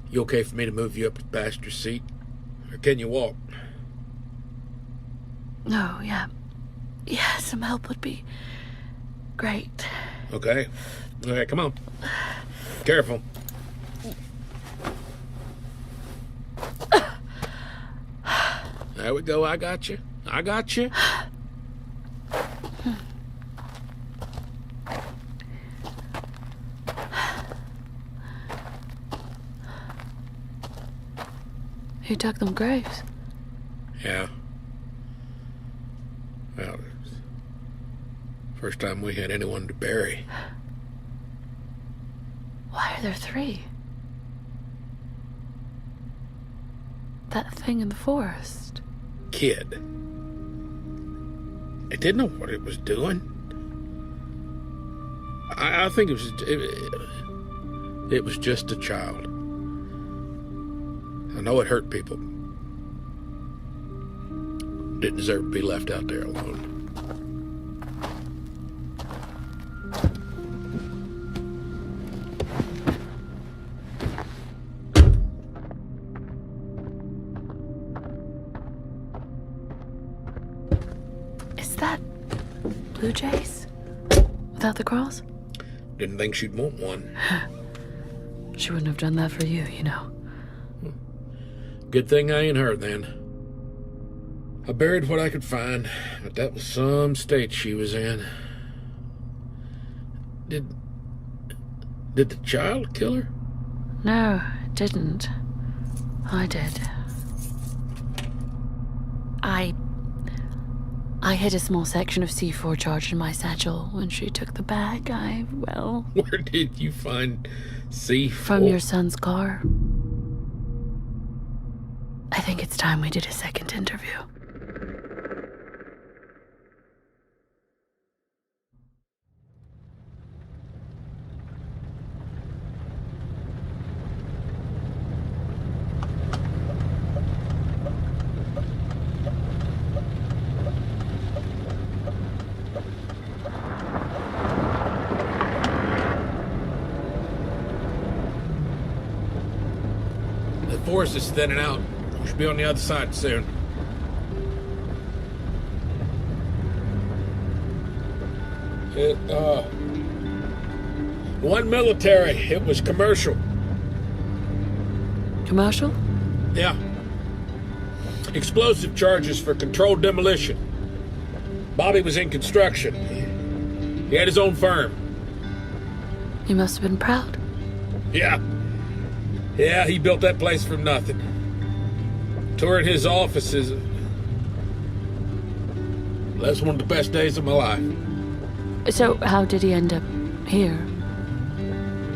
You okay for me to move you up to the passenger seat? Or can you walk? No, yeah. Yeah, some help would be great. Okay. All right, come on. Careful. There we go. I got you. Who dug them graves? Yeah. Well, first time we had anyone to bury. Why are there 3? That thing in the forest. Kid. It didn't know what it was doing. I think it was just a child. I know it hurt people. Didn't deserve to be left out there alone. Is that Blue Jays? Without the cross? Didn't think she'd want one. She wouldn't have done that for you, you know. Good thing I ain't her then. I buried what I could find, but that was some state she was in. Did the child kill her? No, it didn't. I did. I I hid a small section of C4 charge in my satchel. When she took the bag, well... Where did you find C4? From your son's car. I think it's time we did a second interview. The forest is thinning out. We should be on the other side soon. It wasn't military. It was commercial. Commercial? Yeah. Explosive charges for controlled demolition. Bobby was in construction. He had his own firm. You must have been proud. Yeah. Yeah, he built that place from nothing. Touring his offices. That's one of the best days of my life. So, how did he end up here?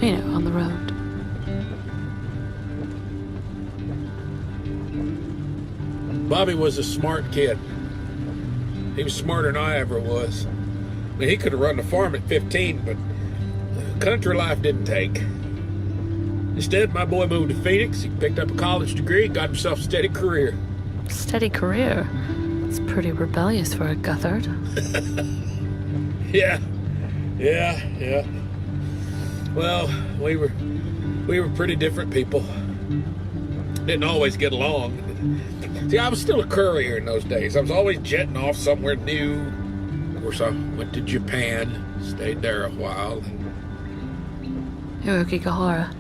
You know, on the road. Bobby was a smart kid. He was smarter than I ever was. I mean, he could have run the farm at 15, but country life didn't take. Instead, my boy moved to Phoenix. He picked up a college degree and got himself a steady career. Steady career? It's pretty rebellious for a Guthard. Yeah. Well, we were pretty different people. Didn't always get along. See, I was still a courier in those days. I was always jetting off somewhere new. Of course, I went to Japan, stayed there a while. Hiroki Gahara.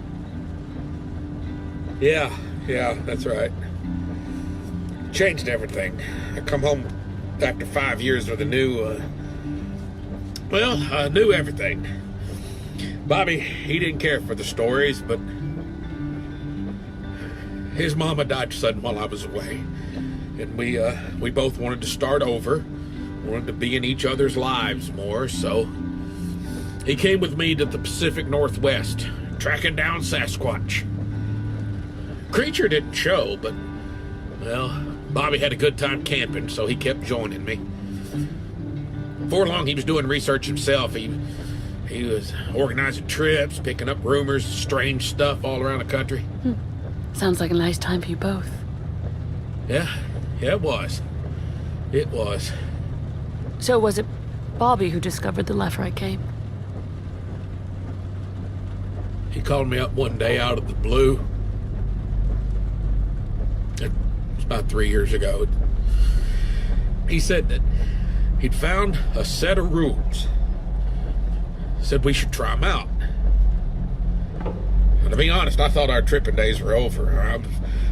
Yeah, that's right. Changed everything. I come home after 5 years with a new, I knew everything. Bobby, he didn't care for the stories, but his mama died sudden while I was away. And we both wanted to start over, wanted to be in each other's lives more, so he came with me to the Pacific Northwest, tracking down Sasquatch. Creature didn't show, but, well, Bobby had a good time camping, so he kept joining me. Before long, he was doing research himself. He was organizing trips, picking up rumors, strange stuff all around the country. Sounds like a nice time for you both. Yeah, it was. It was. So was it Bobby who discovered the left-right game? He called me up one day out of the blue. It was about 3 years ago. He said that he'd found a set of rules. Said we should try them out. And to be honest, I thought our tripping days were over. I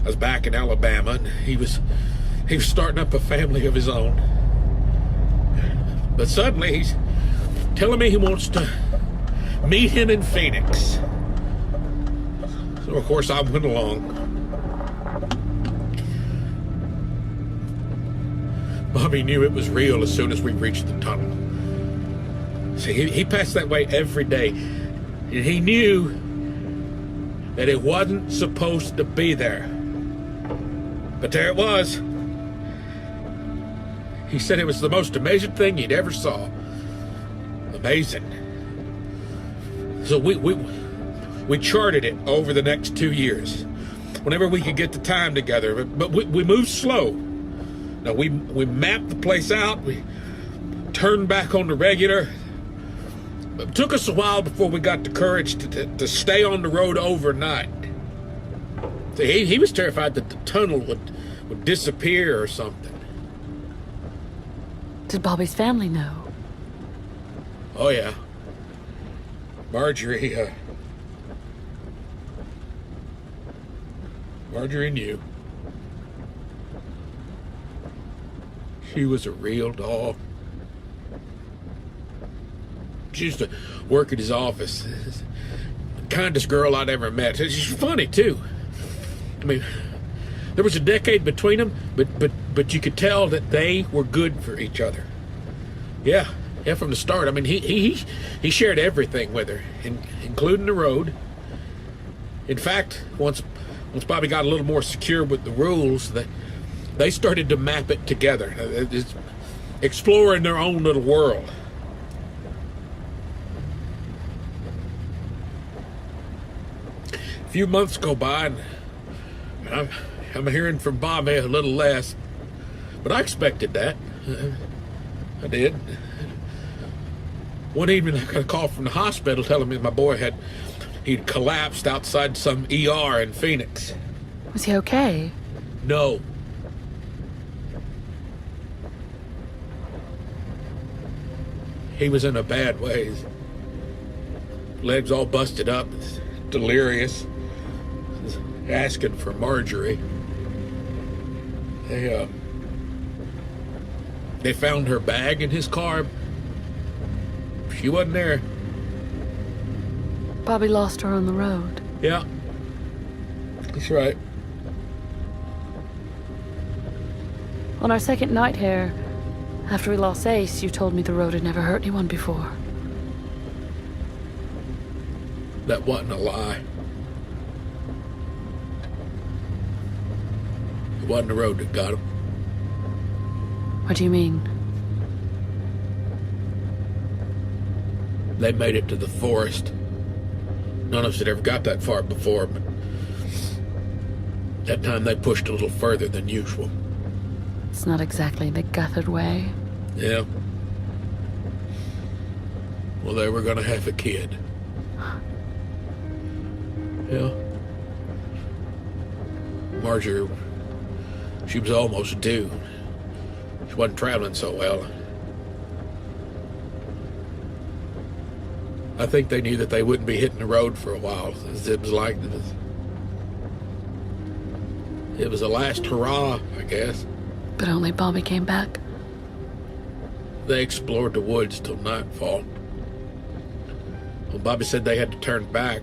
was back in Alabama, and he was starting up a family of his own. But suddenly he's telling me he wants to meet him in Phoenix. So of course I went along. Bobby knew it was real as soon as we reached the tunnel. See, he passed that way every day, and he knew that it wasn't supposed to be there. But there it was. He said it was the most amazing thing he'd ever saw. Amazing. So we charted it over the next 2 years, whenever we could get the time together. But we moved slow. Now we mapped the place out. We turned back on the regular. It took us a while before we got the courage to stay on the road overnight. See, he was terrified that the tunnel would disappear or something. Did Bobby's family know? Oh, yeah. Marjorie knew. She was a real dog. She used to work at his office. The kindest girl I'd ever met. She's funny, too. I mean, there was a decade between them, but but you could tell that they were good for each other. Yeah, from the start. I mean, he shared everything with her, including the road. In fact, once Bobby got a little more secure with the rules, they started to map it together, exploring their own little world. A few months go by, and I'm hearing from Bobby a little less, but I expected that. I did. One evening, I got a call from the hospital telling me my boy he'd collapsed outside some ER in Phoenix. Was he okay? No. He was in a bad way. His legs all busted up, delirious, asking for Marjorie. They found her bag in his car. She wasn't there. Bobby lost her on the road. Yeah. That's right. On our second night here, after we lost Ace, you told me the road had never hurt anyone before. That wasn't a lie. It wasn't the road that got him. What do you mean? They made it to the forest. None of us had ever got that far before, but that time they pushed a little further than usual. It's not exactly the Guthard way. Yeah. Well, they were gonna have a kid. Yeah. Marjorie, she was almost due. She wasn't traveling so well. I think they knew that they wouldn't be hitting the road for a while. It was like it was a last hurrah, I guess. But only Bobby came back. They explored the woods till nightfall. When Bobby said they had to turn back,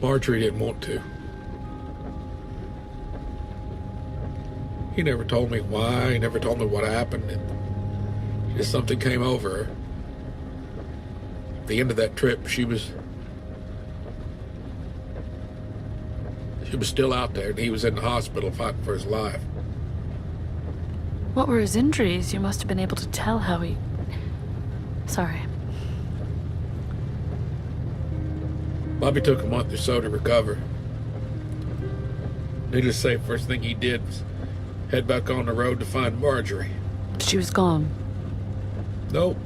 Marjorie didn't want to. He never told me why. He never told me what happened. Just something came over her. At the end of that trip, she was still out there, and he was in the hospital fighting for his life. What were his injuries? You must have been able to tell how he... Sorry. Bobby took a month or so to recover. Needless to say, first thing he did was head back on the road to find Marjorie. She was gone. Nope.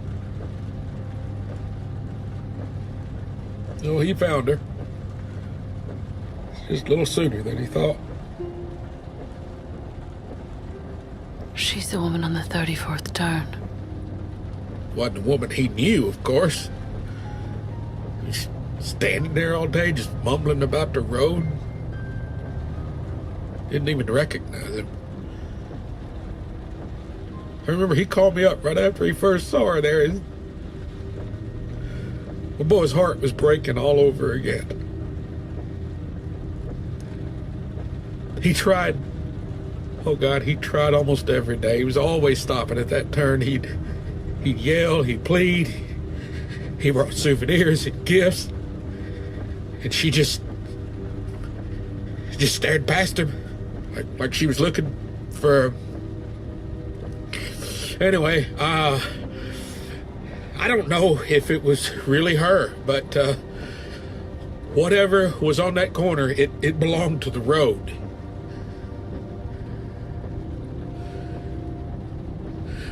No, he found her. Just a little sooner than he thought. She's the woman on the 34th turn. Wasn't a woman he knew, of course. He's standing there all day just mumbling about the road. Didn't even recognize him. I remember he called me up right after he first saw her there. My boy's heart was breaking all over again. He tried, oh God, he tried almost every day. He was always stopping at that turn. He'd yell, he'd plead. He brought souvenirs and gifts. And she just stared past him like she was looking for... Anyway, I don't know if it was really her, but whatever was on that corner, it belonged to the road.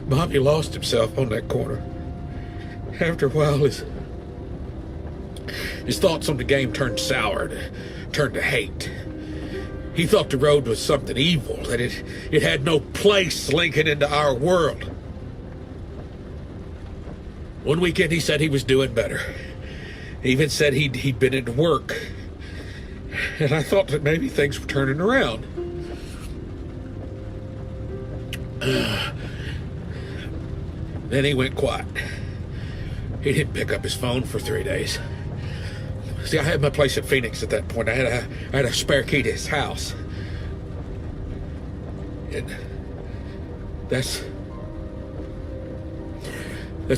Bobby lost himself on that corner. After a while, his thoughts on the game turned sour, turned to hate. He thought the road was something evil, that it had no place linking into our world. One weekend he said he was doing better. He even said he'd been into work. And I thought that maybe things were turning around. Then he went quiet. He didn't pick up his phone for 3 days. See, I had my place at Phoenix at that point. I had a spare key to his house. And that's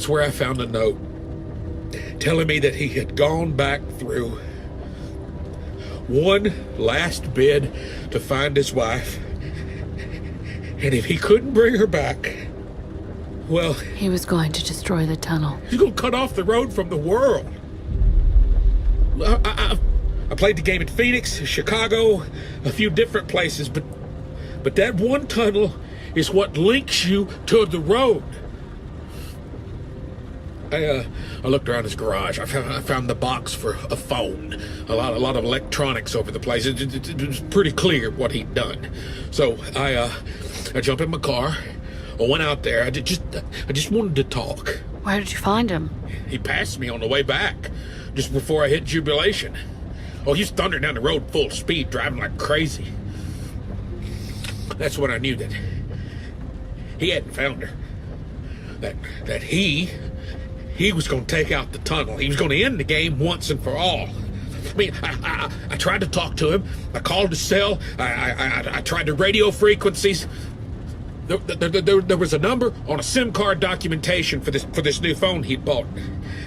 where I found a note telling me that he had gone back through one last bid to find his wife. And if he couldn't bring her back, well... He was going to destroy the tunnel. He's going to cut off the road from the world. I played the game in Phoenix, Chicago, a few different places, but that one tunnel is what links you to the road. I looked around his garage. I found the box for a phone, a lot of electronics over the place. It was pretty clear what he'd done. So I jumped in my car. I went out there. I just wanted to talk. Where did you find him? He passed me on the way back, just before I hit Jubilation. Oh, he's thundering down the road full speed, driving like crazy. That's when I knew that he hadn't found her. That he was going to take out the tunnel. He was going to end the game once and for all. I mean, I tried to talk to him. I called his cell. I tried the radio frequencies. There was a number on a SIM card documentation for this new phone he'd bought.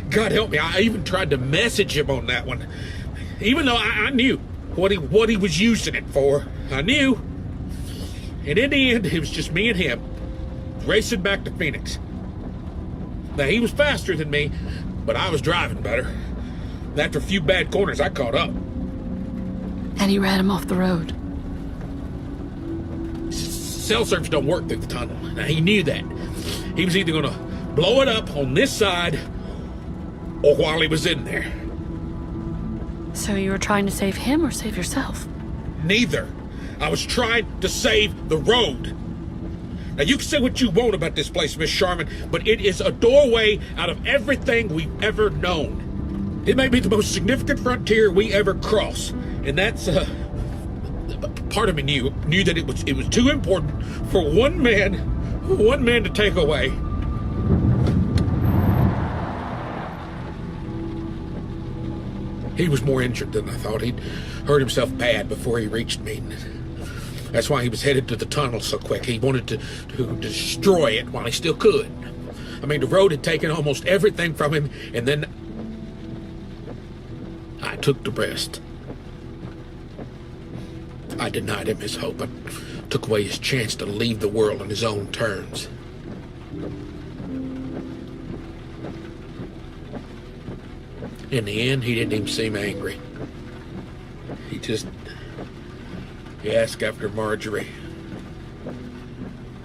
God help me, I even tried to message him on that one. Even though I knew what he was using it for. I knew. And in the end, it was just me and him, racing back to Phoenix. Now, he was faster than me, but I was driving better. And after a few bad corners, I caught up. And he ran him off the road. Cell service don't work through the tunnel. Now, he knew that. He was either going to blow it up on this side or while he was in there. So you were trying to save him or save yourself? Neither. I was trying to save the road. Now, you can say what you want about this place, Miss Sharman, but it is a doorway out of everything we've ever known. It may be the most significant frontier we ever cross, and that's, part of me knew that it was too important for one man to take away. He was more injured than I thought. He'd hurt himself bad before he reached me. That's why he was headed to the tunnel so quick. He wanted to destroy it while he still could. I mean, the road had taken almost everything from him, and then I took the rest. I denied him his hope. I took away his chance to leave the world on his own terms. In the end, he didn't even seem angry. He asked after Marjorie.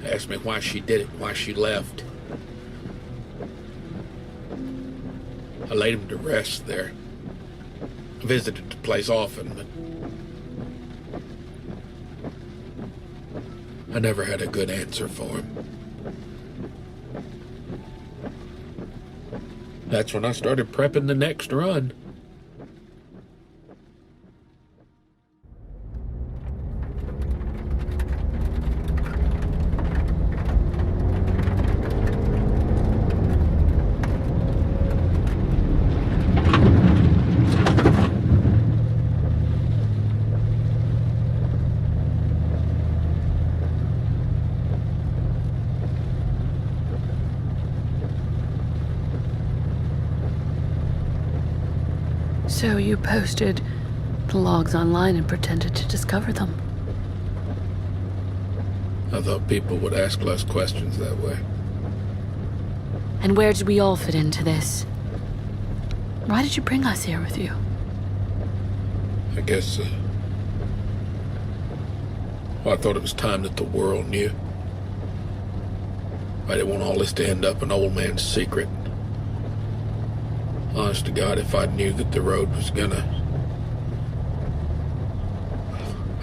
Asked me why she did it, why she left. I laid him to rest there. I visited the place often, but I never had a good answer for him. That's when I started prepping the next run. So you posted the logs online and pretended to discover them. I thought people would ask less questions that way. And where did we all fit into this? Why did you bring us here with you? I guess, I thought it was time that the world knew. I didn't want all this to end up an old man's secret. Honest to God, if I knew that the road was gonna...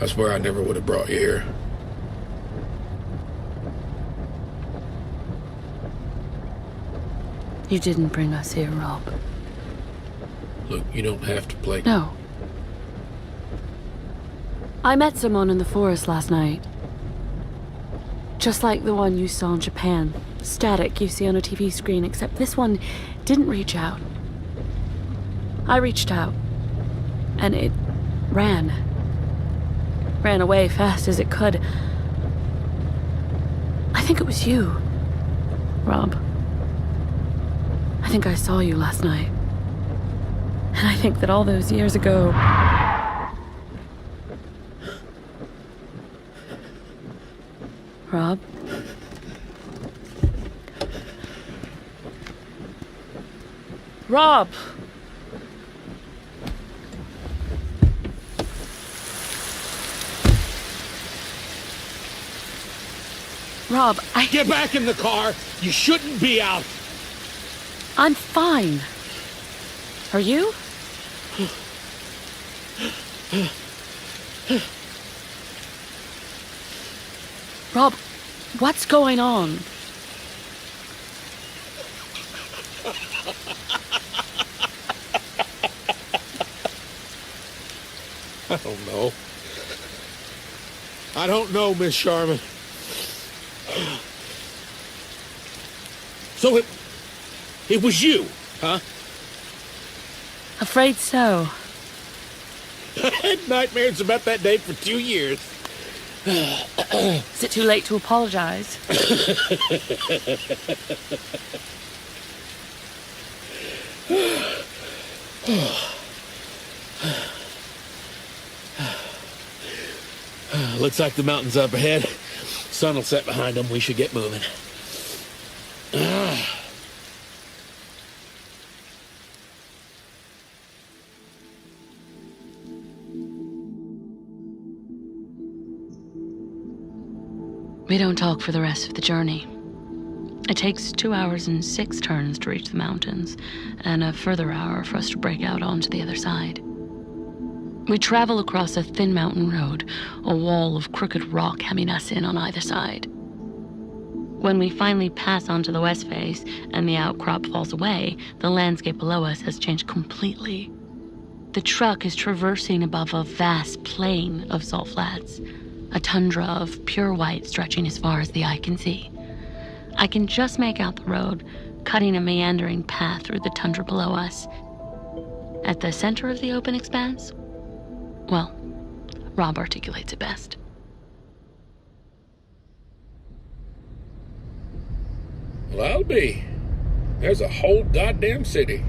I swear I never would have brought you here. You didn't bring us here, Rob. Look, you don't have to play... No. I met someone in the forest last night. Just like the one you saw in Japan. Static you see on a TV screen, except this one didn't reach out. I reached out, and it ran. Ran away fast as it could. think it was you, Rob. I think I saw you last night. And I think that all those years ago... Rob? Rob! Rob, Get back in the car! You shouldn't be out! I'm fine. Are you? Rob, what's going on? I don't know. I don't know, Miss Sharman. So it was you, huh? Afraid so. I had nightmares about that day for 2 years. Is it too late to apologize? Looks like the mountain's up ahead. Sun will set behind them. We should get moving. We don't talk for the rest of the journey. It takes 2 hours and 6 turns to reach the mountains, and a further hour for us to break out onto the other side. We travel across a thin mountain road, a wall of crooked rock hemming us in on either side. When we finally pass onto the west face and the outcrop falls away, the landscape below us has changed completely. The truck is traversing above a vast plain of salt flats, a tundra of pure white stretching as far as the eye can see. I can just make out the road, cutting a meandering path through the tundra below us. At the center of the open expanse, well, Rob articulates it best. Well, I'll be. There's a whole goddamn city.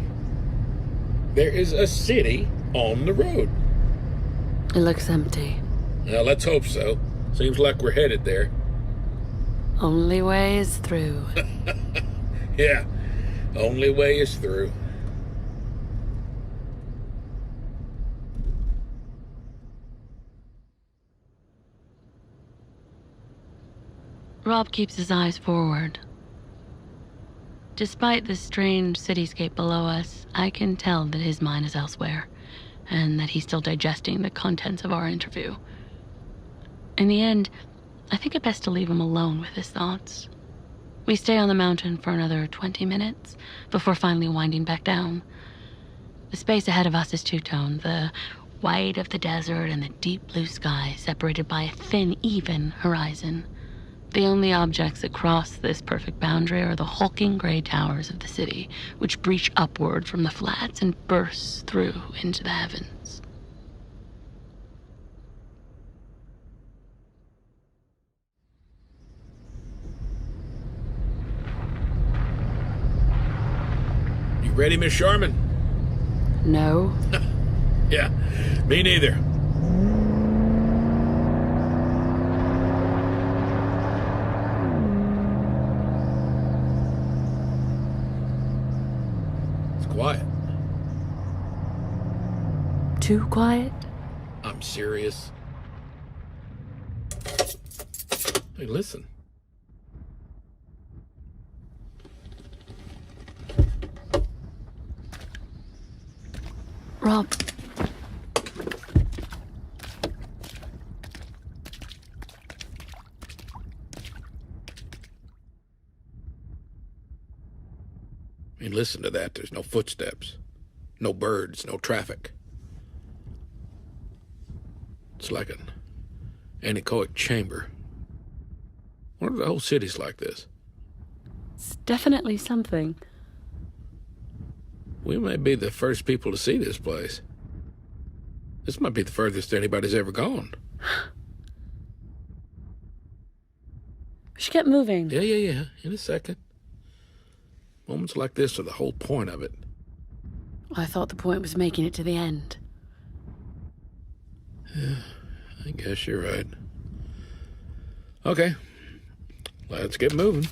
There is a city on the road. It looks empty. Well, let's hope so. Seems like we're headed there. Only way is through. Yeah, only way is through. Rob keeps his eyes forward. Despite the strange cityscape below us, I can tell that his mind is elsewhere, and that he's still digesting the contents of our interview. In the end, I think it best to leave him alone with his thoughts. We stay on the mountain for another 20 minutes before finally winding back down. The space ahead of us is two-tone, the white of the desert and the deep blue sky separated by a thin, even horizon. The only objects that cross this perfect boundary are the hulking gray towers of the city, which breach upward from the flats and burst through into the heavens. You ready, Miss Sharman? No. Yeah, me neither. Quiet. Too quiet? I'm serious. Hey, listen. Rob. I mean, listen to that. There's no footsteps, no birds, no traffic. It's like an anechoic chamber. What if the whole city's like this? It's definitely something. We may be the first people to see this place. This might be the furthest anybody's ever gone. should get moving. Yeah. In a second. Moments like this are the whole point of it. I thought the point was making it to the end. Yeah, I guess you're right. Okay, let's get moving.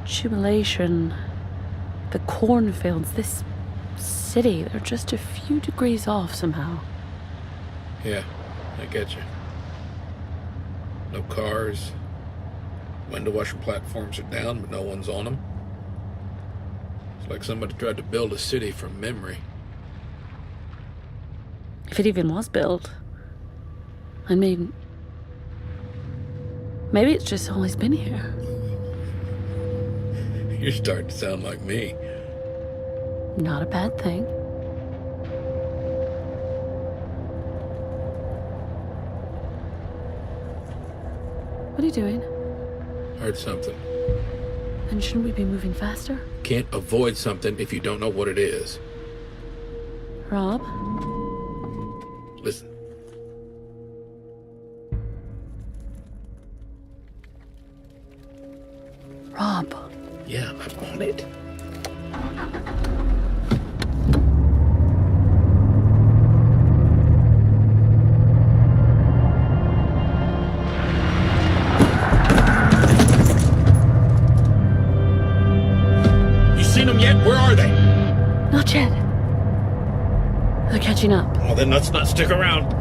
Jubilation, the cornfields, this city, they're just a few degrees off somehow. Yeah, I get you. No cars. Window washer platforms are down, but no one's on them. It's like somebody tried to build a city from memory. If it even was built. I mean, maybe it's just always been here. You're starting to sound like me. Not a bad thing. What are you doing? Heard something. Then shouldn't we be moving faster? Can't avoid something if you don't know what it is. Rob? Listen. Rob. Yeah, I'm on it. You seen them yet? Where are they? Not yet. They're catching up. Oh, then let's not stick around.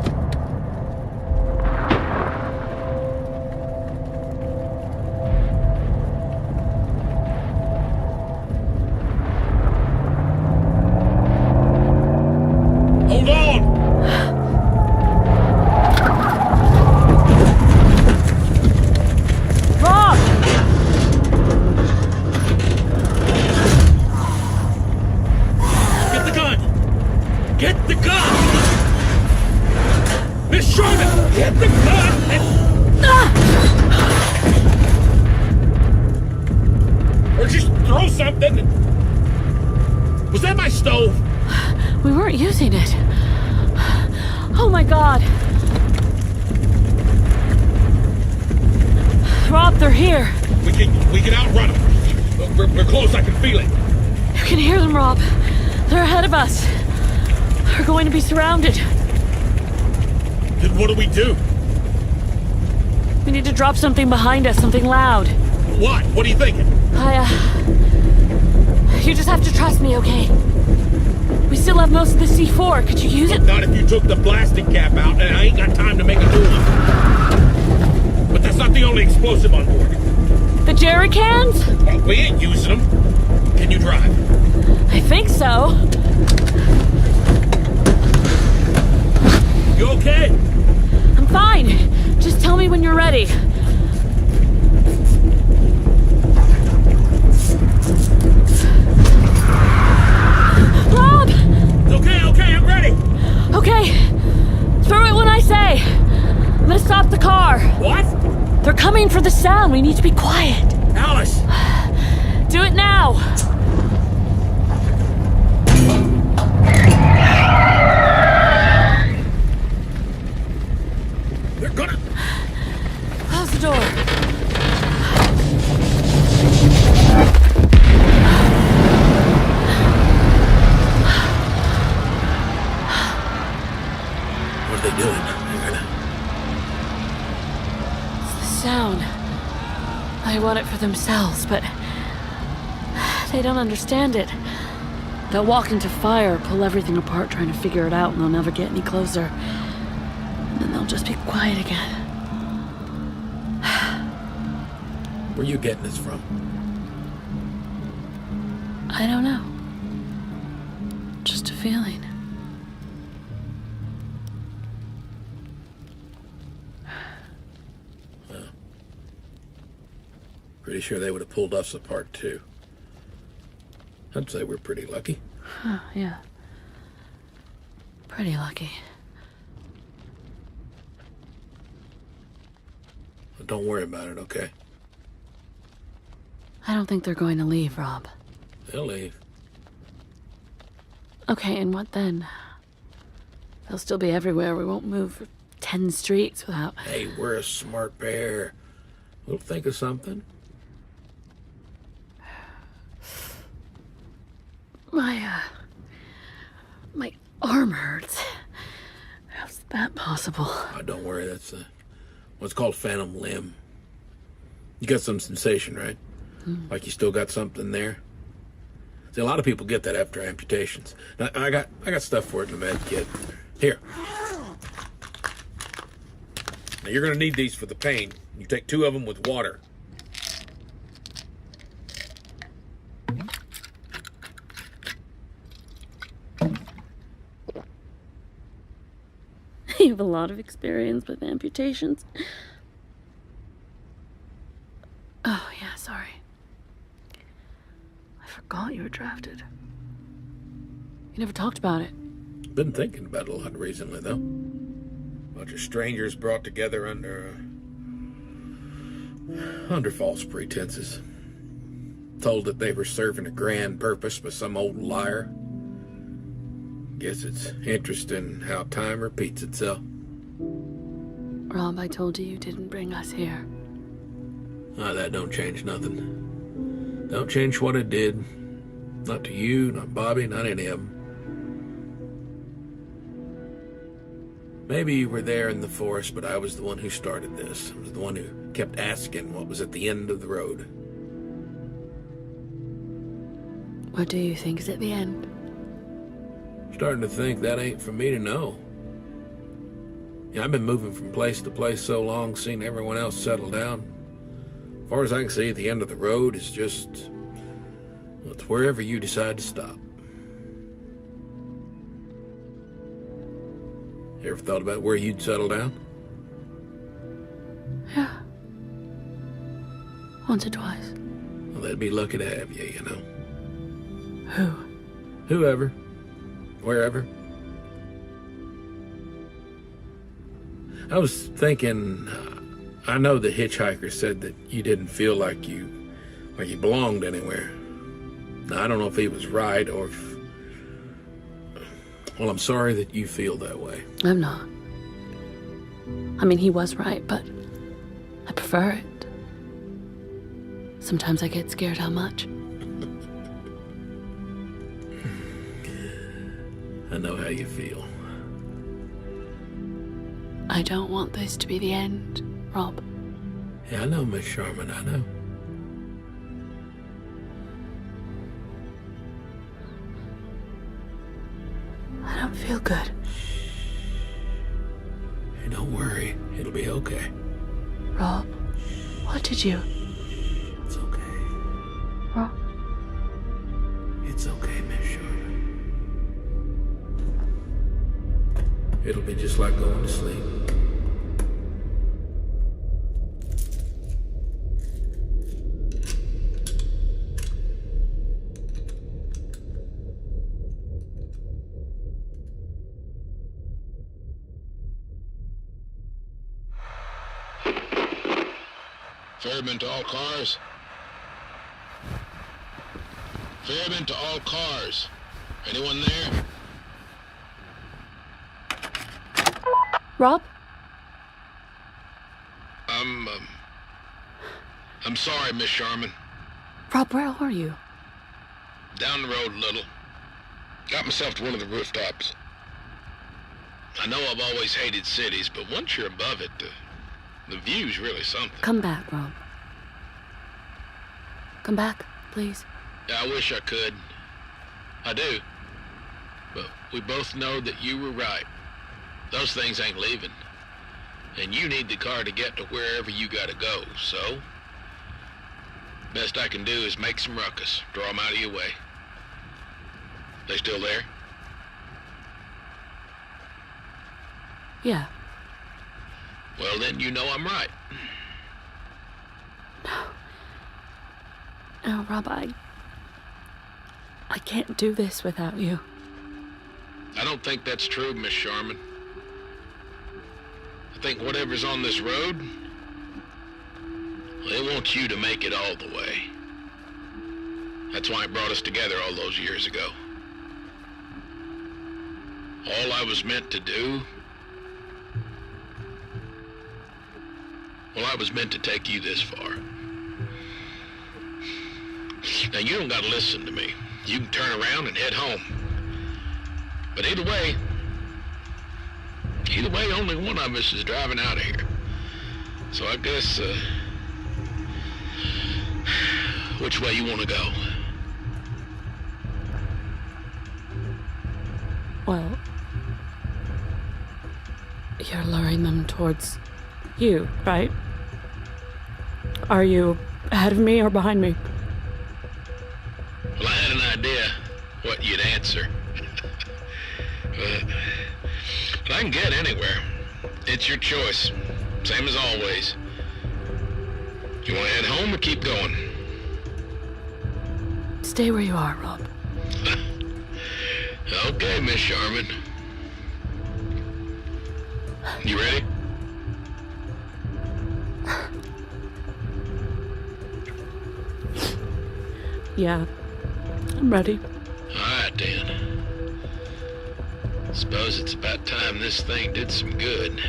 Was that my stove? We weren't using it. Oh my God. Rob, they're here. We can outrun them. We're close, I can feel it. You can hear them, Rob. They're ahead of us. We're going to be surrounded. Then what do we do? We need to drop something behind us, something loud. What? What are you thinking? You just have to trust me, okay? We still have most of the C4. Could you use it? Not if you took the plastic cap out, and I ain't got time to make a new one. But that's not the only explosive on board. The jerry cans? Well, we ain't using them. Can you drive? I think so. You okay? I'm fine. Just tell me when you're ready. Rob! Okay, I'm ready. Okay. Throw it when I say. I'm gonna stop the car. What? They're coming for the sound. We need to be quiet. Alice! Do it now. They're gonna... Close the door. What are they doing? They're gonna... It's the sound. They want it for themselves, but they don't understand it. They'll walk into fire, pull everything apart, trying to figure it out, and they'll never get any closer. And then they'll just be quiet again. Where are you getting this from? I don't know. Just a feeling. Pretty sure they would have pulled us apart, too. I'd say we're pretty lucky. Huh, yeah. Pretty lucky. But don't worry about it, okay? I don't think they're going to leave, Rob. They'll leave. Okay, and what then? They'll still be everywhere. We won't move for 10 streets without... Hey, we're a smart pair. We'll think of something. My arm hurts. How's that possible? Oh, don't worry, that's what's called phantom limb. You got some sensation, right? Like you still got something there? See, a lot of people get that after amputations. Now, I got stuff for it in the med kit. Here. Now, you're gonna need these for the pain. You take 2 of them with water. You have a lot of experience with amputations. Oh, yeah, sorry. I forgot you were drafted. You never talked about it. Been thinking about it a lot recently, though. Bunch of strangers brought together under false pretenses. Told that they were serving a grand purpose by some old liar. Guess it's interesting how time repeats itself. Rob, I told you didn't bring us here. That don't change nothing. Don't change what it did. Not to you, not Bobby, not any of them. Maybe you were there in the forest, but I was the one who started this. I was the one who kept asking what was at the end of the road. What do you think is at the end? Starting to think that ain't for me to know. Yeah, I've been moving from place to place so long, seeing everyone else settle down. As far as I can see, the end of the road is just... well, it's wherever you decide to stop. You ever thought about where you'd settle down? Yeah. Once or twice. Well, they'd be lucky to have you, you know. Who? Whoever. Wherever. I was thinking, I know the Hitchhiker said that you didn't feel like you belonged anywhere. Now, I don't know if he was right or if... well, I'm sorry that you feel that way. I'm not. I mean, he was right, but I prefer it. Sometimes I get scared how much. I know how you feel. I don't want this to be the end, Rob. Yeah, I know, Miss Sharman, I know. I don't feel good. Hey, don't worry. It'll be okay. Rob, what did you... It's okay. Rob? It's okay, Miss Sharman. It'll be just like going to sleep. Ferryman to all cars. Ferryman to all cars. Anyone there? Rob? I'm sorry, Miss Sharman. Rob, where are you? Down the road a little. Got myself to one of the rooftops. I know I've always hated cities, but once you're above it, the view's really something. Come back, Rob. Come back, please. Yeah, I wish I could. I do. But we both know that you were right. Those things ain't leaving. And you need the car to get to wherever you gotta go, so... best I can do is make some ruckus, draw them out of your way. They still there? Yeah. Well, then you know I'm right. No, Rob, I can't do this without you. I don't think that's true, Miss Sharman. I think whatever's on this road, they want you to make it all the way. That's why it brought us together all those years ago. All I was meant to do, well, I was meant to take you this far. Now, you don't gotta listen to me. You can turn around and head home. But either way, only one of us is driving out of here. So I guess, which way you want to go? Well, you're luring them towards you, right? Are you ahead of me or behind me? Well, I had an idea what you'd answer. But I can get anywhere. It's your choice. Same as always. You want to head home or keep going? Stay where you are, Rob. Okay, Miss Sharman. You ready? Yeah, I'm ready. All right, then. Suppose it's about time this thing did some good.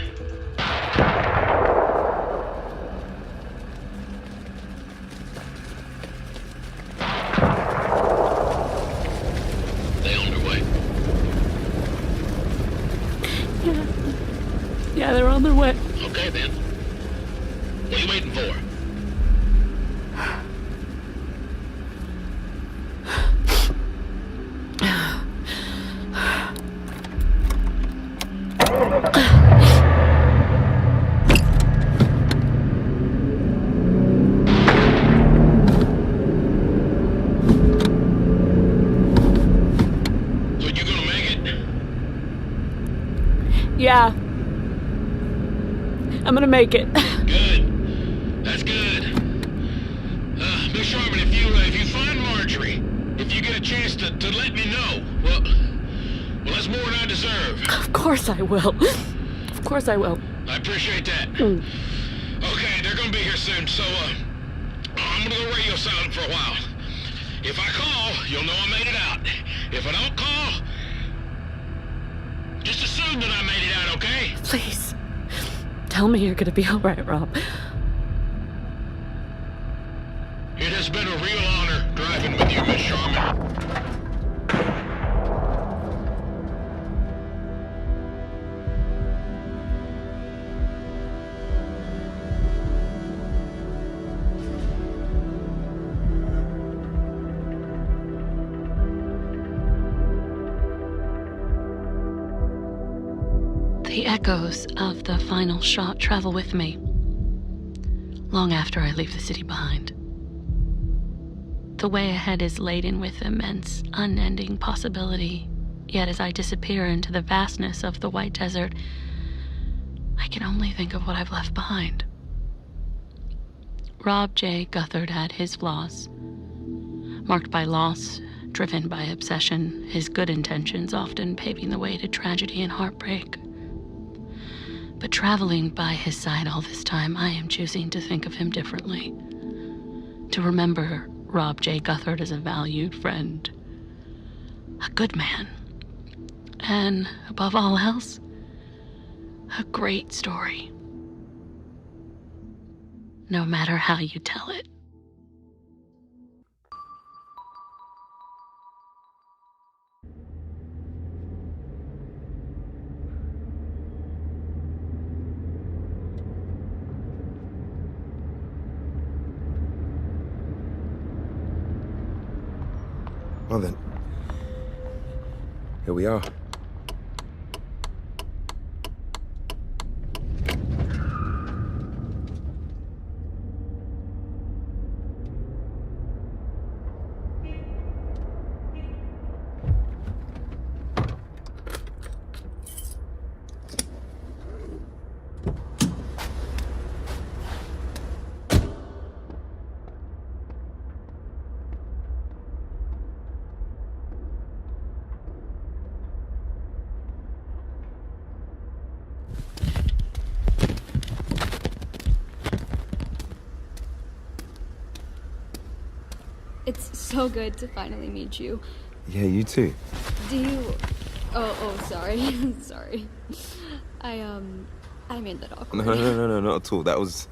They on their way? Yeah, they're on their way. Okay, then. What are you waiting for? Yeah. I'm gonna make it. Good. That's good. Miss Sharman, if you find Marjorie, if you get a chance to let me know, well, that's more than I deserve. Of course I will. Of course I will. I appreciate that. Okay, they're gonna be here soon, so, I'm gonna go radio silent for a while. If I call, you'll know I made it out. If I don't call, just assume that I made it out, okay? Please. Tell me you're gonna be alright, Rob. It has been a real honor driving with you, Miss Sharman. The echoes of the final shot travel with me, long after I leave the city behind. The way ahead is laden with immense, unending possibility, yet as I disappear into the vastness of the White Desert, I can only think of what I've left behind. Rob J. Guthard had his flaws, marked by loss, driven by obsession, his good intentions often paving the way to tragedy and heartbreak. But traveling by his side all this time, I am choosing to think of him differently. To remember Rob J. Guthard as a valued friend, a good man, and above all else, a great story. No matter how you tell it. Well then, here we are. It's so good to finally meet you. Yeah, you too. Do you... Oh, sorry. Sorry. I made that awkward. No, not at all. That was...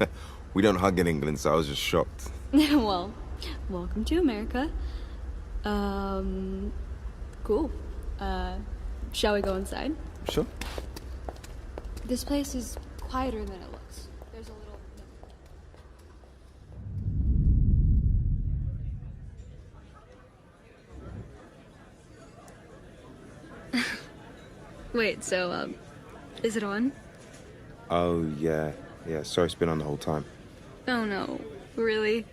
We don't hug in England, so I was just shocked. Well, welcome to America. Cool. Shall we go inside? Sure. This place is quieter than it looks. There's a little... Wait, so, is it on? Oh, yeah. Yeah, sorry it's been on the whole time. Oh no, really?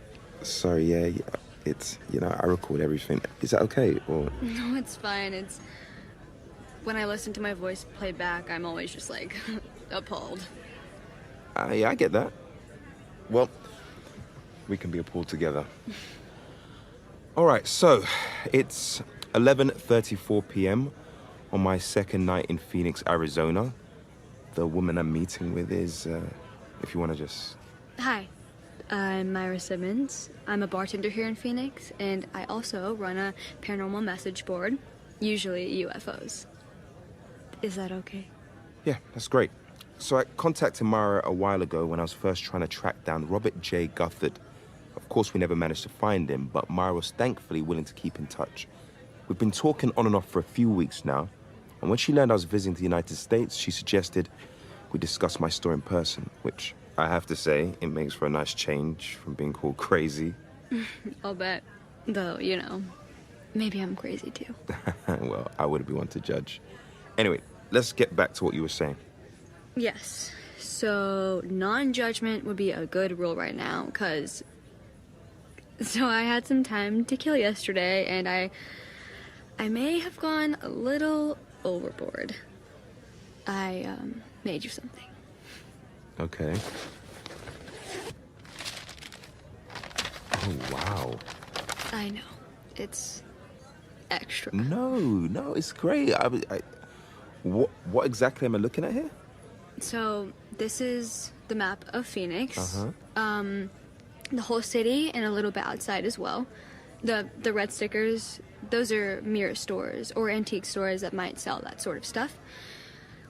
Sorry, yeah. It's, I record everything. Is that okay, or...? No, it's fine. It's... When I listen to my voice played back, I'm always just, like, appalled. Yeah, I get that. Well, we can be appalled together. All right, so it's 11:34 p.m. on my second night in Phoenix, Arizona. The woman I'm meeting with is, if you want to just... Hi, I'm Myra Simmons. I'm a bartender here in Phoenix, and I also run a paranormal message board, usually UFOs. Is that okay? Yeah, that's great. So I contacted Myra a while ago when I was first trying to track down Robert J. Guthard. Of course, we never managed to find him, but Myra was thankfully willing to keep in touch. We've been talking on and off for a few weeks now, and when she learned I was visiting the United States, she suggested we discuss my story in person, which I have to say, it makes for a nice change from being called crazy. I'll bet. Though, maybe I'm crazy too. Well, I wouldn't be one to judge. Anyway, let's get back to what you were saying. Yes. So, non-judgment would be a good rule right now, because... So I had some time to kill yesterday, and I may have gone a little overboard. I, made you something. Okay. Oh, wow. I know. It's extra. No, it's great. What exactly am I looking at here? So, this is the map of Phoenix. Uh-huh. The whole city and a little bit outside as well. The red stickers, those are mirror stores or antique stores that might sell that sort of stuff.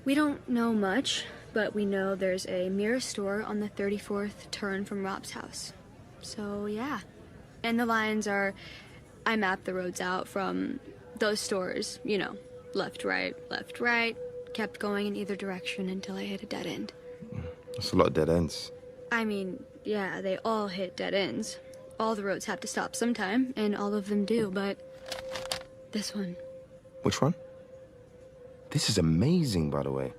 We don't know much, but we know there's a mirror store on the 34th turn from Rob's house. So, yeah. And the lines are, I mapped the roads out from those stores, left, right, kept going in either direction until I hit a dead end. That's a lot of dead ends. I mean, yeah, they all hit dead ends. All the roads have to stop sometime, and all of them do, but this one. Which one? This is amazing, by the way.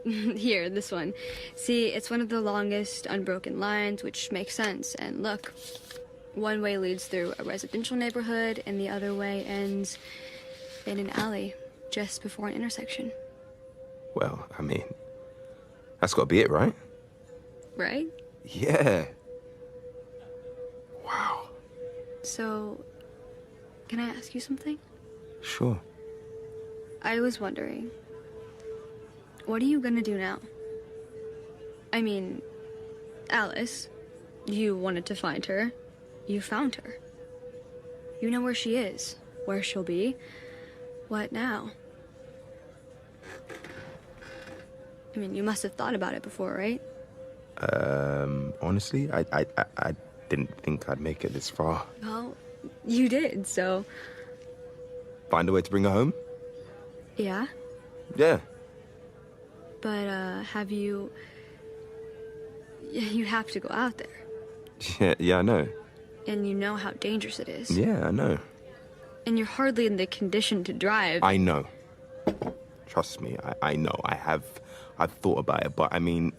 Here, this one. See, it's one of the longest unbroken lines, which makes sense. And look, one way leads through a residential neighborhood, and the other way ends in an alley just before an intersection. Well, I mean, that's got to be it, right? Right? Yeah. Wow. So, can I ask you something? Sure. I was wondering, what are you gonna do now? I mean, Alice, you wanted to find her. You found her. You know where she is, where she'll be. What now? I mean, you must have thought about it before, right? Honestly, I didn't think I'd make it this far. Well, you did, so... Find a way to bring her home? Yeah? Yeah. But, have you... You have to go out there. Yeah, I know. And you know how dangerous it is. Yeah, I know. And you're hardly in the condition to drive. I know. Trust me, I know. I've thought about it, but I mean,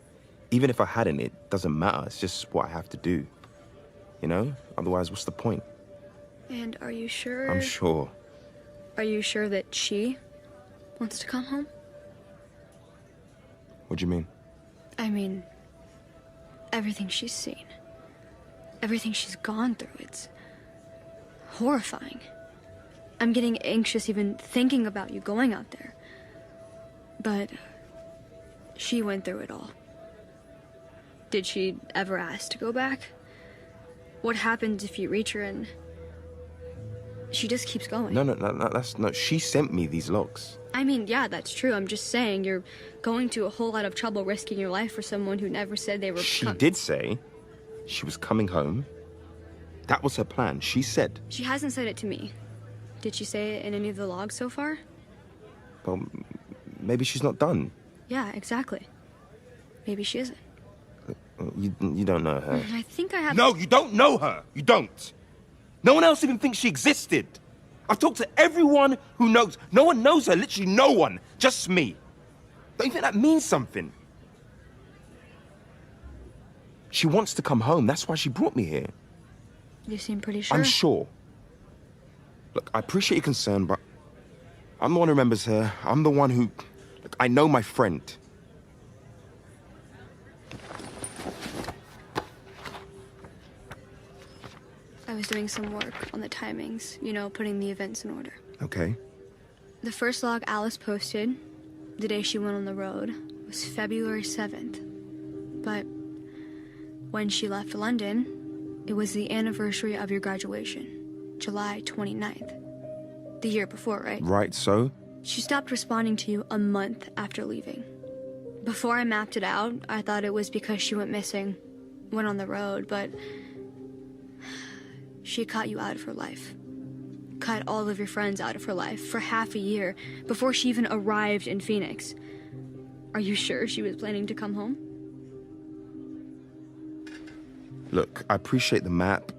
even if I hadn't, it doesn't matter. It's just what I have to do. Otherwise, what's the point? And are you sure? I'm sure. Are you sure that she wants to come home? What do you mean? I mean, everything she's seen. Everything she's gone through. It's horrifying. I'm getting anxious even thinking about you going out there. But she went through it all. Did she ever ask to go back? What happens if you reach her and She just keeps going. No, she sent me these logs. I mean, yeah, that's true. I'm just saying you're going to a whole lot of trouble risking your life for someone who never said they were... She did say she was coming home. That was her plan. She said. She hasn't said it to me. Did she say it in any of the logs so far? Well, maybe she's not done. Yeah, exactly. Maybe she isn't. You don't know her. I think I have... No, you don't know her. You don't. No one else even thinks she existed. I've talked to everyone who knows. No one knows her, literally no one. Just me. Don't you think that means something? She wants to come home. That's why she brought me here. You seem pretty sure. I'm sure. Look, I appreciate your concern, but I'm the one who remembers her. I'm the one who... Look, I know my friend. I was doing some work on the timings, you know, putting the events in order. Okay. The first log Alice posted, the day she went on the road, was February 7th. But when she left London, it was the anniversary of your graduation, July 29th. The year before, right? Right, so? She stopped responding to you a month after leaving. Before I mapped it out, I thought it was because she went missing, went on the road, but she cut you out of her life. Cut all of your friends out of her life for half a year before she even arrived in Phoenix. Are you sure she was planning to come home? Look, I appreciate the map,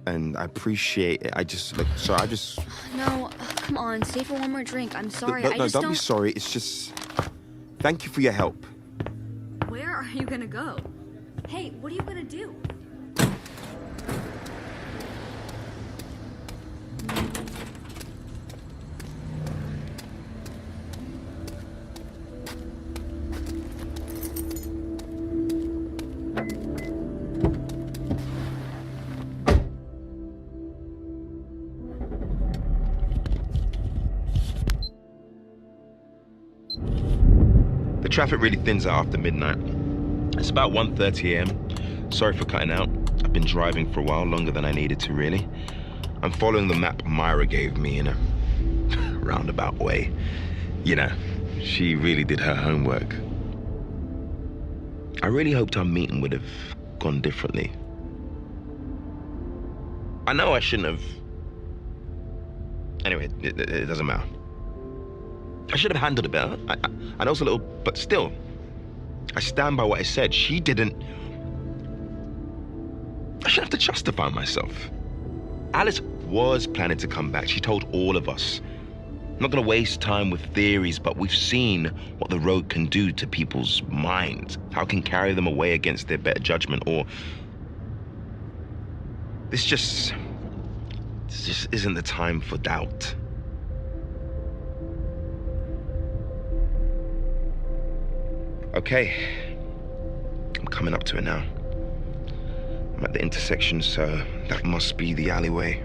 and I appreciate it. No, come on, stay for one more drink. I'm sorry, No, I just don't be sorry. It's just... Thank you for your help. Where are you gonna go? Hey, what are you gonna do? The traffic really thins out after midnight. It's about 1:30 a.m. Sorry for cutting out. I've been driving for a while, longer than I needed to, really. I'm following the map Myra gave me in a roundabout way. You know, she really did her homework. I really hoped our meeting would have gone differently. I know I shouldn't have... Anyway, it doesn't matter. I should have handled it better. I know it's a little, but still, I stand by what I said. She didn't... I shouldn't have to justify myself. Alice was planning to come back. She told all of us. I'm not going to waste time with theories, but we've seen what the road can do to people's minds, how it can carry them away against their better judgment, or... This just isn't the time for doubt. Okay, I'm coming up to it now. I'm at the intersection, so that must be the alleyway.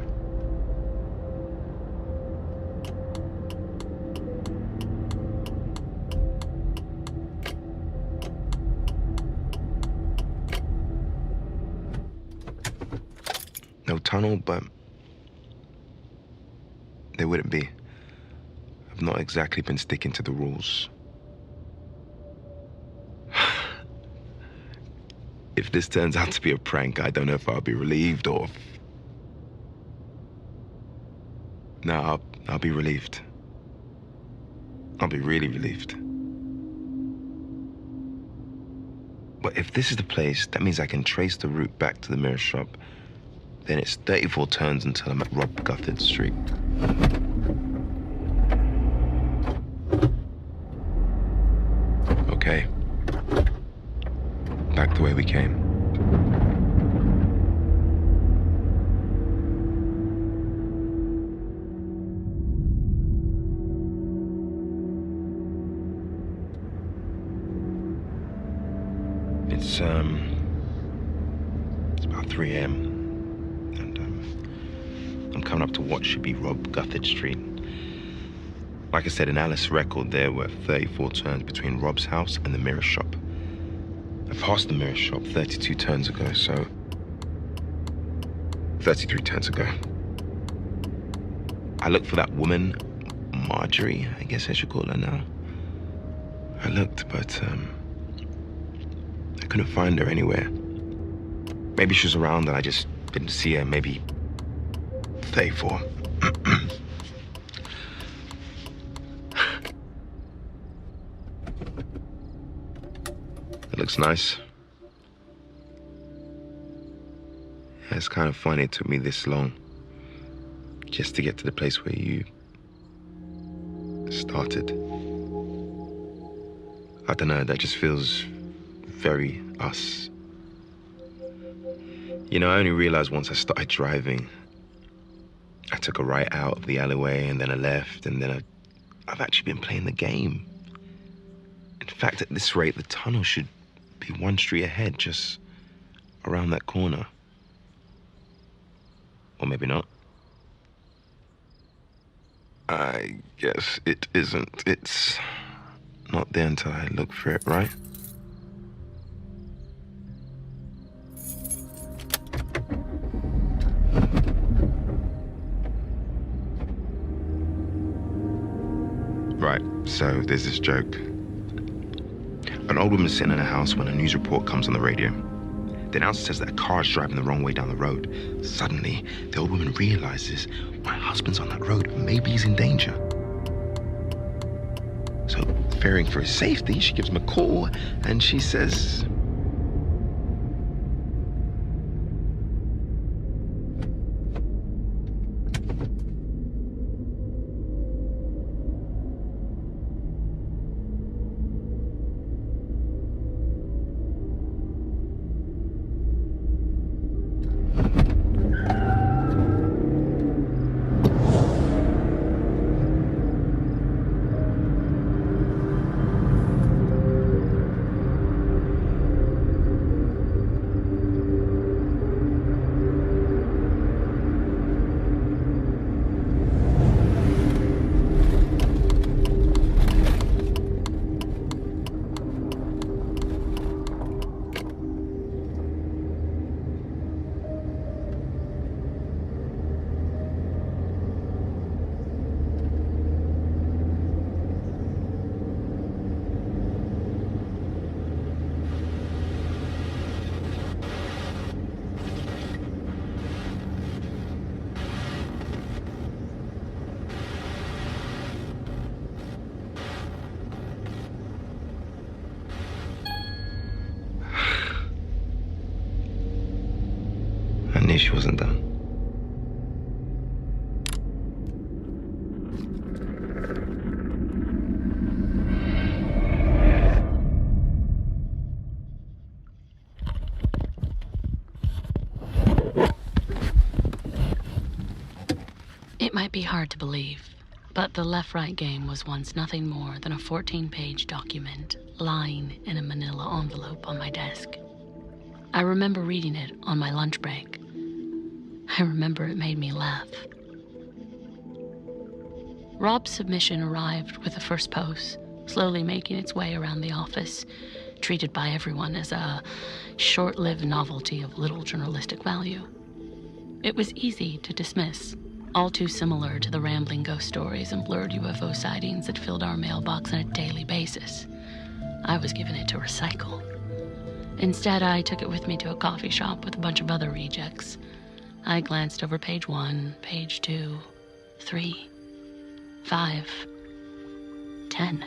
No tunnel, but there wouldn't be. I've not exactly been sticking to the rules. If this turns out to be a prank, I don't know if I'll be relieved or... No, I'll be relieved. I'll be really relieved. But if this is the place, that means I can trace the route back to the mirror shop. Then it's 34 turns until I'm at Rob Guthard Street. Okay. Back the way we came. It's about 3 a.m. and I'm coming up to what should be Rob Guthard Street. Like I said, in Alice's record, there were 34 turns between Rob's house and the mirror shop. I passed the mirror shop 32 turns ago, so 33 turns ago. I looked for that woman, Marjorie, I guess I should call her now. I looked, but I couldn't find her anywhere. Maybe she was around and I just didn't see her. Maybe 34. It looks nice. Yeah, it's kind of funny it took me this long just to get to the place where you started. I don't know, that just feels very us. You know, I only realized once I started driving. I took a right out of the alleyway and then a left, and then I've actually been playing the game. In fact, at this rate, the tunnel should be one street ahead, just around that corner. Or maybe not. I guess it isn't. It's not there until I look for it, right? Right, so there's this joke. An old woman's sitting in a house when a news report comes on the radio. The announcer says that a car is driving the wrong way down the road. Suddenly, the old woman realizes, my husband's on that road, maybe he's in danger. So, fearing for his safety, she gives him a call, and she says, I knew she wasn't done. It might be hard to believe, but the left-right game was once nothing more than a 14-page document lying in a manila envelope on my desk. I remember reading it on my lunch break. I remember it made me laugh. Rob's submission arrived with the first post, slowly making its way around the office, treated by everyone as a short-lived novelty of little journalistic value. It was easy to dismiss, all too similar to the rambling ghost stories and blurred UFO sightings that filled our mailbox on a daily basis. I was given it to recycle. Instead, I took it with me to a coffee shop with a bunch of other rejects. I glanced over page 1, page 2, 3, 5, 10.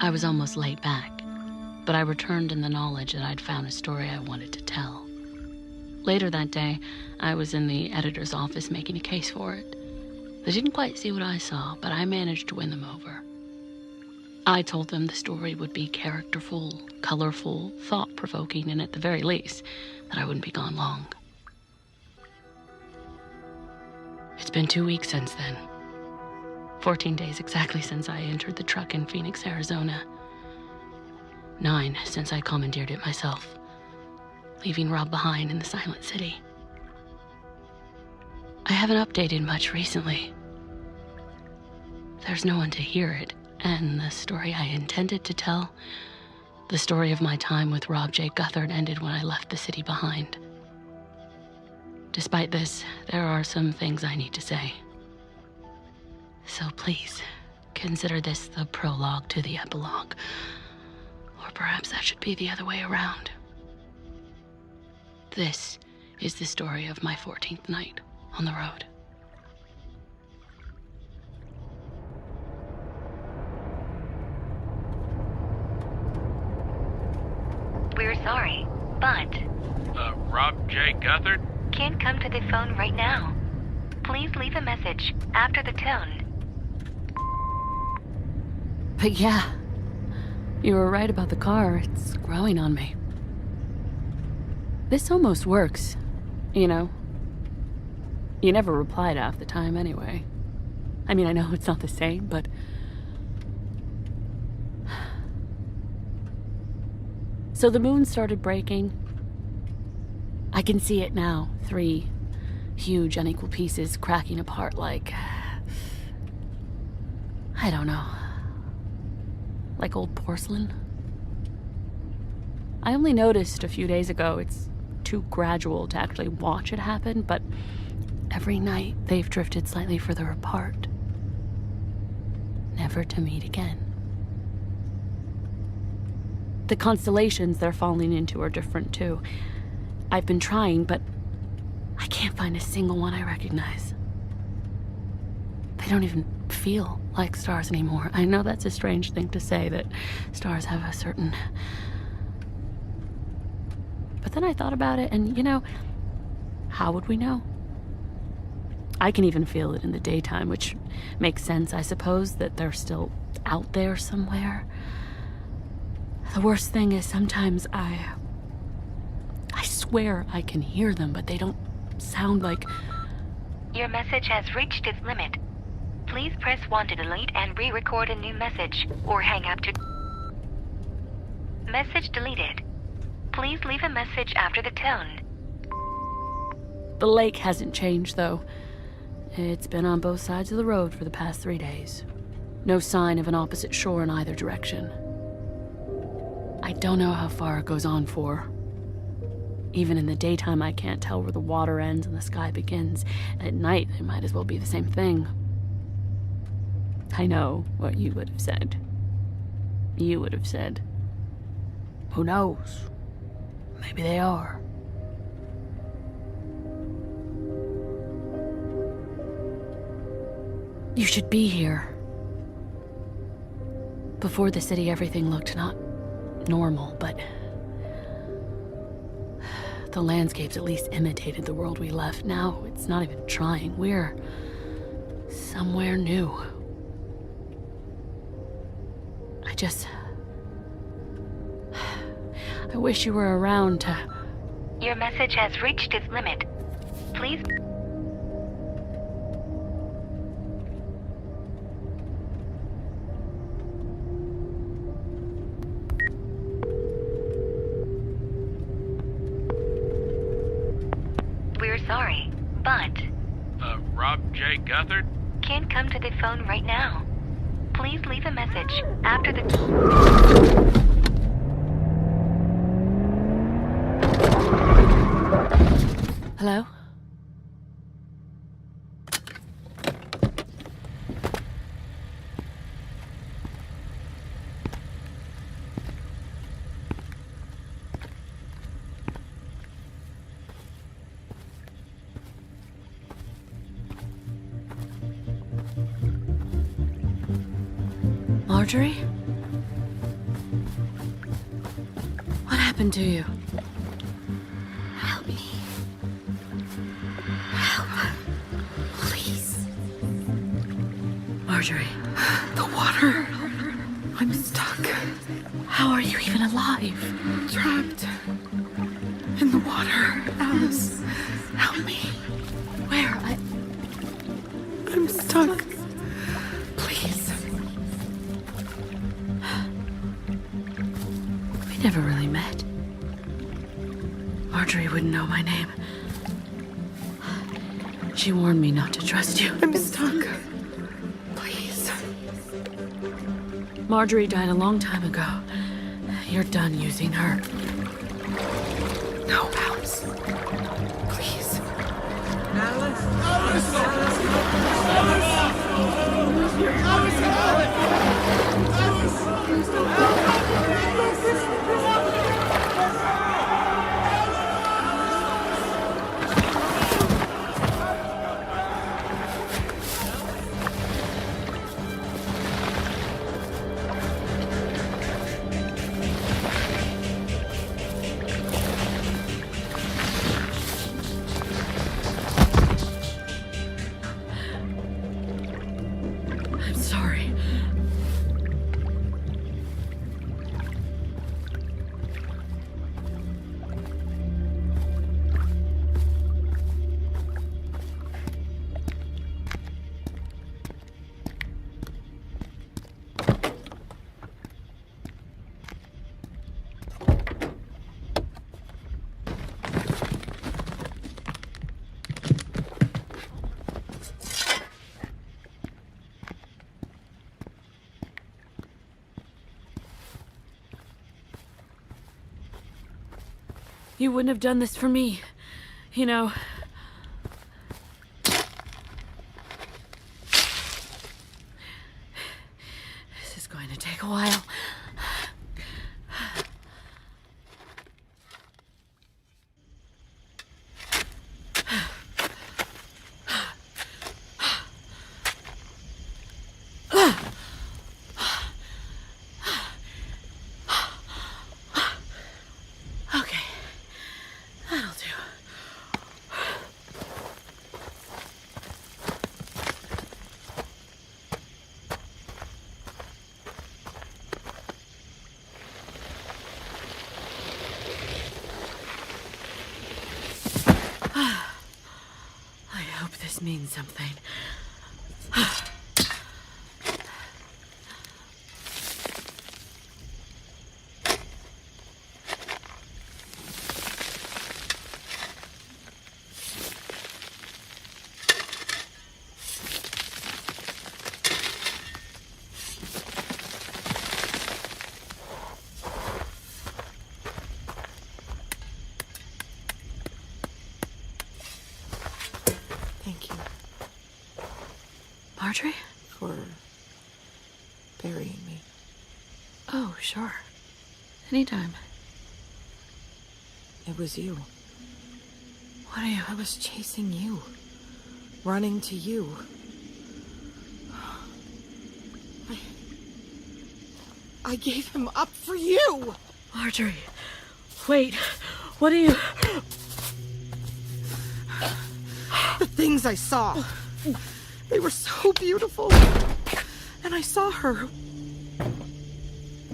I was almost late back, but I returned in the knowledge that I'd found a story I wanted to tell. Later that day, I was in the editor's office making a case for it. They didn't quite see what I saw, but I managed to win them over. I told them the story would be characterful, colorful, thought-provoking, and at the very least, that I wouldn't be gone long. It's been 2 weeks since then. 14 days exactly since I entered the truck in Phoenix, Arizona. 9 since I commandeered it myself, leaving Rob behind in the silent city. I haven't updated much recently. There's no one to hear it. And the story I intended to tell, the story of my time with Rob J. Guthard, ended when I left the city behind. Despite this, there are some things I need to say. So please, consider this the prologue to the epilogue. Or perhaps that should be the other way around. This is the story of my 14th night on the road. We're sorry, but... Rob J. Guthard? Can't come to the phone right now. Please leave a message after the tone. But yeah, you were right about the car. It's growing on me. This almost works, you know. You never replied half the time anyway. I mean, I know it's not the same, but... So the moon started breaking. I can see it now. 3 huge unequal pieces cracking apart like... I don't know. Like old porcelain. I only noticed a few days ago it's too gradual to actually watch it happen, but every night they've drifted slightly further apart. Never to meet again. The constellations they're falling into are different too. I've been trying, but I can't find a single one I recognize. They don't even feel like stars anymore. I know that's a strange thing to say, that stars have a certain... But then I thought about it, and you know, how would we know? I can even feel it in the daytime, which makes sense, I suppose, that they're still out there somewhere. The worst thing is sometimes I swear I can hear them, but they don't sound like... Your message has reached its limit. Please press 1 to delete and re-record a new message, or hang up to... Message deleted. Please leave a message after the tone. The lake hasn't changed, though. It's been on both sides of the road for the past 3 days. No sign of an opposite shore in either direction. I don't know how far it goes on for. Even in the daytime, I can't tell where the water ends and the sky begins. And at night, it might as well be the same thing. I know what you would have said. You would have said, who knows? Maybe they are. You should be here. Before the city, everything looked not normal, but the landscapes at least imitated the world we left. Now it's not even trying. We're somewhere new. I wish you were around to... Your message has reached its limit. Please... We're sorry, but... Rob J. Guthard? Can't come to the phone right now. Please leave a message after the... Hello? Marjorie? What happened to you? Help me. Help. Please. Marjorie. The water. I'm stuck. How are you even alive? Trapped. In the water. Alice, help me. Where? I'm stuck. Please. We never really met. Marjorie wouldn't know my name. She warned me not to trust you. I'm stuck. Please. Marjorie died a long time ago. You're done using her. No, Alice. Please. You wouldn't have done this for me. You know. This is going to take a while. Okay, that'll do. I hope this means something. Thank you Marjorie? for burying me. Oh, sure. Anytime. It was you. What are you? I was chasing you. Running to you. I gave him up for you! Marjorie, wait. What are you... The things I saw. They were so beautiful. And I saw her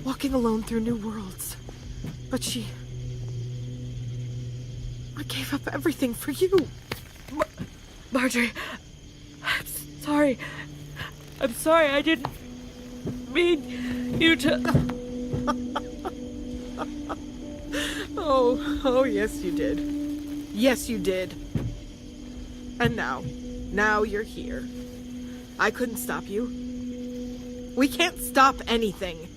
walking alone through new worlds. But I gave up everything for you. Marjorie, I'm sorry. I'm sorry, I didn't mean you to... Oh, yes you did. Yes you did. And now you're here. I couldn't stop you. We can't stop anything.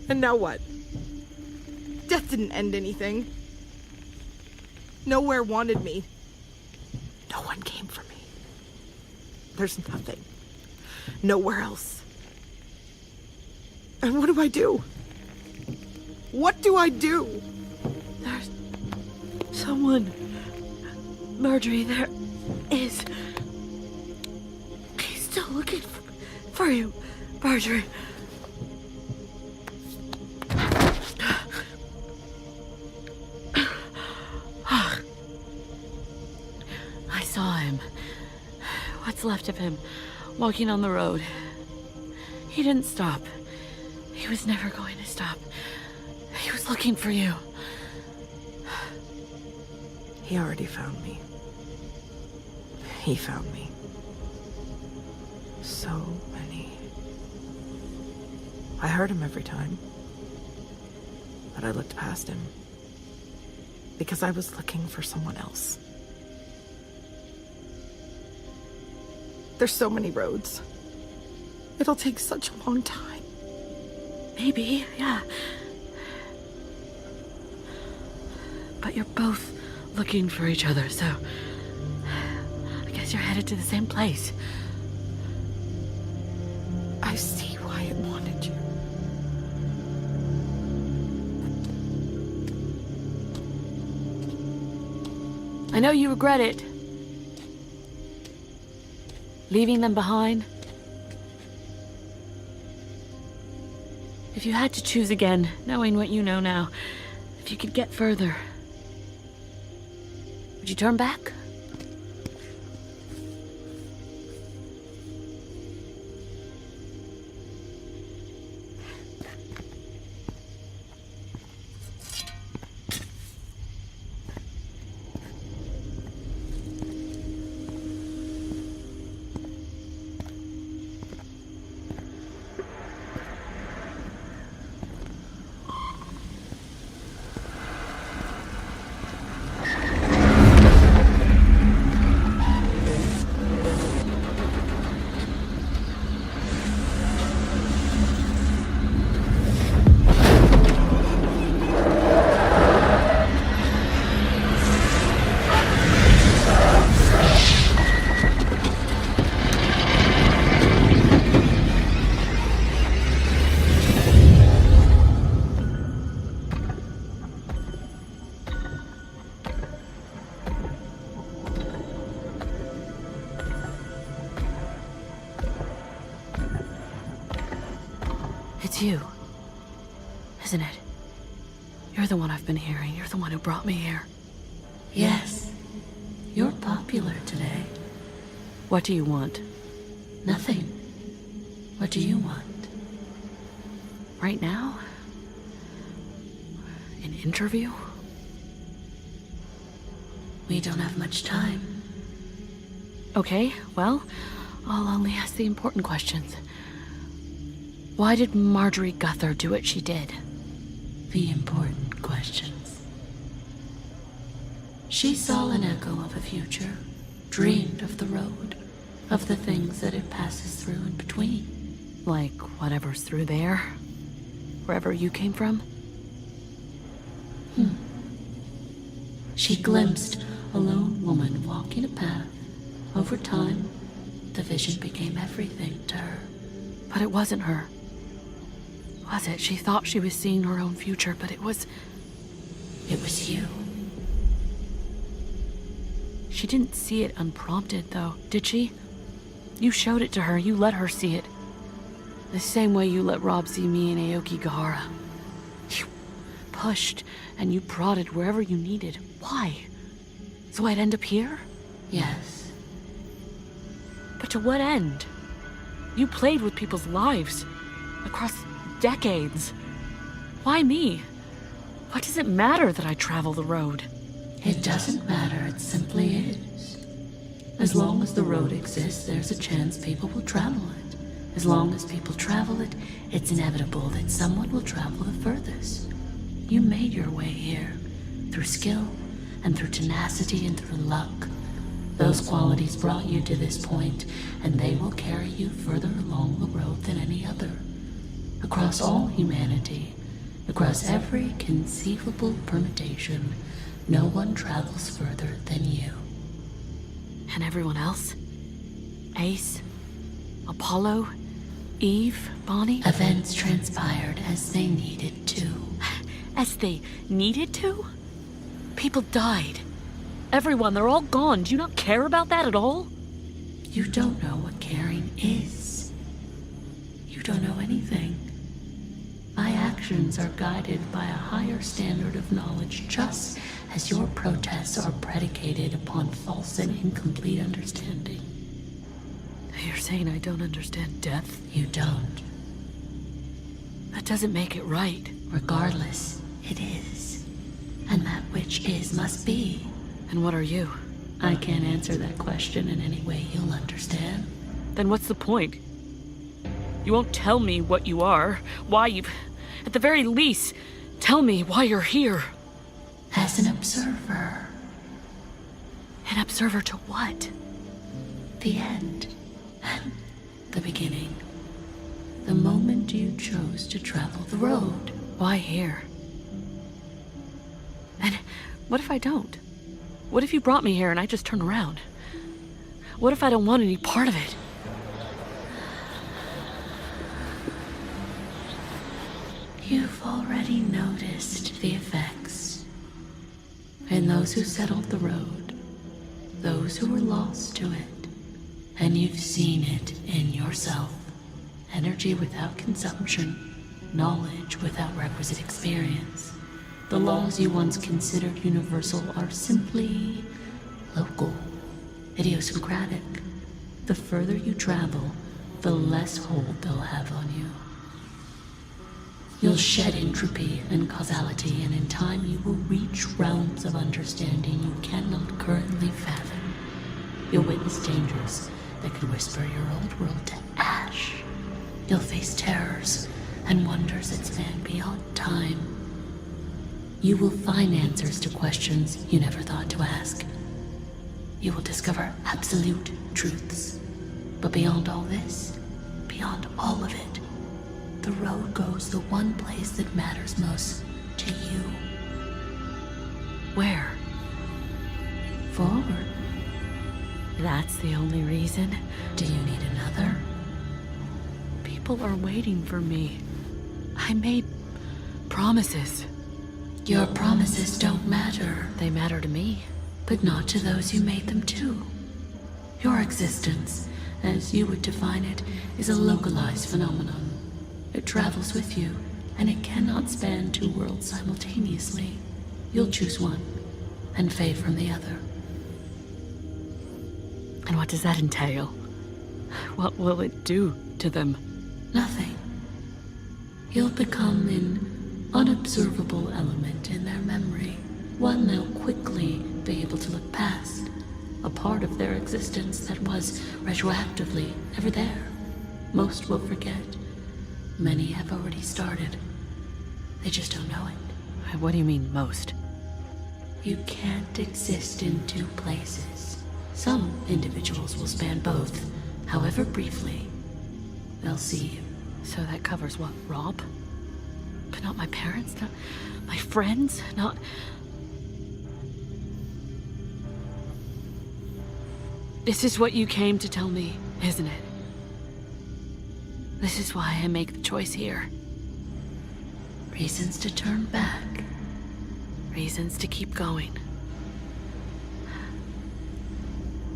And now what? Death didn't end anything. Nowhere wanted me. No one came for me. There's nothing. Nowhere else. And what do I do? What do I do? There's someone. Marjorie, there is. He's still looking for you, Marjorie. I saw him. What's left of him, walking on the road. He didn't stop. He was never going to stop. He was looking for you. He already found me. He found me. So many. I heard him every time. But I looked past him. Because I was looking for someone else. There's so many roads. It'll take such a long time. Maybe, yeah. But you're both looking for each other, so I guess you're headed to the same place. I see why it wanted you. I know you regret it. Leaving them behind. If you had to choose again, knowing what you know now, if you could get further, would you turn back? It's you, isn't it? You're the one I've been hearing. You're the one who brought me here. Yes. You're popular today. What do you want? Nothing. What do you want? Right now? An interview? We don't have much time. Okay, well, I'll only ask the important questions. Why did Marjorie Guthard do what she did? The important questions. She saw an echo of a future, dreamed of the road, of the things that it passes through in between. Like whatever's through there? Wherever you came from? She glimpsed a lone woman walking a path. Over time, the vision became everything to her. But it wasn't her. Was it? She thought she was seeing her own future, but it was... It was you. She didn't see it unprompted, though, did she? You showed it to her. You let her see it. The same way you let Rob see me and Aoki Gahara. You pushed and you prodded wherever you needed. Why? So I'd end up here? Yes. But to what end? You played with people's lives. Across decades. Why me? What does it matter that I travel the road? It doesn't matter, it simply is. As long as the road exists, there's a chance people will travel it. As long as people travel it, it's inevitable that someone will travel the furthest. You made your way here, through skill, and through tenacity, and through luck. Those qualities brought you to this point, and they will carry you further along the road than any other. Across all humanity, across every conceivable permutation, no one travels further than you. And everyone else? Ace? Apollo? Eve? Bonnie? Events transpired as they needed to. As they needed to? People died. Everyone, they're all gone. Do you not care about that at all? You don't know what caring is. You don't know anything. My actions are guided by a higher standard of knowledge, just as your protests are predicated upon false and incomplete understanding. You're saying I don't understand death? You don't. That doesn't make it right. Regardless, it is. And that which is must be. And what are you? I can't answer that question in any way you'll understand. Then what's the point? You won't tell me what you are, why you've... At the very least, tell me why you're here. As an observer. An observer to what? The end. And the beginning. The moment you chose to travel the road. Why here? And what if I don't? What if you brought me here and I just turn around? What if I don't want any part of it? You've already noticed the effects. In those who settled the road, those who were lost to it, and you've seen it in yourself. Energy without consumption, knowledge without requisite experience. The laws you once considered universal are simply local, idiosyncratic. The further you travel, the less hold they'll have on you. You'll shed entropy and causality, and in time you will reach realms of understanding you cannot currently fathom. You'll witness dangers that could whisper your old world to ash. You'll face terrors and wonders that span beyond time. You will find answers to questions you never thought to ask. You will discover absolute truths. But beyond all this, beyond all of it, the road goes the one place that matters most to you. Where? Forward. That's the only reason? Do you need another? People are waiting for me. I made promises. Your promises don't matter. They matter to me. But not to those you made them to. Your existence, as you would define it, is a localized phenomenon. It travels with you, and it cannot span two worlds simultaneously. You'll choose one and fade from the other. And what does that entail? What will it do to them? Nothing. You'll become an unobservable element in their memory, one they'll quickly be able to look past, a part of their existence that was retroactively never there. Most will forget. Many have already started. They just don't know it. What do you mean, most? You can't exist in two places. Some individuals will span both, however briefly. They'll see you. So that covers what, Rob? But not my parents, not my friends, not... This is what you came to tell me, isn't it? This is why I make the choice here. Reasons to turn back. Reasons to keep going.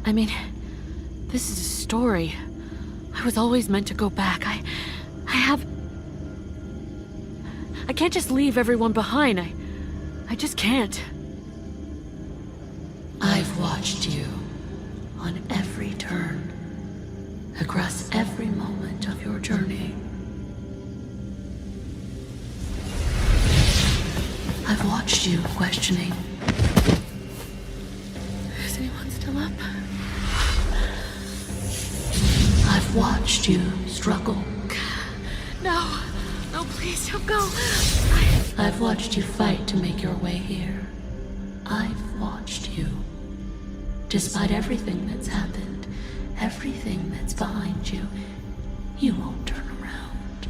I mean, this is a story. I was always meant to go back. I can't just leave everyone behind. I just can't. I've watched you on every turn, across every moment of your journey. I've watched you questioning. Is anyone still up? I've watched you struggle. No, please don't go. I've watched you fight to make your way here. I've watched you. Despite everything that's happened, everything that's behind you, you won't turn around.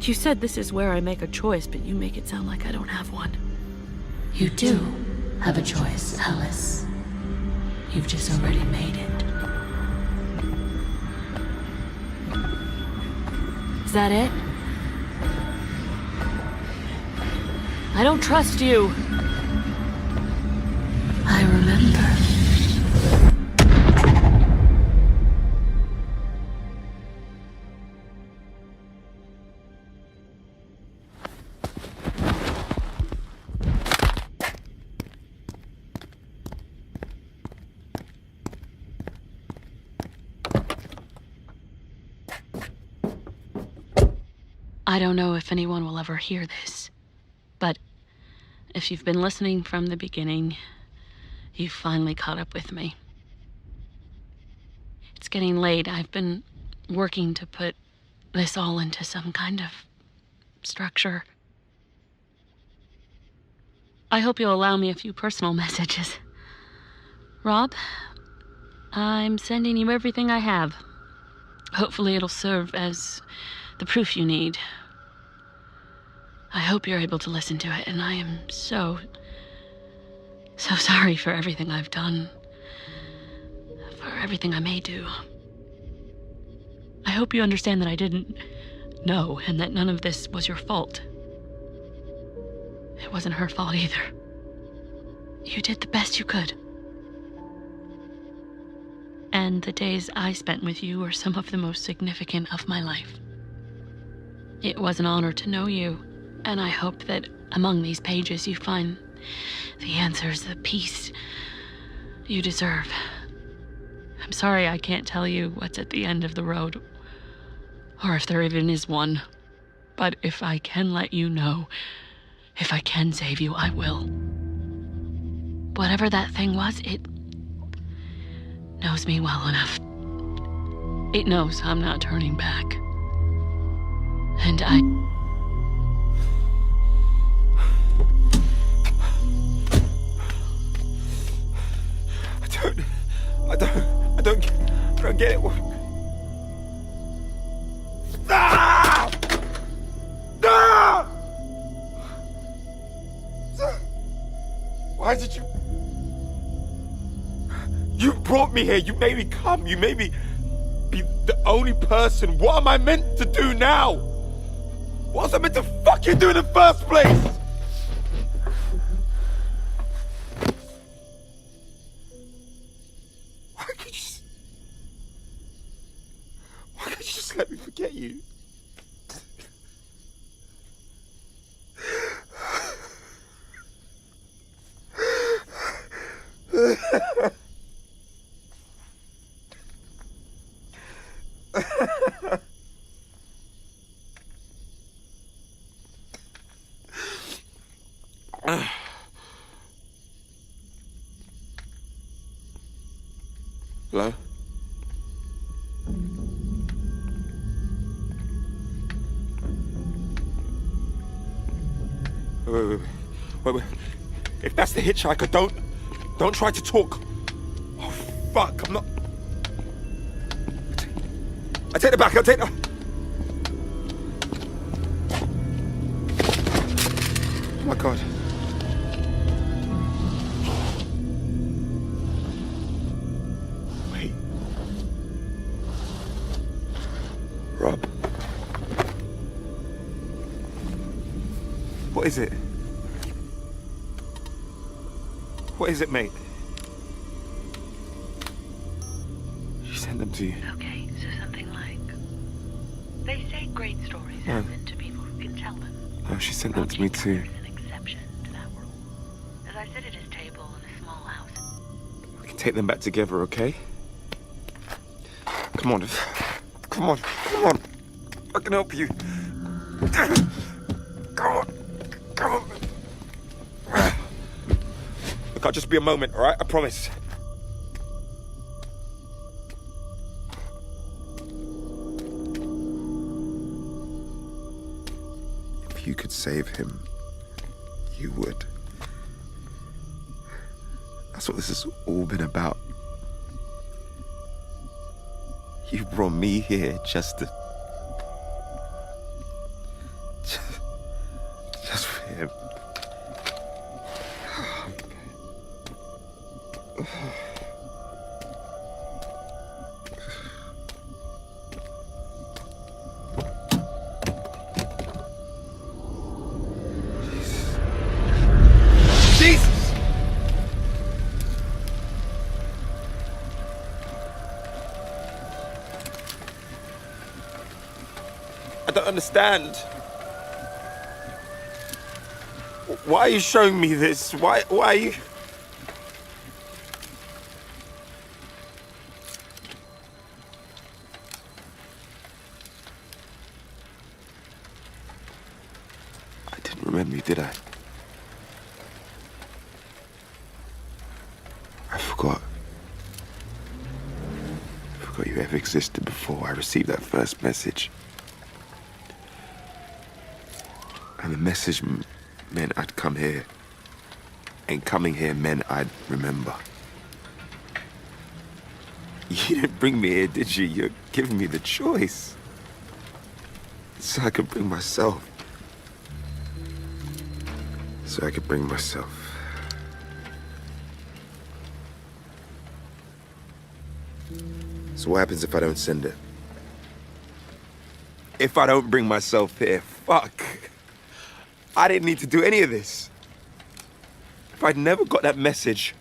You said this is where I make a choice, but you make it sound like I don't have one. You do have a choice, Alice. You've just already made it. Is that it? I don't trust you. I remember. I don't know if anyone will ever hear this, but if you've been listening from the beginning, you've finally caught up with me. It's getting late. I've been working to put this all into some kind of structure. I hope you'll allow me a few personal messages. Rob, I'm sending you everything I have. Hopefully it'll serve as the proof you need. I hope you're able to listen to it, and I am so sorry for everything I've done, for everything I may do. I hope you understand that I didn't know, and that none of this was your fault. It wasn't her fault either. You did the best you could. And the days I spent with you were some of the most significant of my life. It was an honor to know you, and I hope that among these pages you find the answers, the peace you deserve. I'm sorry I can't tell you what's at the end of the road, or if there even is one. But if I can let you know, if I can save you, I will. Whatever that thing was, it knows me well enough. It knows I'm not turning back. And I don't get it. Ah! Ah! Why did you... You brought me here. You made me come. You made me be the only person. What am I meant to do now? What was I meant to fucking do in the first place? Why could you just let me forget you? Hello? Wait. If that's the hitchhiker, don't try to talk. Oh, fuck, I'm not... I take it back, I'll take it... Oh my God. Wait. Rob. What is it? What is it, mate? She sent them to you. Okay, so something like... They say great stories happen to people who can tell them. Oh, she sent them to me too. An exception to that rule. As I sit at his table in a small house. We can take them back together, okay? Come on. Come on. I can help you. Come on. Look, I'll just be a moment, all right? I promise. If you could save him, you would. That's what this has all been about. You brought me here just to... just for him. Jesus! I don't understand. Why are you showing me this? Why are you... I didn't remember you, did I? I forgot you ever existed before I received that first message. And the message meant I'd come here. And coming here meant I'd remember. You didn't bring me here, did you? You're giving me the choice. So I could bring myself. So what happens if I don't send it? If I don't bring myself here, fuck. I didn't need to do any of this. If I'd never got that message,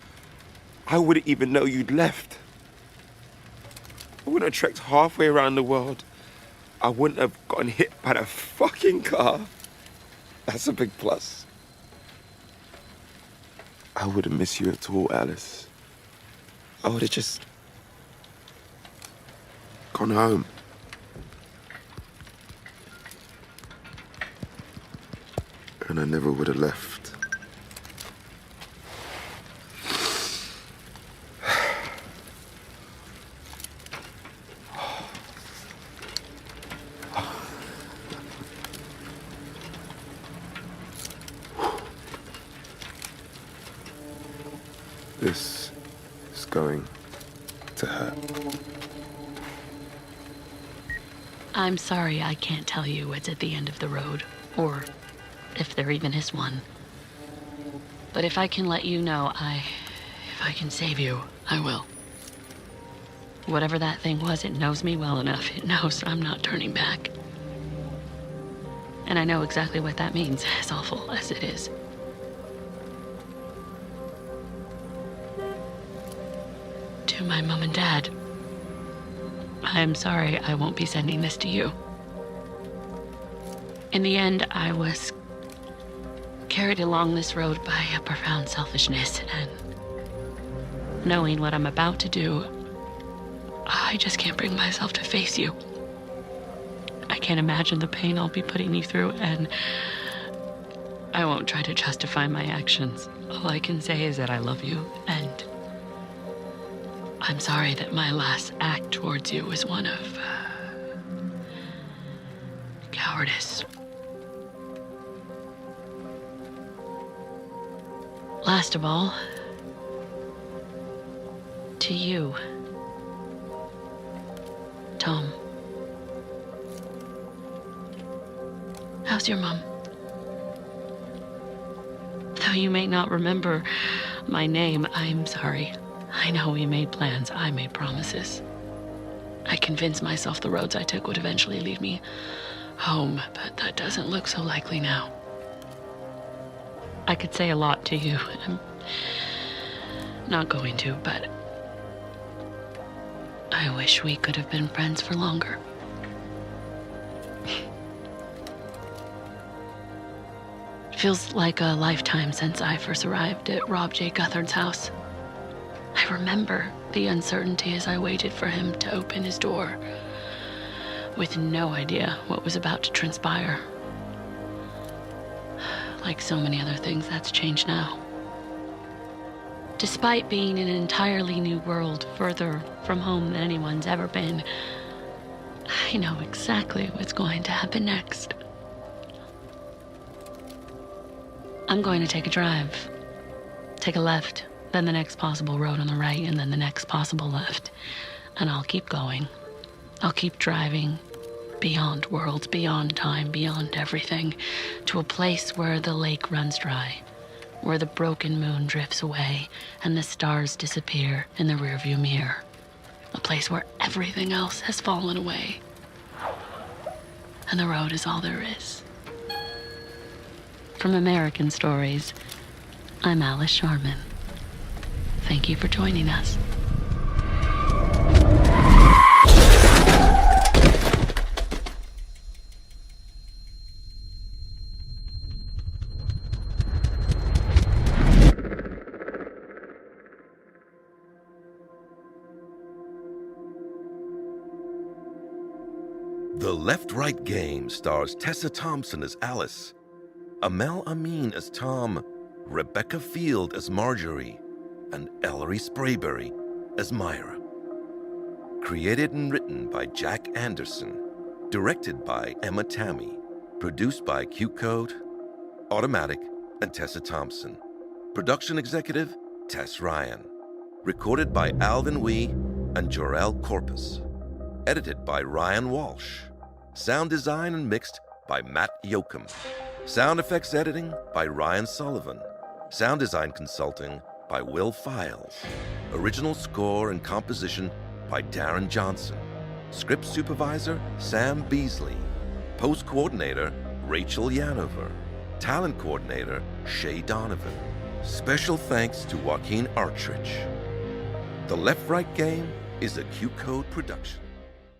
I wouldn't even know you'd left. I wouldn't have trekked halfway around the world. I wouldn't have gotten hit by that fucking car. That's a big plus. I wouldn't miss you at all, Alice. I would have just gone home. And I never would have left. This is going to hurt. I'm sorry I can't tell you what's at the end of the road, or if there even is one. But if I can let you know, if I can save you, I will. Whatever that thing was, it knows me well enough. It knows I'm not turning back. And I know exactly what that means, as awful as it is. To my mom and dad, I am sorry I won't be sending this to you. In the end, I was carried along this road by a profound selfishness, and knowing what I'm about to do, I just can't bring myself to face you. I can't imagine the pain I'll be putting you through, and I won't try to justify my actions. All I can say is that I love you, and I'm sorry that my last act towards you was one of cowardice. Last of all, to you, Tom. How's your mom? Though you may not remember my name, I'm sorry. I know we made plans, I made promises. I convinced myself the roads I took would eventually lead me home, but that doesn't look so likely now. I could say a lot to you. I'm not going to, but I wish we could have been friends for longer. It feels like a lifetime since I first arrived at Rob J. Guthard's house. I remember the uncertainty as I waited for him to open his door, with no idea what was about to transpire. Like so many other things, that's changed now. Despite being in an entirely new world, further from home than anyone's ever been, I know exactly what's going to happen next. I'm going to take a drive. Take a left, then the next possible road on the right, and then the next possible left. And I'll keep going. I'll keep driving beyond worlds, beyond time, beyond everything, to a place where the lake runs dry, where the broken moon drifts away and the stars disappear in the rearview mirror. A place where everything else has fallen away. And the road is all there is. From American Stories, I'm Alice Sharman. Thank you for joining us. The Left-Right Game stars Tessa Thompson as Alice, Amel Amin as Tom, Rebecca Field as Marjorie, and Ellery Sprayberry as Myra. Created and written by Jack Anderson, directed by Emma Tammy, produced by Q Code, Automatic, and Tessa Thompson. Production executive, Tess Ryan. Recorded by Alvin Wee and Jorel Corpus. Edited by Ryan Walsh. Sound design and mixed by Matt Yoakum. Sound effects editing by Ryan Sullivan. Sound design consulting by Will Files. Original score and composition by Darren Johnson. Script supervisor, Sam Beasley. Post coordinator, Rachel Yanover. Talent coordinator, Shay Donovan. Special thanks to Joaquin Artrich. The Left-Right Game is a Q Code production.